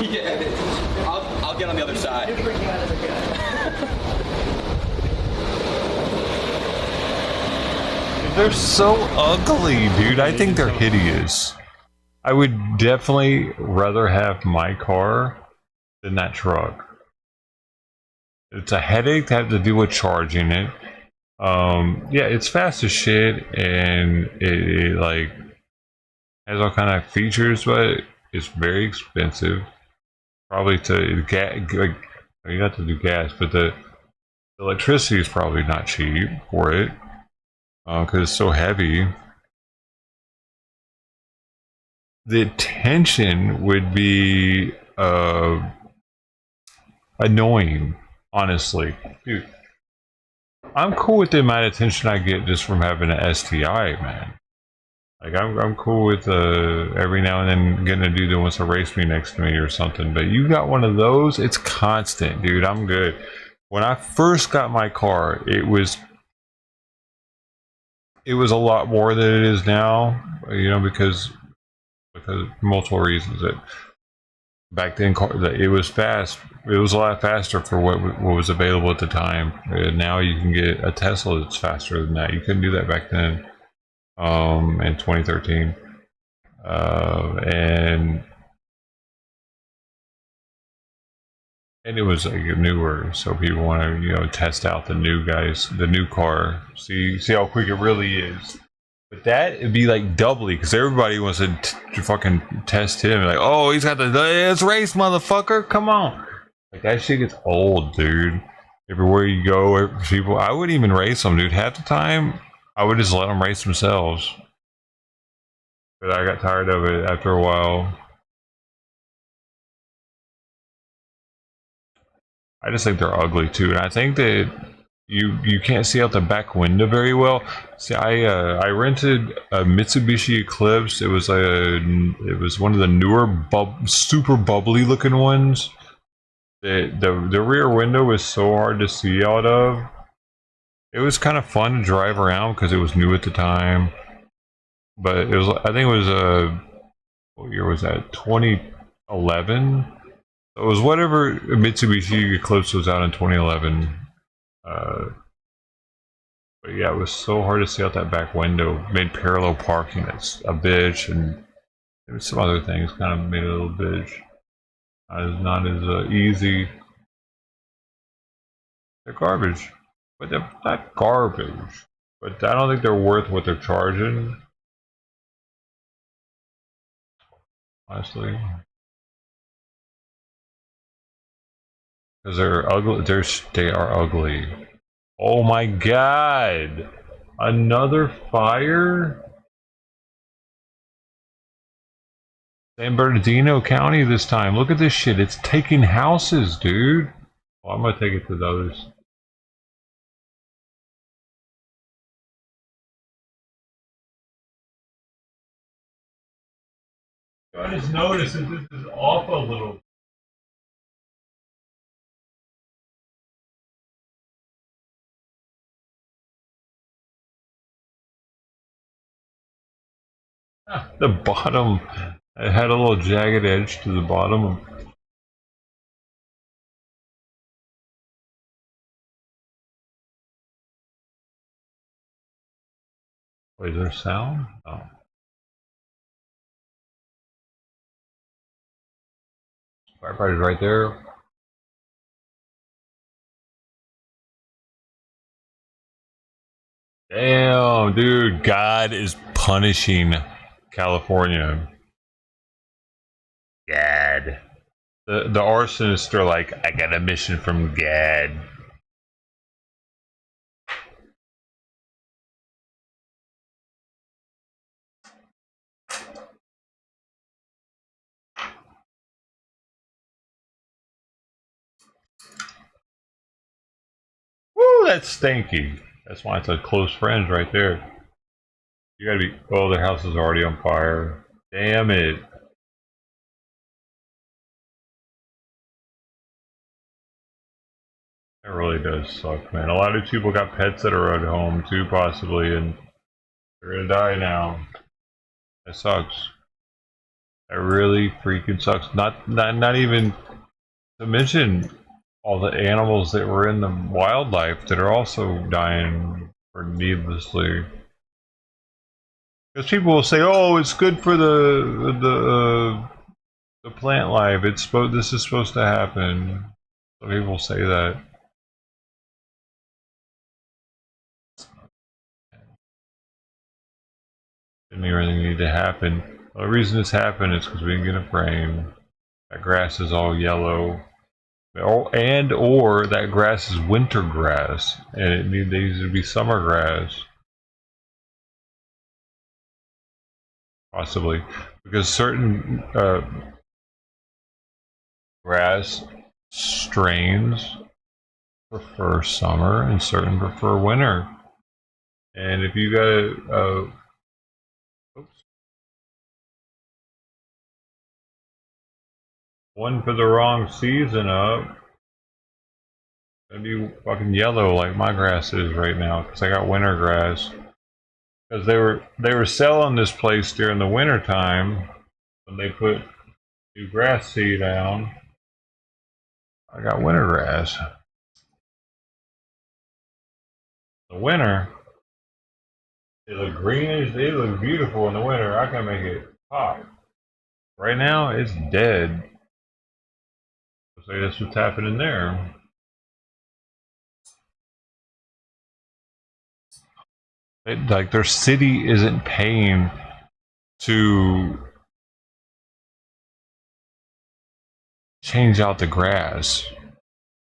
Yeah, it is. I'll get on the other side. They're so ugly, dude. I think they're hideous. I would definitely rather have my car than that truck. It's a headache to have to deal with charging it. Yeah, it's fast as shit, and it like has all kind of features, but it's very expensive. Probably to like, you have to do gas, but the electricity is probably not cheap for it because it's so heavy. The tension would be annoying, honestly, dude. I'm cool with the amount of attention I get just from having an STI, man. Like I'm cool with every now and then getting a dude that wants to race me next to me or something. But you got one of those, it's constant, dude. I'm good. When I first got my car, it was a lot more than it is now. You know, because multiple reasons. That back then it was fast. It was a lot faster for what was available at the time. And now you can get a Tesla that's faster than that. You couldn't do that back then. In 2013, and it was like newer, so people want to test out the new car, see how quick it really is. But that it'd be like doubly because everybody wants to fucking test him. Like, oh, he's got let's race, motherfucker, come on. Like that shit gets old, dude. Everywhere you go, people. I wouldn't even race them, dude. Half the time I would just let them race themselves. But I got tired of it after a while. I just think they're ugly too, and I think that you can't see out the back window very well. See, I rented a Mitsubishi Eclipse. It was one of the newer super bubbly looking ones. The rear window was so hard to see out of. It was kind of fun to drive around because it was new at the time, but it was. I think it was what year was that? 2011. It was whatever Mitsubishi Eclipse was out in 2011. But yeah, it was so hard to see out that back window. Made parallel parking that's a bitch, and there was some other things kind of made it a little bitch. Not as easy. They're garbage. But they're not garbage. But I don't think they're worth what they're charging. Honestly. Because they're ugly. They are ugly. Oh my god! Another fire? San Bernardino County this time. Look at this shit. It's taking houses, dude. Well, I'm gonna take it to the others. I just noticed that this is off a little. The bottom, it had a little jagged edge to the bottom. Wait, is there sound? Oh. Firefighter's right there. Damn, dude, God is punishing California. God. The arsonists are like, I got a mission from God. Woo, that's stinky. That's why it's a close friends right there. You gotta be. Oh, their house is already on fire. Damn it. It really does suck, man. A lot of people got pets that are at home too, possibly, and they're gonna die now. That sucks. That really freaking sucks. Not even to mention all the animals that were in the wildlife that are also dying or needlessly. Because people will say, "Oh, it's good for the plant life. It's supposed. This is supposed to happen." Some people say that. Didn't mean anything need to happen. The reason it's happened is because we didn't get a frame. That grass is all yellow, or that grass is winter grass, and it needs to be summer grass. Possibly because certain grass strains prefer summer and certain prefer winter. And if you got one for the wrong season up, it'd be fucking yellow like my grass is right now because I got winter grass. Because they were selling this place during the winter time when they put new grass seed down. I got winter grass. The winter, they look greenish. They look beautiful in the winter. I can make it hot. Right now, it's dead. So that's what's happening there. Like their city isn't paying to change out the grass.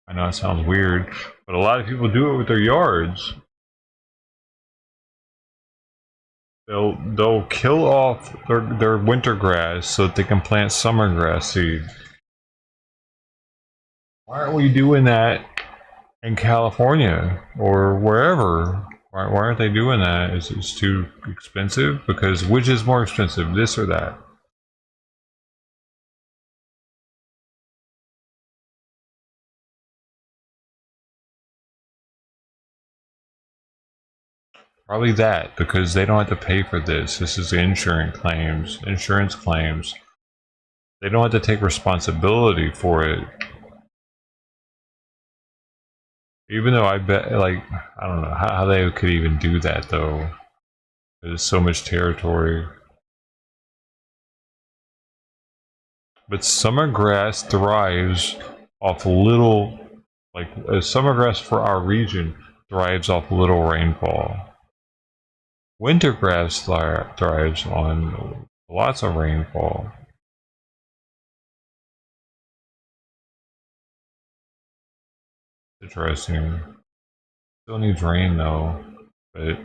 I know it sounds weird, but a lot of people do it with their yards. They'll kill off their winter grass so that they can plant summer grass seed. Why aren't we doing that in California or wherever? Why aren't they doing that? Is it too expensive? Because which is more expensive, this or that? Probably that, because they don't have to pay for this. This is insurance claims. They don't have to take responsibility for it. Even though I bet, like, I don't know how they could even do that, though. There's so much territory. But summer grass thrives off little, like, summer grass for our region thrives off little rainfall. Winter grass thrives on lots of rainfall. Interesting. Still needs rain though, but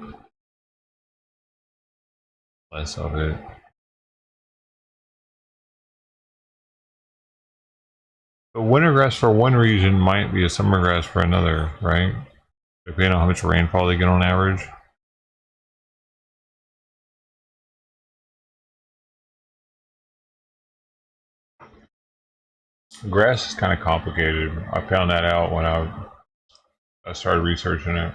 less of it. But winter grass for one region might be a summer grass for another, right? Depending on how much rainfall they get on average. Grass is kind of complicated. I found that out when I started researching it.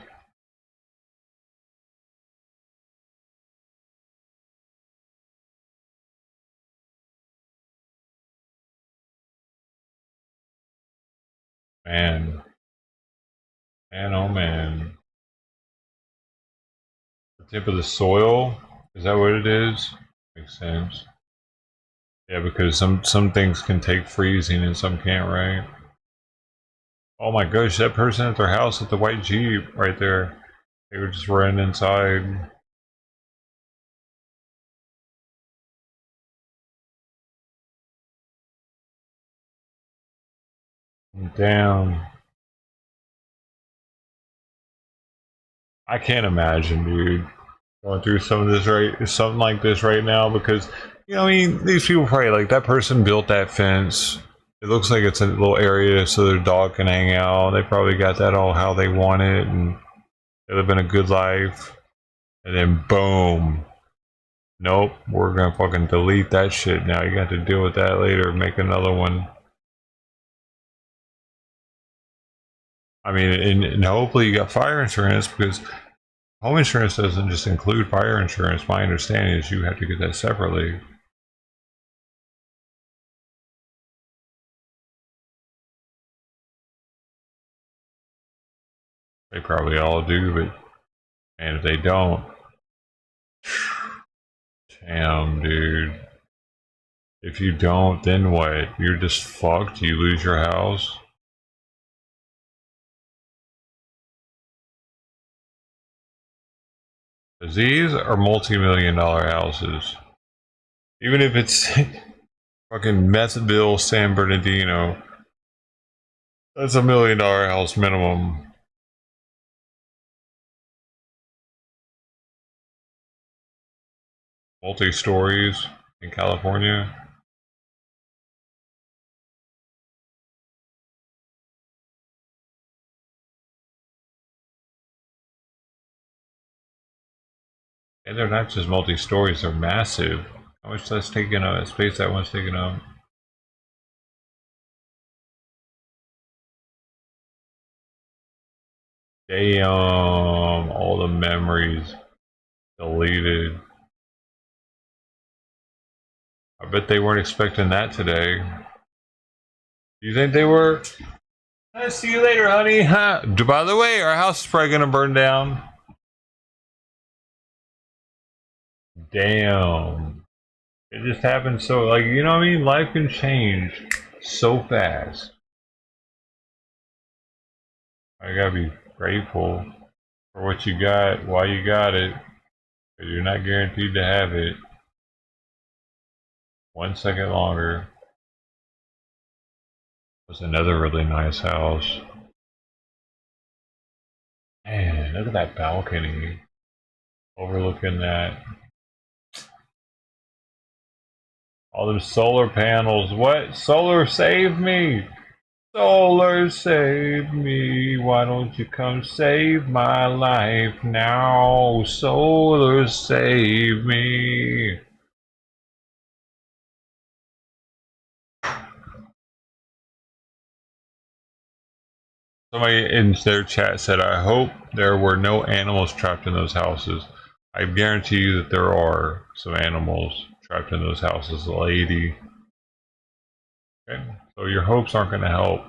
Man. Man, oh man. The tip of the soil? Is that what it is? Makes sense. Yeah, because some things can take freezing and some can't, right? Oh my gosh, that person at their house with the white Jeep right there. They were just running inside. Damn. I can't imagine, dude, going through something like this right now, because, you know, I mean, these people probably, like, that person built that fence. It looks like it's a little area so their dog can hang out. They probably got that all how they want it, and they live in a good life. And then boom. Nope, we're gonna fucking delete that shit now. You got to deal with that later, make another one. I mean, and hopefully you got fire insurance, because home insurance doesn't just include fire insurance. My understanding is you have to get that separately. They probably all do, but and if they don't, damn, dude. If you don't, then what? You're just fucked. You lose your house. Because these are multi-million-dollar houses. Even if it's fucking Methville, San Bernardino, that's $1 million house minimum. Multi-stories in California. And they're not just multi-stories, they're massive. How much that's taking up? Space that one's taking up. Damn, all the memories deleted. I bet they weren't expecting that today. You think they were? I'll see you later, honey. Huh? By the way, our house is probably gonna burn down. Damn. It just happened so, like, you know what I mean? Life can change so fast. I gotta be grateful for what you got while you got it. Because you're not guaranteed to have it 1 second longer. There's another really nice house. Man, look at that balcony overlooking that. All them solar panels. What? Solar, save me! Solar, save me. Why don't you come save my life now? Solar, save me. Somebody in their chat said, I hope there were no animals trapped in those houses. I guarantee you that there are some animals trapped in those houses, lady. Okay, so your hopes aren't going to help.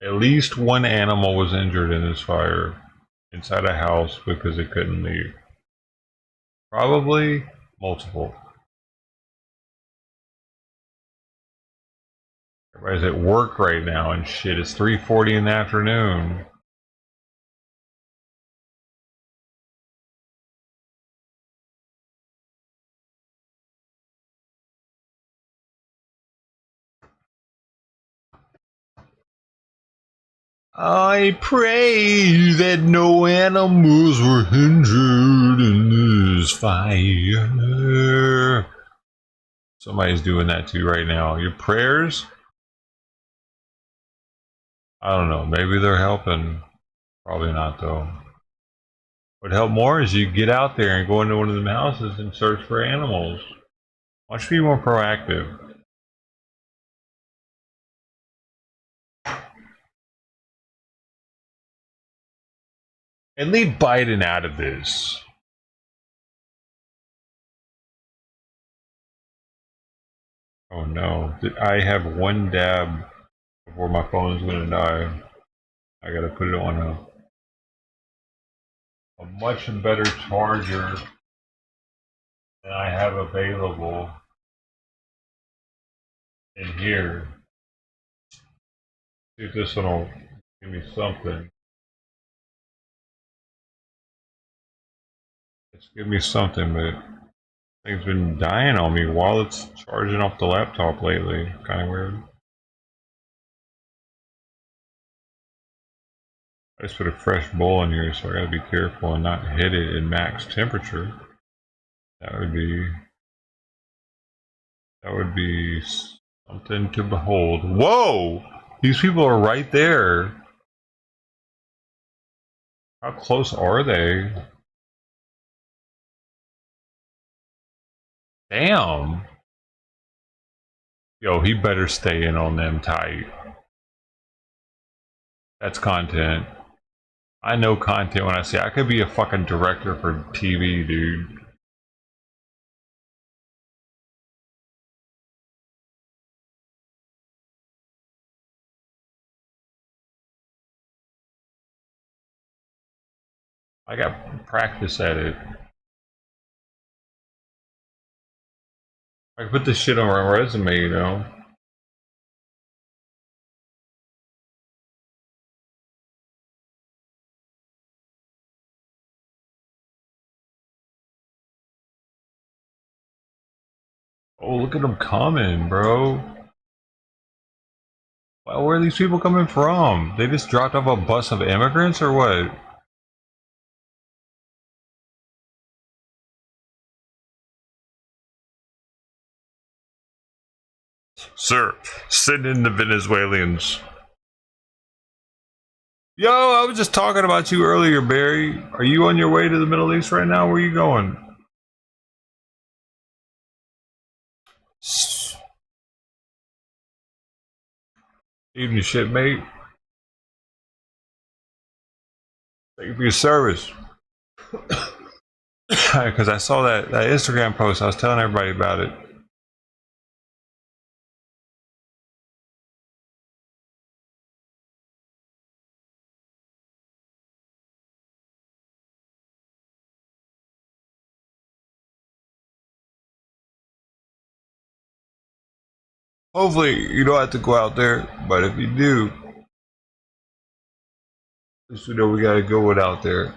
At least one animal was injured in this fire inside a house because it couldn't leave. Probably multiple. Everybody's at work right now and shit. It's 3:40 in the afternoon. I pray that no animals were injured in this fire. Somebody's doing that too right now. Your prayers? I don't know. Maybe they're helping. Probably not, though. What help more is you get out there and go into one of them houses and search for animals. Why don't you be more proactive? And leave Biden out of this. Oh no. I have one dab before my phone is gonna die. I gotta put it on a much better charger than I have available in here. See if this one will give me something. It's give me something, but thing's been dying on me while it's charging off the laptop lately. Kind of weird. I just put a fresh bowl in here, so I gotta be careful and not hit it in max temperature. That would be something to behold. Whoa! These people are right there. How close are they? Damn. Yo, he better stay in on them tight. That's content. I know content when I say I could be a fucking director for TV, dude. I got practice at it. I put this shit on my resume, you know. Oh, look at them coming, bro. Well, where are these people coming from? They just dropped off a bus of immigrants or what? Sir, send in the Venezuelans. Yo, I was just talking about you earlier, Barry. Are you on your way to the Middle East right now? Where are you going? Evening shit, mate. Thank you for your service. Because I saw that Instagram post. I was telling everybody about it. Hopefully you don't have to go out there, but if you do, just you know we gotta go it out there.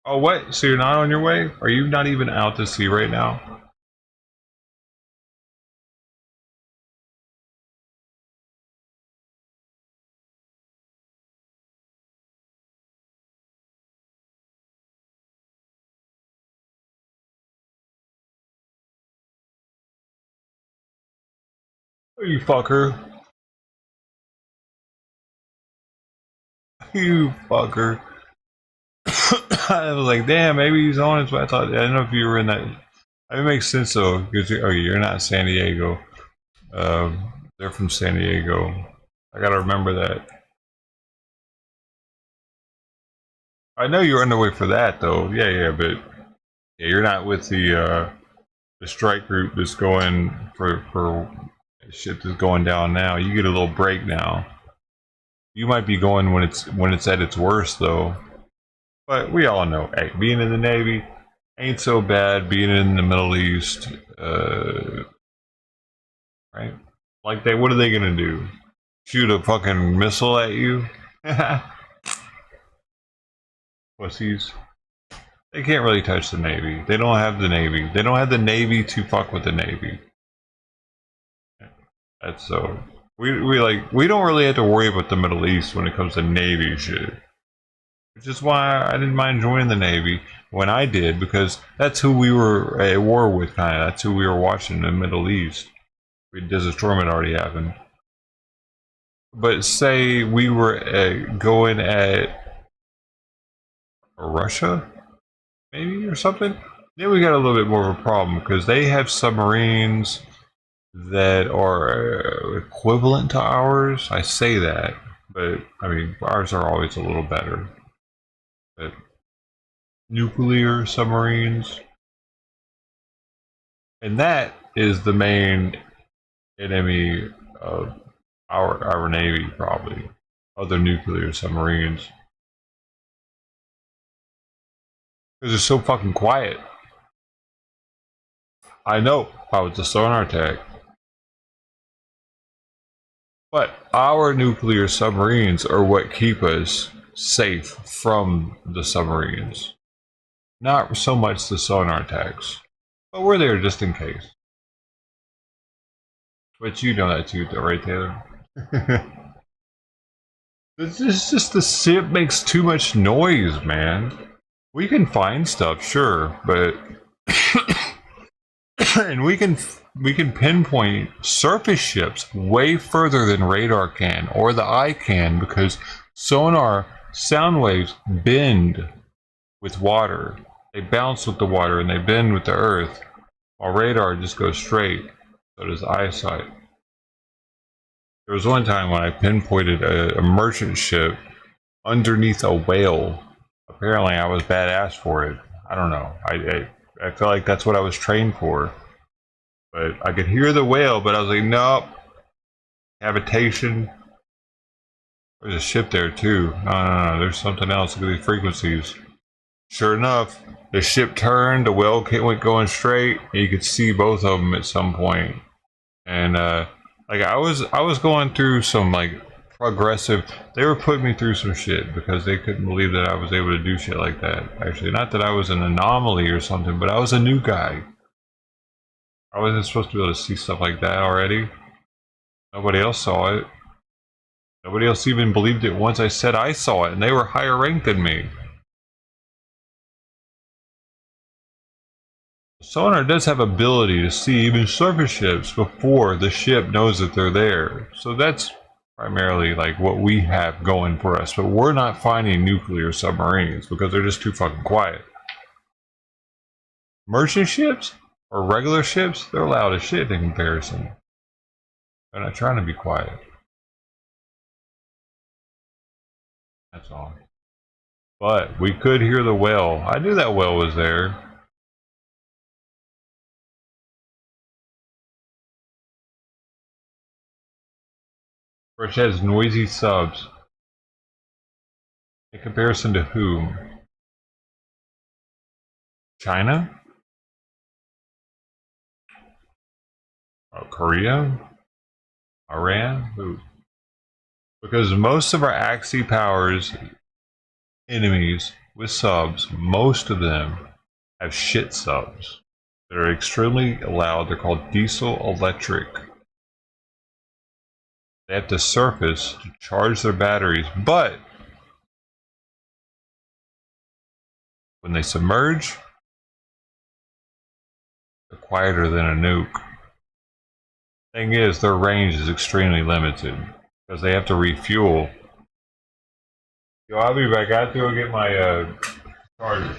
Oh, what? So you're not on your way? Are you not even out to sea right now? Oh, you fucker. You fucker. I was like, damn, maybe he's on his way. I don't know if you were in that. It makes sense though, because you're not San Diego. They're from San Diego. I gotta remember that. I know you're underway for that though. Yeah, but yeah, you're not with the strike group that's going for shit that's going down now. You get a little break now. You might be going when it's at its worst though. But we all know, hey, being in the Navy ain't so bad. Being in the Middle East, right? Like what are they gonna do? Shoot a fucking missile at you? Pussies. They can't really touch the Navy. They don't have the Navy. They don't have the Navy to fuck with the Navy. That's so. We don't really have to worry about the Middle East when it comes to Navy shit. Which is why I didn't mind joining the Navy when I did, because that's who we were at war with, kind of. That's who we were watching in the Middle East. Desert Storm had already happened. But say we were going at Russia, maybe, or something, then we got a little bit more of a problem, because they have submarines that are equivalent to ours. I say that, But, I mean, ours are always a little better. But nuclear submarines, and that is the main enemy of our Navy, probably. Other nuclear submarines. Because they're so fucking quiet. I know, how it's a sonar attack. But our nuclear submarines are what keep us safe from the submarines. Not so much the sonar attacks. But we're there just in case. But you know that too, right, Taylor? It's just the ship makes too much noise, man. We can find stuff, sure, but and we can pinpoint surface ships way further than radar can or the eye can, because sonar sound waves bend with water. They bounce with the water and they bend with the earth, while radar just goes straight. So does eyesight. There was one time when I pinpointed a merchant ship underneath a whale. Apparently I was badass for it. I don't know. I feel like that's what I was trained for. But I could hear the whale, but I was like, nope. Habitation. There's a ship there too. No. There's something else. Look at these frequencies. Sure enough, the ship turned, the whale went going straight, and you could see both of them at some point. And like I was going through some like progressive. They were putting me through some shit because they couldn't believe that I was able to do shit like that. Actually, not that I was an anomaly or something, but I was a new guy. I wasn't supposed to be able to see stuff like that already. Nobody else saw it. Nobody else even believed it once I said I saw it, and they were higher ranked than me. Sonar does have ability to see even surface ships before the ship knows that they're there. So that's primarily like what we have going for us. But we're not finding nuclear submarines because they're just too fucking quiet. Merchant ships or regular ships, they're loud as shit in comparison. They're not trying to be quiet. That's all. But we could hear the whale. I knew that whale was there. Which has noisy subs. In comparison to whom? China? Korea? Iran? Who? Because most of our Axis powers enemies with subs, most of them have shit subs that are extremely loud. They're called diesel electric. They have to surface to charge their batteries, but when they submerge, they're quieter than a nuke. Thing is, their range is extremely limited because they have to refuel. Yo, I'll be back. I have to go get my charger.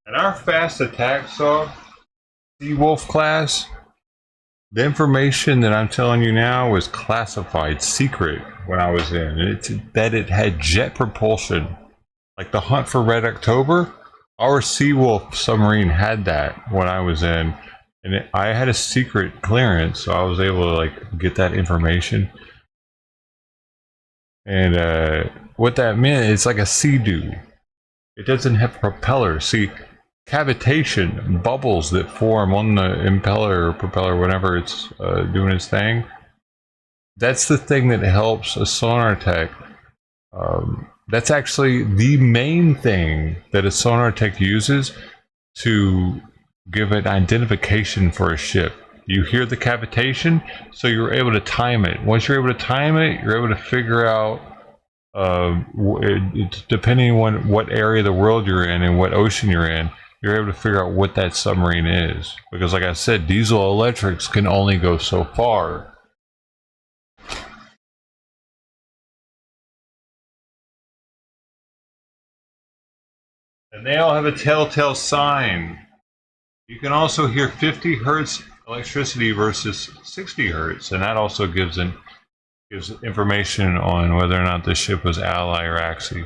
In our fast attack saw, Seawolf class, the information that I'm telling you now was classified secret when I was in. It's that it had jet propulsion. Like the Hunt for Red October, our Seawolf submarine had that when I was in. And I had a secret clearance, so I was able to like get that information. And what that meant, it's like a Sea-Doo. It doesn't have propeller. See, cavitation, bubbles that form on the impeller or propeller whenever it's doing its thing, that's the thing that helps a sonar tech. That's actually the main thing that a sonar tech uses to give an identification for a ship. You hear the cavitation, so you're able to time it. Once you're able to time it, you're able to figure out, depending on what area of the world you're in and what ocean you're in, you're able to figure out what that submarine is. Because like I said, diesel electrics can only go so far. And they all have a telltale sign. You can also hear 50 hertz electricity versus 60 hertz, and that also gives information on whether or not the ship was ally or axis.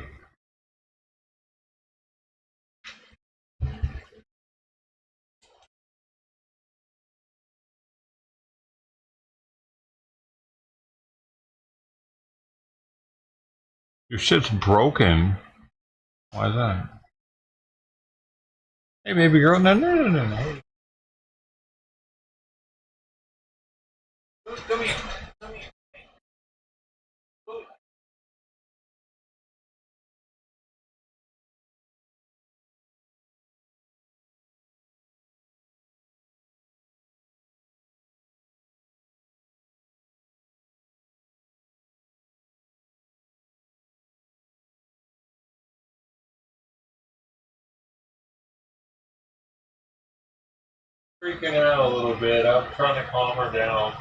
Your ship's broken. Why is that? Hey, baby girl, no. Come here. Freaking out a little bit. I'm trying to calm her down.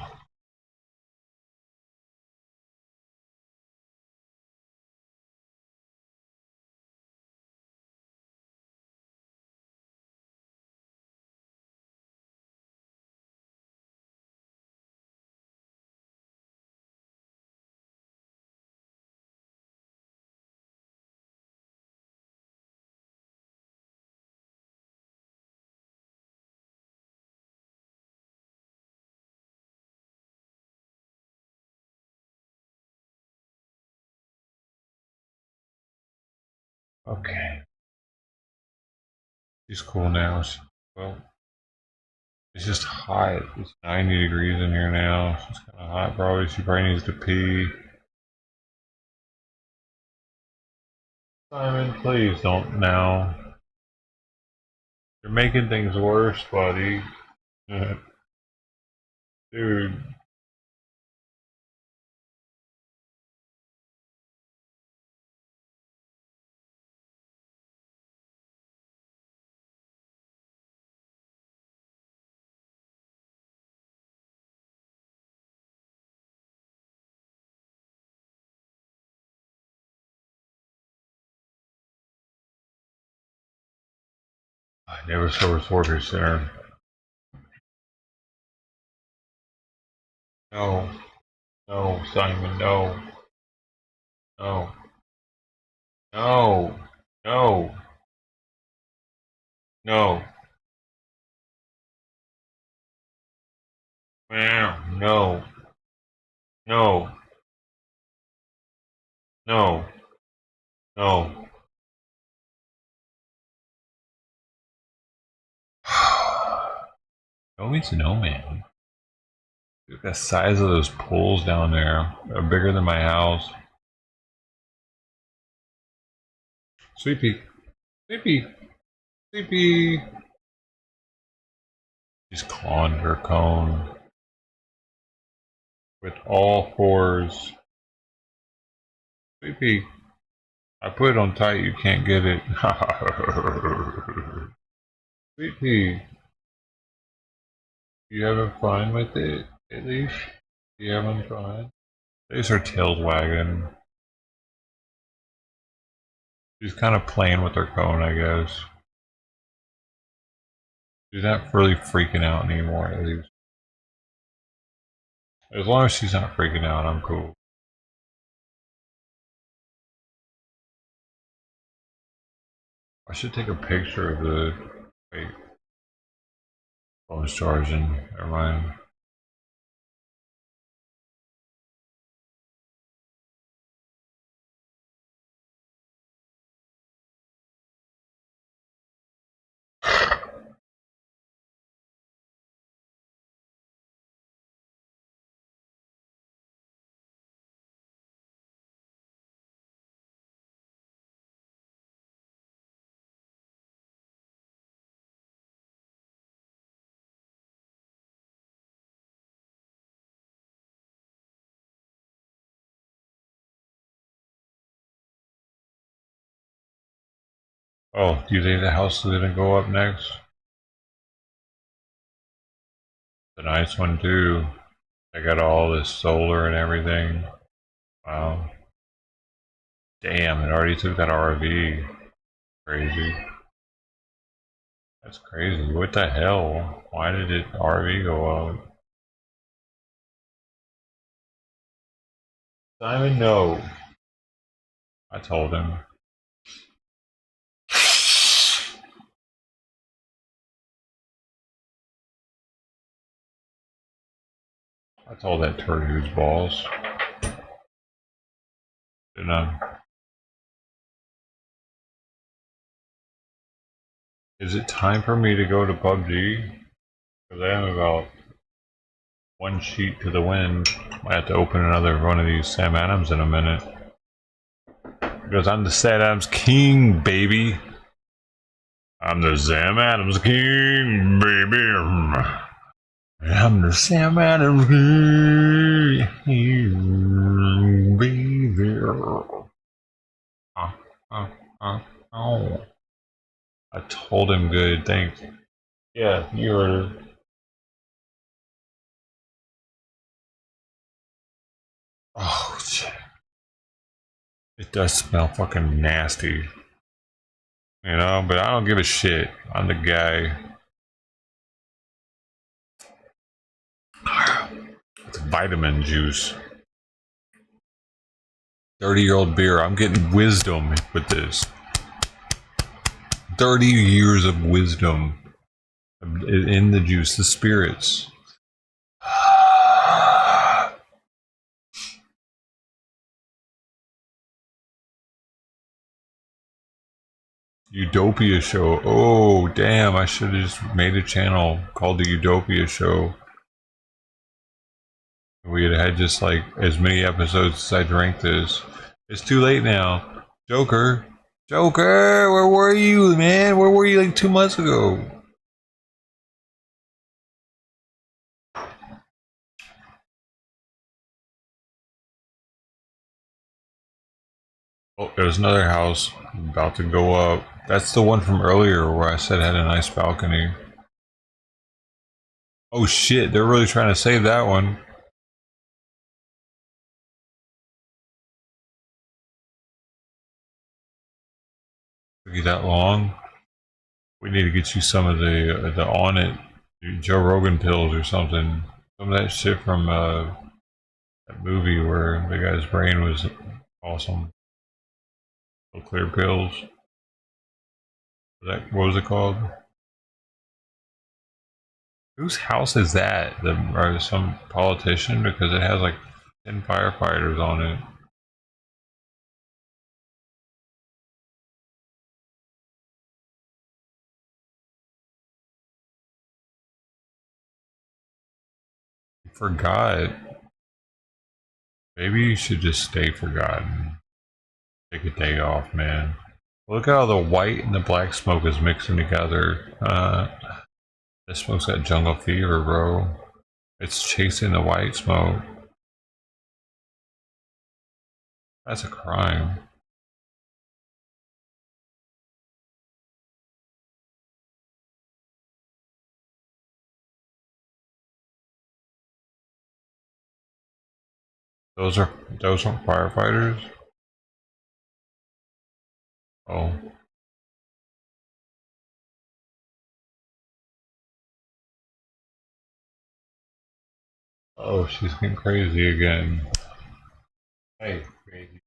Okay. She's cool now. Well, it's just hot. It's 90 degrees in here now. It's kind of hot, probably. She probably needs to pee. Simon, please don't now. You're making things worse, buddy. Dude. I never saw a Sorter Center. No. No, Simon, no. No. No. No. No. No. No. No. No. No means no, man. Look at the size of those pools down there. They're bigger than my house. Sleepy. Sleepy. Sleepy. She's clawing her cone with all fours. Sleepy. I put it on tight, you can't get it. Sleepy. You having fun with it, at least? You having fun? There's her tail's wagging. She's kind of playing with her cone, I guess. She's not really freaking out anymore, at least. As long as she's not freaking out, I'm cool. I should take a picture of the... Wait. Phone's charging. Never mind. Oh, do you think the house is gonna go up next? The nice one too. They got all this solar and everything. Wow. Damn, it already took that RV. Crazy. That's crazy. What the hell? Why did it RV go up? Simon, no. I told him. I told that turd whose balls. Didn't I? Is it time for me to go to PUBG? Because I am about one sheet to the wind. I have to open another one of these Sam Adams in a minute. Because I'm the Sam Adams King, baby. I'm the Sam Adams King, baby. I'm the Sam Adams King, baby. Oh. I told him good, thanks. Yeah, you heard it. Oh, shit. It does smell fucking nasty. You know, but I don't give a shit. I'm the guy. It's vitamin juice. 30-year-old beer. I'm getting wisdom with this. 30 years of wisdom in the juice, the spirits. Utopia Show. Oh, damn. I should have just made a channel called the Utopia Show. We had just like as many episodes as I drank this. It's too late now. Joker. Joker, where were you, man? Where were you like 2 months ago? Oh, there's another house about to go up. That's the one from earlier where I said had a nice balcony. Oh shit, they're really trying to save that one. Took you that long? We need to get you some of the On It Joe Rogan pills or something. Some of that shit from that movie where the guy's brain was awesome. The clear pills. What was it called? Whose house is that? Or some politician? Because it has like 10 firefighters on it. You forgot. Maybe you should just stay forgotten. Take a day off, man. Look how the white and the black smoke is mixing together. This smoke's got jungle fever, bro. It's chasing the white smoke. That's a crime. Those aren't firefighters? Oh. Oh, she's getting crazy again. Hey, crazy.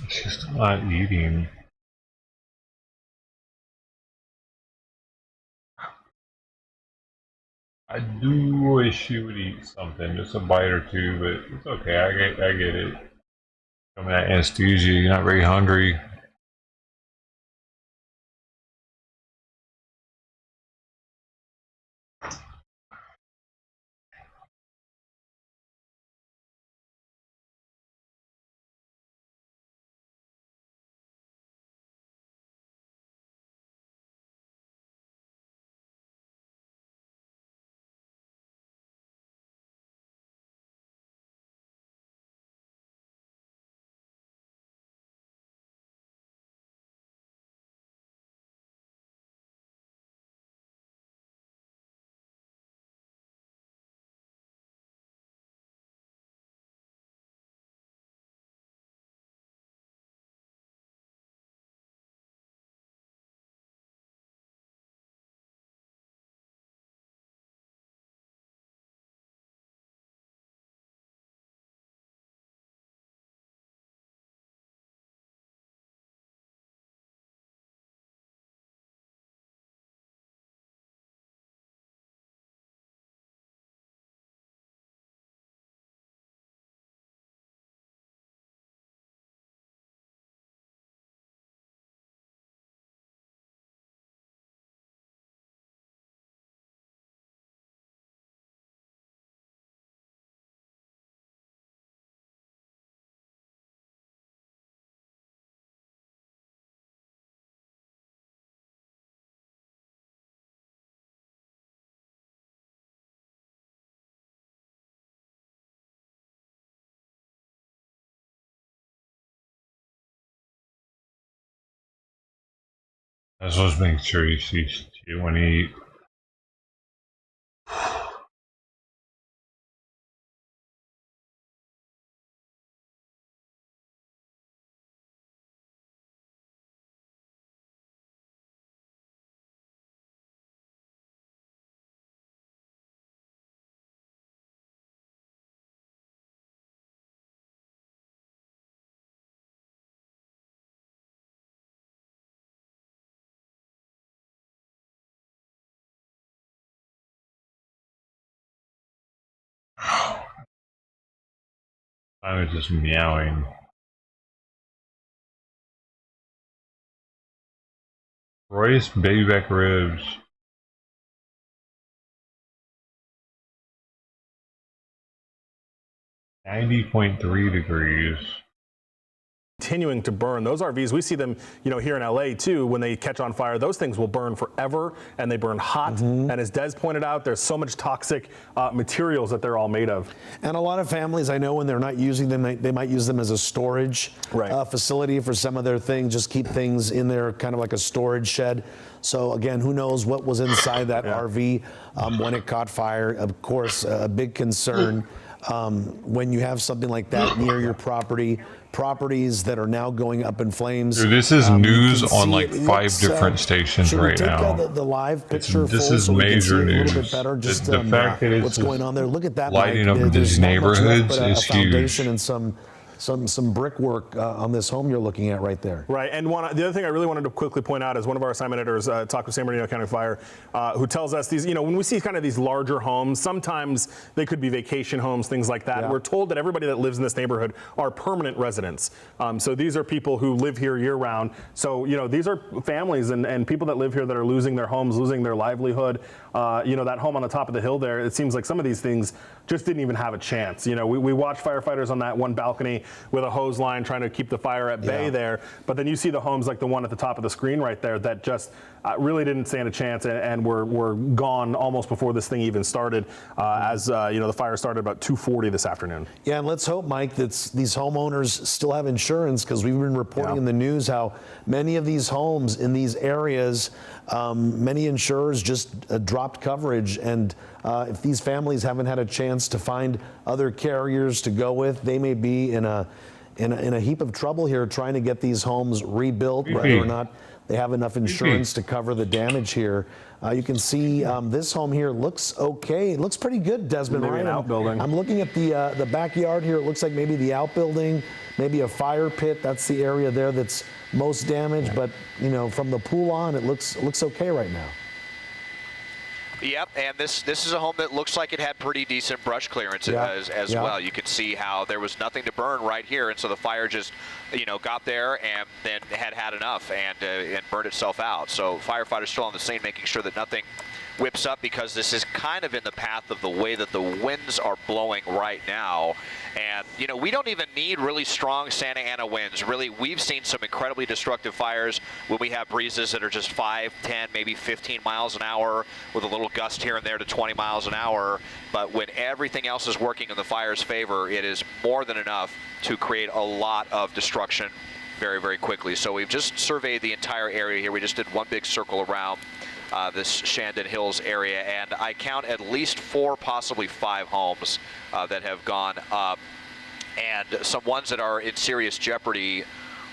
She's still not eating. I do wish she would eat something, just a bite or two, but it's okay. I get it. Coming out anesthesia, you're not very hungry. I was supposed to make sure she want to eat. I was just meowing. Royce baby back ribs. $90.3 degrees. Continuing to burn. Those RVs, we see them, here in LA too, when they catch on fire, those things will burn forever and they burn hot. And as Des pointed out, there's so much toxic materials that they're all made of. And a lot of families, I know when they're not using them, they might use them as a storage facility for some of their things, just keep things in there, kind of like a storage shed. So again, who knows what was inside that RV when it caught fire. Of course, a big concern when you have something like that near your properties that are now going up in flames. Dude, this is news on like 5 different stations right now. The live picture this is major news. A little bit better, just the fact that it's what's going on there. Look at that lighting up these neighborhoods is huge. And some brickwork on this home you're looking at right there. Right, and the other thing I really wanted to quickly point out is one of our assignment editors, talked with San Bernardino County Fire, who tells us these, when we see kind of these larger homes, sometimes they could be vacation homes, things like that. Yeah. We're told that everybody that lives in this neighborhood are permanent residents. So these are people who live here year round. So, these are families and people that live here that are losing their homes, losing their livelihood. That home on the top of the hill there, it seems like some of these things just didn't even have a chance. We watched firefighters on that one balcony with a hose line trying to keep the fire at bay there. But then you see the homes like the one at the top of the screen right there that just really didn't stand a chance and were gone almost before this thing even started as the fire started about 2:40 this afternoon. Yeah, and let's hope, Mike, that these homeowners still have insurance, because we've been reporting in the news how many of these homes in these areas, many insurers just dropped coverage. And if these families haven't had a chance to find other carriers to go with, they may be in in a heap of trouble here trying to get these homes rebuilt, whether or not they have enough insurance to cover the damage here. You can see this home here looks okay. It looks pretty good, Desmond. Maybe right? an outbuilding. I'm looking at the backyard here. It looks like maybe the outbuilding, maybe a fire pit. That's the area there that's most damaged. But you know, from the pool on, it looks okay right now. Yep, and this is a home that looks like it had pretty decent brush clearance as well. You can see how there was nothing to burn right here, and so the fire just, you know, got there and then had enough and burned itself out. So firefighters still on the scene, making sure that nothing whips up, because this is kind of in the path of the way that the winds are blowing right now. And, you know, we don't even need really strong Santa Ana winds. Really, we've seen some incredibly destructive fires when we have breezes that are just 5, 10, maybe 15 miles an hour with a little gust here and there to 20 miles an hour. But when everything else is working in the fire's favor, it is more than enough to create a lot of destruction very, very quickly. So we've just surveyed the entire area here. We just did one big circle around this Shandon Hills area, and I count at least 4, possibly 5 homes that have gone up, and some ones that are in serious jeopardy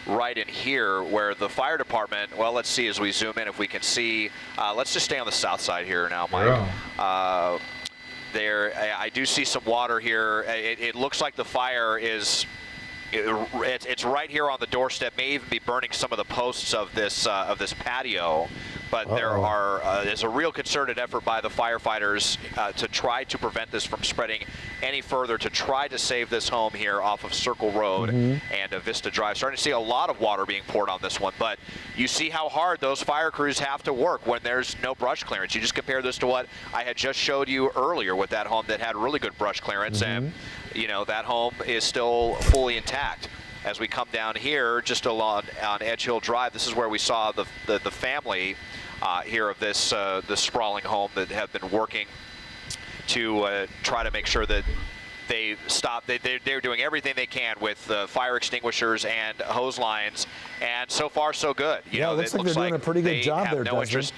right in here where the fire department, well, let's see as we zoom in if we can see. Let's just stay on the south side here now, Mike. There, I do see some water here. It looks like the fire is it's right here on the doorstep, may even be burning some of the posts of this patio. But there's a real concerted effort by the firefighters to try to prevent this from spreading any further, to try to save this home here off of Circle Road and Vista Drive. Starting to see a lot of water being poured on this one, but you see how hard those fire crews have to work when there's no brush clearance. You just compare this to what I had just showed you earlier with that home that had really good brush clearance, and you know, that home is still fully intact. As we come down here, just along on Edge Hill Drive, this is where we saw the family here of this sprawling home that have been working to try to make sure that they stop. They're doing everything they can with fire extinguishers and hose lines, and so far so good. You know, it looks like they're doing a pretty good job there, doesn't it?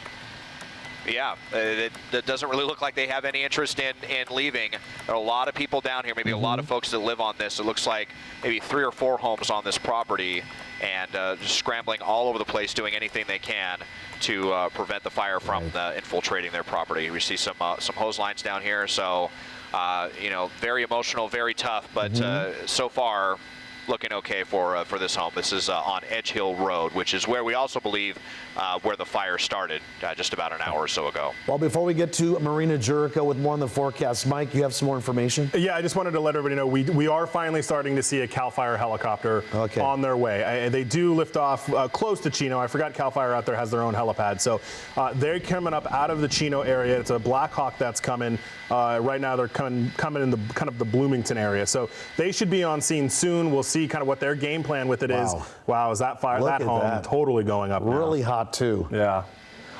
Yeah, it doesn't really look like they have any interest in leaving. There are a lot of people down here, maybe a lot of folks that live on this. It looks like maybe 3 or 4 homes on this property, and just scrambling all over the place, doing anything they can to prevent the fire from infiltrating their property. We see some hose lines down here, so you know, very emotional, very tough, but so far looking okay for this home. This is on Edge Hill Road, which is where we also believe where the fire started just about an hour or so ago. Well, before we get to Marina Jurica with more on the forecast, Mike, you have some more information? Yeah, I just wanted to let everybody know we are finally starting to see a CAL FIRE helicopter on their way. They do lift off close to Chino. I forgot CAL FIRE out there has their own helipad. So they're coming up out of the Chino area. It's a Black Hawk that's coming. Right now they're coming in the kind of the Bloomington area. So they should be on scene soon. We'll see kind of what their game plan with it is. Wow, is that fire, that home totally going up now. Really hot too. Yeah.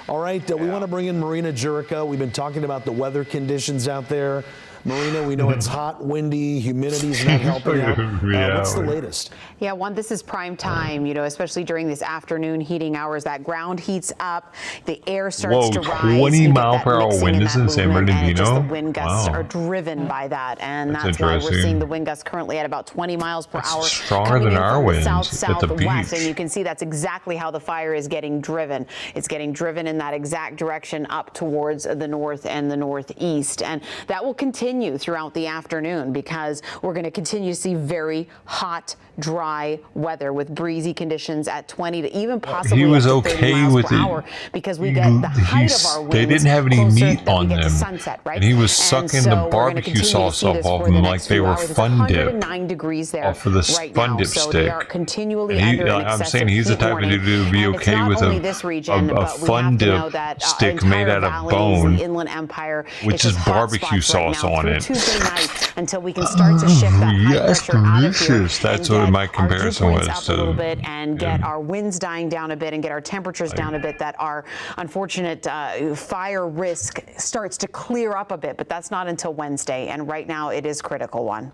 All right, we want to bring in Marina Jurica. We've been talking about the weather conditions out there. Marina, we know it's hot, windy, humidity's not helping out. What's the latest? Yeah, this is prime time, you know, especially during this afternoon heating hours. That ground heats up, the air starts to rise. 20-mile-per-hour wind is in San Bernardino. The wind gusts are driven by that, and that's why we're seeing the wind gusts currently at about 20 miles per hour. Stronger than our winds at the beach. And you can see that's exactly how the fire is getting driven. It's getting driven in that exact direction up towards the north and the northeast, and that will continue throughout the afternoon because we're going to continue to see very hot, dry weather with breezy conditions at 20 to even possibly he was up to 30 miles with per hour because we get the height of our winds. They didn't have any meat on them, sunset, right? And he was sucking the barbecue sauce off of them like they were Fun Dip. 109 degrees there off of the right Fun now. Dip So stick. they are continually And under an excessive I'm saying he's the type of dude who would be okay with a Fun Dip stick made out of bone, Inland Empire, which is barbecue sauce on it. Tuesday night until we can start to shift that high pressure out of here. That's what my comparison was up a little bit and get our winds dying down a bit and get our temperatures down a bit, that our unfortunate fire risk starts to clear up a bit, but that's not until Wednesday, and right now it is critical one.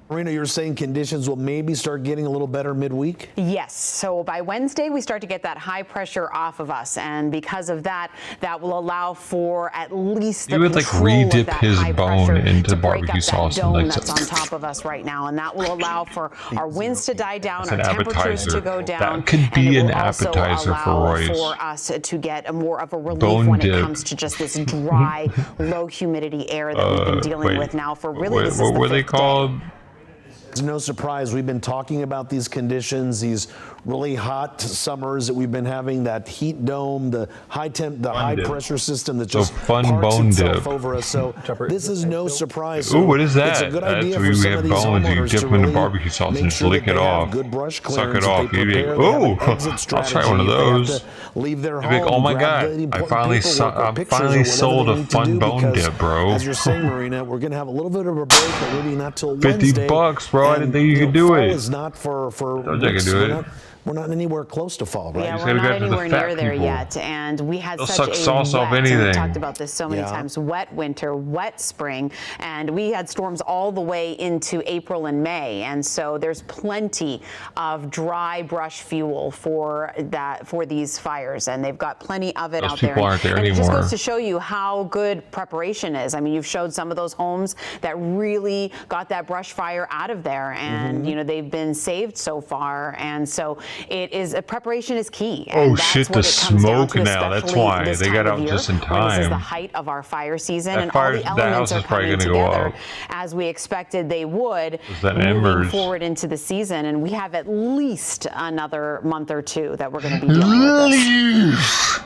Marina, you're saying conditions will maybe start getting a little better midweek? Yes. So by Wednesday, we start to get that high pressure off of us. And because of that, that will allow for at least the He would like re-dip his bone into barbecue sauce and like that's on top of us right now. And that will allow for our winds to die down, our temperatures appetizer. to go down. That could be and an appetizer for Royce. For us to get more of a relief Bone when dip. it comes to just this dry, low humidity air that we've been dealing with now for really this is what the were they fifth called? day. It's no surprise. We've been talking about these conditions, these really hot summers that we've been having, that heat dome, the high pressure system that just fun parks bone itself dip. over us. So this is no surprise. Ooh, what is that? It's a good That's idea where for some we of have these bones. You homeowners dip to them in the really barbecue sauce make and just sure lick that it they have off. good brush Suck clearance, it that off. they You'd be prepare, like, they have an ooh, exit I'll strategy, try one of they have those. to leave their You'd be like, home, oh my grab God, the I important finally paperwork or I'm pictures or finally whatever sold they a need to fun do, bone because, dip, bro. as you're saying, Marina, we're going to have a little bit of a break, but maybe not till 50 Wednesday. bucks, bro. I didn't think you could do fall it. is not for Don't think I could do it. We're not anywhere close to fall, right? Yeah, You we're gotta not go to the anywhere fat near there people. yet. And we had They'll such suck a sauce off wet, and anything. we've talked about this so many Yeah. times, wet winter, wet spring. And we had storms all the way into April and May. And so there's plenty of dry brush fuel for these fires. And they've got plenty of it Those out there. people aren't there and it just anymore. goes to show you how good preparation is. I mean, you've showed some of those homes that really got that brush fire out of there. And, you know, they've been saved so far. And so preparation is key. And Oh that's shit, what the it comes down smoke to, now. That's especially why this they got time of out year, just in when this is the time. height of our fire season, That and all the that elements house are is probably coming going to go together up. as we expected they would that moving embers. forward into the season. And we have at least another month or two that we're going to be dealing with this.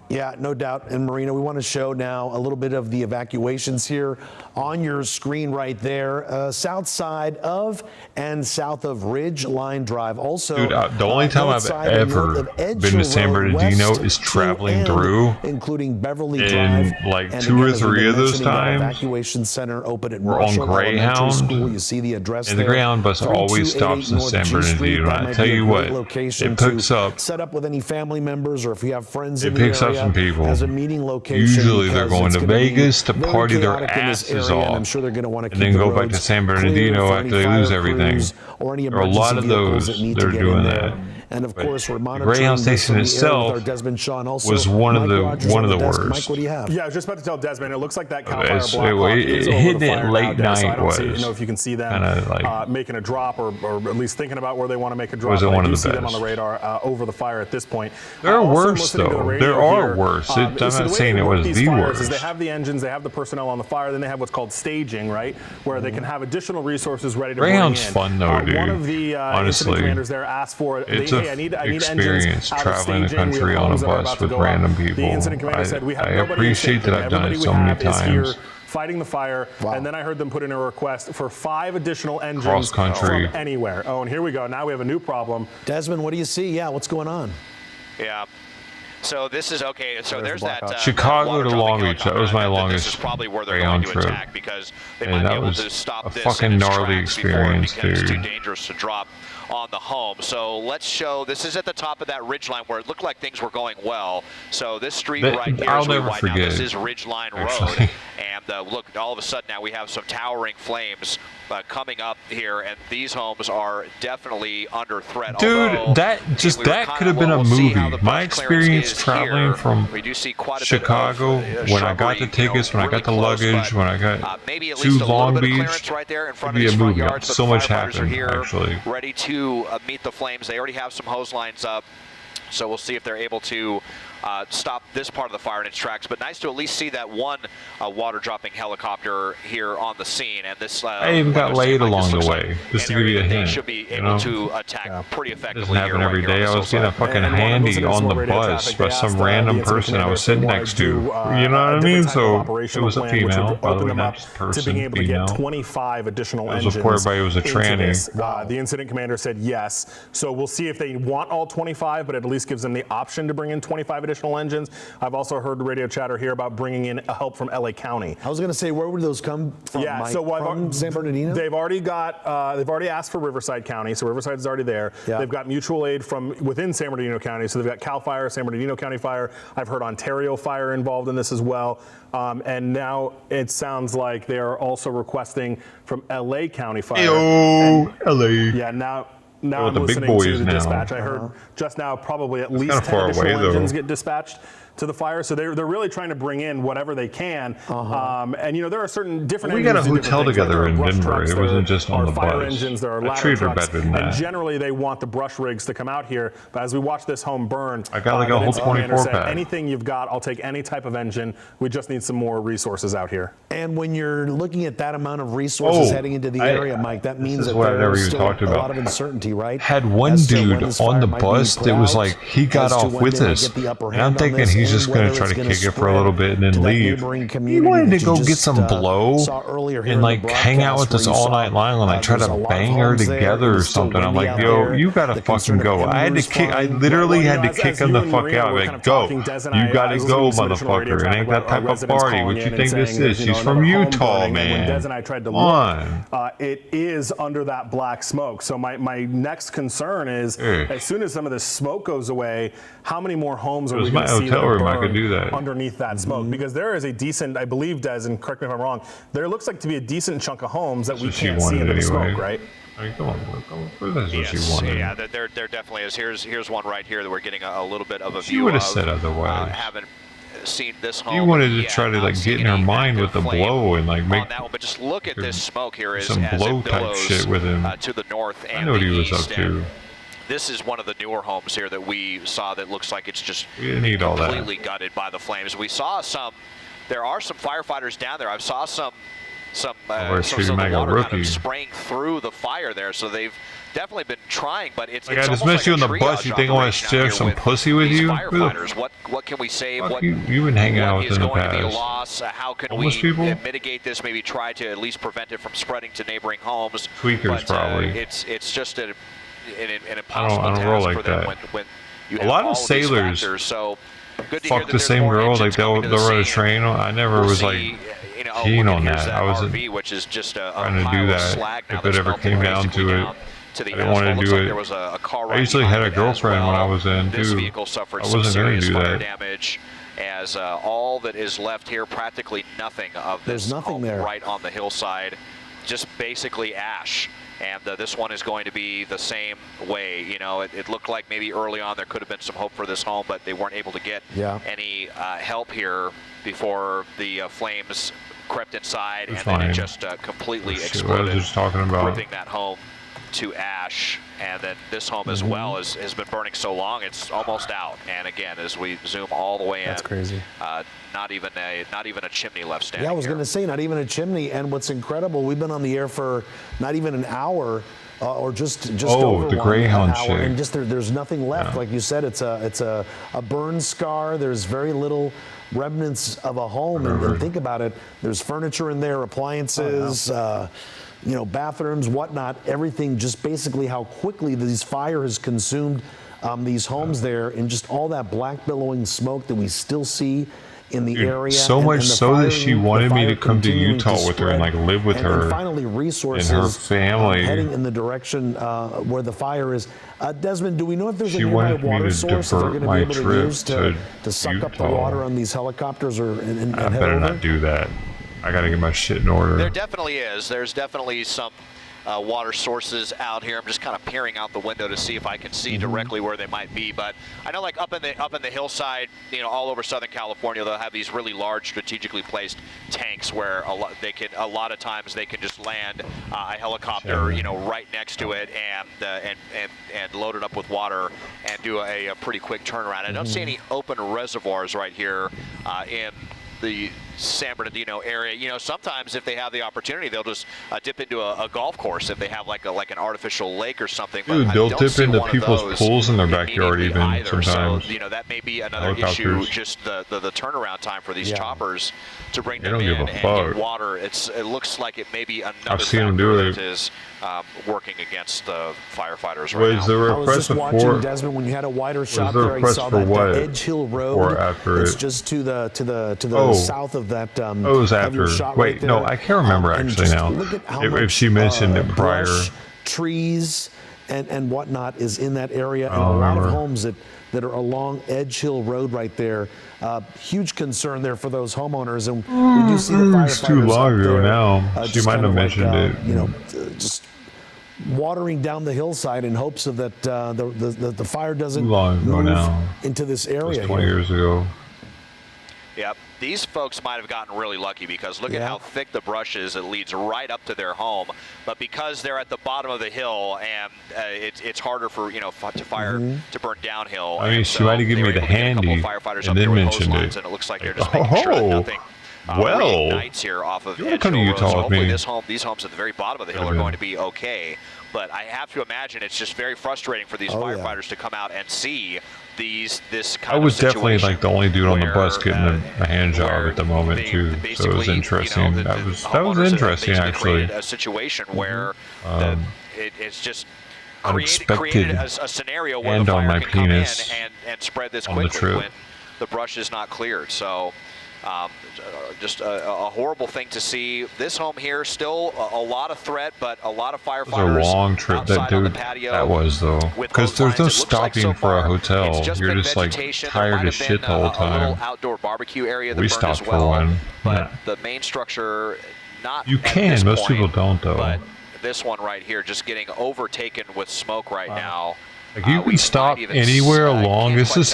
Yeah, no doubt. And Marina, we want to show now a little bit of the evacuations here on your screen right there. South side of and south of Ridge Line Drive. Also, Dude, the only time I've ever been to San Bernardino is traveling through, including Beverly and Drive. like And 2 again, or as we've 3 been of those mentioning, that times, evacuation center open at we're on Marshall Elementary Greyhound, School. You see the address and the there. Greyhound bus always 3288 stops in North San G Street. Bernardino. That And I might tell be a you great what, location it picks to up. set up with any family members, or if you have friends in It the picks up area some people. as a meeting location. Usually they're because going it's to gonna be Vegas to very party their chaotic in this asses area, and off, I'm sure they're going to want to and keep then the go back roads to San clear Bernardino for after any they lose fire everything. crews or any There are a lot of emergency vehicles those that need that to are get doing in that. there. And of But course, we're the monitoring Greyhound this station from the air itself with our Desmond Shaw, and also was one of Mike the Rogers on the desk. worst. Mike, what do you have? Yeah, I was just about to tell Desmond, it looks like that Cal It's- Fire Blackhawk is over hitting the it fire late now, so I night don't see, was if you can see them kinda like- making a drop or at least thinking about where they want to make a drop. Wasn't But one I of do the see them on best. the radar over the fire at this point. There are Also worse, listening to the though. radio There are here, worse. so I'm the not way saying they it work was these the fires worst. is they have the engines, they have the personnel on the fire, then they have what's called staging, right, where they can have additional resources ready to Greyhound's bring in. fun though, dude. One of the Honestly, incident commanders there asked for, it's hey, a I need experience engines out of traveling the staging. We have country on a homes that are bus about to with go up. random people. The incident commander said, we have I nobody in appreciate staging. that I've done Everybody it we so many have is here times. fighting the fire, and then I heard them put in a request for 5 additional engines Cross country. from anywhere. Oh, and here we go. Now we have a new problem. Desmond, what do you see? Yeah, what's going on? Yeah. So this is okay. So there's that. Chicago to Long Beach. That was my This is longest probably where they're Greyhound going to trip. attack because they And might be that able was to stop a this fucking in its gnarly tracks before it experience, becomes too dude. dangerous to drop on the home. So let's show. This is at the top of that ridgeline where it looked like things were going well. So this street right here I'll is really never wide now. forget This it, is Ridgeline actually. Road, and look, all of a sudden now we have some towering flames coming up here, and these homes are definitely under threat. Dude, Although, that could have been a we'll see movie. how the My brush clearance experience is traveling here. from We do see quite a Chicago, bit of, when I got the shrubbery, tickets, when I got the really close, luggage, but, when I got maybe at to least a Long little bit of Beach, clearance right there in front it'd of be these a front movie. yards, but So the much firefighters are happened, here, actually. ready to meet the flames. They already have some hose lines up, so we'll see if they're able to stop this part of the fire in its tracks. But nice to at least see that one water dropping helicopter here on the scene. And this I even got laid along the way, just to give you a hint. They should be you able know? to attack pretty effectively. Doesn't happen here, every right here day. on I the was south getting a side. fucking And handy those on the radio bus traffic, by they some asked, random the incident person I commander was said, sitting "Why next do, to. You know what I a mean? different type of So it operational was a plan, which would female, by the open way, them not up just to person, being able to female. get 25 additional It was engines before everybody was a into tranny. this. The incident commander said yes. So we'll see if they want all 25, but it at least gives them the option to bring in 25 additional additional engines. I've also heard radio chatter here about bringing in help from LA County. I was going to say, where would those come from? Yeah, Mike? so From San Bernardino? They've already asked for Riverside County, so Riverside's already there. Yeah. They've got mutual aid from within San Bernardino County, so they've got Cal Fire, San Bernardino County Fire. I've heard Ontario Fire involved in this as well. And now it sounds like they are also requesting from LA County Fire. LA. Yeah, now I'm the big listening boys to the now. dispatch. I heard just now probably at least kinda 10 far additional away, though. engines get dispatched to the fire. So they're really trying to bring in whatever they can. And there are certain different We got a engines do hotel different things. together Like in there are brush Denver. trucks, It there wasn't just on are the fire bus. engines, there are I ladder treated her trucks, better than and that. generally they want the brush rigs to come out here. But as we watch this home burn, I got like a the whole incident commander 24 said, pack. anything you've got, I'll take any type of engine. We just need some more resources out here. And when you're looking at that amount of resources heading into the area, Mike, that means that there's still a lot of uncertainty, right? Had one As to dude when this on fire the might be bus put that was out, like, he got as to off when with they might us. get the upper And I'm hand on thinking this, he's and just going to whether try it's to gonna kick it for a little bit and to then that leave. neighboring He community wanted that to you go get just, some blow saw earlier here and in the like hang out with broadcast us where you all saw, night long and like try there's to a lot of bang her homes there, together and or it's still something. I'm windy like, out yo, there. you gotta The fucking concern of go. I had to embers kick. I flying. literally had to as kick you him the and fuck Maria out. were Like, kind of go. talking, Des and You I gotta was go, listening to some radio motherfucker. It chat ain't about that type of residents party. calling What you in and think this saying there's, is? She's from another home Utah, burning. And when man. Des and I tried to Come look, on. it is under that black smoke. So my next concern is, as soon as some of this smoke goes away, how many more homes are we going to see that hotel room, I burn could do that. underneath that smoke? Because there is a decent, I believe, Des, and correct me if I'm wrong, there looks like to be a decent chunk of homes that we can't see into the smoke, right? I mean, come on, that's what she Yes, wanted. yeah, there definitely is. Here's one right here that we're getting a little bit of a She view would have of. said otherwise. Haven't seen this home. You wanted to yet, try to not like get seeing in her any mind with active the flame blow and like make on that one, but just look at this smoke here as some blow it type billows shit with him. To the north and I know what the he was east. up to. This is one of the newer homes here that we saw that looks like it's just We didn't need all that. completely gutted by the flames. We saw there are some firefighters down there. I saw some of the water kind of spraying through the fire there, so they've definitely been trying, but it's Like, it's I just almost met you like on a the bus. You triage think I want operation to out share here some pussy with these you? firefighters. What can we save? Fuck What you. You've been hanging out what with is in the going to be a past. loss? How can Homeless we people? mitigate this? Maybe try to at least prevent it from spreading to neighboring homes. Tweakers, but, probably. It's just an I impossible don't roll task like for them that. when you A have lot all of these sailors factors. So good to hear fuck that the there's same more girl. Like engines they'll coming to the run a scene. train. I never We'll was see, like oh, keen look, on here's that. I wasn't RV, which is just a trying to pile do of that. slag now If it that's ever melted came down basically to it, down to the I didn't want asphalt. to Looks do like it. there was a car I right usually behind had a it as girlfriend when I well. was in This too. vehicle suffered I some wasn't going serious to do fire that. damage, as all that is left here, practically nothing of this There's nothing home there. right on the hillside, just basically ash. And this one is going to be the same way. You know, it looked like maybe early on there could have been some hope for this home, but they weren't able to get any help here before the flames crept inside, and then it just completely exploded, I was just talking about. ripping that home to ash. And then this home as well has been burning so long it's almost out. And again, as we zoom all the way in, That's crazy. not even a chimney left standing. Yeah, I was going to say, not even a chimney. And what's incredible, we've been on the air for not even an hour, or just over the one Greyhound hour, chick. and just there's nothing left. Like you said, it's a burn scar. There's very little remnants of a home. And think about it. There's furniture in there, appliances. Bathrooms, whatnot, everything, just basically how quickly this fire has consumed these homes there, and just all that black billowing smoke that we still see in the area. So much so that she wanted me to come to Utah with her and like live with her. And finally, resources and her family heading in the direction where the fire is. Desmond, do we know if there's a She nearby wanted me water to source that they're divert going to be my able to trip use to suck up the Utah. water on these helicopters and I head better over? not do that. I got to get my shit in order. There definitely is. There's definitely some water sources out here. I'm just kind of peering out the window to see if I can see directly where they might be. But I know, like up in the hillside, all over Southern California, they'll have these really large, strategically placed tanks where a lot of times they can just land a helicopter, right next to it and load it up with water and do a pretty quick turnaround. I don't see any open reservoirs right here in the San Bernardino area, sometimes if they have the opportunity, they'll just dip into a golf course if they have like an artificial lake or something. Dude, but they'll dip into people's pools in their backyard even either. sometimes. So, that may be another issue, just the turnaround time for these choppers to bring them in and get water. It looks like it may be another factor that is working against the firefighters right now. I was just watching, Desmond, when you had a wider shot there, I saw that Edge Hill Road. It's just to the south of that. It was after. Wait, no, I can't remember actually now. If she mentioned it prior. Trees and whatnot is in that area, and a lot of homes that are along Edge Hill Road right there. Huge concern there for those homeowners, and we do see the firefighters. It's too long ago now. She might have mentioned it. Just watering down the hillside in hopes of that the fire doesn't move into this area. 20 years ago. Yep. These folks might have gotten really lucky because look at how thick the brush is. It leads right up to their home, but because they're at the bottom of the hill and it's harder for to fire to burn downhill. I mean, she might have given me the handy and then mentioned it. And it looks like they're just making sure that nothing reignites here off of Edge Hill Road. So hopefully these homes at the very bottom of the hill are going to be okay. But I have to imagine it's just very frustrating for these firefighters to come out and see this kind of I was definitely situation like the only dude on the bus getting a hand job at the moment too, so it was interesting. That was interesting actually. A situation where it's just unexpected created a scenario where the fire can come in and spread this quickly when the brush is not cleared. So just a horrible thing to see. This home here, still a lot of threat, but a lot of firefighters. It was a long trip, that was though, because there's no stopping for a hotel. You're just like tired as shit the whole time. A little outdoor barbecue area that we burned stopped as well, for one. but the main structure, not. You can. Most people don't though. But this one right here, just getting overtaken with smoke right now. Like you can stop anywhere along. This is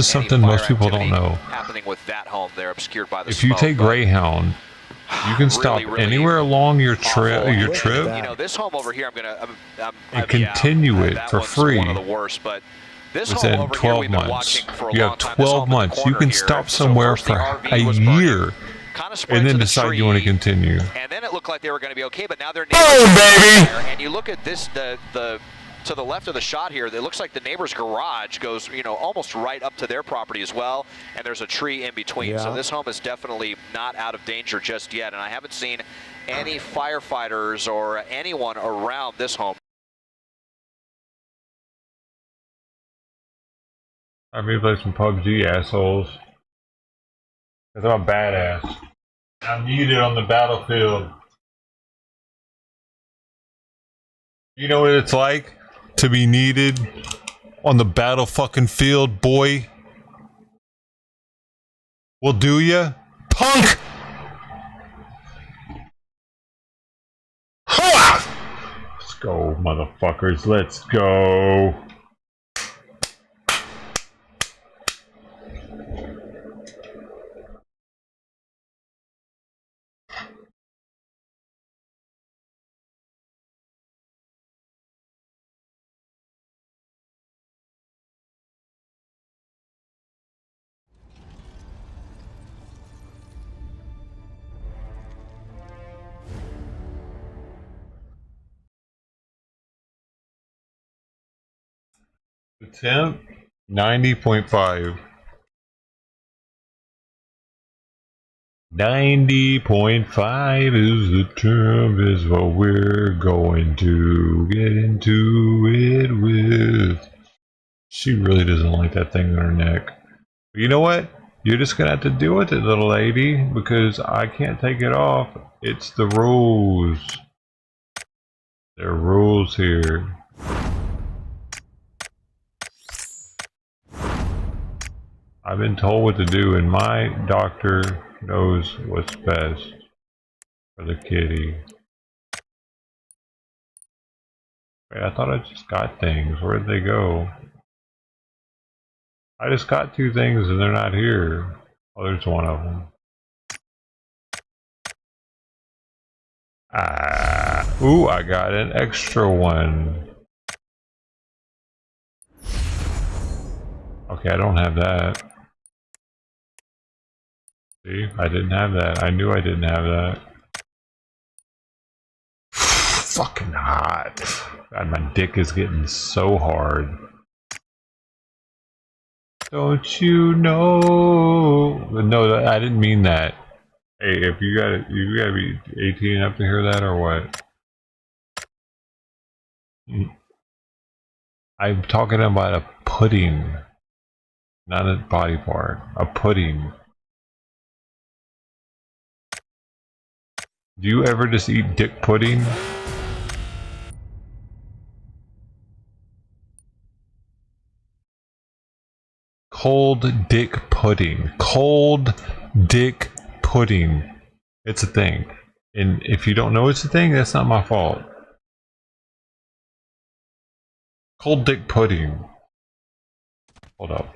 something most people don't know. Happening with that home, they're obscured by the smoke. If you take Greyhound, you can stop anywhere along your trip. This home over here, and continue it for free. One of the worst, but this within home over 12 here, months. For a you have 12 months. You can stop somewhere for a year. And then decide you want to continue. And then it looked like they were going to be okay, but now they're baby. And you look at this, the to the left of the shot here, it looks like the neighbor's garage goes, almost right up to their property as well, and there's a tree in between. So this home is definitely not out of danger just yet, and I haven't seen any firefighters or anyone around this home. I may play some PUBG, assholes. Because I'm a badass. I'm needed on the battlefield. You know what it's like to be needed on the battle fucking field, boy? Well, do ya? Punk! Let's go, motherfuckers. Let's go. The temp, 90.5. 90.5 is the temp, is what we're going to get into it with. She really doesn't like that thing on her neck. But you know what? You're just gonna have to deal with it, little lady, because I can't take it off. It's the rules. There are rules here. I've been told what to do, and my doctor knows what's best for the kitty. Wait, I thought I just got things. Where did they go? I just got 2 things and they're not here. Oh, there's one of them. Ooh, I got an extra one. Okay, I don't have that. See, I didn't have that. I knew I didn't have that. Fucking hot. God, my dick is getting so hard. Don't you know? No, I didn't mean that. Hey, if you gotta be 18 up to hear that or what? I'm talking about a pudding, not a body part. A pudding. Do you ever just eat dick pudding? Cold dick pudding. Cold dick pudding. It's a thing. And if you don't know it's a thing, that's not my fault. Cold dick pudding. Hold up.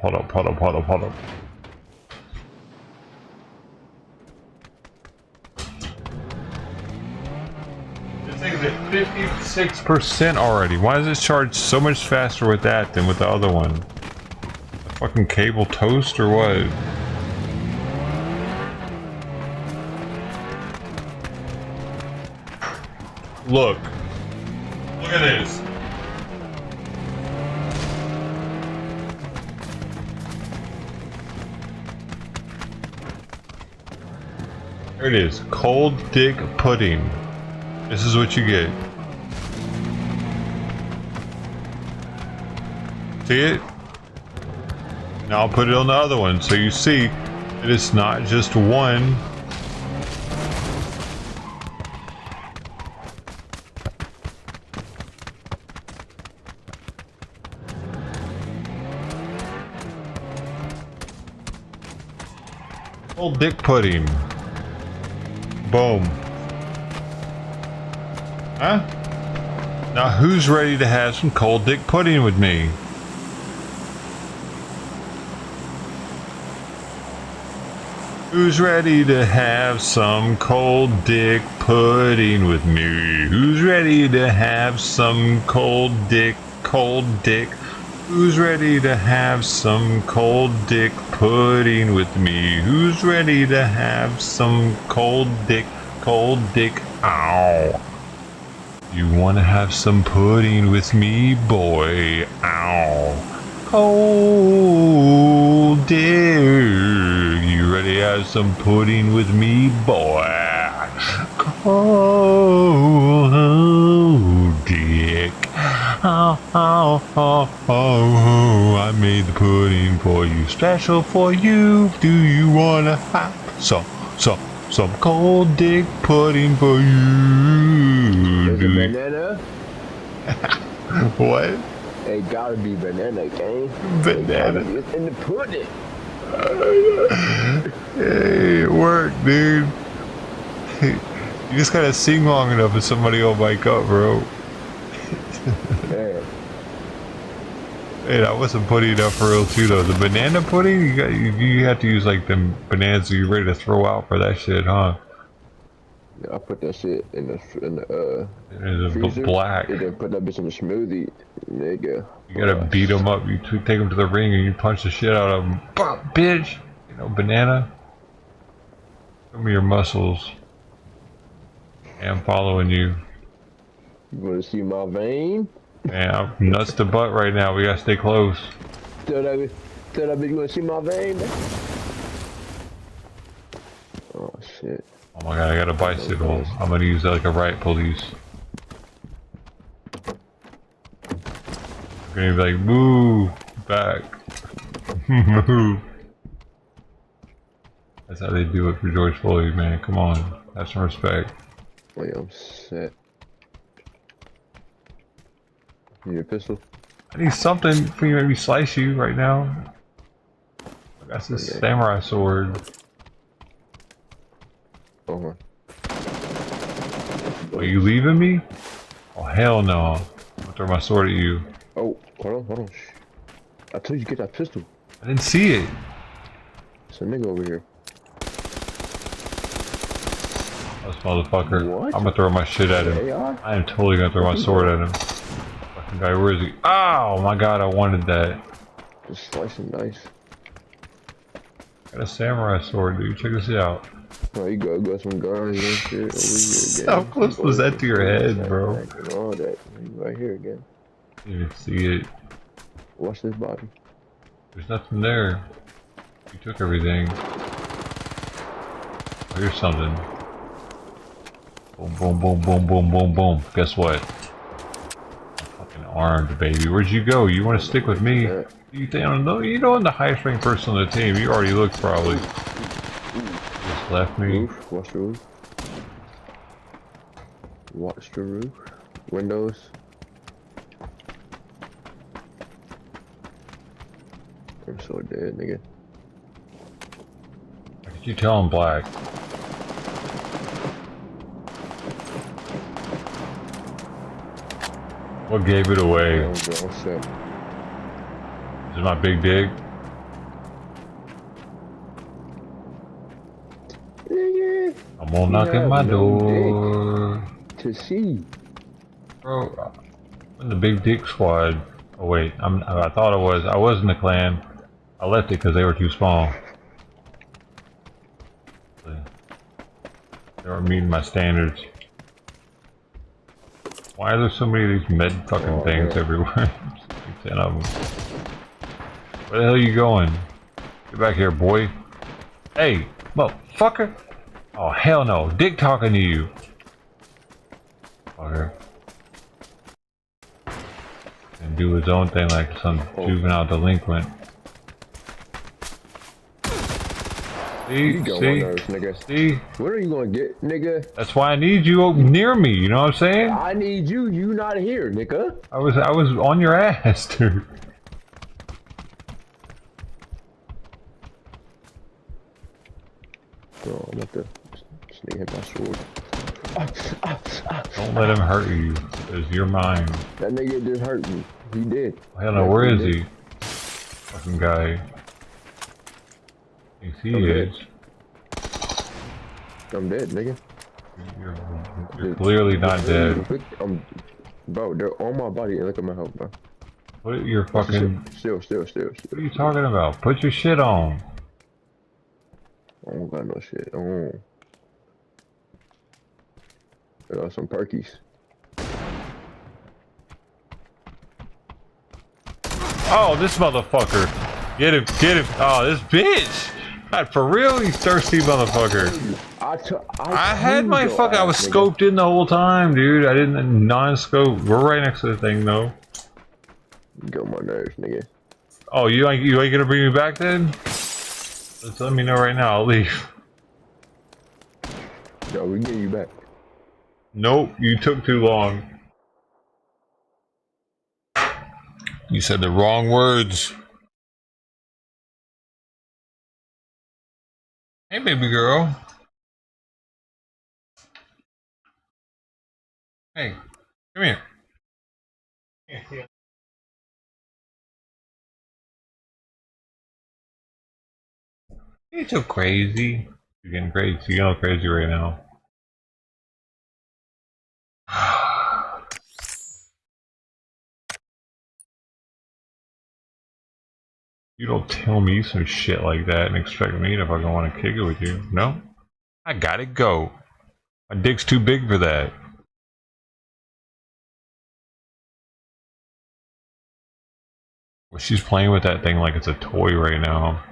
This thing's at 56% already. Why does it charge so much faster with that than with the other one? A fucking cable toast or what? Look at this. There it is. Cold dick pudding. This is what you get. See it? Now I'll put it on the other one so you see that it's not just one. Cold dick pudding. Boom. Huh? Now who's ready to have some cold dick pudding with me? Who's ready to have some cold dick pudding with me? Who's ready to have some cold dick? Who's ready to have some cold dick pudding with me? Who's ready to have some cold dick? Ow. You want to have some pudding with me, boy? Ow. Cold dick. You ready to have some pudding with me, boy? Cold dick. Oh, I made the pudding for you, special for you. Do you wanna have some cold dick pudding for you? Is it banana? What? It gotta be banana, gang. Banana. It's in the pudding. Hey, it worked, dude. You just gotta sing long enough and somebody will mic up, bro. Man. Hey, that wasn't pudding enough for real too, though. The banana pudding, you have to use like them bananas you're ready to throw out for that shit, huh? Yeah, I put that shit in the freezer. Black. And then put that bitch in the smoothie. There you go. You gotta beat them up. You take them to the ring and you punch the shit out of them. Bop, bitch. You know, banana. Show me your muscles. Yeah, I'm following you. You wanna see my vein? Man, I'm nuts to butt right now. We gotta stay close. Tell that bitch you wanna see my vein? Oh shit. Oh my god, I got a bicycle. I'm gonna use that like a riot police. I'm gonna be like, move back. Move. That's how they do it for George Floyd, man. Come on. Have some respect. Wait, I'm set. You need a pistol? I need something for you to maybe slice you right now. I got this samurai sword. Oh, are you leaving me? Oh hell no. I'm gonna throw my sword at you. Oh, hold on. I told you to get that pistol. I didn't see it. There's a nigga over here. This motherfucker. What? I'm gonna throw my shit at him. I am totally gonna throw my sword at him. Fucking guy, where is he? Oh my god, I wanted that. Just slice and dice. Got a samurai sword, dude. Check this out. Oh, you got some guns and shit over here. How close was that to your head, bro? And all that. Right here again. You can see it. Watch this body. There's nothing there. You took everything. Oh, here's something. Boom, boom, boom, boom, boom, boom, boom. Guess what? I'm fucking armed, baby. Where'd you go? You want to stick with me? You think I'm the highest ranked person on the team. You already looked probably. Just left me. Roof. Watch the roof. Watch the roof. Windows. I'm so dead, nigga. How could you tell I'm black? What gave it away? Oh, shit. Is it my big dig? I'm gonna knock at my door. To see. Bro, I'm in the big dick squad. Oh wait, I thought I was in the clan. I left it because they were too small. They weren't meeting my standards. Why are there so many of these med fucking things everywhere? 10 of them. Where the hell are you going? Get back here, boy. Hey, motherfucker. Oh, hell no. Dick talking to you. Fucker. And do his own thing like some juvenile delinquent. See? See? What are you gonna get, nigga? That's why I need you near me, you know what I'm saying? I need you, you not here, nigga. I was on your ass, dude. Oh, I'm about to sneak hit my sword. Don't let him hurt you, because you're mine. That nigga just hurt me. He did. Hell no, where is he? Fucking guy. Thinks he is. I'm dead, nigga. You're clearly not dead. Bro, they're on my body and look at my health, bro. Put your fucking... Still. What are you talking about? Put your shit on. I don't got no shit. Oh. I got some perkies. Oh, this motherfucker. Get him, get him. Oh, this bitch. God, for real, you thirsty motherfucker. I had my fuck. I was scoped in the whole time, dude. I didn't non-scope. We're right next to the thing, though. Go my nerves, nigga. Oh, you ain't gonna bring me back then? Just let me know right now. I'll leave. Yo, we can get you back. Nope, you took too long. You said the wrong words. Hey, baby girl. Hey, come here. Yeah. You're so crazy. You're getting crazy. You're getting crazy right now. You don't tell me some shit like that and expect me to fucking want to kick it with you. No? I gotta go. My dick's too big for that. Well, she's playing with that thing like it's a toy right now.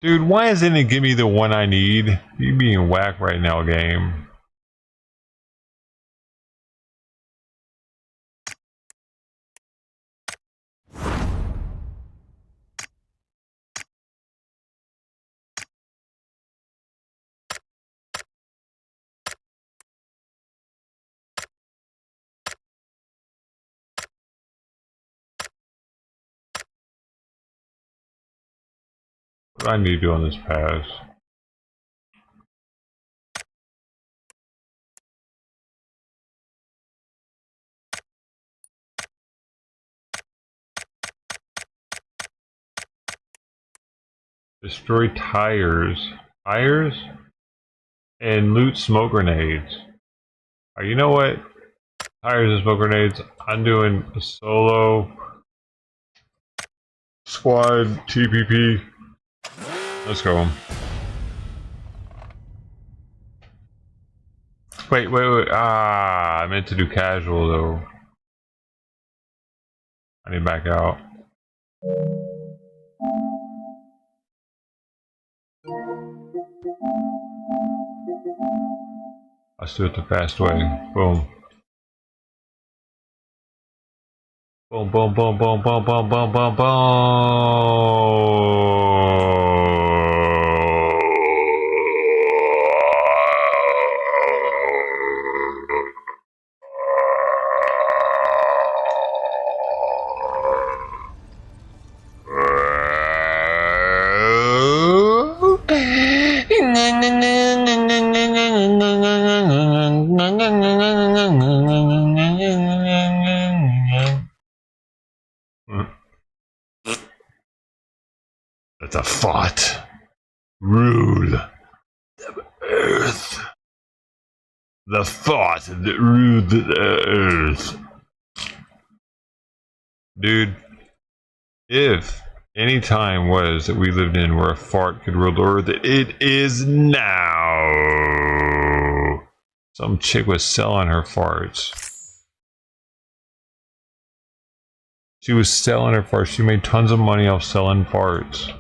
Dude, why isn't it give me the one I need? You being whack right now, game. What do I need to do on this pass? Destroy tires. Tires? And loot smoke grenades. You know what? Tires and smoke grenades. I'm doing a solo squad, TPP. Let's go. Wait. I meant to do casual though. I need to back out. Let's do it the fast way. Boom. Boom, boom, boom, boom, boom, boom, boom, boom, That's a thought. Rule the earth. The thought that ruled the earth. Dude, if any time was that we lived in where a fart could rule the earth, it is now. Some chick was selling her farts. She was selling her farts. She made tons of money off selling farts.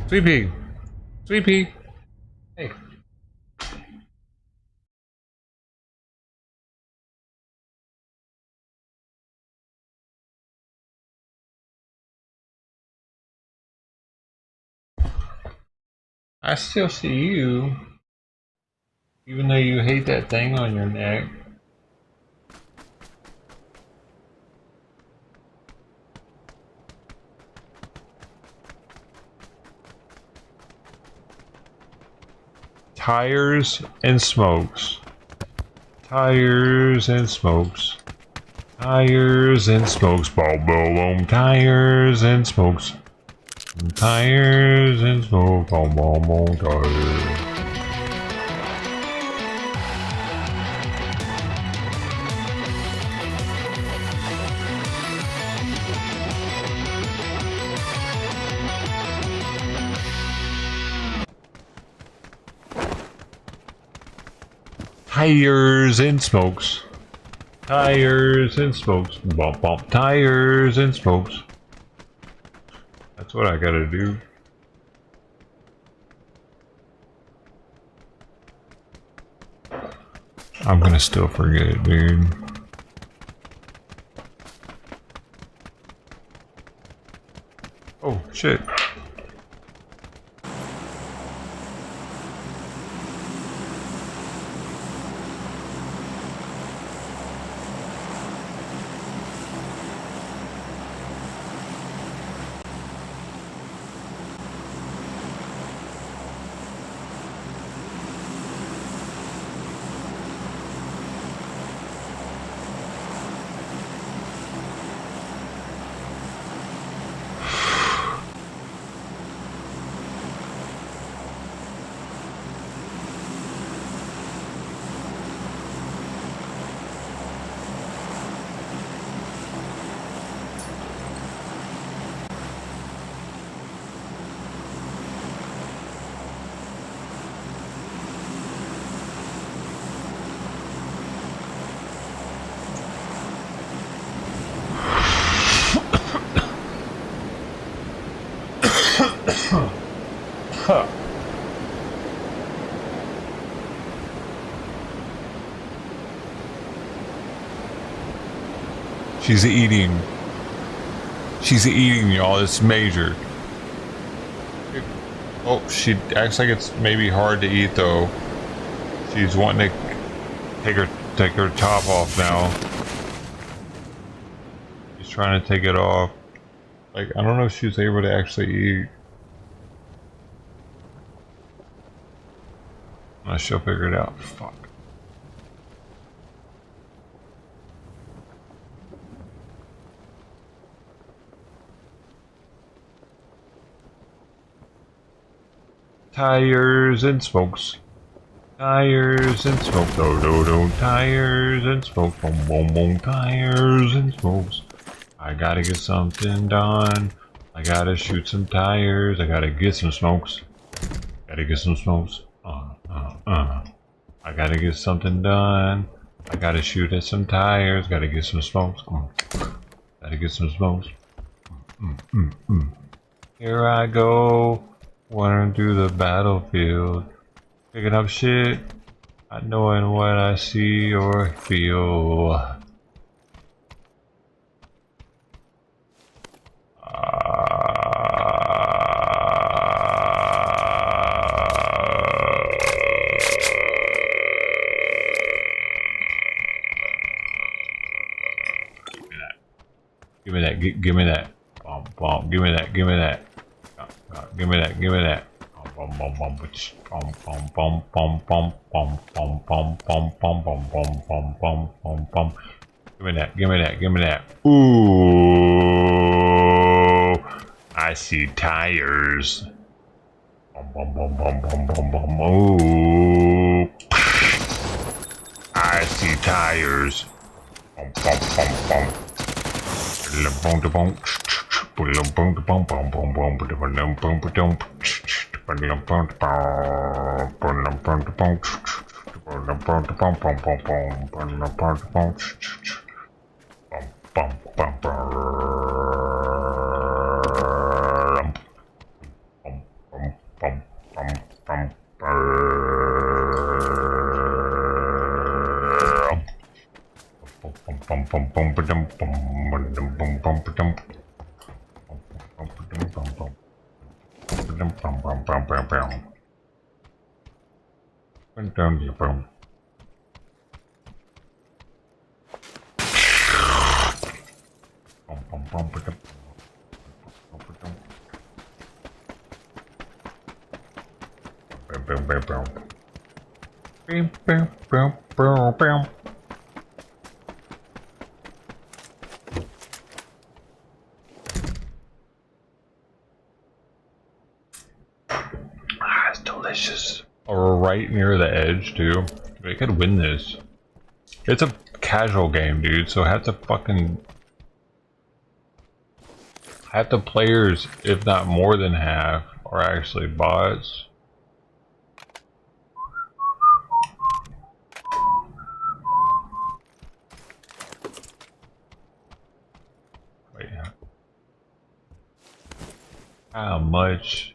Sweet pea. Sweet pea. Hey. I still see you. Even though you hate that thing on your neck. Tires and smokes. Tires and smokes. Tires and smokes. Boom, boom, boom. Tires and smokes. Tires and smoke. Boom, boom, boom. Tires. Tires and smokes. Tires and smokes. Bump, bump. Tires and smokes. That's what I gotta do. I'm gonna still forget it, dude. Oh, shit. Huh. She's eating. She's eating, y'all. It's major. Oh, she acts like it's maybe hard to eat though. She's wanting to take her top off now. She's trying to take it off. Like, I don't know if she's able to actually eat. She'll figure it out. Fuck. Tires and smokes. Tires and smokes. Do do do. Tires and smokes. Boom boom boom. Tires and smokes. I gotta get something done. I gotta shoot some tires. I gotta get some smokes. Gotta get some smokes. I gotta get something done. I gotta shoot at some tires. Gotta get some smokes. Gotta get some smokes. Here I go. Running through the battlefield. Picking up shit. Not knowing what I see or feel. Give me that, give me that. Bomb, give me that, give me that. Give me that, give me that. Give me that, give me that, give me that. Ooh, I see tires. Ooh, I see tires. It's delicious. Oh, we're right near the edge too. We could win this. It's a casual game, dude, so half the players, if not more than half, are actually bots. Wait. How much?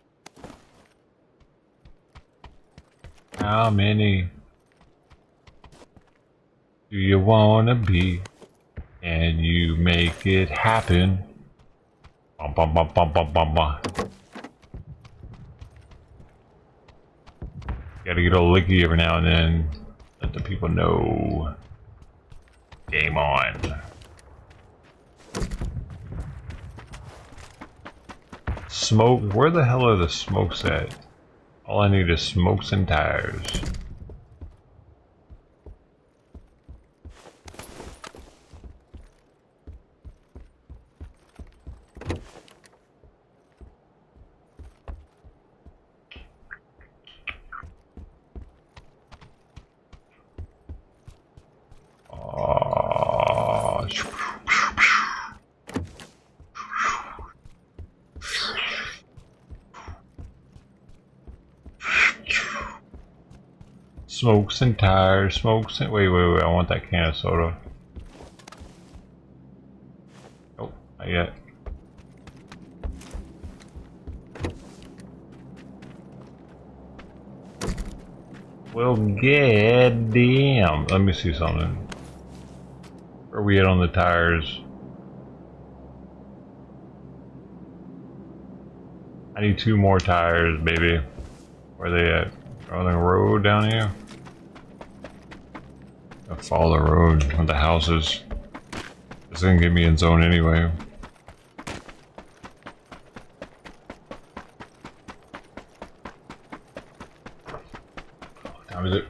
How many do you wanna be? Can you make it happen? Bum, bum, bum, bum, bum, bum, bum. Gotta get a licky every now and then. Let the people know. Game on. Smoke? Where the hell are the smokes at? All I need is smokes and tires. Smokes and tires, smokes and wait, I want that can of soda. Oh, not yet. Well, goddamn. Let me see something. Where are we at on the tires? I need 2 more tires, baby. Where are they at? On the road down here? I'll follow the road with the houses. It's gonna get me in zone anyway. What time is it?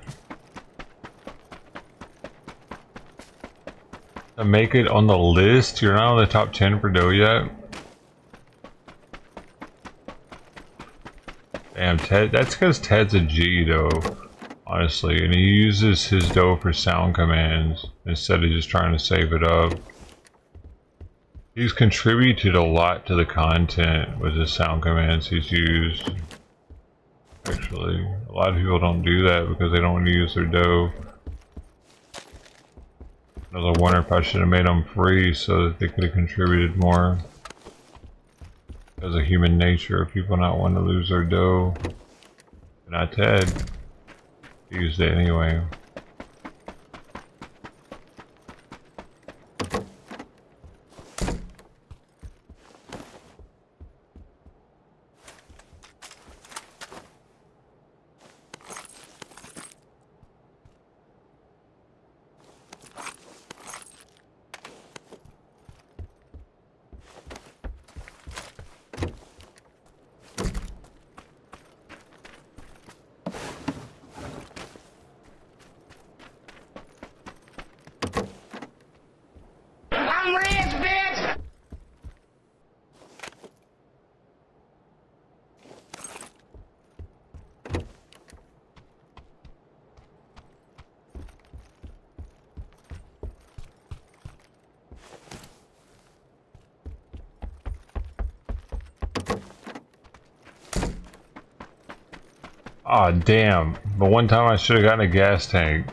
To make it on the list? You're not on the top 10 for dough yet? Damn. Damn, Ted. That's because Ted's a G, though. Honestly, and he uses his dough for sound commands instead of just trying to save it up. He's contributed a lot to the content with his sound commands he's used. Actually, a lot of people don't do that because they don't want to use their dough. I was wondering if I should have made them free so that they could have contributed more. As a human nature of people not wanting to lose their dough. But not Ted. He used it anyway. Aw, damn. But one time I should have gotten a gas tank.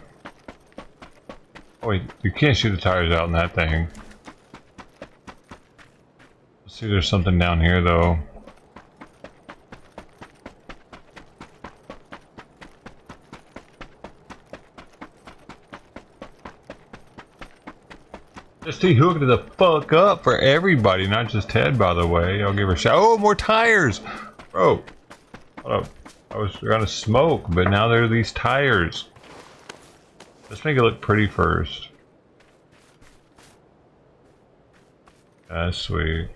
Oh wait, you can't shoot the tires out in that thing. Let's see, there's something down here though. Just he hooked the fuck up for everybody, not just Ted, by the way. I'll give her a shout. Oh, more tires! Bro, hold up. I was gonna smoke, but now there are these tires. Let's make it look pretty first. That's sweet.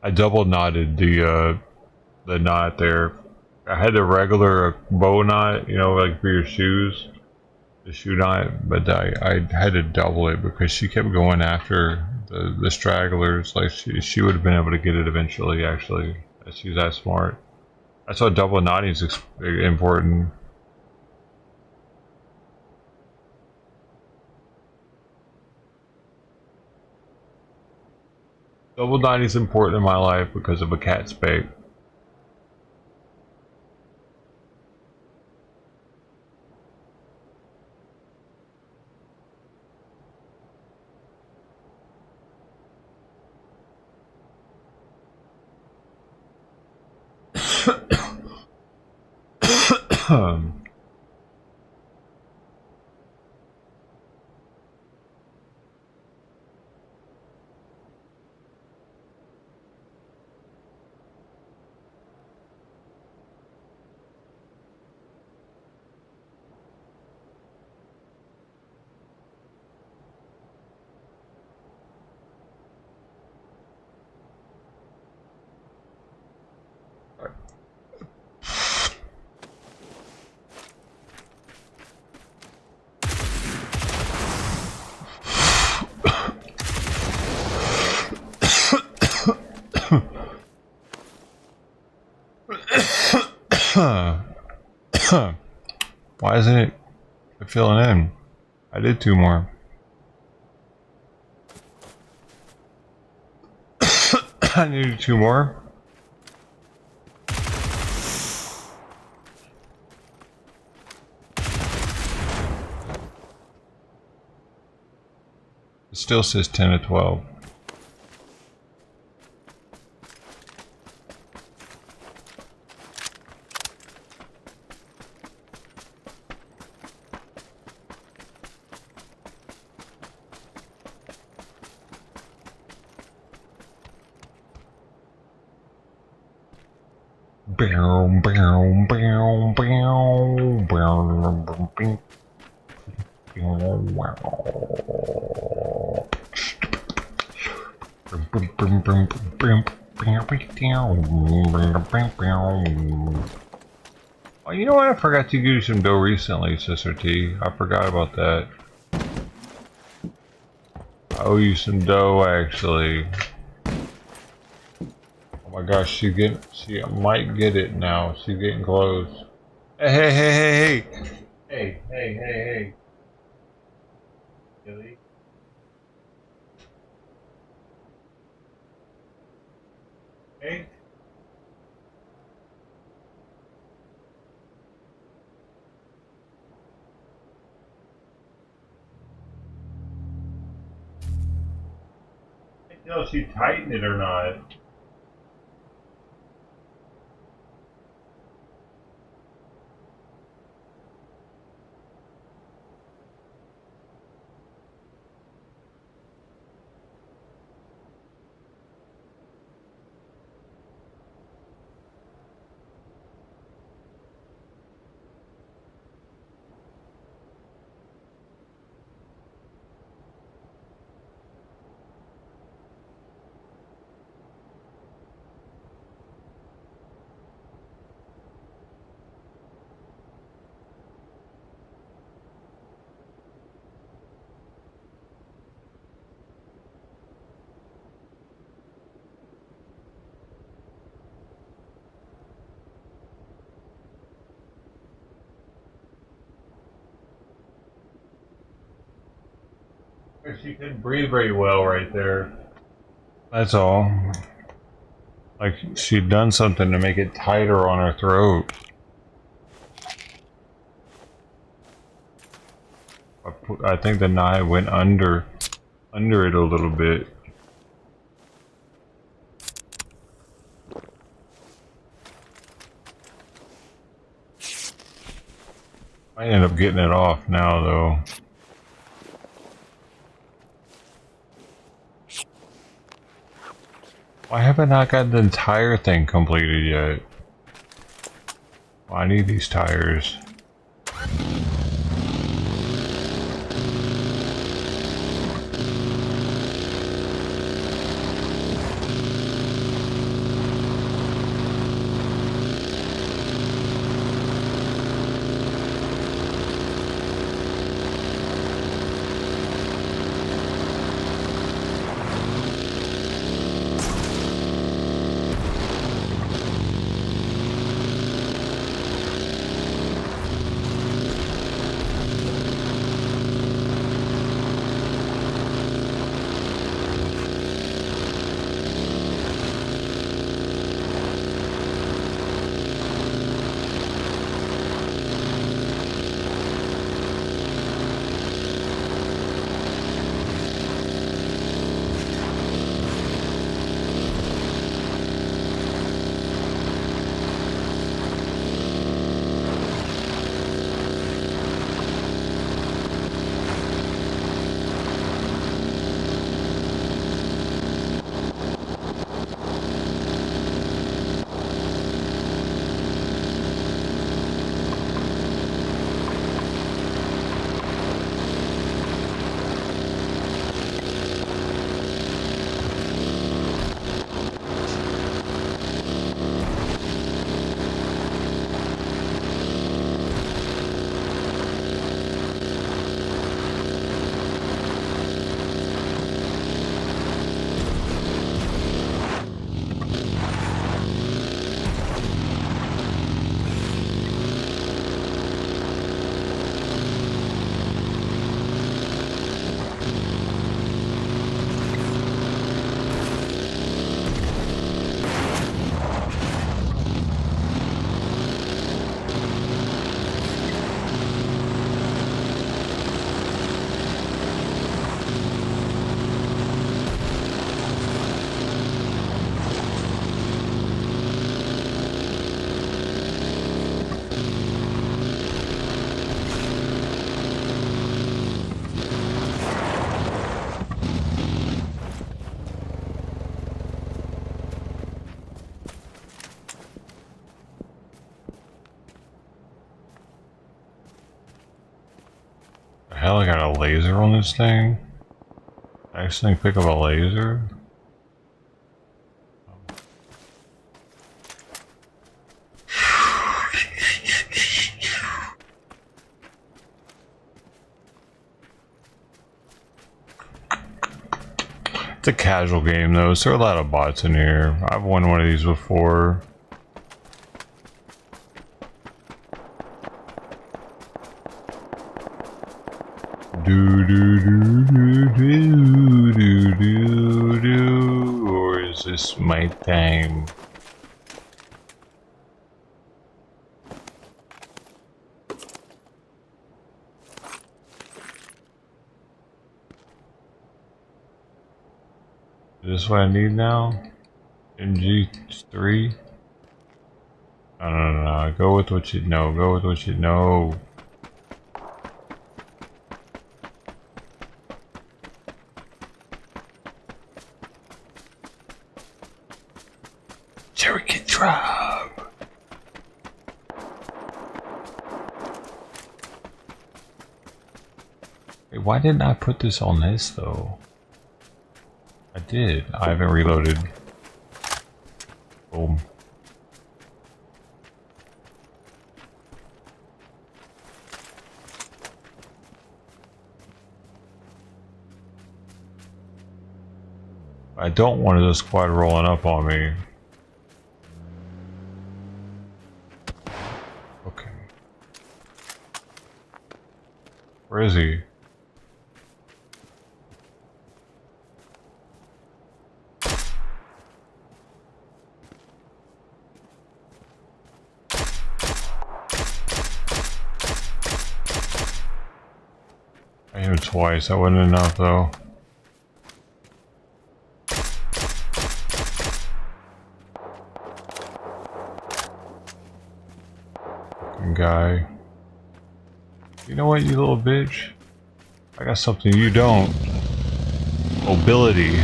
I double knotted the knot there. I had the regular bow knot, you know, like for your shoes, the shoe knot, but I had to double it because she kept going after the stragglers. Like she would have been able to get it eventually. Actually, she's that smart. That's why double knotting is important. Double knotting is important in my life because of a cat spake. Why isn't it filling in? I did 2 more. I needed 2 more. It still says 10 to 12. Oh, you know what? I forgot to give you some dough recently, Sister T. I forgot about that. I owe you some dough, actually. Oh my gosh, she might get it now. She's getting close. Hey, hey, hey, hey, hey! Hey, hey, hey, hey. Billy? Hey? I can't tell if she tightened it or not. She couldn't breathe very well right there. That's all. Like she'd done something to make it tighter on her throat. I think the knife went under it a little bit. I end up getting it off now, though. Why haven't I got the entire thing completed yet? Well, I need these tires. The hell, I got a laser on this thing? I accidentally pick up a laser? It's a casual game though, so there are a lot of bots in here. I've won one of these before. Or is this my time? Is this what I need now? MG3? No. Go with what you know. Go with what you know. Cherokee Drive. Wait, why didn't I put this on this though? I did. I haven't reloaded. Boom. I don't want a squad rolling up on me. Okay. Where is he? I hit him twice. That wasn't enough though. Guy. You know what, you little bitch? I got something you don't. Mobility.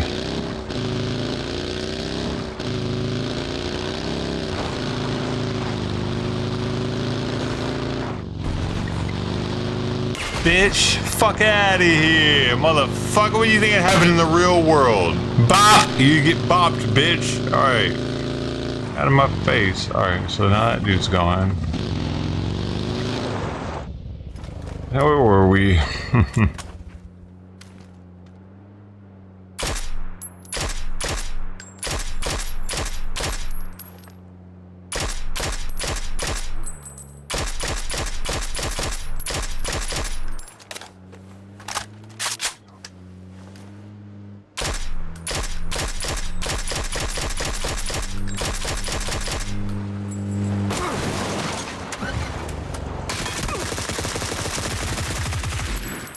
Bitch, fuck out of here, motherfucker. What do you think happened in the real world? Bop! You get bopped, bitch. Alright. Out of my face. Alright, so now that dude's gone. Now where were we?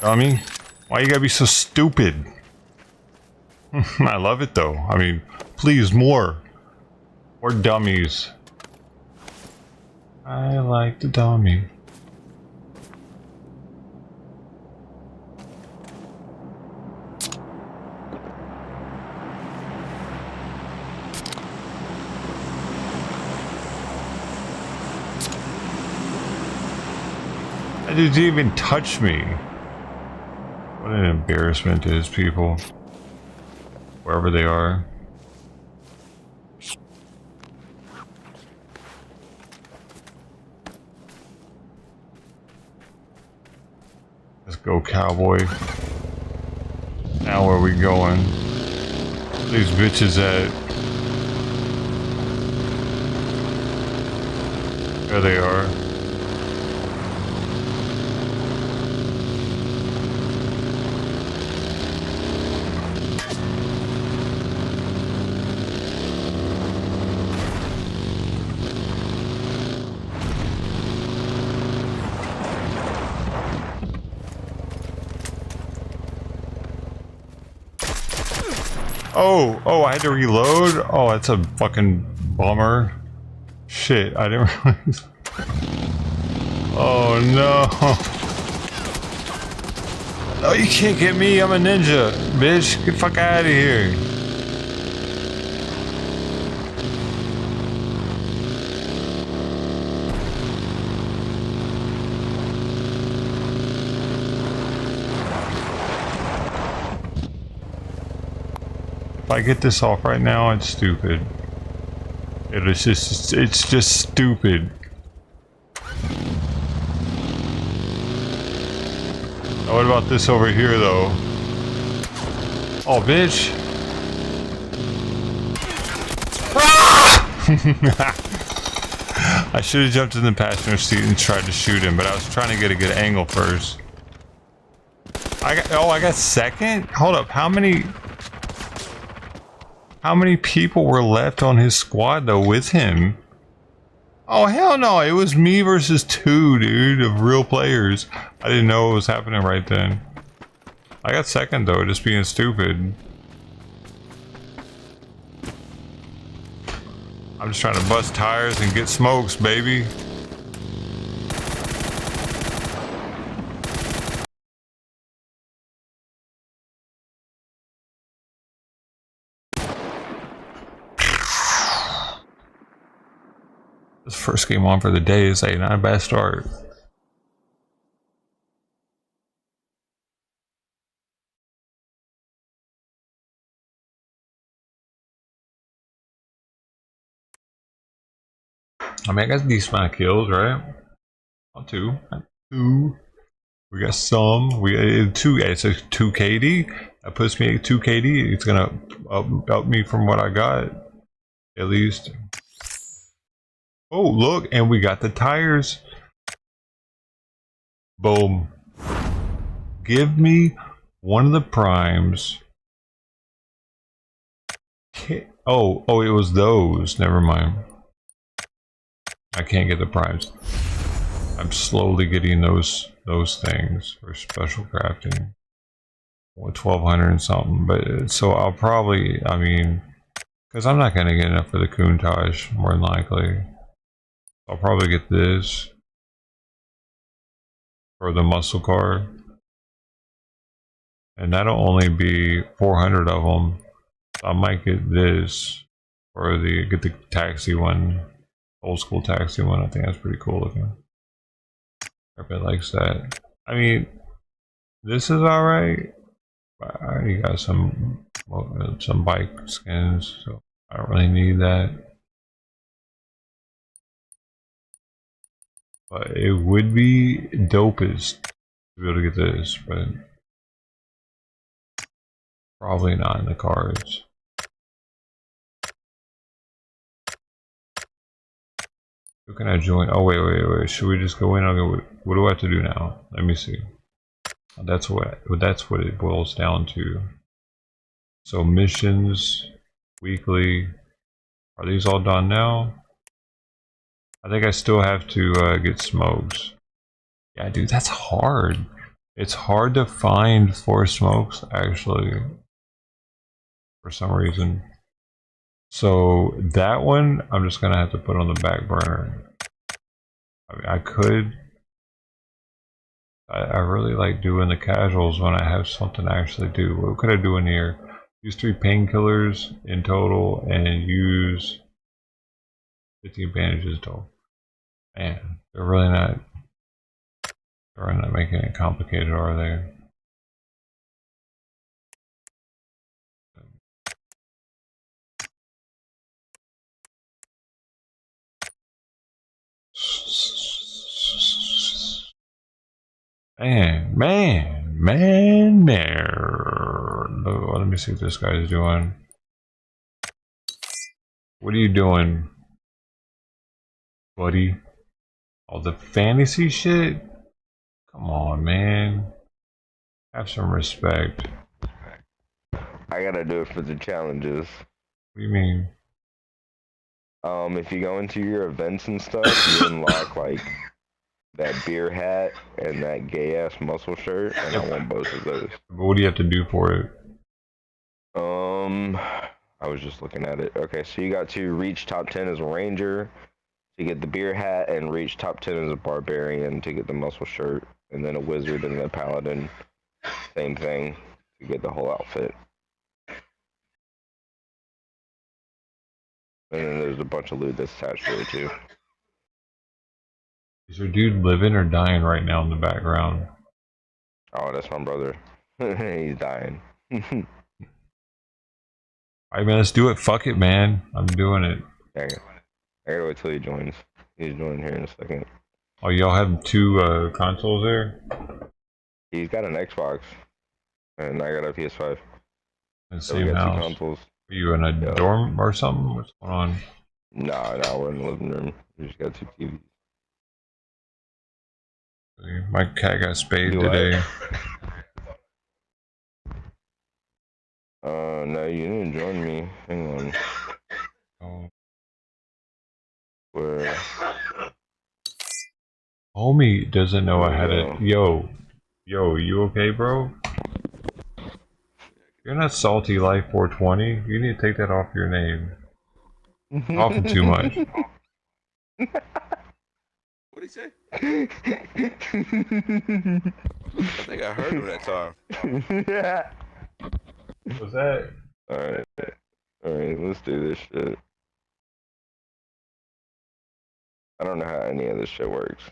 Dummy, why you gotta be so stupid? I love it though. I mean, please, more dummies. I like the dummy. That dude didn't even touch me. What an embarrassment to his people, wherever they are. Let's go, cowboy. Now where are we going? These bitches at? There they are. Oh, I had to reload? Oh, that's a fucking bummer. Shit, I didn't realize. Oh no. No, you can't get me. I'm a ninja. Bitch, get the fuck out of here. If I get this off right now, it's stupid. It's just stupid. Now what about this over here, though? Oh, bitch. I should have jumped in the passenger seat and tried to shoot him, but I was trying to get a good angle first. I got second? Hold up, how many people were left on his squad though with him? Oh hell no, it was me versus 2, dude, of real players. I didn't know what was happening right then. I got second though, just being stupid. I'm just trying to bust tires and get smokes, baby. This first game on for the day is not a bad start. I mean, I got a decent amount of kills, right? Not 2. Two. We got some. We got 2. It's a 2 KD. That puts me at 2 KD. It's gonna up me from what I got, at least. Oh, look, and we got the tires. Boom. Give me one of the primes. Oh, it was those. Never mind. I can't get the primes. I'm slowly getting those things for special crafting. 1200 and something, but so I'll probably, I mean, because I'm not gonna get enough for the Countach, more than likely. I'll probably get this for the muscle car, and that'll only be 400 of them. So I might get this or get the taxi one, old school taxi one. I think that's pretty cool looking. Everybody likes that. I mean, this is all right. I already got some bike skins, so I don't really need that. But it would be dopest to be able to get this, but probably not in the cards. Who can I join? Oh wait. Should we just go in? Okay, what do I have to do now? Let me see. That's what it boils down to. So missions, weekly. Are these all done now? I think I still have to get smokes. Yeah, dude, that's hard. It's hard to find 4 smokes, actually, for some reason. So that one, I'm just gonna have to put on the back burner. I mean, I could. I really like doing the casuals when I have something to actually do. What could I do in here? Use 3 painkillers in total and use 50 bandages total. Man, they're really not making it complicated, are they? Man. Let me see what this guy's doing. What are you doing, buddy? All the fantasy shit? Come on, man. Have some respect. I gotta do it for the challenges. What do you mean? If you go into your events and stuff, you unlock like that beer hat and that gay ass muscle shirt, and I want both of those. But what do you have to do for it? I was just looking at it. Okay, so you got to reach top 10 as a ranger to get the beer hat, and reach top 10 as a barbarian to get the muscle shirt, and then a wizard and a paladin, same thing, to get the whole outfit. And then there's a bunch of loot that's attached to it too. Is your dude living or dying right now in the background? Oh, that's my brother. He's dying. Alright, man, let's do it. Fuck it, man. I'm doing it. I gotta wait till he joins. He's joining here in a second. Oh, y'all have 2 consoles there? He's got an Xbox, and I got a PS5. In the same house. 2 consoles. Are you in a dorm or something? What's going on? No, we're in the living room. We just got 2 TVs. My cat got spayed today. No, you didn't join me. Hang on. Oh. Where? Homie doesn't know I had it. Yo, you okay, bro? You're not Salty Life 420. You need to take that off your name. Talking too much. What'd he say? I think I heard him that time. Yeah. What's that? Alright, let's do this shit. I don't know how any of this shit works.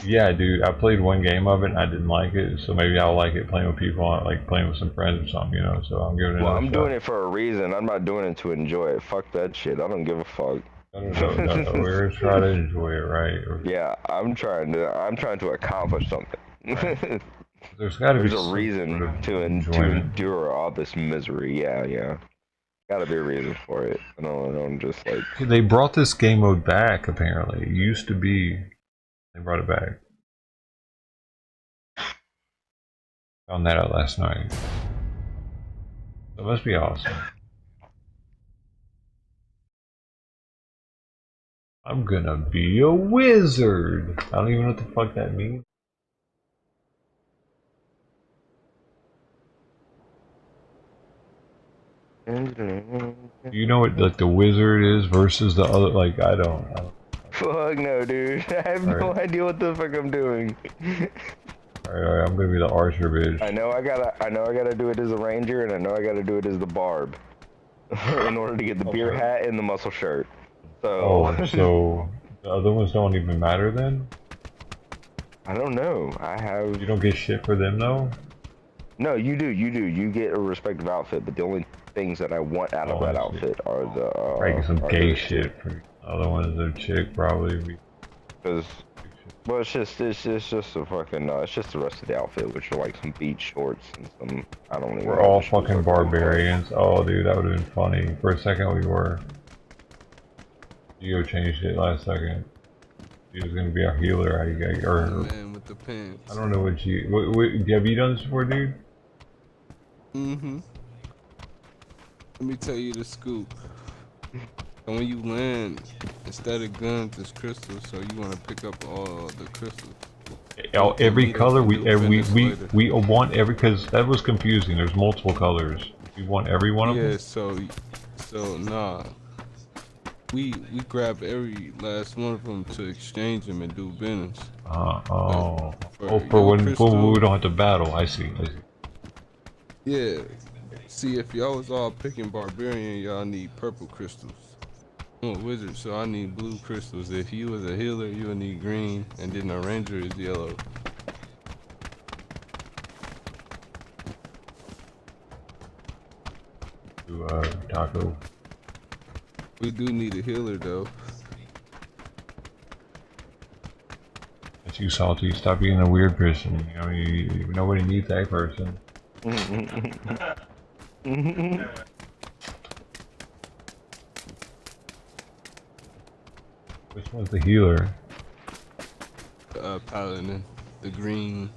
Yeah, dude, I played one game of it and I didn't like it, so maybe I'll like it playing with people, like playing with some friends or something, you know, so I'm giving it I'm doing it for a reason. I'm not doing it to enjoy it. Fuck that shit. I don't give a fuck. No, we're gonna try to enjoy it, right? Yeah, I'm trying to accomplish something. There's gotta be a reason to endure all this misery. Yeah. Gotta be a reason for it. I don't just like... They brought this game mode back, apparently. It used to be... They brought it back. Found that out last night. That must be awesome. I'm gonna be a wizard! I don't even know what the fuck that means. You know what like the wizard is versus the other, like I don't. Fuck no, dude. I have no idea what the fuck I'm doing. Alright, I'm gonna be the archer, bitch. I know I gotta do it as a ranger, and I know I gotta do it as the barb. In order to get the beer hat and the muscle shirt. So so the other ones don't even matter then? I don't know. You don't get shit for them though? No, you do. You get a respective outfit, but the only things that I want out of that outfit are the right, some gay shit for the other ones. A chick probably. Because, well, it's just a fucking it's just the rest of the outfit, which are like some beach shorts and some I don't even. We're all fucking barbarians. Oh, dude, that would have been funny. For a second, we were. Geo changed it last second. He was gonna be our healer. Man with the pants. I don't know what you. Have you done this before, dude? Let me tell you the scoop. And when you land, instead of guns, it's crystals. So you want to pick up all the crystals. Every color we want every, because that was confusing. There's multiple colors. We want every one of them. Yeah. So nah. We grab every last one of them to exchange them and do business. For when we don't have to battle. I see. Yeah. See, if y'all was all picking barbarian, y'all need purple crystals. I'm a wizard, so I need blue crystals. If you was a healer, you would need green, and then a ranger is yellow. Taco. We do need a healer, though. That's you, Salty. Stop being a weird person. You know, nobody needs that person. Which one's the healer? Paladin, the green.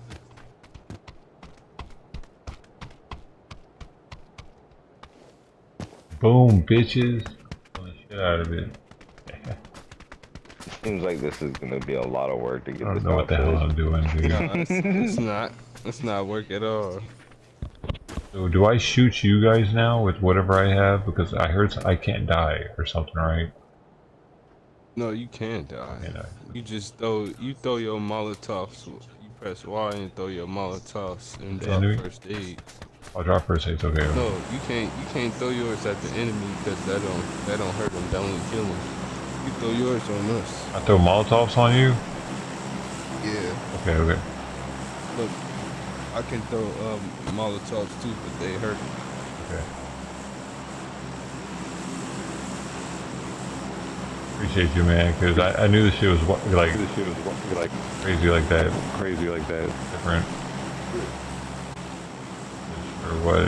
Boom, bitches. Pull the shit out of it. Seems like this is gonna be a lot of work to get this. I don't know what the hell I'm doing, dude. No, it's not. It's not work at all. So do I shoot you guys now with whatever I have? Because I heard I can't die or something, right? No, you can't die. You just throw your Molotovs. You press Y and throw your Molotovs and drop first aid. I'll drop first aid. Okay. No, you can't throw yours at the enemy because that don't hurt them. That only kill them. You throw yours on us. I throw Molotovs on you? Yeah. Okay. Look, I can throw Molotovs too, but they hurt. Okay. Appreciate you, man, because I knew this shit was like crazy like that. Different. Or what?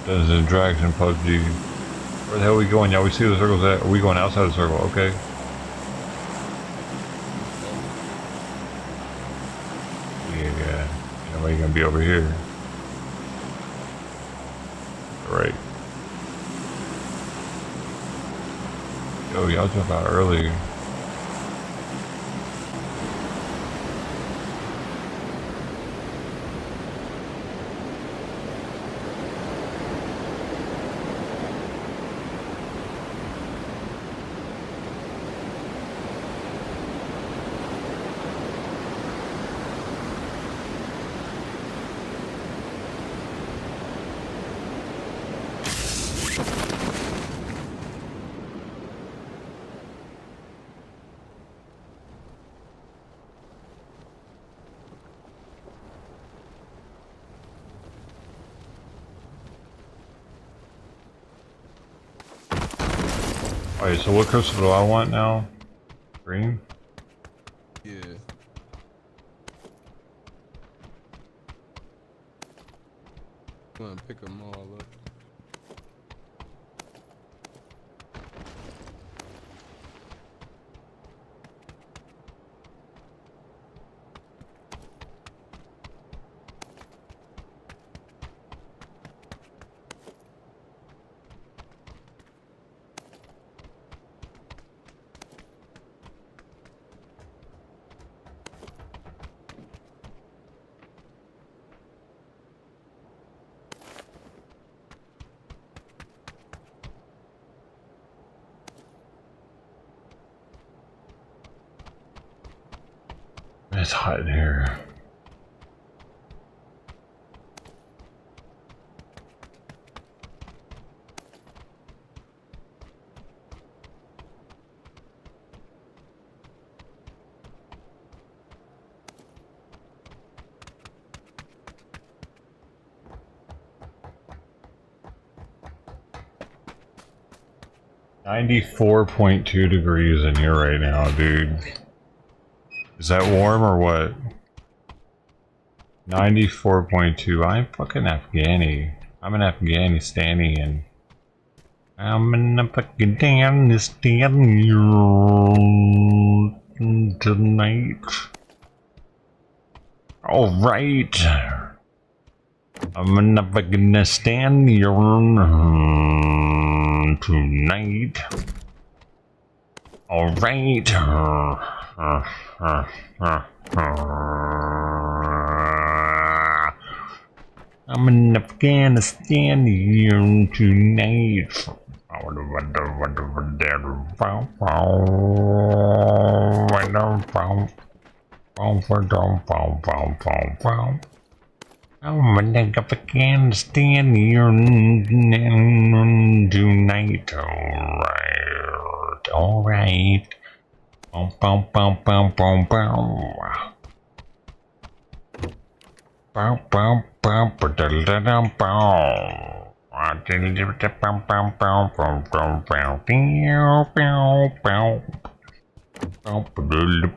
Dungeons and Dragons and PUBG. Where the hell are we going? Yeah, we see the circles. Are we going outside the circle? Okay. Yeah. Nobody gonna be over here. Alright. Yo, y'all jump out early. Alright, so what crystal do I want now? Green? Yeah. Go and pick them all up. It's hot in here. $94.2 degrees in here right now, dude. Is that warm or what? 94.2. I'm fucking Afghani. I'm an Afghanistani. I'm an Afghanistani tonight. Alright. I'm an Afghanistani tonight. Alright. I'm in Afghanistan tonight. I'm in Afghanistan tonight. Alright. Alright. Bum bum bum bum bum bum. Bum bum bum ba da da dum bum. Bum bum bum bum bum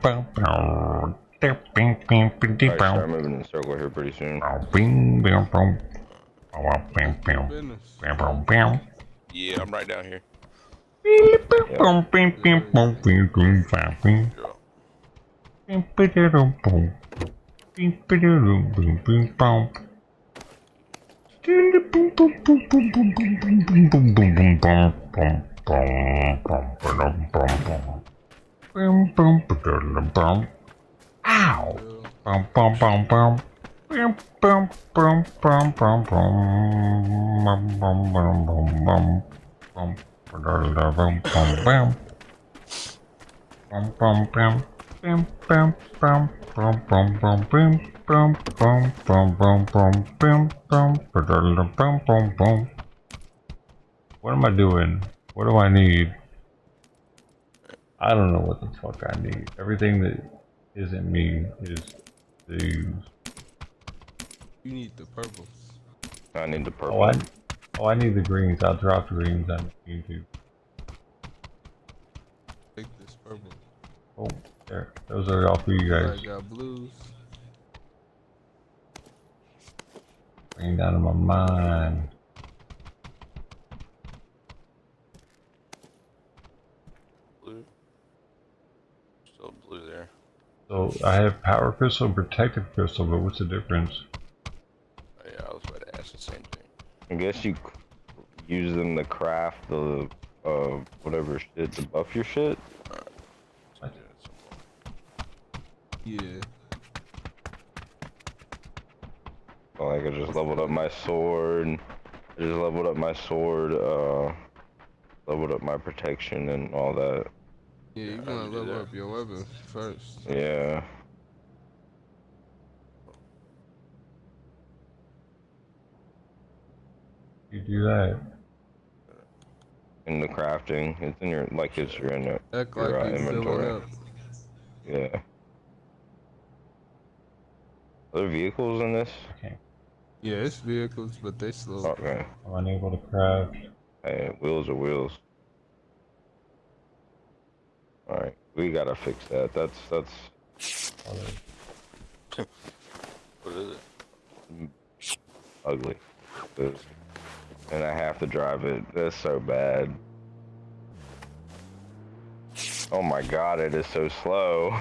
bum bum. Start moving in a circle here pretty soon. Yeah, I'm right down here. Ow! Bum bum bum bum. Bum bum bum bum bum bum. Bum bum bum bum bum. Bum bum bum bum. Bum bum bum. Bum bum bum bum bum bum bum bum bum bum bum bum bum bum bum bum. What am I doing? What do I need? I don't know what the fuck I need. Everything that isn't me is these. You need the purples. I need the purple. I need the greens. I'll drop the greens. I need to. Take this purple. Oh, there. Those are all for you guys. I got blues. Bring down to my mind. So I have power crystal and protective crystal, but what's the difference? Yeah, I was about to ask the same thing. I guess you use them to craft the whatever shit to buff your shit. Yeah. Like I just leveled up my sword. I just leveled up my sword. Leveled up my protection and all that. Yeah, you want to level up your weapon first. Yeah. You do that. In the crafting, it's in your it's your Act like you're inventory. up. Yeah. Are there vehicles in this? Okay. Yeah, it's vehicles, but they slow. Okay. I'm unable to craft. Hey, wheels are wheels. Alright, we gotta fix that. That's What is it? ugly. And I have to drive it. That's so bad. Oh my god, it is so slow.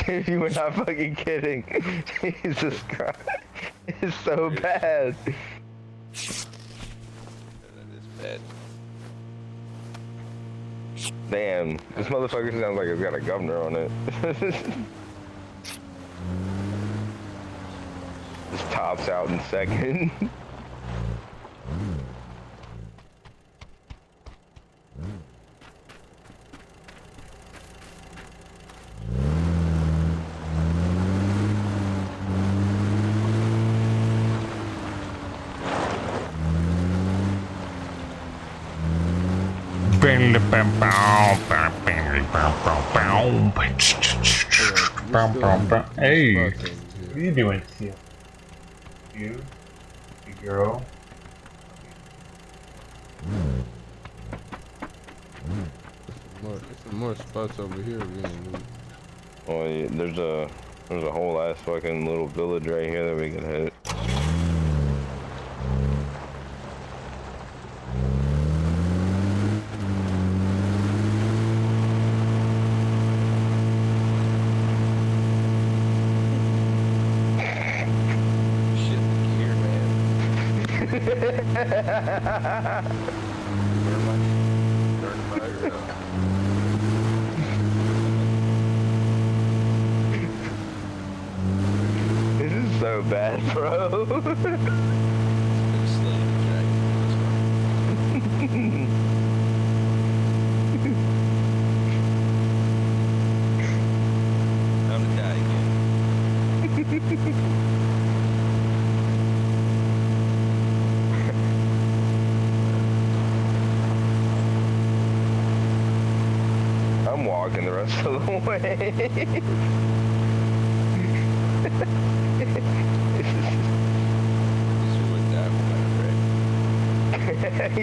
You were not fucking kidding. Jesus Christ. It's so bad. That is bad. Damn, this motherfucker sounds like it's got a governor on it. Just tops out in second. Hey, what are you doing here? You girl. There's some more spots over here. Oh, yeah, there's a whole ass fucking little village right here that we can hit. This is so bad, bro. Time to die again. I'm walking the rest of the way.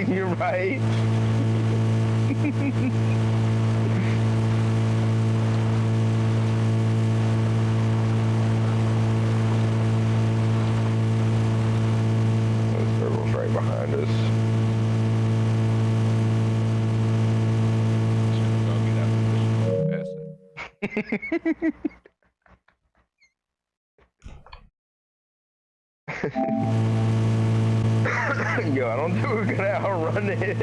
You're right. Those turtles right behind us. Yo, I don't think we're gonna outrun it.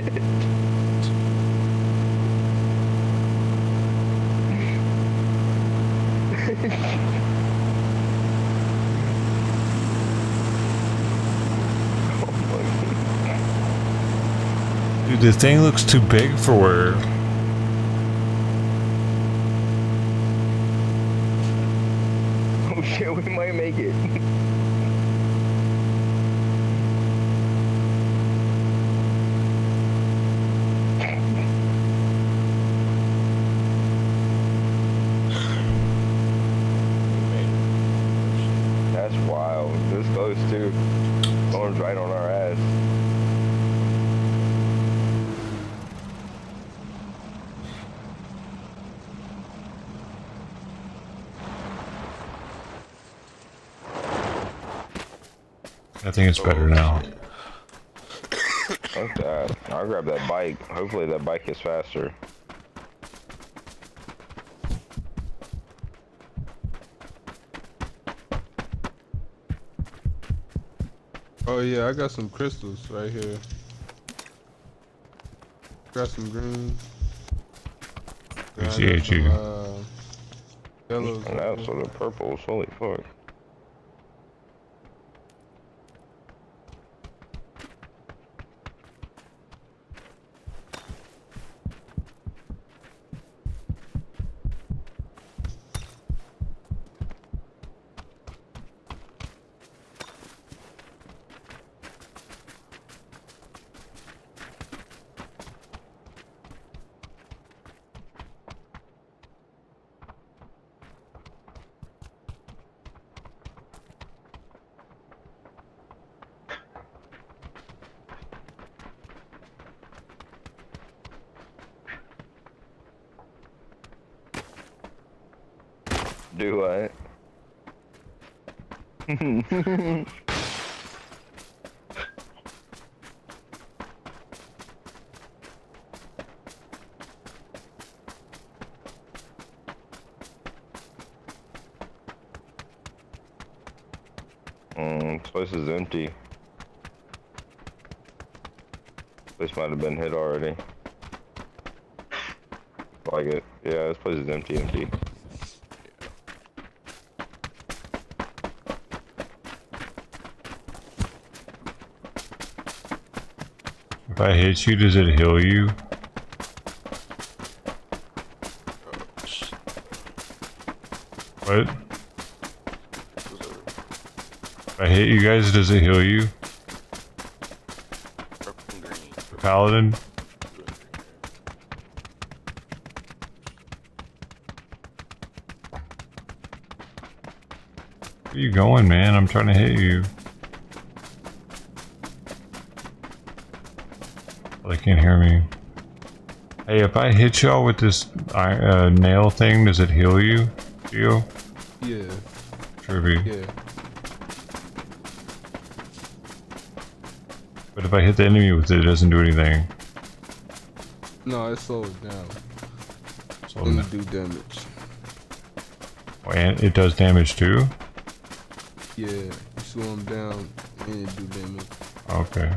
Dude, the thing looks too big for where. Oh shit, we might make it. That's wild. This close too. Storm's right on our ass. I think it's better now. Fuck that. I'll grab that bike. Hopefully that bike is faster. Oh yeah, I got some crystals right here. Got some green. Appreciate you. Yellows. And that's sort of purple. Holy fuck. Do what? This place is empty. This might have been hit already. Like it. Yeah, this place is empty. If I hit you, does it heal you? What? If I hit you guys, does it heal you? Paladin? Where are you going, man? I'm trying to hit you. They can't hear me. Hey, if I hit y'all with this nail thing, does it heal you? Heal? Yeah. Trippy. Yeah. But if I hit the enemy with it, it doesn't do anything. No, it slows down. So and do damage. Oh, and it does damage too? Yeah, you slow them down and it do damage. Okay.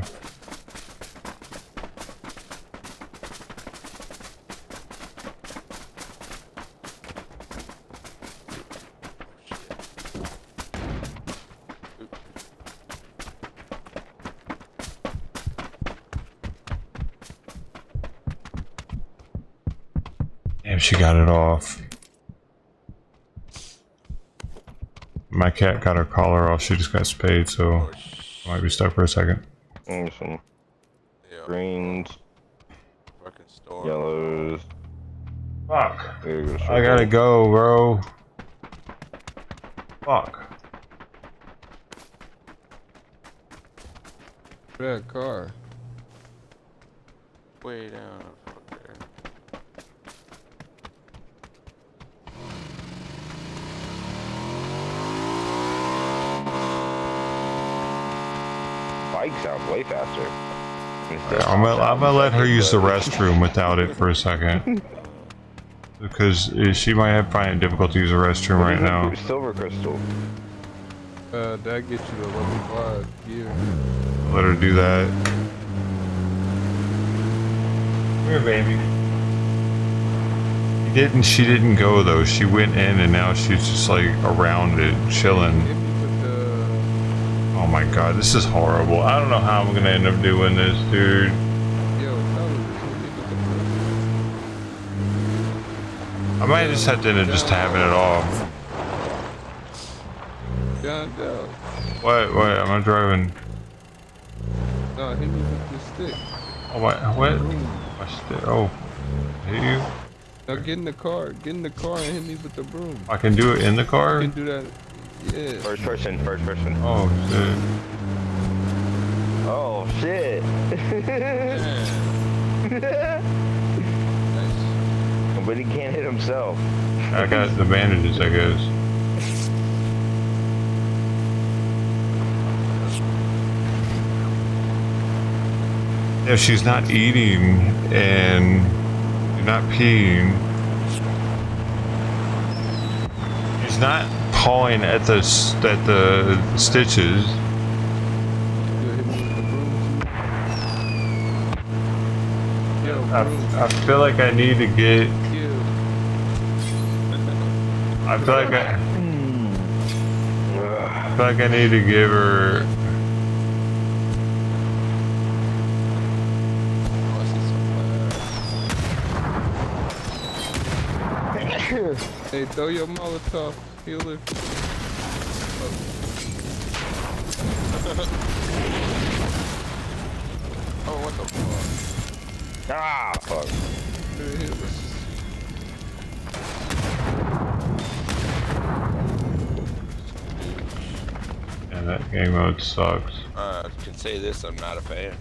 Damn, she got it off. My cat got her collar off. She just got spayed, so might be stuck for a second. Some greens, yellows. Fuck. I gotta go, bro. Fuck. That car. Way down up there. Bike sounds way faster. I'm gonna let her use the restroom without it for a second. Because she might find it difficult to use the restroom right now. Silver crystal. That gets you to level 5 gear. Let her do that. Come here, baby. She didn't go though. She went in and now she's just like around it, chilling. Oh my god, this is horrible. I don't know how I'm gonna end up doing this, dude. I might just have to end up just having it off. What? Am I driving? No, hit me with the stick. Oh my, what? My stick, oh. Hit you? Now get in the car and hit me with the broom. I can do it in the car? You can do that, yeah. First person. Oh shit. Oh shit. But he can't hit himself. I got the bandages, I guess. If she's not eating and you're not peeing, she's not pawing at the stitches. I feel like I need to get. I feel like I need to give her. Hey, throw your Molotov, healer. Oh, what the fuck? Ah, fuck. And that game mode sucks. I can say this, I'm not a fan.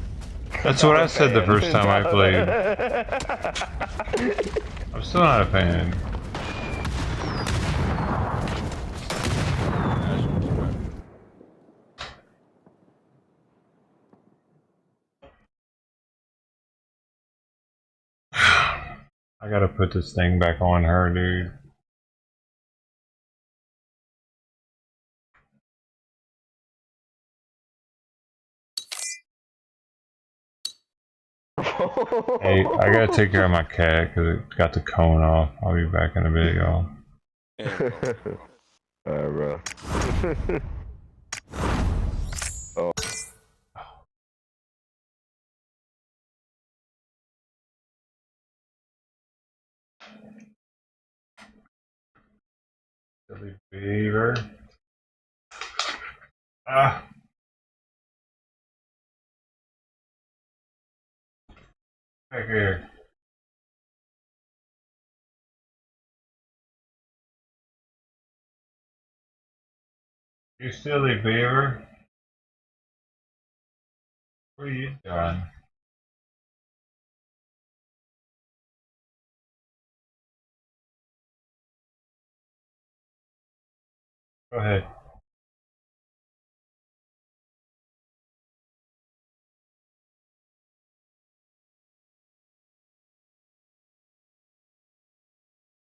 That's what I said the first time I played. I'm still not a fan. I gotta put this thing back on her, dude. Hey, I gotta take care of my cat because it got the cone off. I'll be back in a bit, y'all. Alright, bro. Oh. Silly beaver. Ah. Back here. You silly beaver. What are you doing? Go ahead.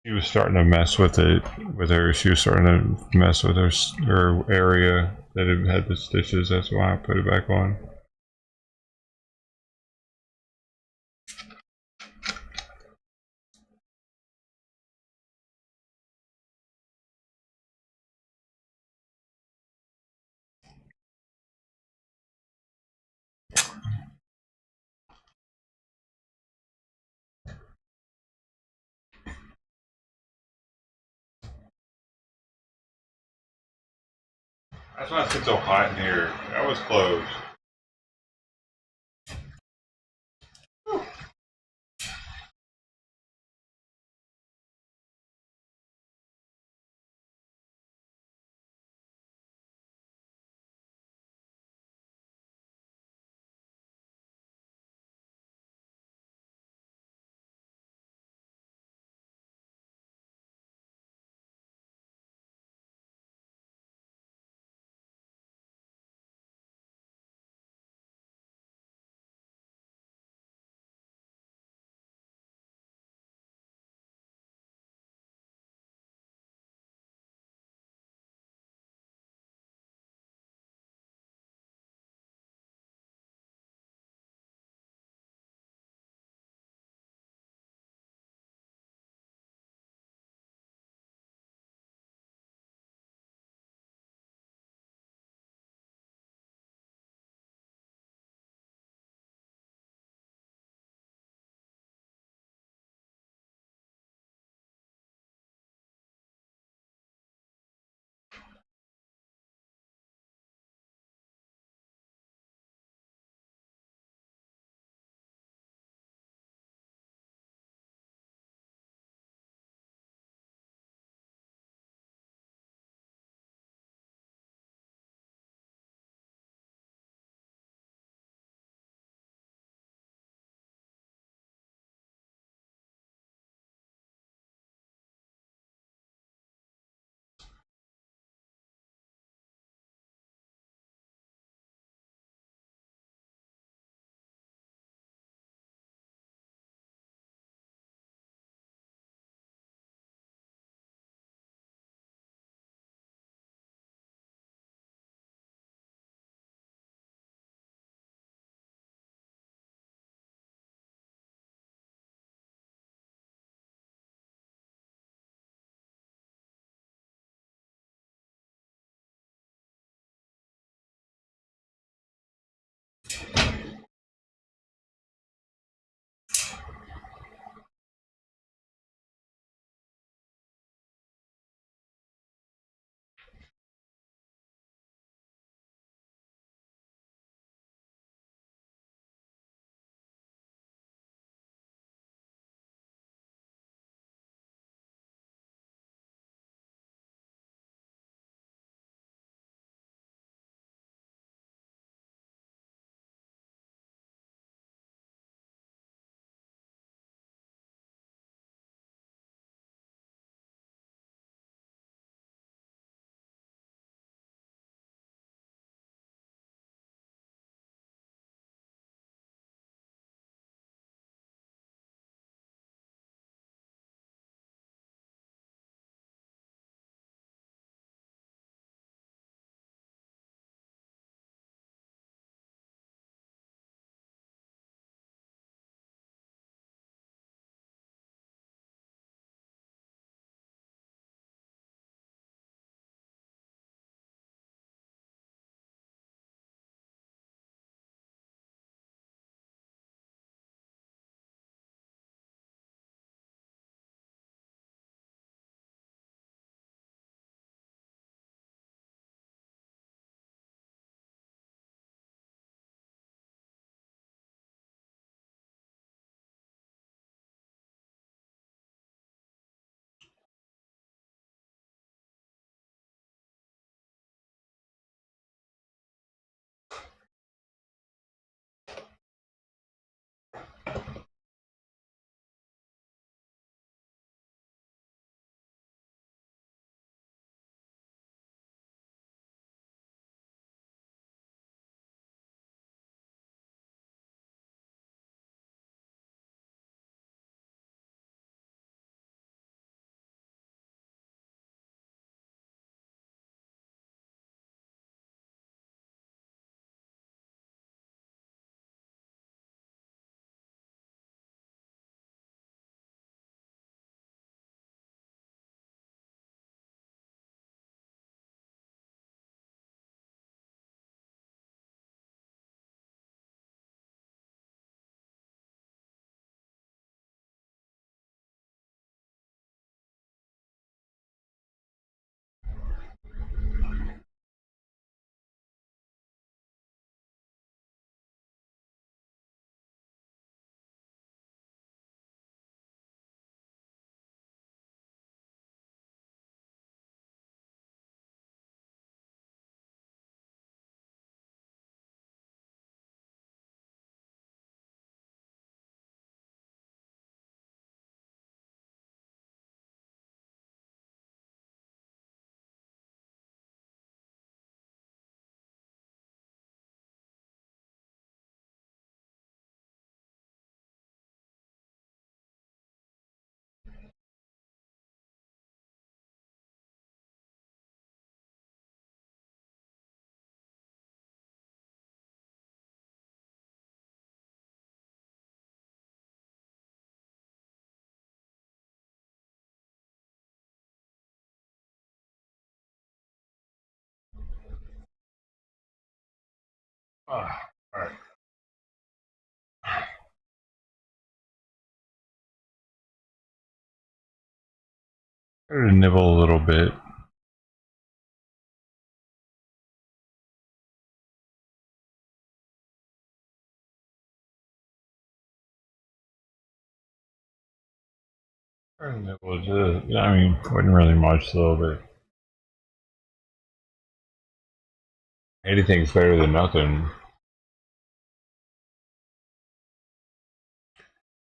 She was starting to mess with it, with her. She was starting to mess with her area that it had the stitches. That's why I put it back on. That's why it's so hot in here. That was closed. All right. I'm gonna nibble a little bit. I mean, wasn't really much though, but anything's better than nothing.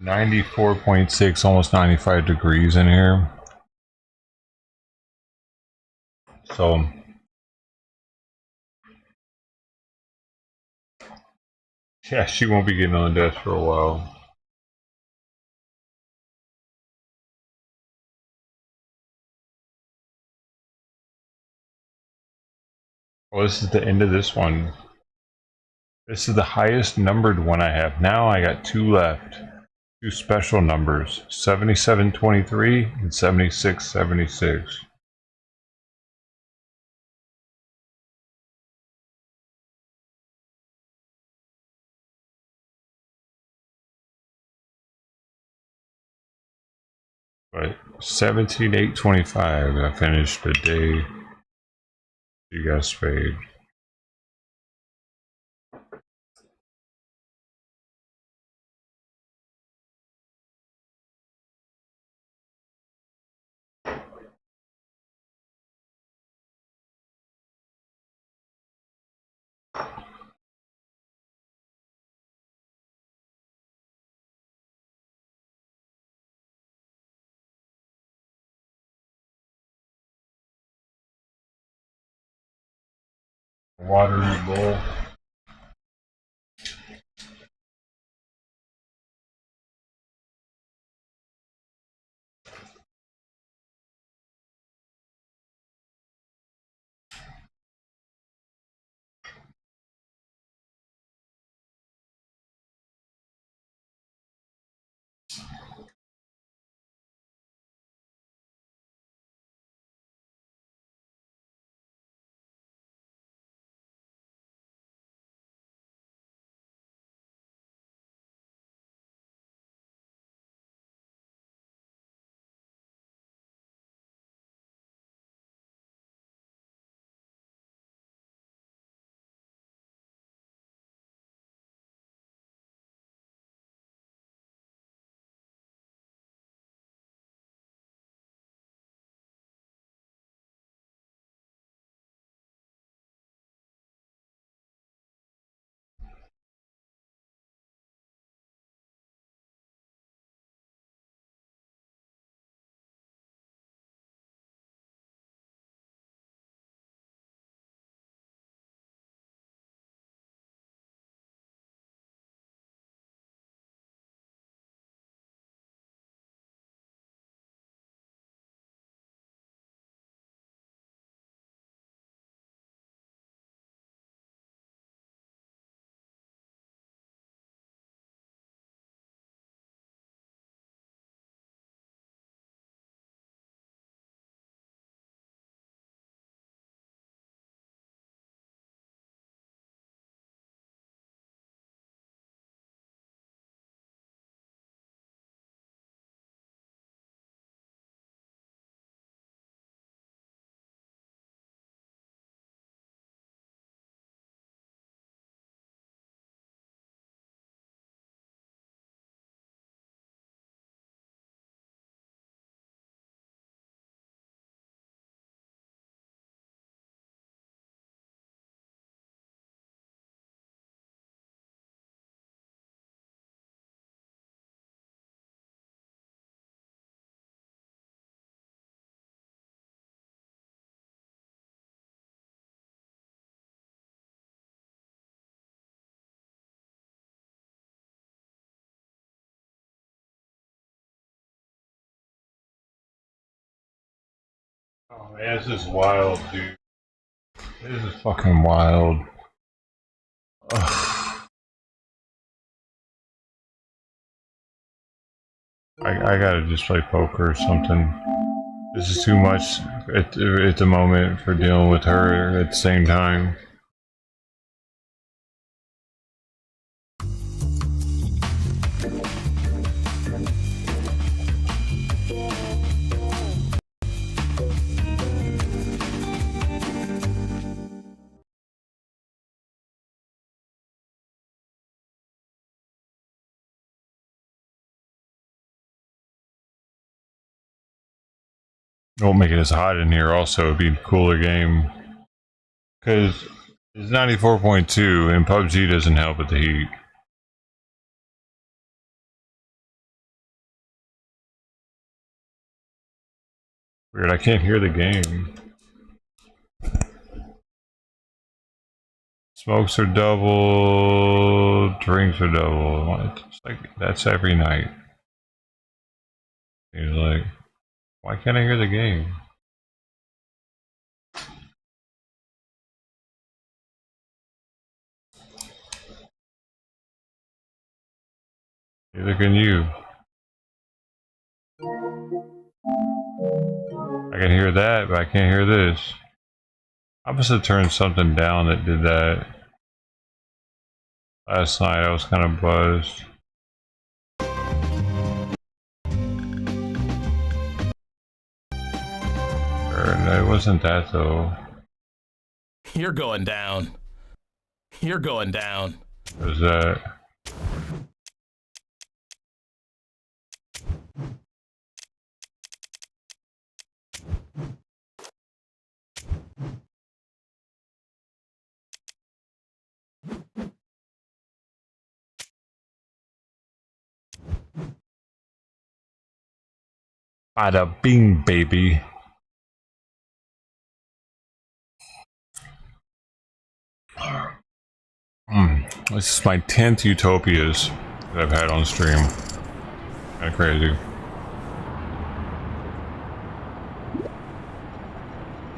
94.6, almost 95 degrees in here. So yeah, she won't be getting on the desk for a while. Well, this is the end of this one. This is the highest numbered one I have. Now I got 2 left. 2 special numbers, 7723 and 7676. But 17825, I finished the day you got spayed. Watery bowl. Oh man, this is wild, dude. This is fucking wild. Ugh. I gotta just play poker or something. This is too much at the moment for dealing with her at the same time. Won't make it as hot in here. Also, it'd be a cooler game because it's 94.2 and PUBG doesn't help with the heat. Weird, I can't hear the game. Smokes are double, drinks are double. It's like that's every night. He's like, why can't I hear the game? Neither can you. I can hear that, but I can't hear this. I must have turned something down that did that. Last night I was kind of buzzed. Or, it wasn't that though. You're going down. You're going down. What was that? Bada bing, baby. This is my 10th Utopias that I've had on stream. Kinda crazy.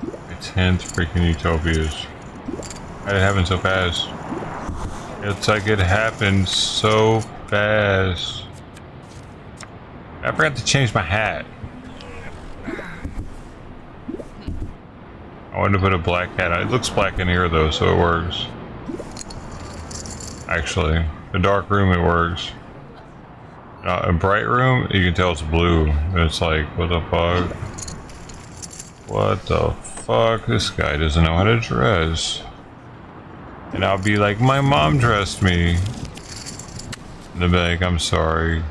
My 10th freaking Utopias. How did it happen so fast? It's like it happened so fast. I forgot to change my hat. I wanted to put a black hat on. It looks black in here though, so it works. Actually, the dark room it works. A bright room, you can tell it's blue. It's like, what the fuck? What the fuck? This guy doesn't know how to dress. And I'll be like, my mom dressed me. And they'll be like, I'm sorry.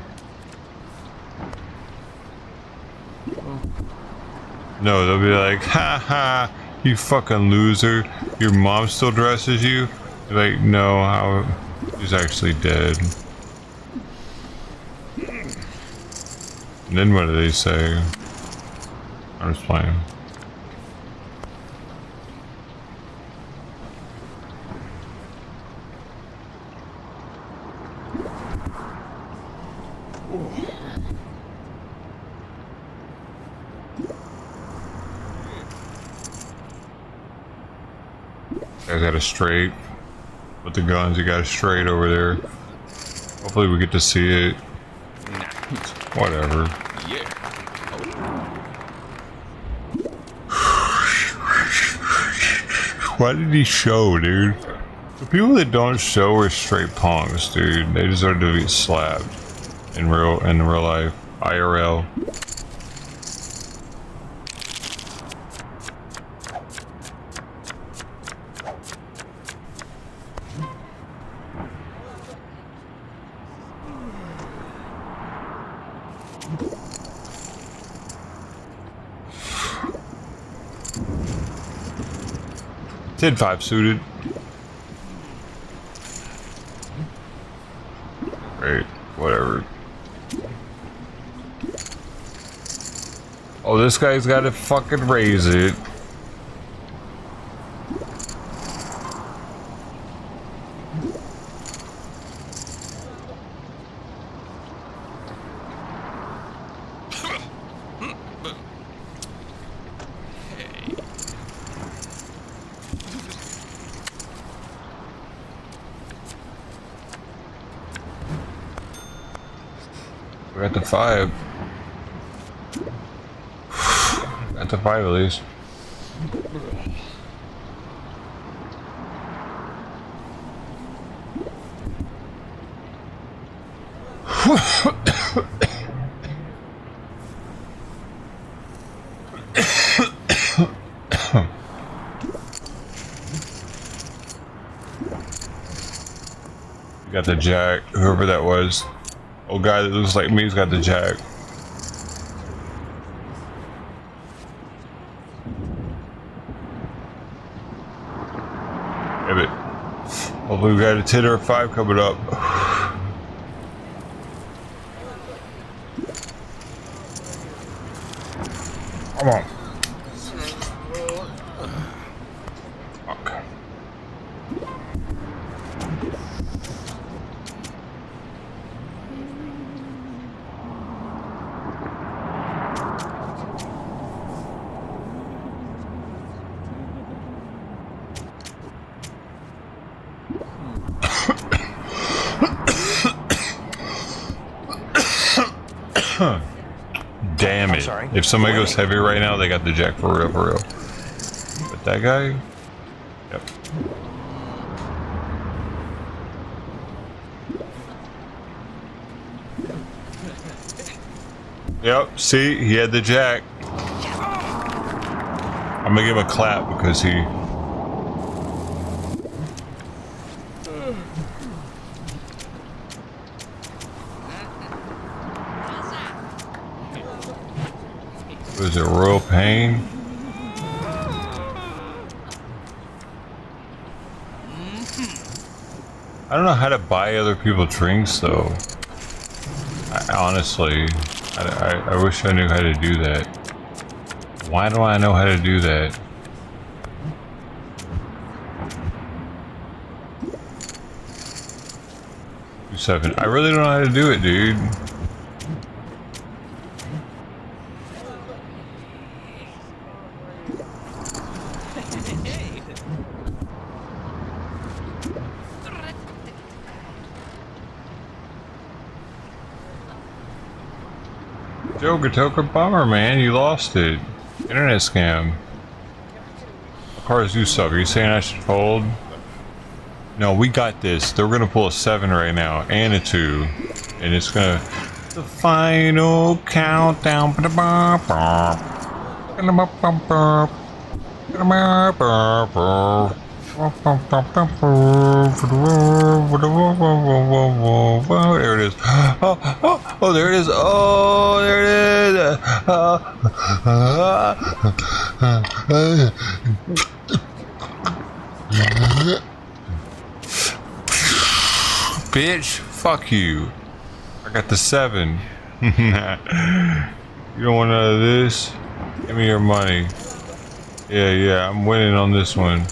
No, they'll be like, ha ha, you fucking loser. Your mom still dresses you? You're like, no, she's actually dead. And then what do they say? I'm just playing. Guys got a straight with the guns. You got a straight over there. Hopefully we get to see it. Whatever. Why did he show, dude? The people that don't show are straight punks, dude. They deserve to be slapped in real life, IRL. Did 5 suited. Great, whatever. Oh, this guy's got to fucking raise it. We're at the 5. At the 5 at least. You got the jack, whoever that was. Old guy that looks like me's got the jack. Hopefully we got a 10 or a 5 coming up. Come on. Okay. Damn it. If somebody goes heavy right now, they got the jack for real, for real. But that guy? Yep. Yep, see? He had the jack. I'm gonna give him a clap because he... Was it royal pain? I don't know how to buy other people drinks though. Honestly, I wish I knew how to do that. Why do I know how to do that? I really don't know how to do it, dude. Joker Toker bummer, man. You lost it. Internet scam. Cars do suck. Are you saying I should fold? No, we got this. They're gonna pull a 7 right now and a 2, and it's gonna the final countdown. There it is. Oh, there it is. Oh, there it is. Bitch, fuck you. I got the 7. You don't want none of this? Give me your money. Yeah, I'm winning on this one.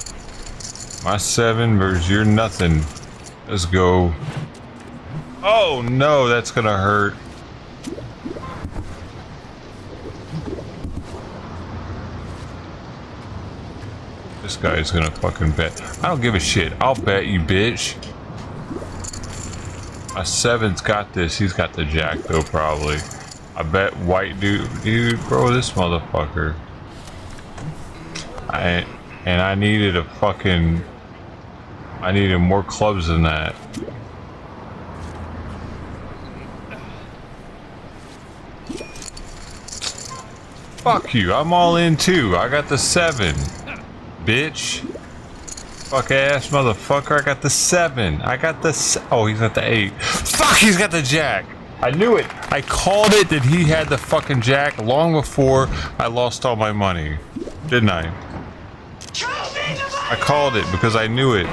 My 7 versus your nothing. Let's go. Oh no, that's gonna hurt. This guy's gonna fucking bet. I don't give a shit. I'll bet you, bitch. My 7's got this. He's got the jack though, probably. I bet white dude, bro, this motherfucker. I needed a fucking... I needed more clubs than that. Fuck you, I'm all in too. I got the 7. Bitch. Fuck ass motherfucker, I got the 7. I got the... Oh, he's got the 8. Fuck, he's got the jack. I knew it. I called it that he had the fucking jack long before I lost all my money. Didn't I? I called it because I knew it.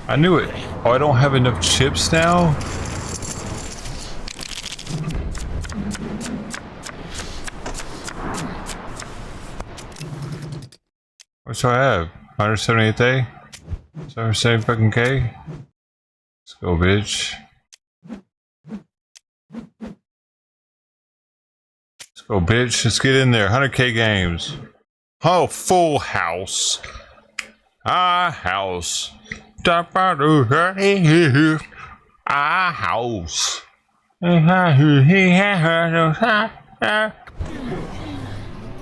I knew it. Oh, I don't have enough chips now? What do I have? 178A? 770 fucking K? Let's go, bitch. Let's go, bitch. Let's get in there. 100K games. Oh, full house. A house. A house.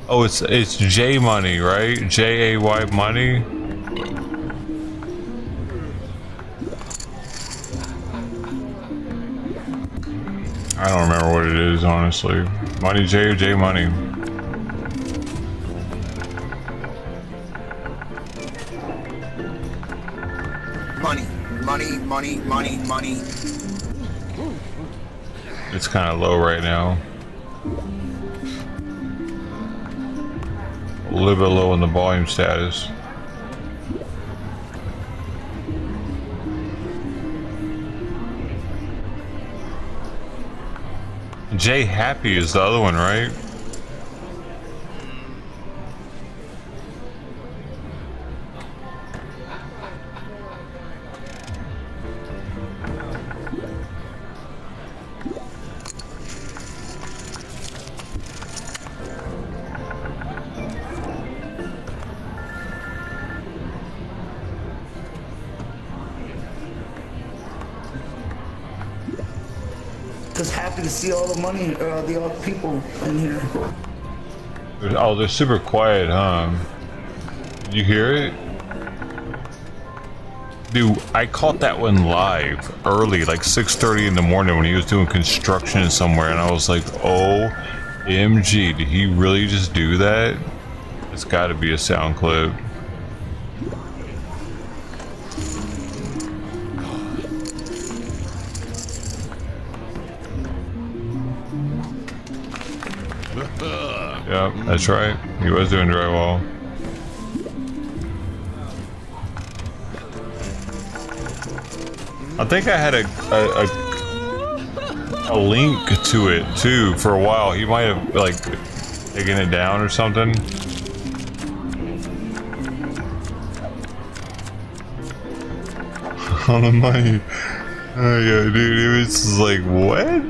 Oh, it's J money, right? J-A-Y money. I don't remember what it is, honestly. Money J or J money. Money. It's kind of low right now. a little bit low on the volume status. Jay Happy is the other one, right? Just happy to see all the money, all the people in here. Oh, they're super quiet, huh? Did you hear it? Dude, I caught that one live early, like 6:30 in the morning when he was doing construction somewhere, and I was like, OMG, did he really just do that? It's gotta be a sound clip. Yep, that's right. He was doing drywall. I think I had a link to it too for a while. He might have like taken it down or something. On the money. Oh yeah, dude, it was just like, what?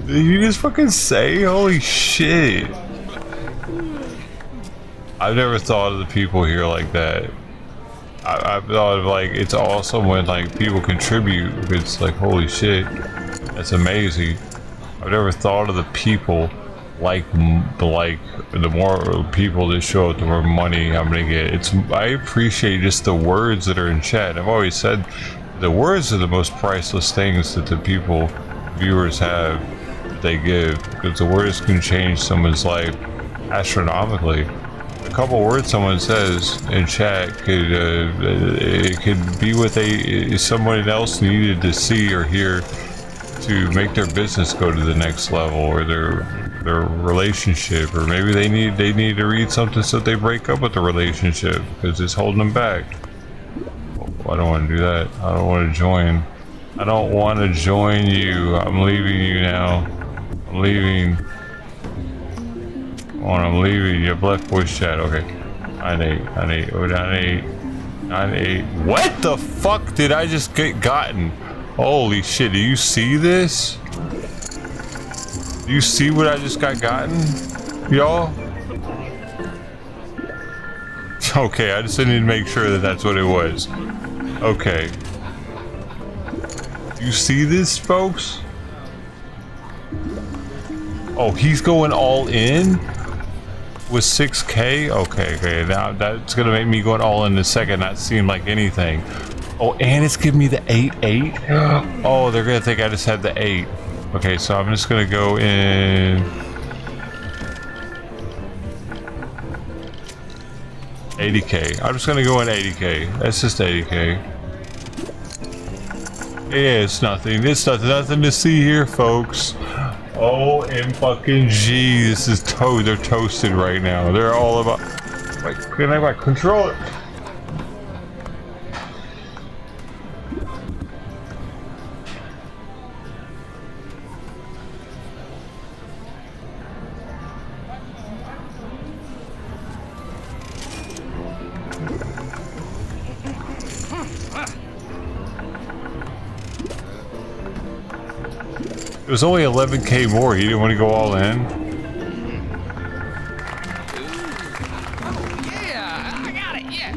Did you just fucking say? Holy shit. I've never thought of the people here like that. I've thought of like, it's awesome when like people contribute. It's like, holy shit, that's amazing. I've never thought of the people like the more people that show up, the more money I'm gonna get. I appreciate just the words that are in chat. I've always said the words are the most priceless things that the viewers have, that they give, because the words can change someone's life astronomically. A couple words someone says in chat could it could be what someone else needed to see or hear to make their business go to the next level, or their relationship, or maybe they need to read something so they break up with the relationship because it's holding them back. I don't want to do that. I don't want to join. I don't want to join you. I'm leaving you now. I'm leaving. I'm leaving. You have left voice chat. Okay. 98. What the fuck did I just get gotten? Holy shit. Do you see this? Do you see what I just got gotten? Y'all? Okay, I just need to make sure that that's what it was. Okay. You see this, folks? Oh, he's going all in? With 6K? Okay, now that's gonna make me going all in a second not seem like anything. Oh, and it's giving me the 8. Oh, they're gonna think I just had the 8. Okay, so I'm just gonna go in 80K. I'm just gonna go in 80K. That's just 80K. Yeah, it's nothing. It's nothing to see here, folks. OMG, this is they're toasted right now. They're all about can I control it? It was only 11K more. He didn't want to go all in. Yeah, I got it, yeah.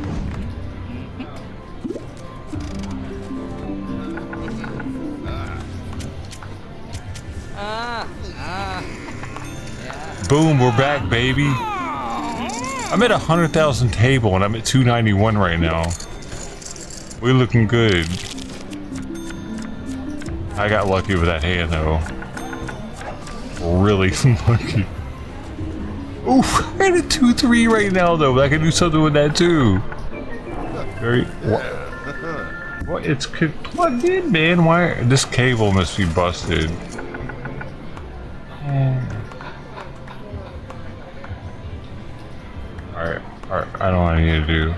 Boom, we're back, baby. I'm at 100,000 table and I'm at 291 right now. We're looking good. I got lucky with that hand though. Really lucky. Oof, I had a 2-3 right now though, but I can do something with that too. What? It's plugged in, man. Why? This cable must be busted. Alright, I don't know what I need to do.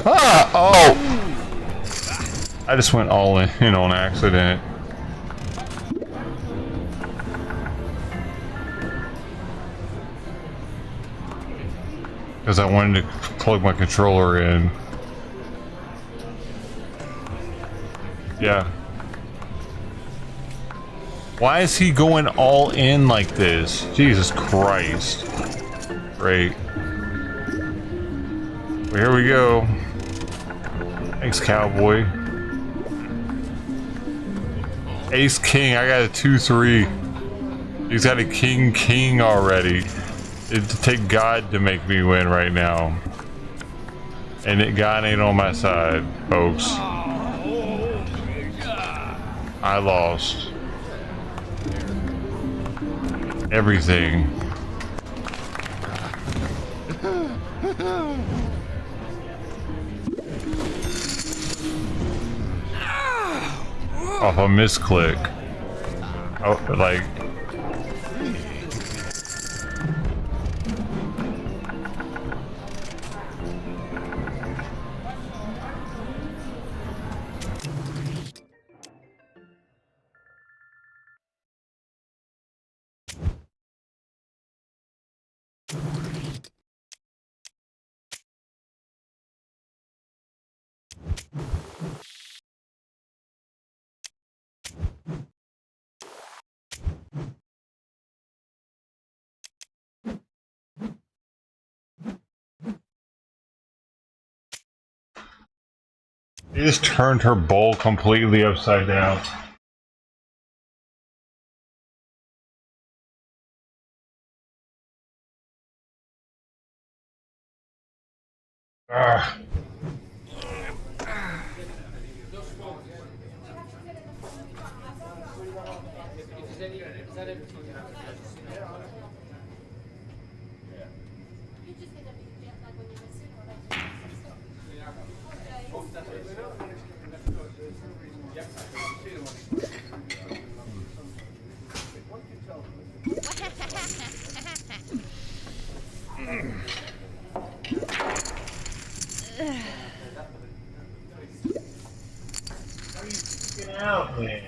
Ah! Oh! I just went all in on accident. Because I wanted to plug my controller in. Yeah. Why is he going all in like this? Jesus Christ. Great. Well, here we go. Thanks, cowboy. Ace King, I got a 2-3. He's got a King already. It'd take God to make me win right now. And God ain't on my side, folks. I lost. Everything. Off a misclick. Oh, like. He just turned her bowl completely upside down. Ah. Get out, man.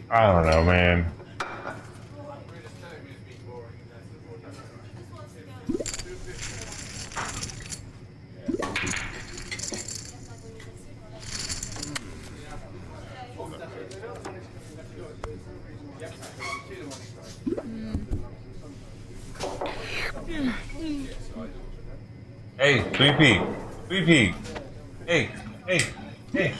I don't know, man. Hey, 3P. 3P. Hey, hey, hey.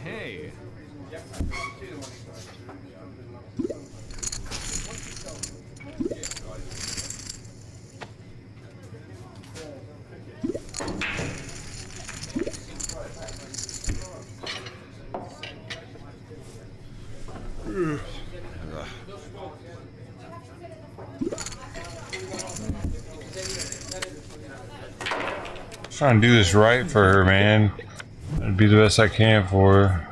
Hey. Trying to do this right for her, man. I'd be the best I can for her.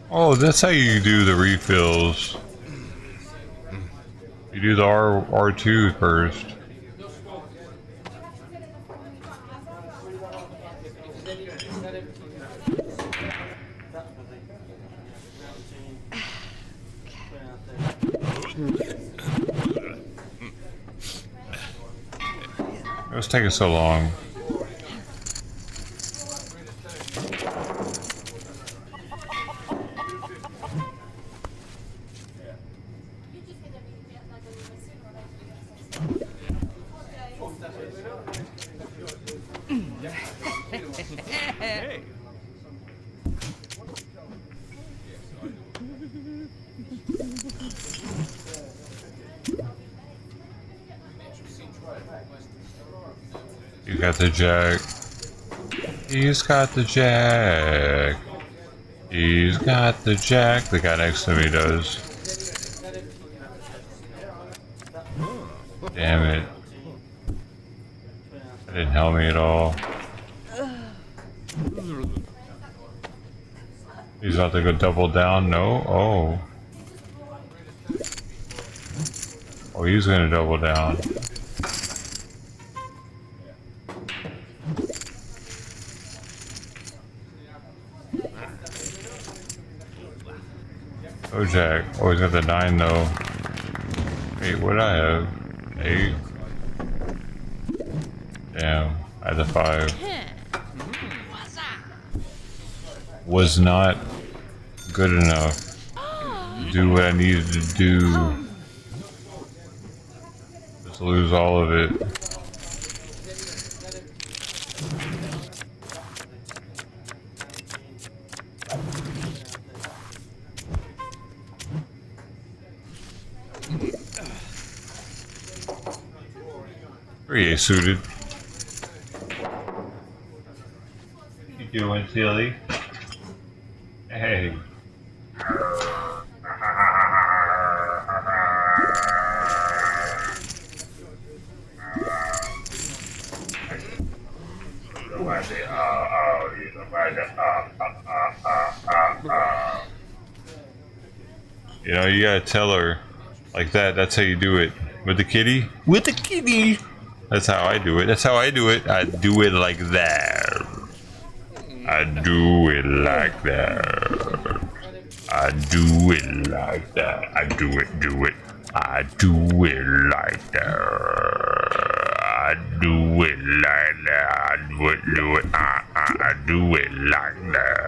Oh, that's how you do the refills. You do the R2 first. What's taking so long? Hey. You got the jack. He's got the jack. He's got the jack. The guy next to me does. Damn it. That didn't help me at all. He's about to go double down. No? Oh. Oh, he's gonna double down. Oh, Jack. Oh, he's got the 9 though. Wait, what did I have? 8. Damn, I had the 5. Was not good enough to do what I needed to do. Just lose all of it. Pretty suited. You doing, silly? Hey. You know, you gotta tell her like that. That's how you do it. With the kitty? With the kitty! That's how I do it. That's how I do it. I do it like that. I do it like that. I do it like that. I do it, do it. I do it like that. I do it like that. I do it, do it. I do it like that.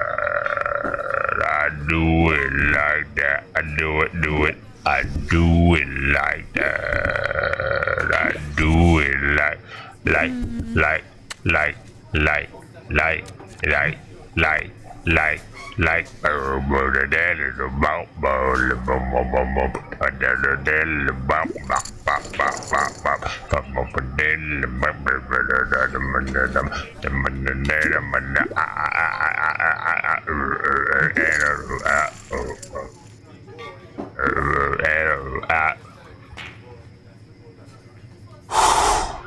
I do it like that. I do it, do it. I do it like that. I do it like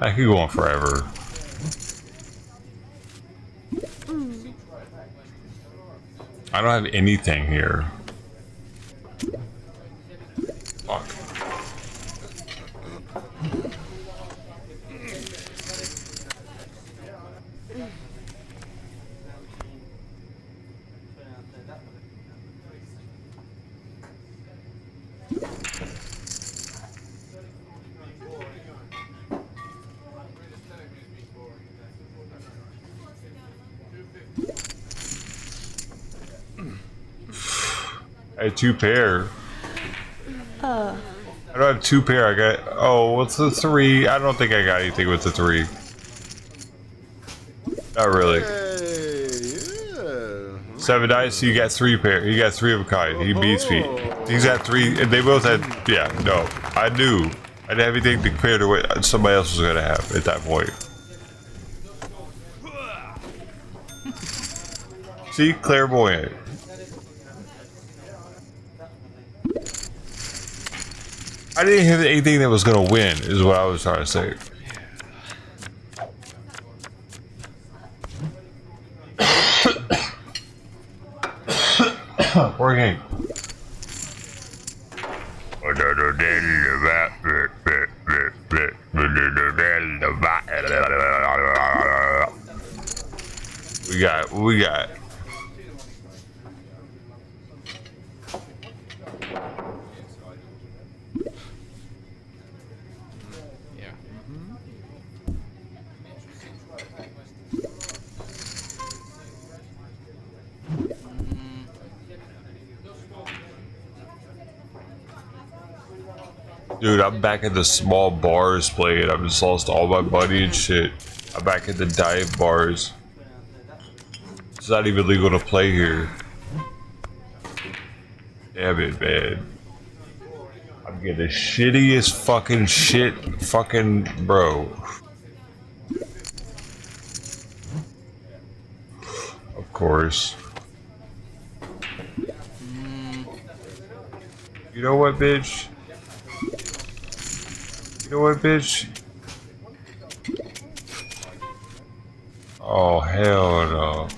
I could go on forever. I don't have anything here. Fuck. I had 2 pair. I don't have 2 pair. I got. Oh, what's the 3? I don't think I got anything with the 3. Not really. Hey, yeah. 7 dice. You got 3 pair. You got 3 of a kind. He beats me. He's got 3, and they both had. Yeah, no. I knew. I didn't have anything to compare to what somebody else was gonna have at that point. See, clairvoyant. I didn't have anything that was gonna win, is what I was trying to say. Poor Hank. We got. Dude, I'm back at the small bars playing. I've just lost all my money and shit. I'm back at the dive bars. It's not even legal to play here. Damn it, man. I'm getting the shittiest fucking shit. Fucking bro. Of course. You know what, bitch? You know what, bitch? Oh, hell no.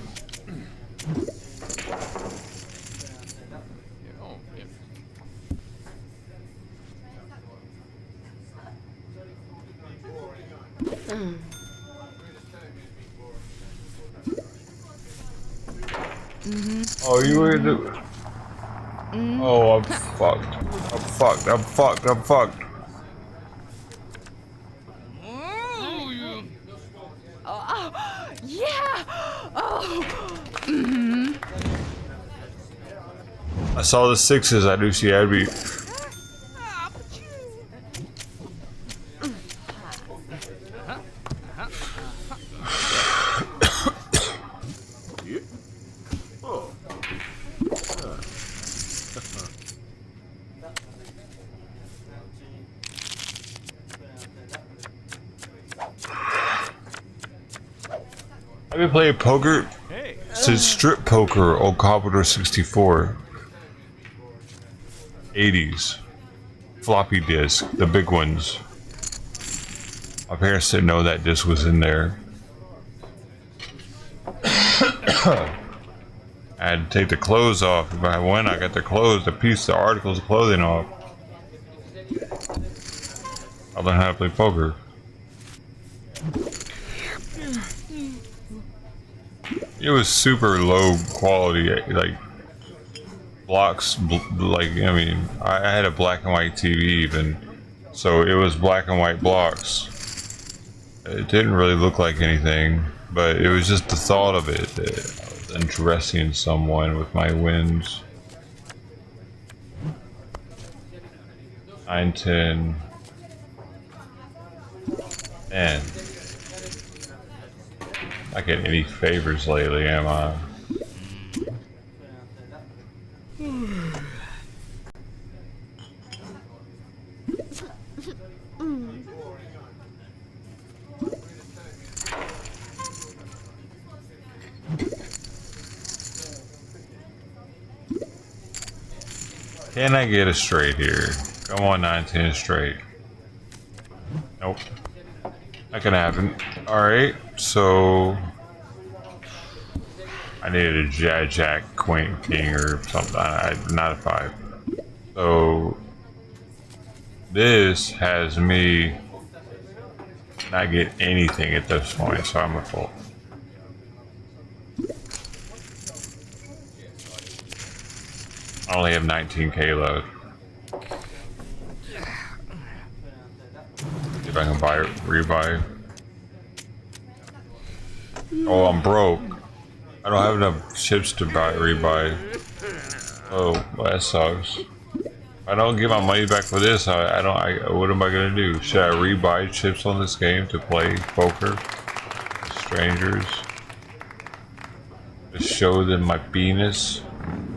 Oh, you were the. Oh, I'm fucked. I'm fucked. I'm fucked. I'm fucked. I saw the 6s. I knew she had me. I've been playing poker since strip poker on Commodore 64. 80s. Floppy disk, the big ones. My parents didn't know that disc was in there. I had to take the clothes off. If I went, I got the clothes, the articles of clothing off. I learned how to play poker. It was super low quality, like blocks, like, I mean, I had a black and white TV even, so it was black and white blocks. It didn't really look like anything, but it was just the thought of it that I was undressing someone with my wins. 9, 10, and not getting any favors lately, am I? Can I get a straight here? Come on, 9-10 straight. Nope. Not gonna happen. Alright, so I needed a jack, queen, king, or something. Not a 5. So this has me not get anything at this point, so I'm a fold. I only have 19k left. If I can buy it, rebuy. Oh, I'm broke. I don't have enough chips to rebuy. Oh, well, that sucks. If I don't get my money back for this, what am I gonna do? Should I rebuy chips on this game to play poker with strangers? To show them my penis?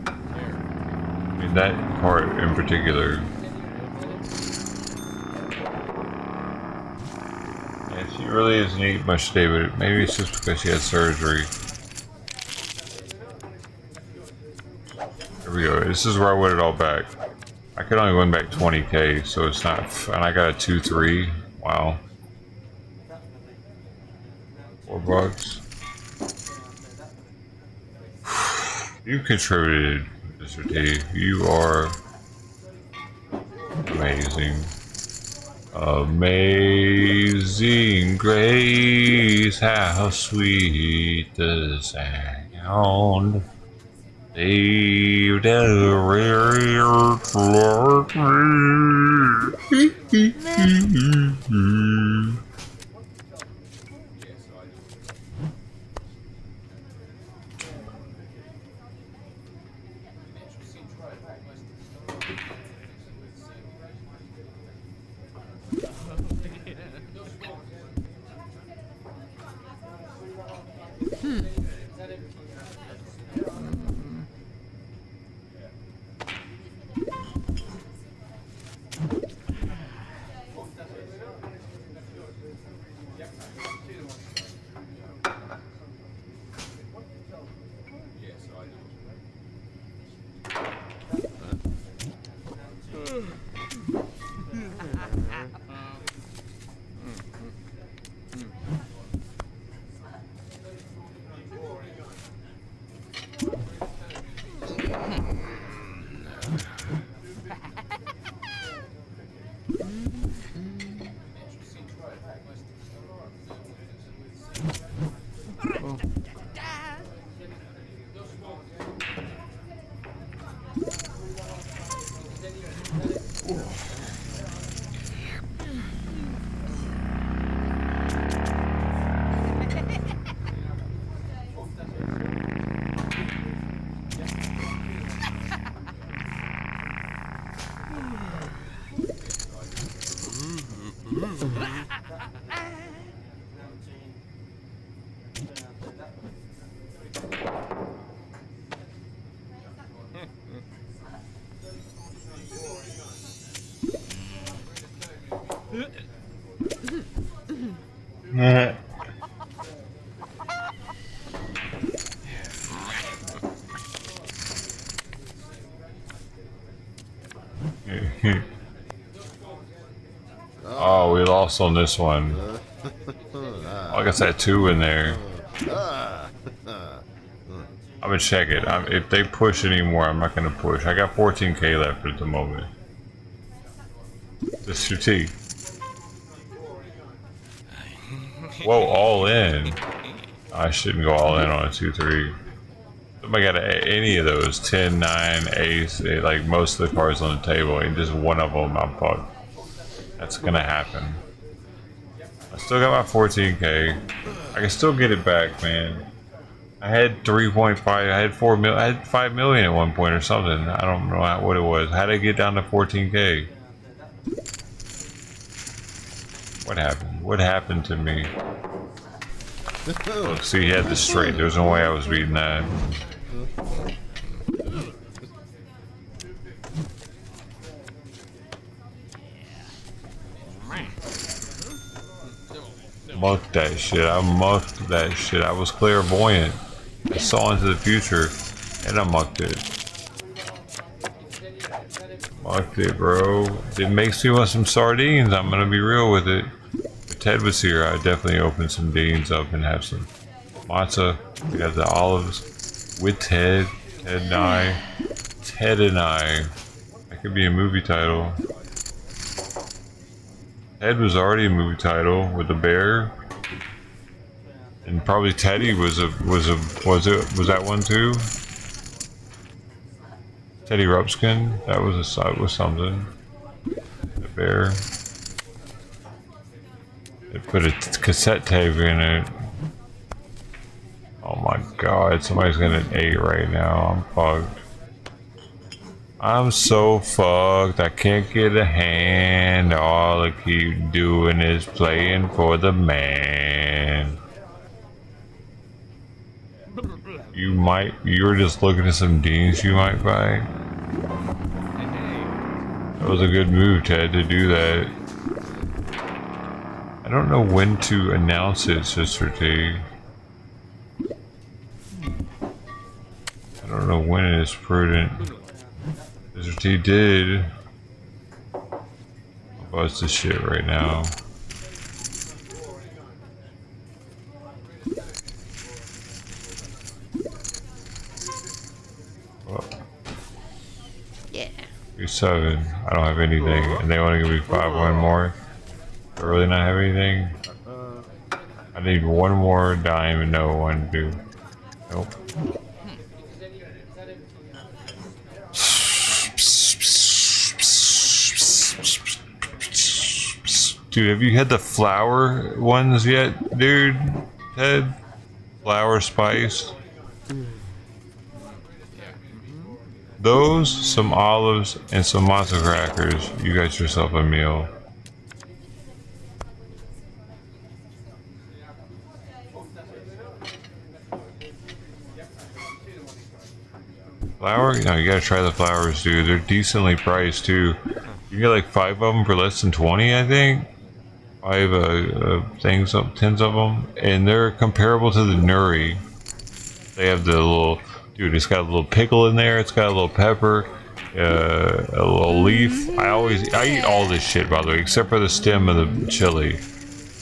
I mean, that part in particular. Yeah, she really doesn't eat much today, but maybe it's just because she had surgery. Here we go. This is where I win it all back. I could only win back 20k, so it's not. And I got a 2-3. Wow. $4. You contributed, Mr. T. You are amazing. Amazing grace, how sweet the sound. Saved a wretch like me. Oh, we lost on this one. Oh, I guess I had 2 in there. I'm gonna check it. If they push anymore, I'm not gonna push. I got 14k left at the moment. This is your T. Whoa, all in. I shouldn't go all in on a 2-3. Somebody got any of those 10, 9, ace, like most of the cards on the table, and just one of them I'm fucked. That's gonna happen. I still got my 14k. I can still get it back, man. I had 3.5. I had 4 million. I had 5 million at one point or something. I don't know what it was. How did I get down to 14k? What happened? What happened to me? Look, see, he had the straight. There's no way I was beating that. Mucked that shit. I mucked that shit. I was clairvoyant. I saw into the future and I mucked it. Fucked it, bro. It makes me want some sardines. I'm gonna be real with it. If Ted was here, I'd definitely open some beans up and have some matzah. We have the olives with Ted. Ted and I. Ted and I. That could be a movie title. Ted was already a movie title with a bear. And probably Teddy was that one too? Teddy Rupskin, that was something. The bear. They put a cassette tape in it. Oh my god, somebody's gonna 8 right now. I'm fucked. I'm so fucked. I can't get a hand. All I keep doing is playing for the man. You were just looking at some deans you might buy. That was a good move, Ted, to do that. I don't know when to announce it, Sister T. I don't know when it is prudent. Sister T did. I'll buzz this shit right now. Yeah. 7. I don't have anything, and they want to give me 5. More. I really not have anything. I need 1 more dime and no one to do. Nope. Dude, have you had the flour ones yet, dude? Ted? Flour spice? Those, some olives, and some matzo crackers. You got yourself a meal. Flour? No, you gotta try the flowers, dude. They're decently priced, too. You can get like 5 of them for less than 20, I think. 5 things, 10s of them. And they're comparable to the nuri. They have the little... Dude, it's got a little pickle in there. It's got a little pepper, a little leaf. I eat all this shit, by the way, except for the stem of the chili.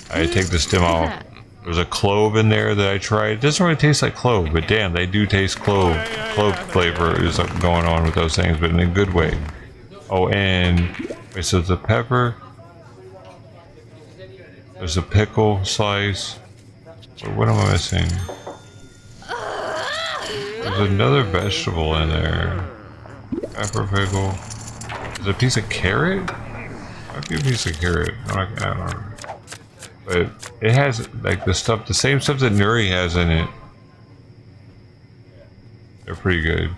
I take the stem off. There's a clove in there that I tried. It doesn't really taste like clove, but damn, they do taste clove. Clove flavor is going on with those things, but in a good way. Oh, and wait, so the pepper. There's a pickle slice. So what am I missing? There's another vegetable in there. Pepper pickle. There's a piece of carrot? Might be a piece of carrot. I don't know. But it has like the same stuff that nuri has in it. They're pretty good.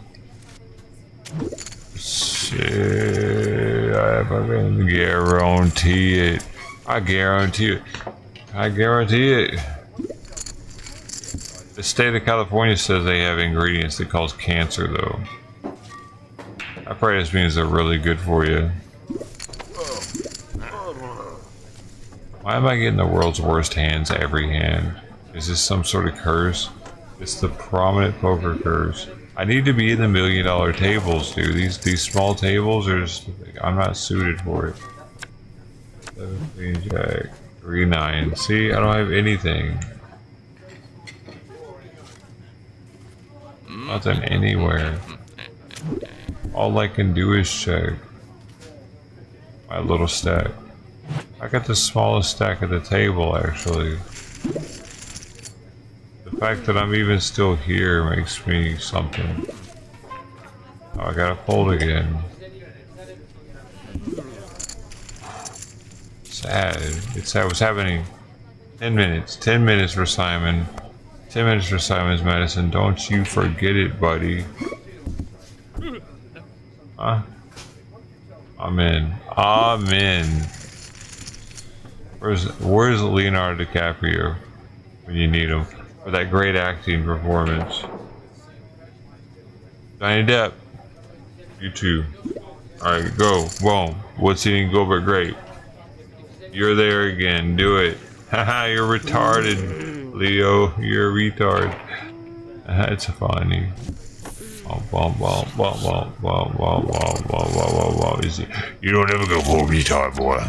Shit, I fucking guarantee it. I guarantee it. I guarantee it. The state of California says they have ingredients that cause cancer, though. That probably just means they're really good for you. Why am I getting the world's worst hands every hand? Is this some sort of curse? It's the prominent poker curse. I need to be in the $1 million tables, dude. These small tables are just... I'm not suited for it. 17 jack. 3-9. See, I don't have anything. Nothing anywhere. All I can do is check my little stack. I got the smallest stack at the table, actually. The fact that I'm even still here makes me something. Oh, I gotta fold again. Sad. It's sad. What's happening? 10 minutes. 10 minutes for Simon. 10 minutes for Simon's medicine. Don't you forget it, buddy. Huh? I'm in. I'm in. Where's Leonardo DiCaprio when you need him for that great acting performance? Johnny Depp. You too. Alright, go. Boom. What's eating go but great? You're there again. Do it. Haha, you're retarded, Leo. You're a retard. That's funny. Easy. You don't ever go home anytime, boy.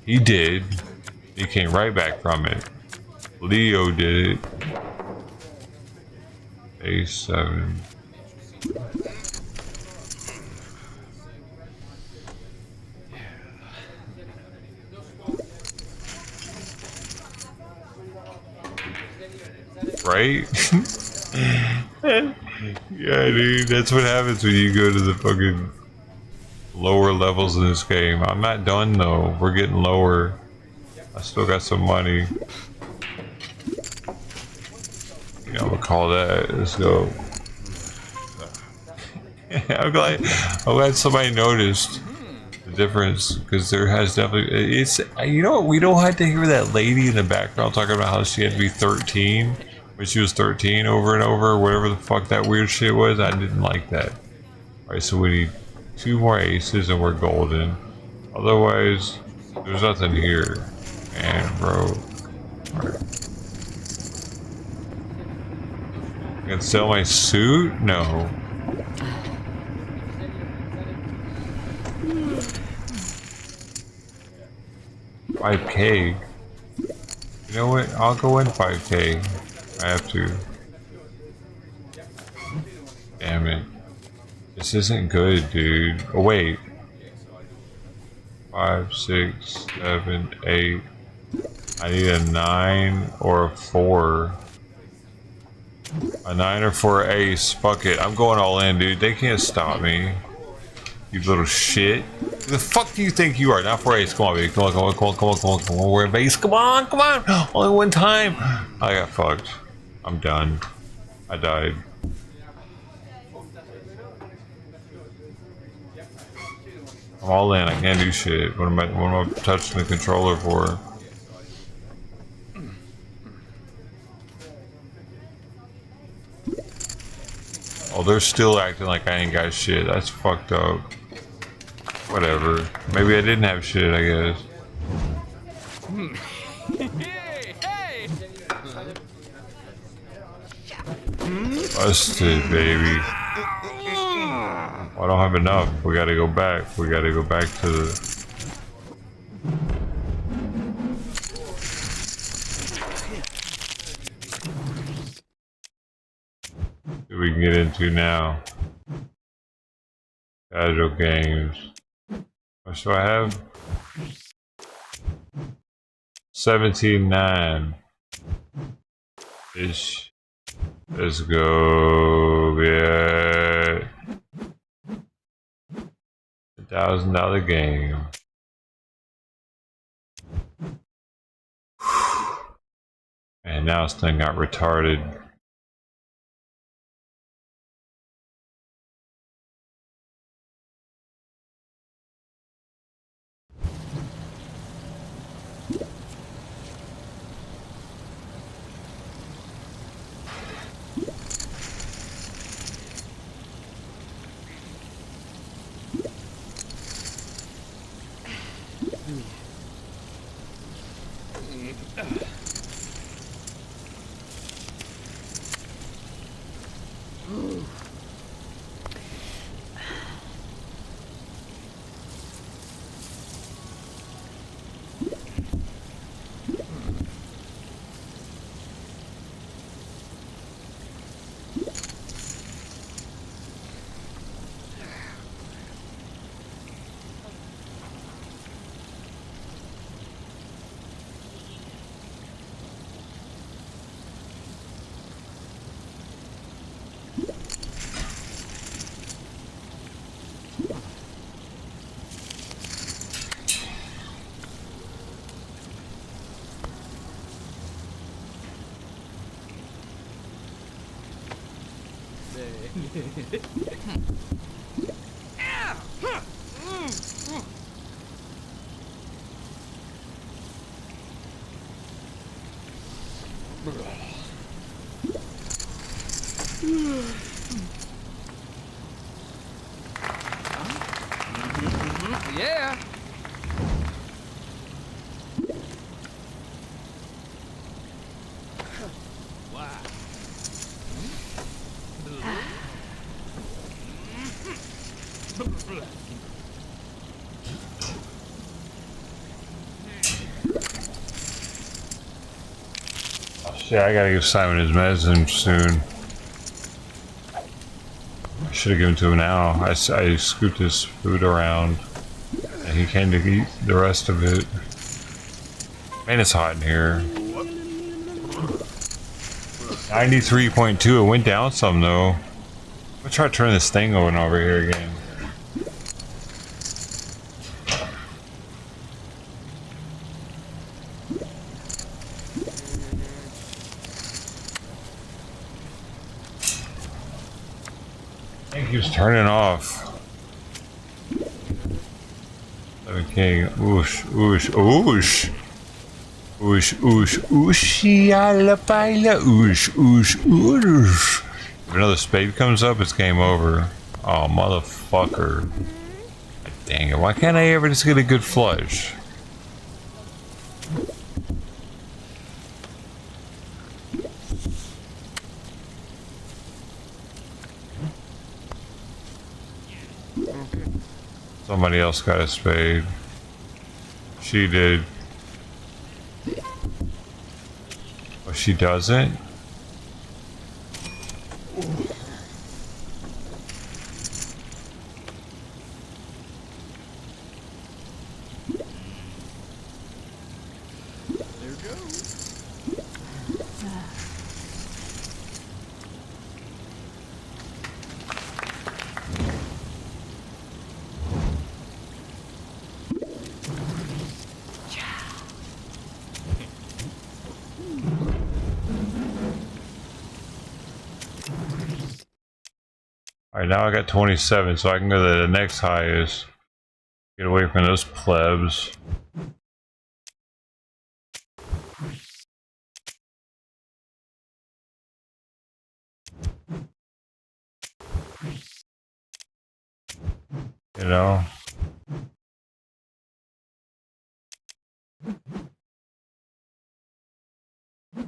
He did. He came right back from it. Leo did it. A7. Right? Yeah, dude, that's what happens when you go to the fucking lower levels in this game. I'm not done though. We're getting lower. I still got some money. Yeah, I'm gonna call that. Let's go. I'm glad somebody noticed the difference, because there has definitely, it's, you know what, we don't have to hear that lady in the background talking about how she had to be 13 when she was 13 over and over, whatever the fuck that weird shit was. I didn't like that. Alright, so we need 2 more aces and we're golden. Otherwise, there's nothing here. And bro, alright. I can sell my suit? No. $5K. You know what? I'll go in $5K. I have to. Damn it. This isn't good, dude. Oh wait. 5, 6, 7, 8. I need a 9 or a 4. A 9 or 4 ace. Fuck it. I'm going all in, dude. They can't stop me. You little shit. Who the fuck do you think you are? Not 4 ace. Come on, baby. Come on, come on, come on, come on, come on, come on. We're a base. Come on, come on. Only one time. I got fucked. I'm done. I died. I'm all in. I can't do shit. What am I touching the controller for? Oh, they're still acting like I ain't got shit. That's fucked up. Whatever. Maybe I didn't have shit, I guess. Busted, baby. I don't have enough. We gotta go back. We gotta go back to the... See what we can get into now. Casual games. What should I have? 17.9 ish. Let's go. Yeah. $1,000 game. And now this thing got retarded. Yeah. Wow. Shit, I gotta give Simon his medicine soon. I should have given it to him now. I scooped his food around and he came to eat the rest of it. Man, it's hot in here. 93.2, it went down some though. I'm gonna try to turn this thing over here again. I think he was turning off. Okay, oosh, oosh, oosh. Oosh, oosh, oosh, yalla baila, oosh, oosh, oosh. If another spade comes up, it's game over. Oh, motherfucker. Dang it, why can't I ever just get a good flush? Somebody else got a spade. She did. Oh, she doesn't? Alright, now I got 27, so I can go to the next highest. Get away from those plebs. You know?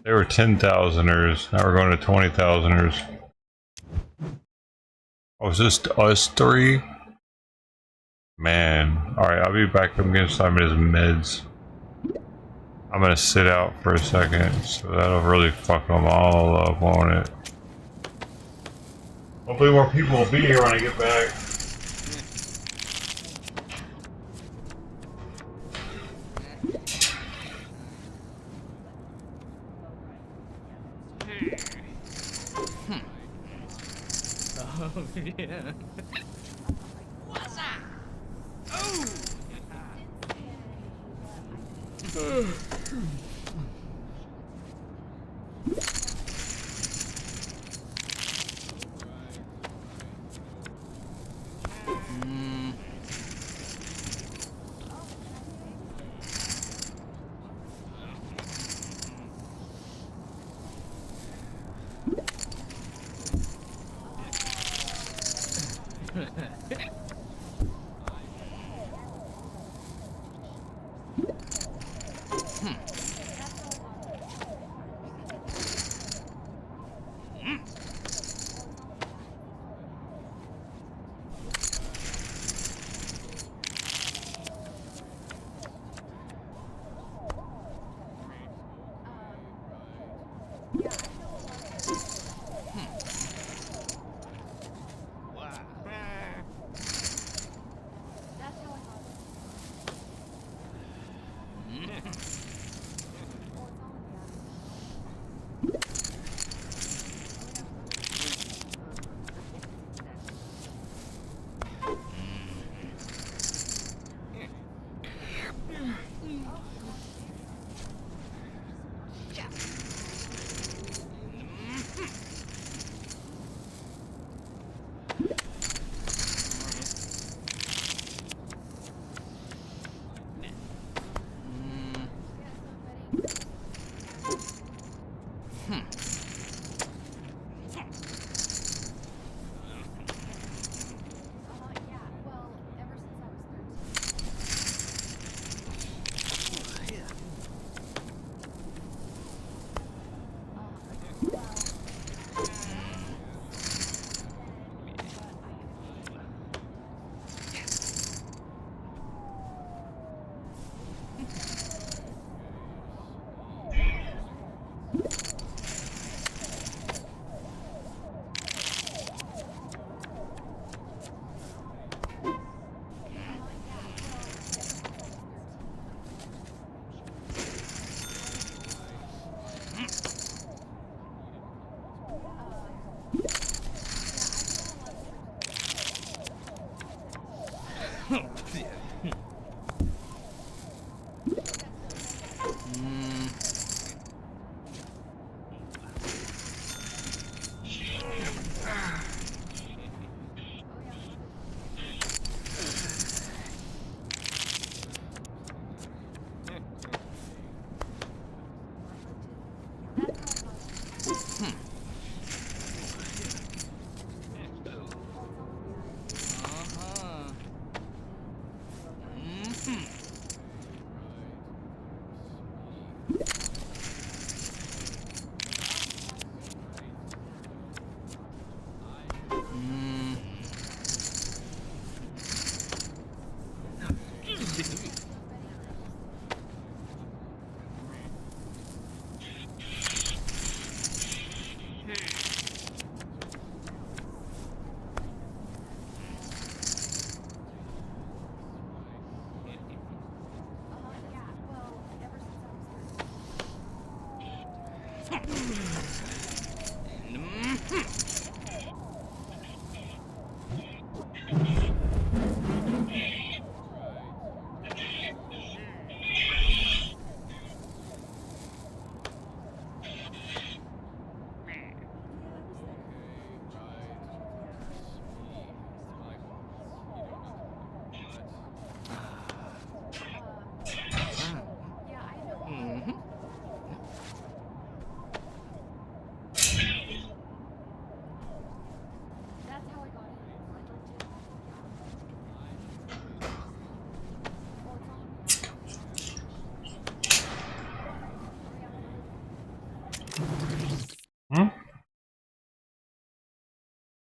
They were 10,000ers, now we're going to 20,000ers. Oh, is this us three? Man. Alright, I'll be back up against Simon his meds. I'm gonna sit out for a second, so that'll really fuck them all up, won't it? Hopefully more people will be here when I get back. Oh, yeah. What's that? Oh!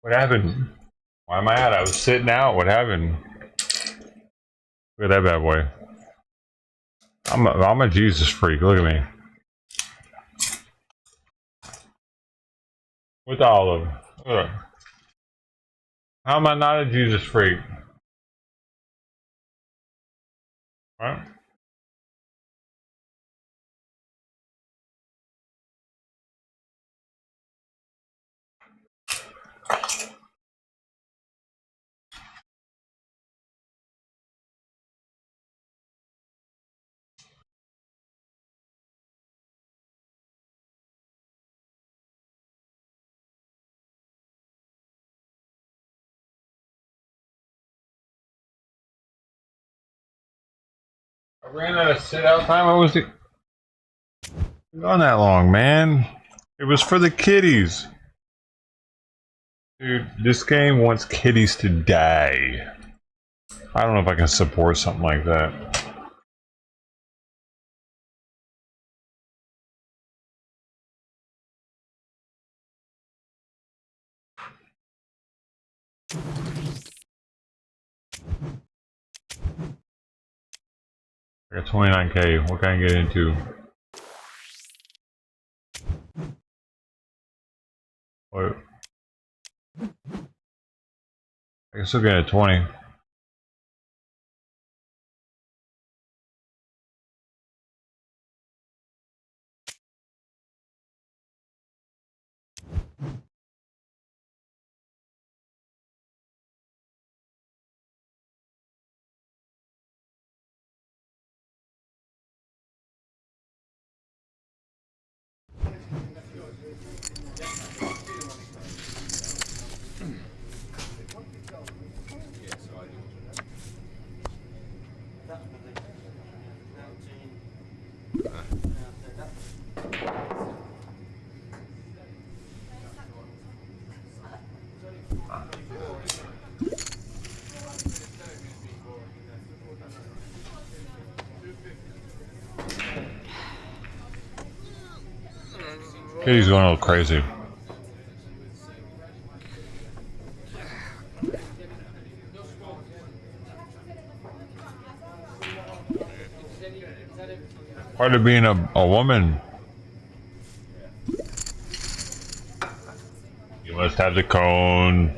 What happened? Why am I out? I was sitting out. What happened? Look at that bad boy. I'm a Jesus freak. Look at me. With olive. Look. How am I not a Jesus freak? Right? I ran out of sit out time. What was it? Gone that long, man. It was for the kiddies. Dude, this game wants kiddies to die. I don't know if I can support something like that. I got 29K. What can I get into? What? I can still get a 20. Kitty's going a little crazy. Part of being a woman. You must have the cone.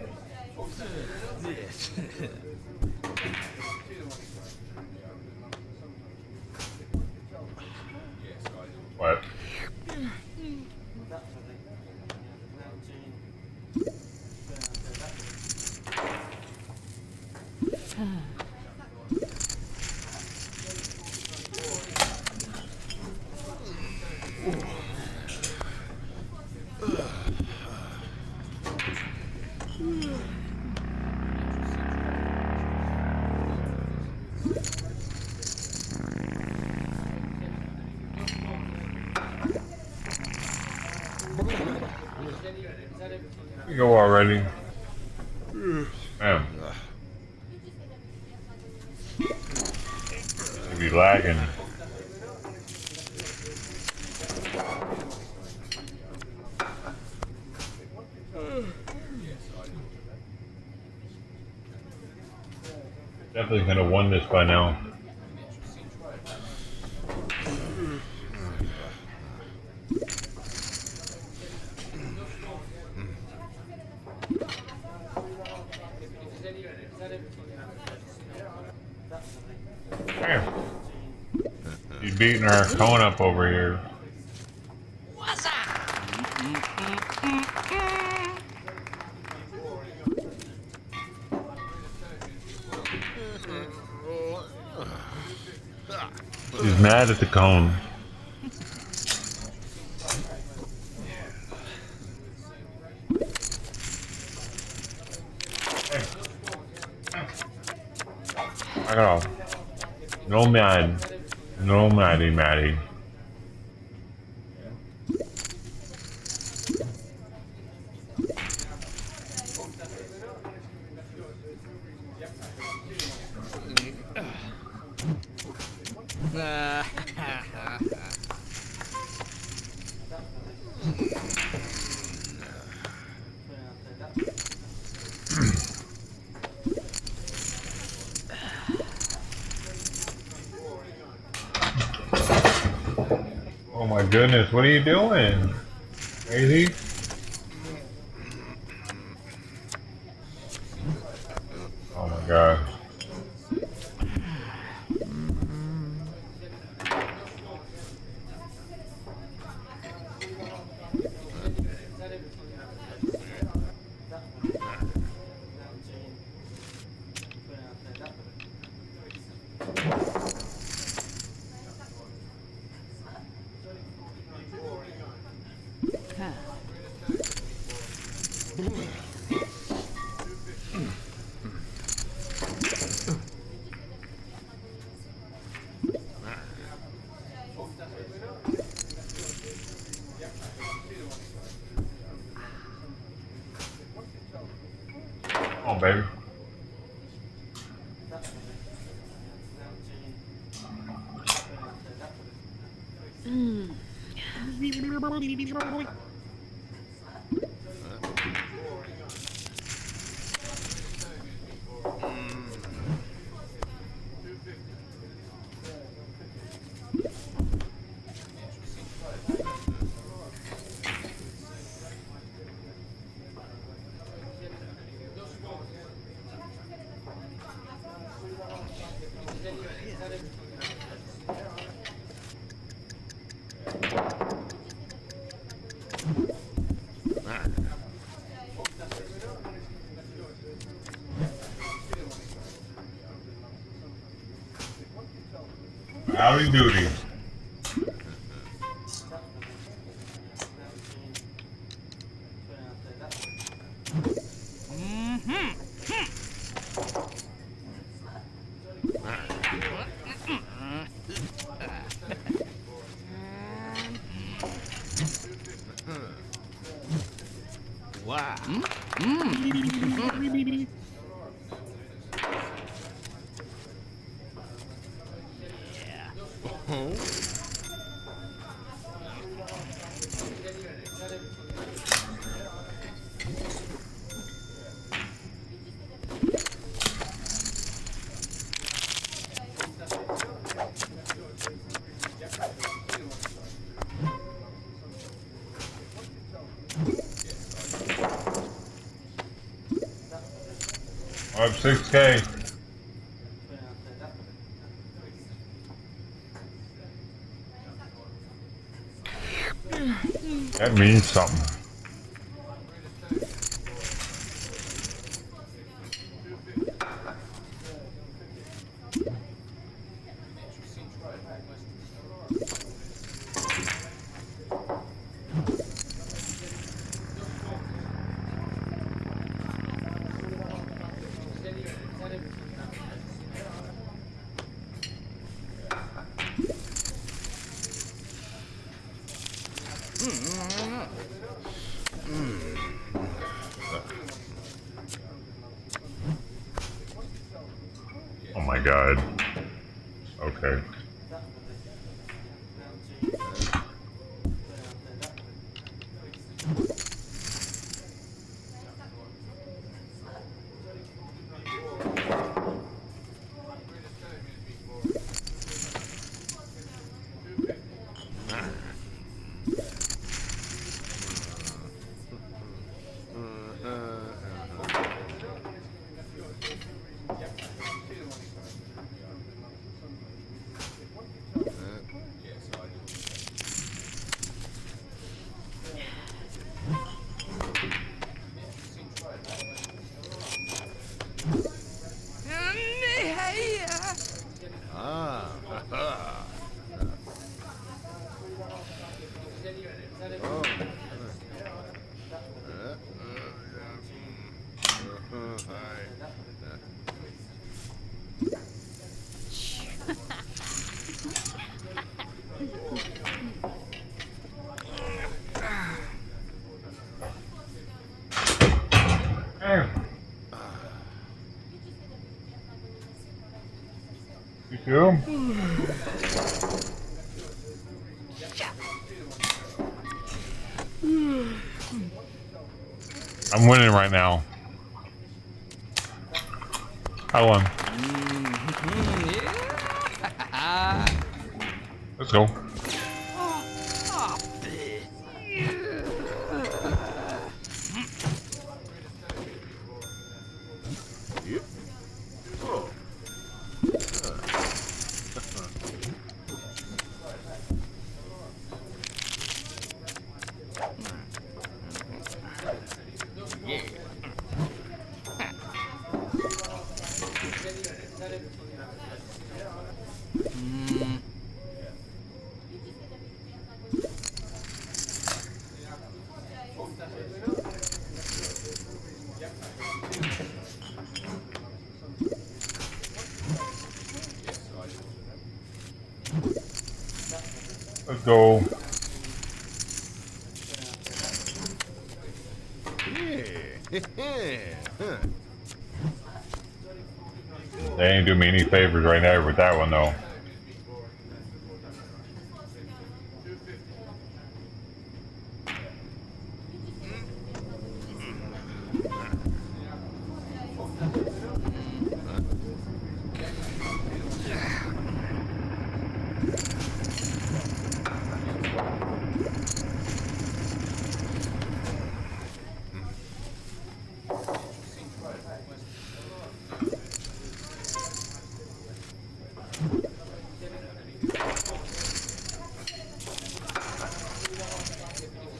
What? You go already. Man. You be lagging. Definitely could have won this by now. Damn. She's beating her cone up over here. What's up? He's mad at the cone. I got off. No mad. No Maddie. Oh my goodness, what are you doing? Crazy? Oh my gosh. Come on, baby. Howdy doody. Wow. Up 6K. That means something. Oh my god. Okay. you. I'm winning right now. I won. Let's go. Let's go. They ain't doing me any favors right now with that one though.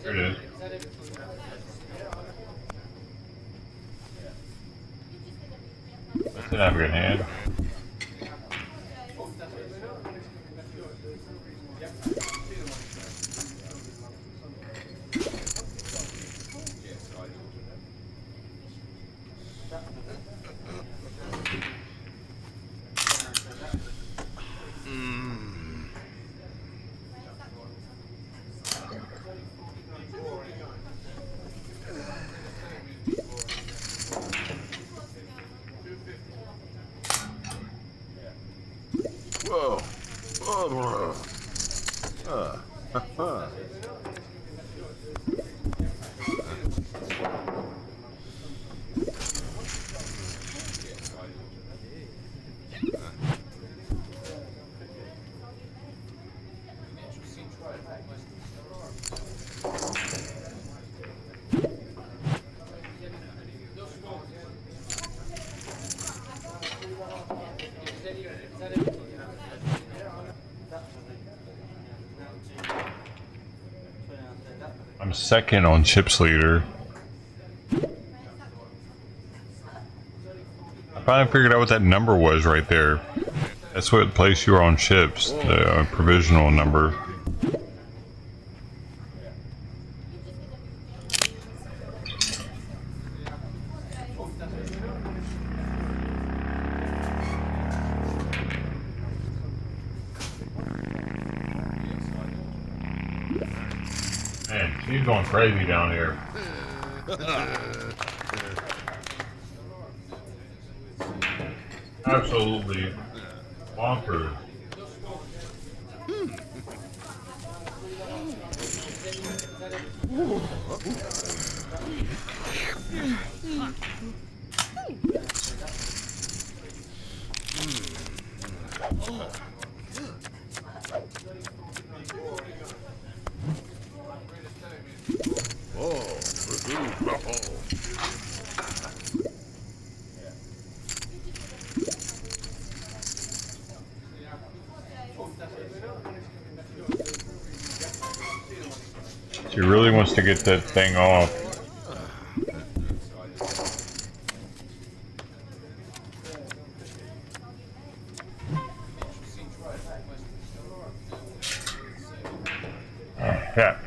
There it is. That's an African hand. Whoa. I'm second on chips leader. I finally figured out what that number was right there. That's what place you were on chips, the provisional number. Man, she's going crazy down here. Absolutely bonkers. She really wants to get that thing off. Yeah.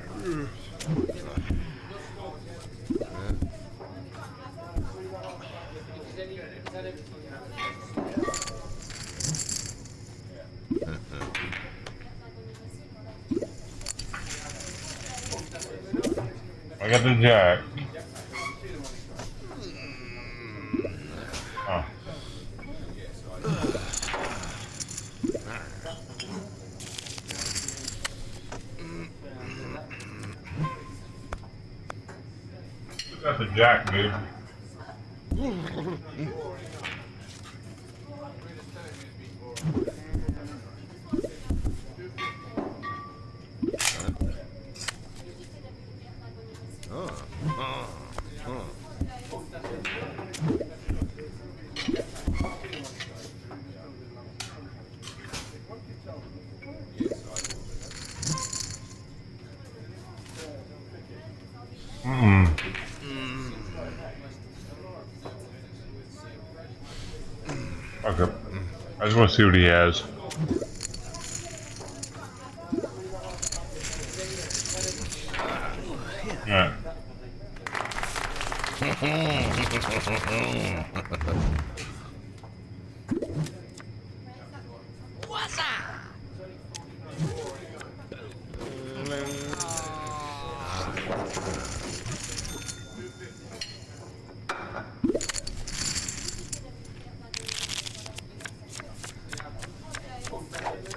I got the jack. Oh. Got the jack, dude. Okay. I just want to see what he has. Yeah.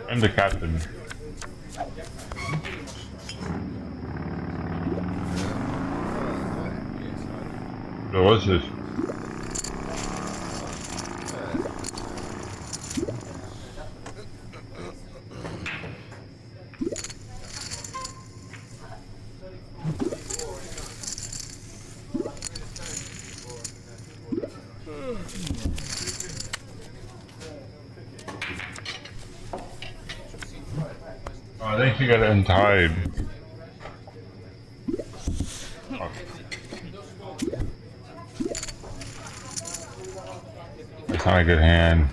I'm the captain. So what's this? Oh, I think you got it untied. Oh. That's not a good hand.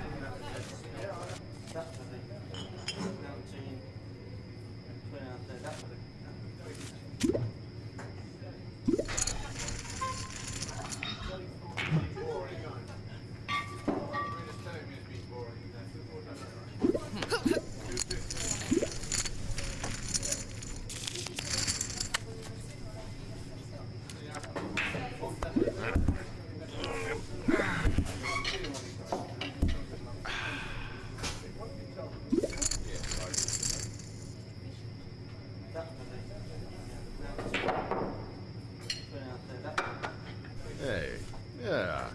Hey, yeah.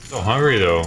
So hungry though.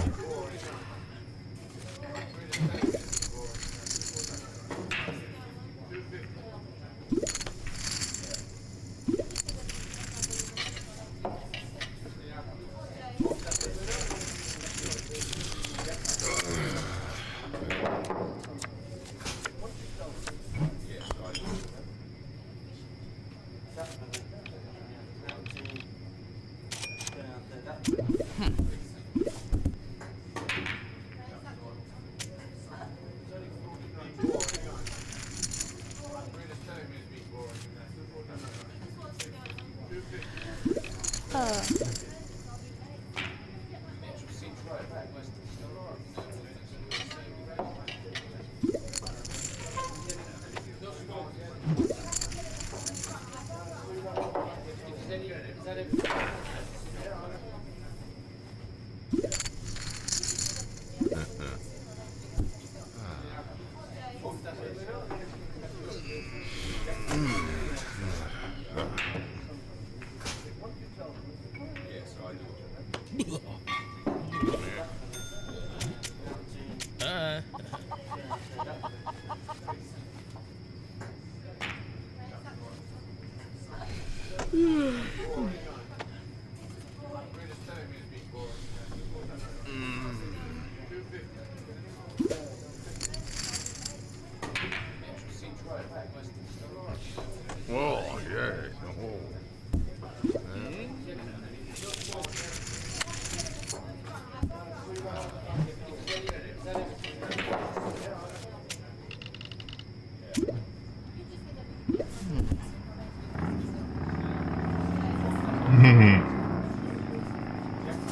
Whoa, yeah.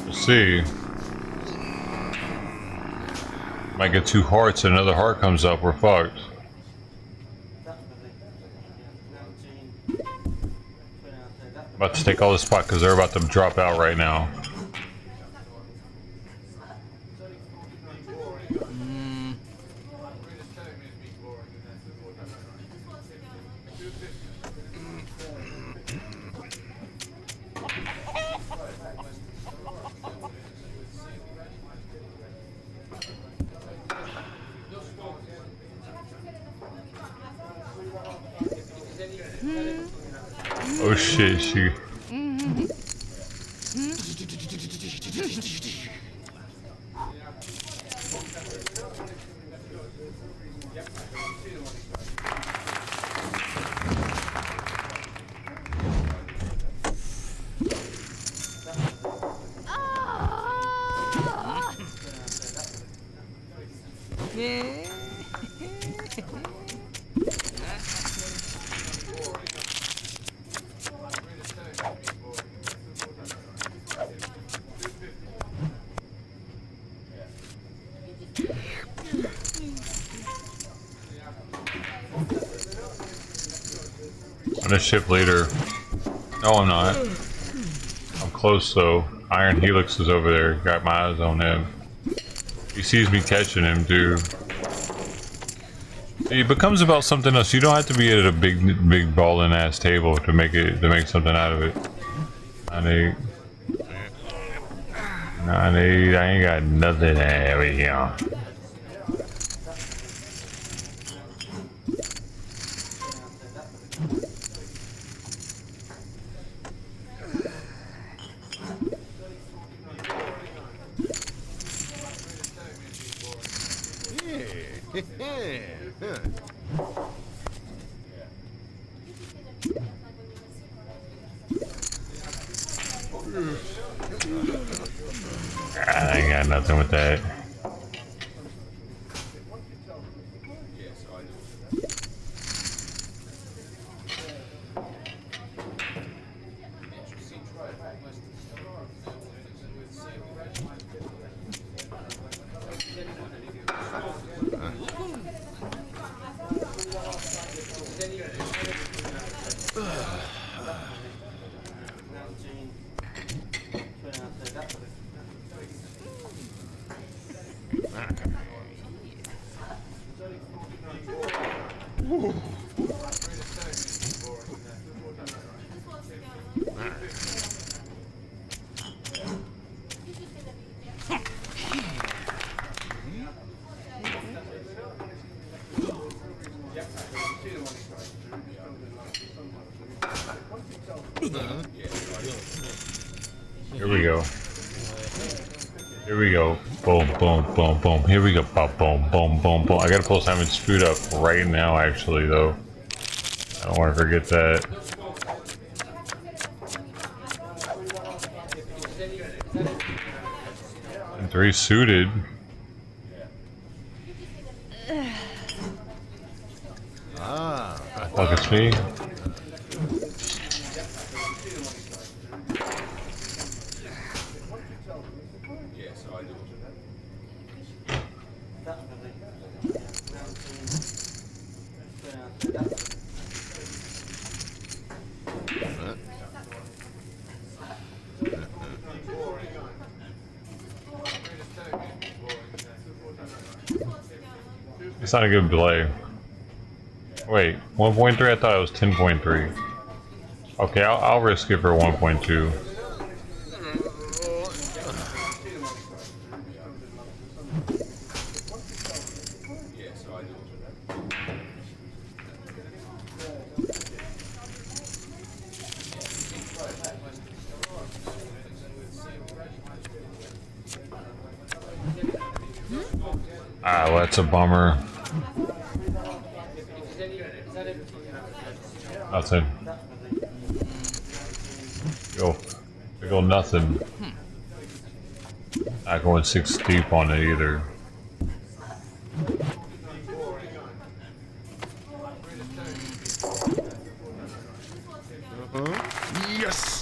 Let's see. Might get 2 hearts and another heart comes up, we're fucked. About to take all this spot because they're about to drop out right now. Oh shit, she... I'm gonna ship later. No, I'm not. I'm close though. Iron Helix is over there. Got my eyes on him. He sees me catching him, dude. It becomes about something else. You don't have to be at a big ballin' ass table to make something out of it. I ain't got nothing over here. I ain't got nothing with that. Here we go. Here we go. Boom, boom, boom, boom. Here we go. Boom, boom, boom, boom. I gotta pull Simon's food up right now, actually, though. I don't want to forget that. And 3 suited. Fuck, it's me. That's not a good play. Wait, 1.3? I thought it was 10.3. Okay, I'll risk it for 1.2. Ah, well, that's a bummer. Nothing. Go nothing. Not going 6 deep on it either. Yes.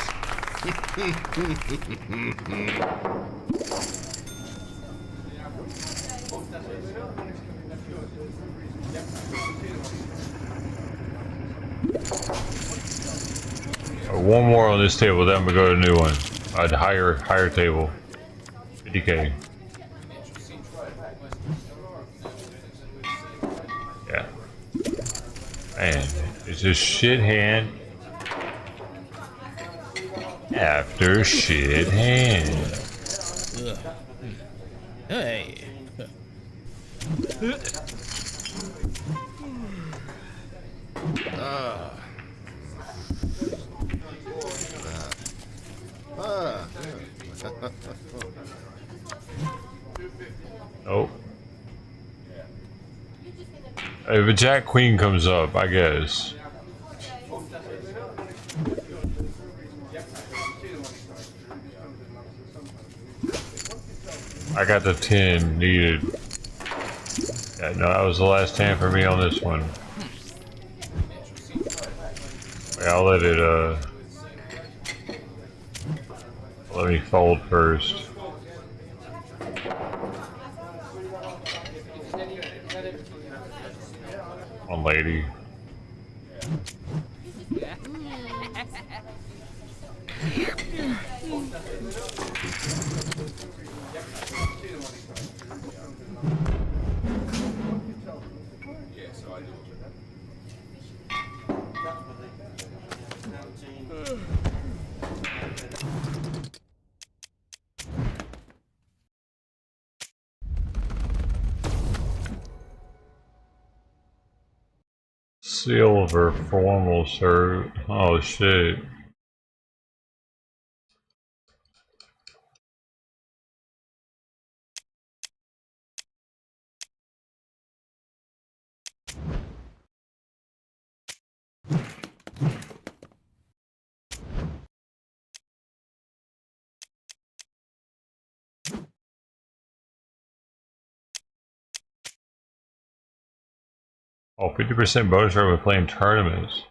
One more on this table, then we go to a new one. A higher table. 50K. Yeah. Man, it's just shit hand after shit hand. Hey. Oh. If a Jack Queen comes up, I guess. I got the 10 needed. Yeah, no, that was the last 10 for me on this one. I'll let it, let me fold first. One lady. Silver formal shirt. Oh shit. Oh, 50% bonus rate with playing tournaments.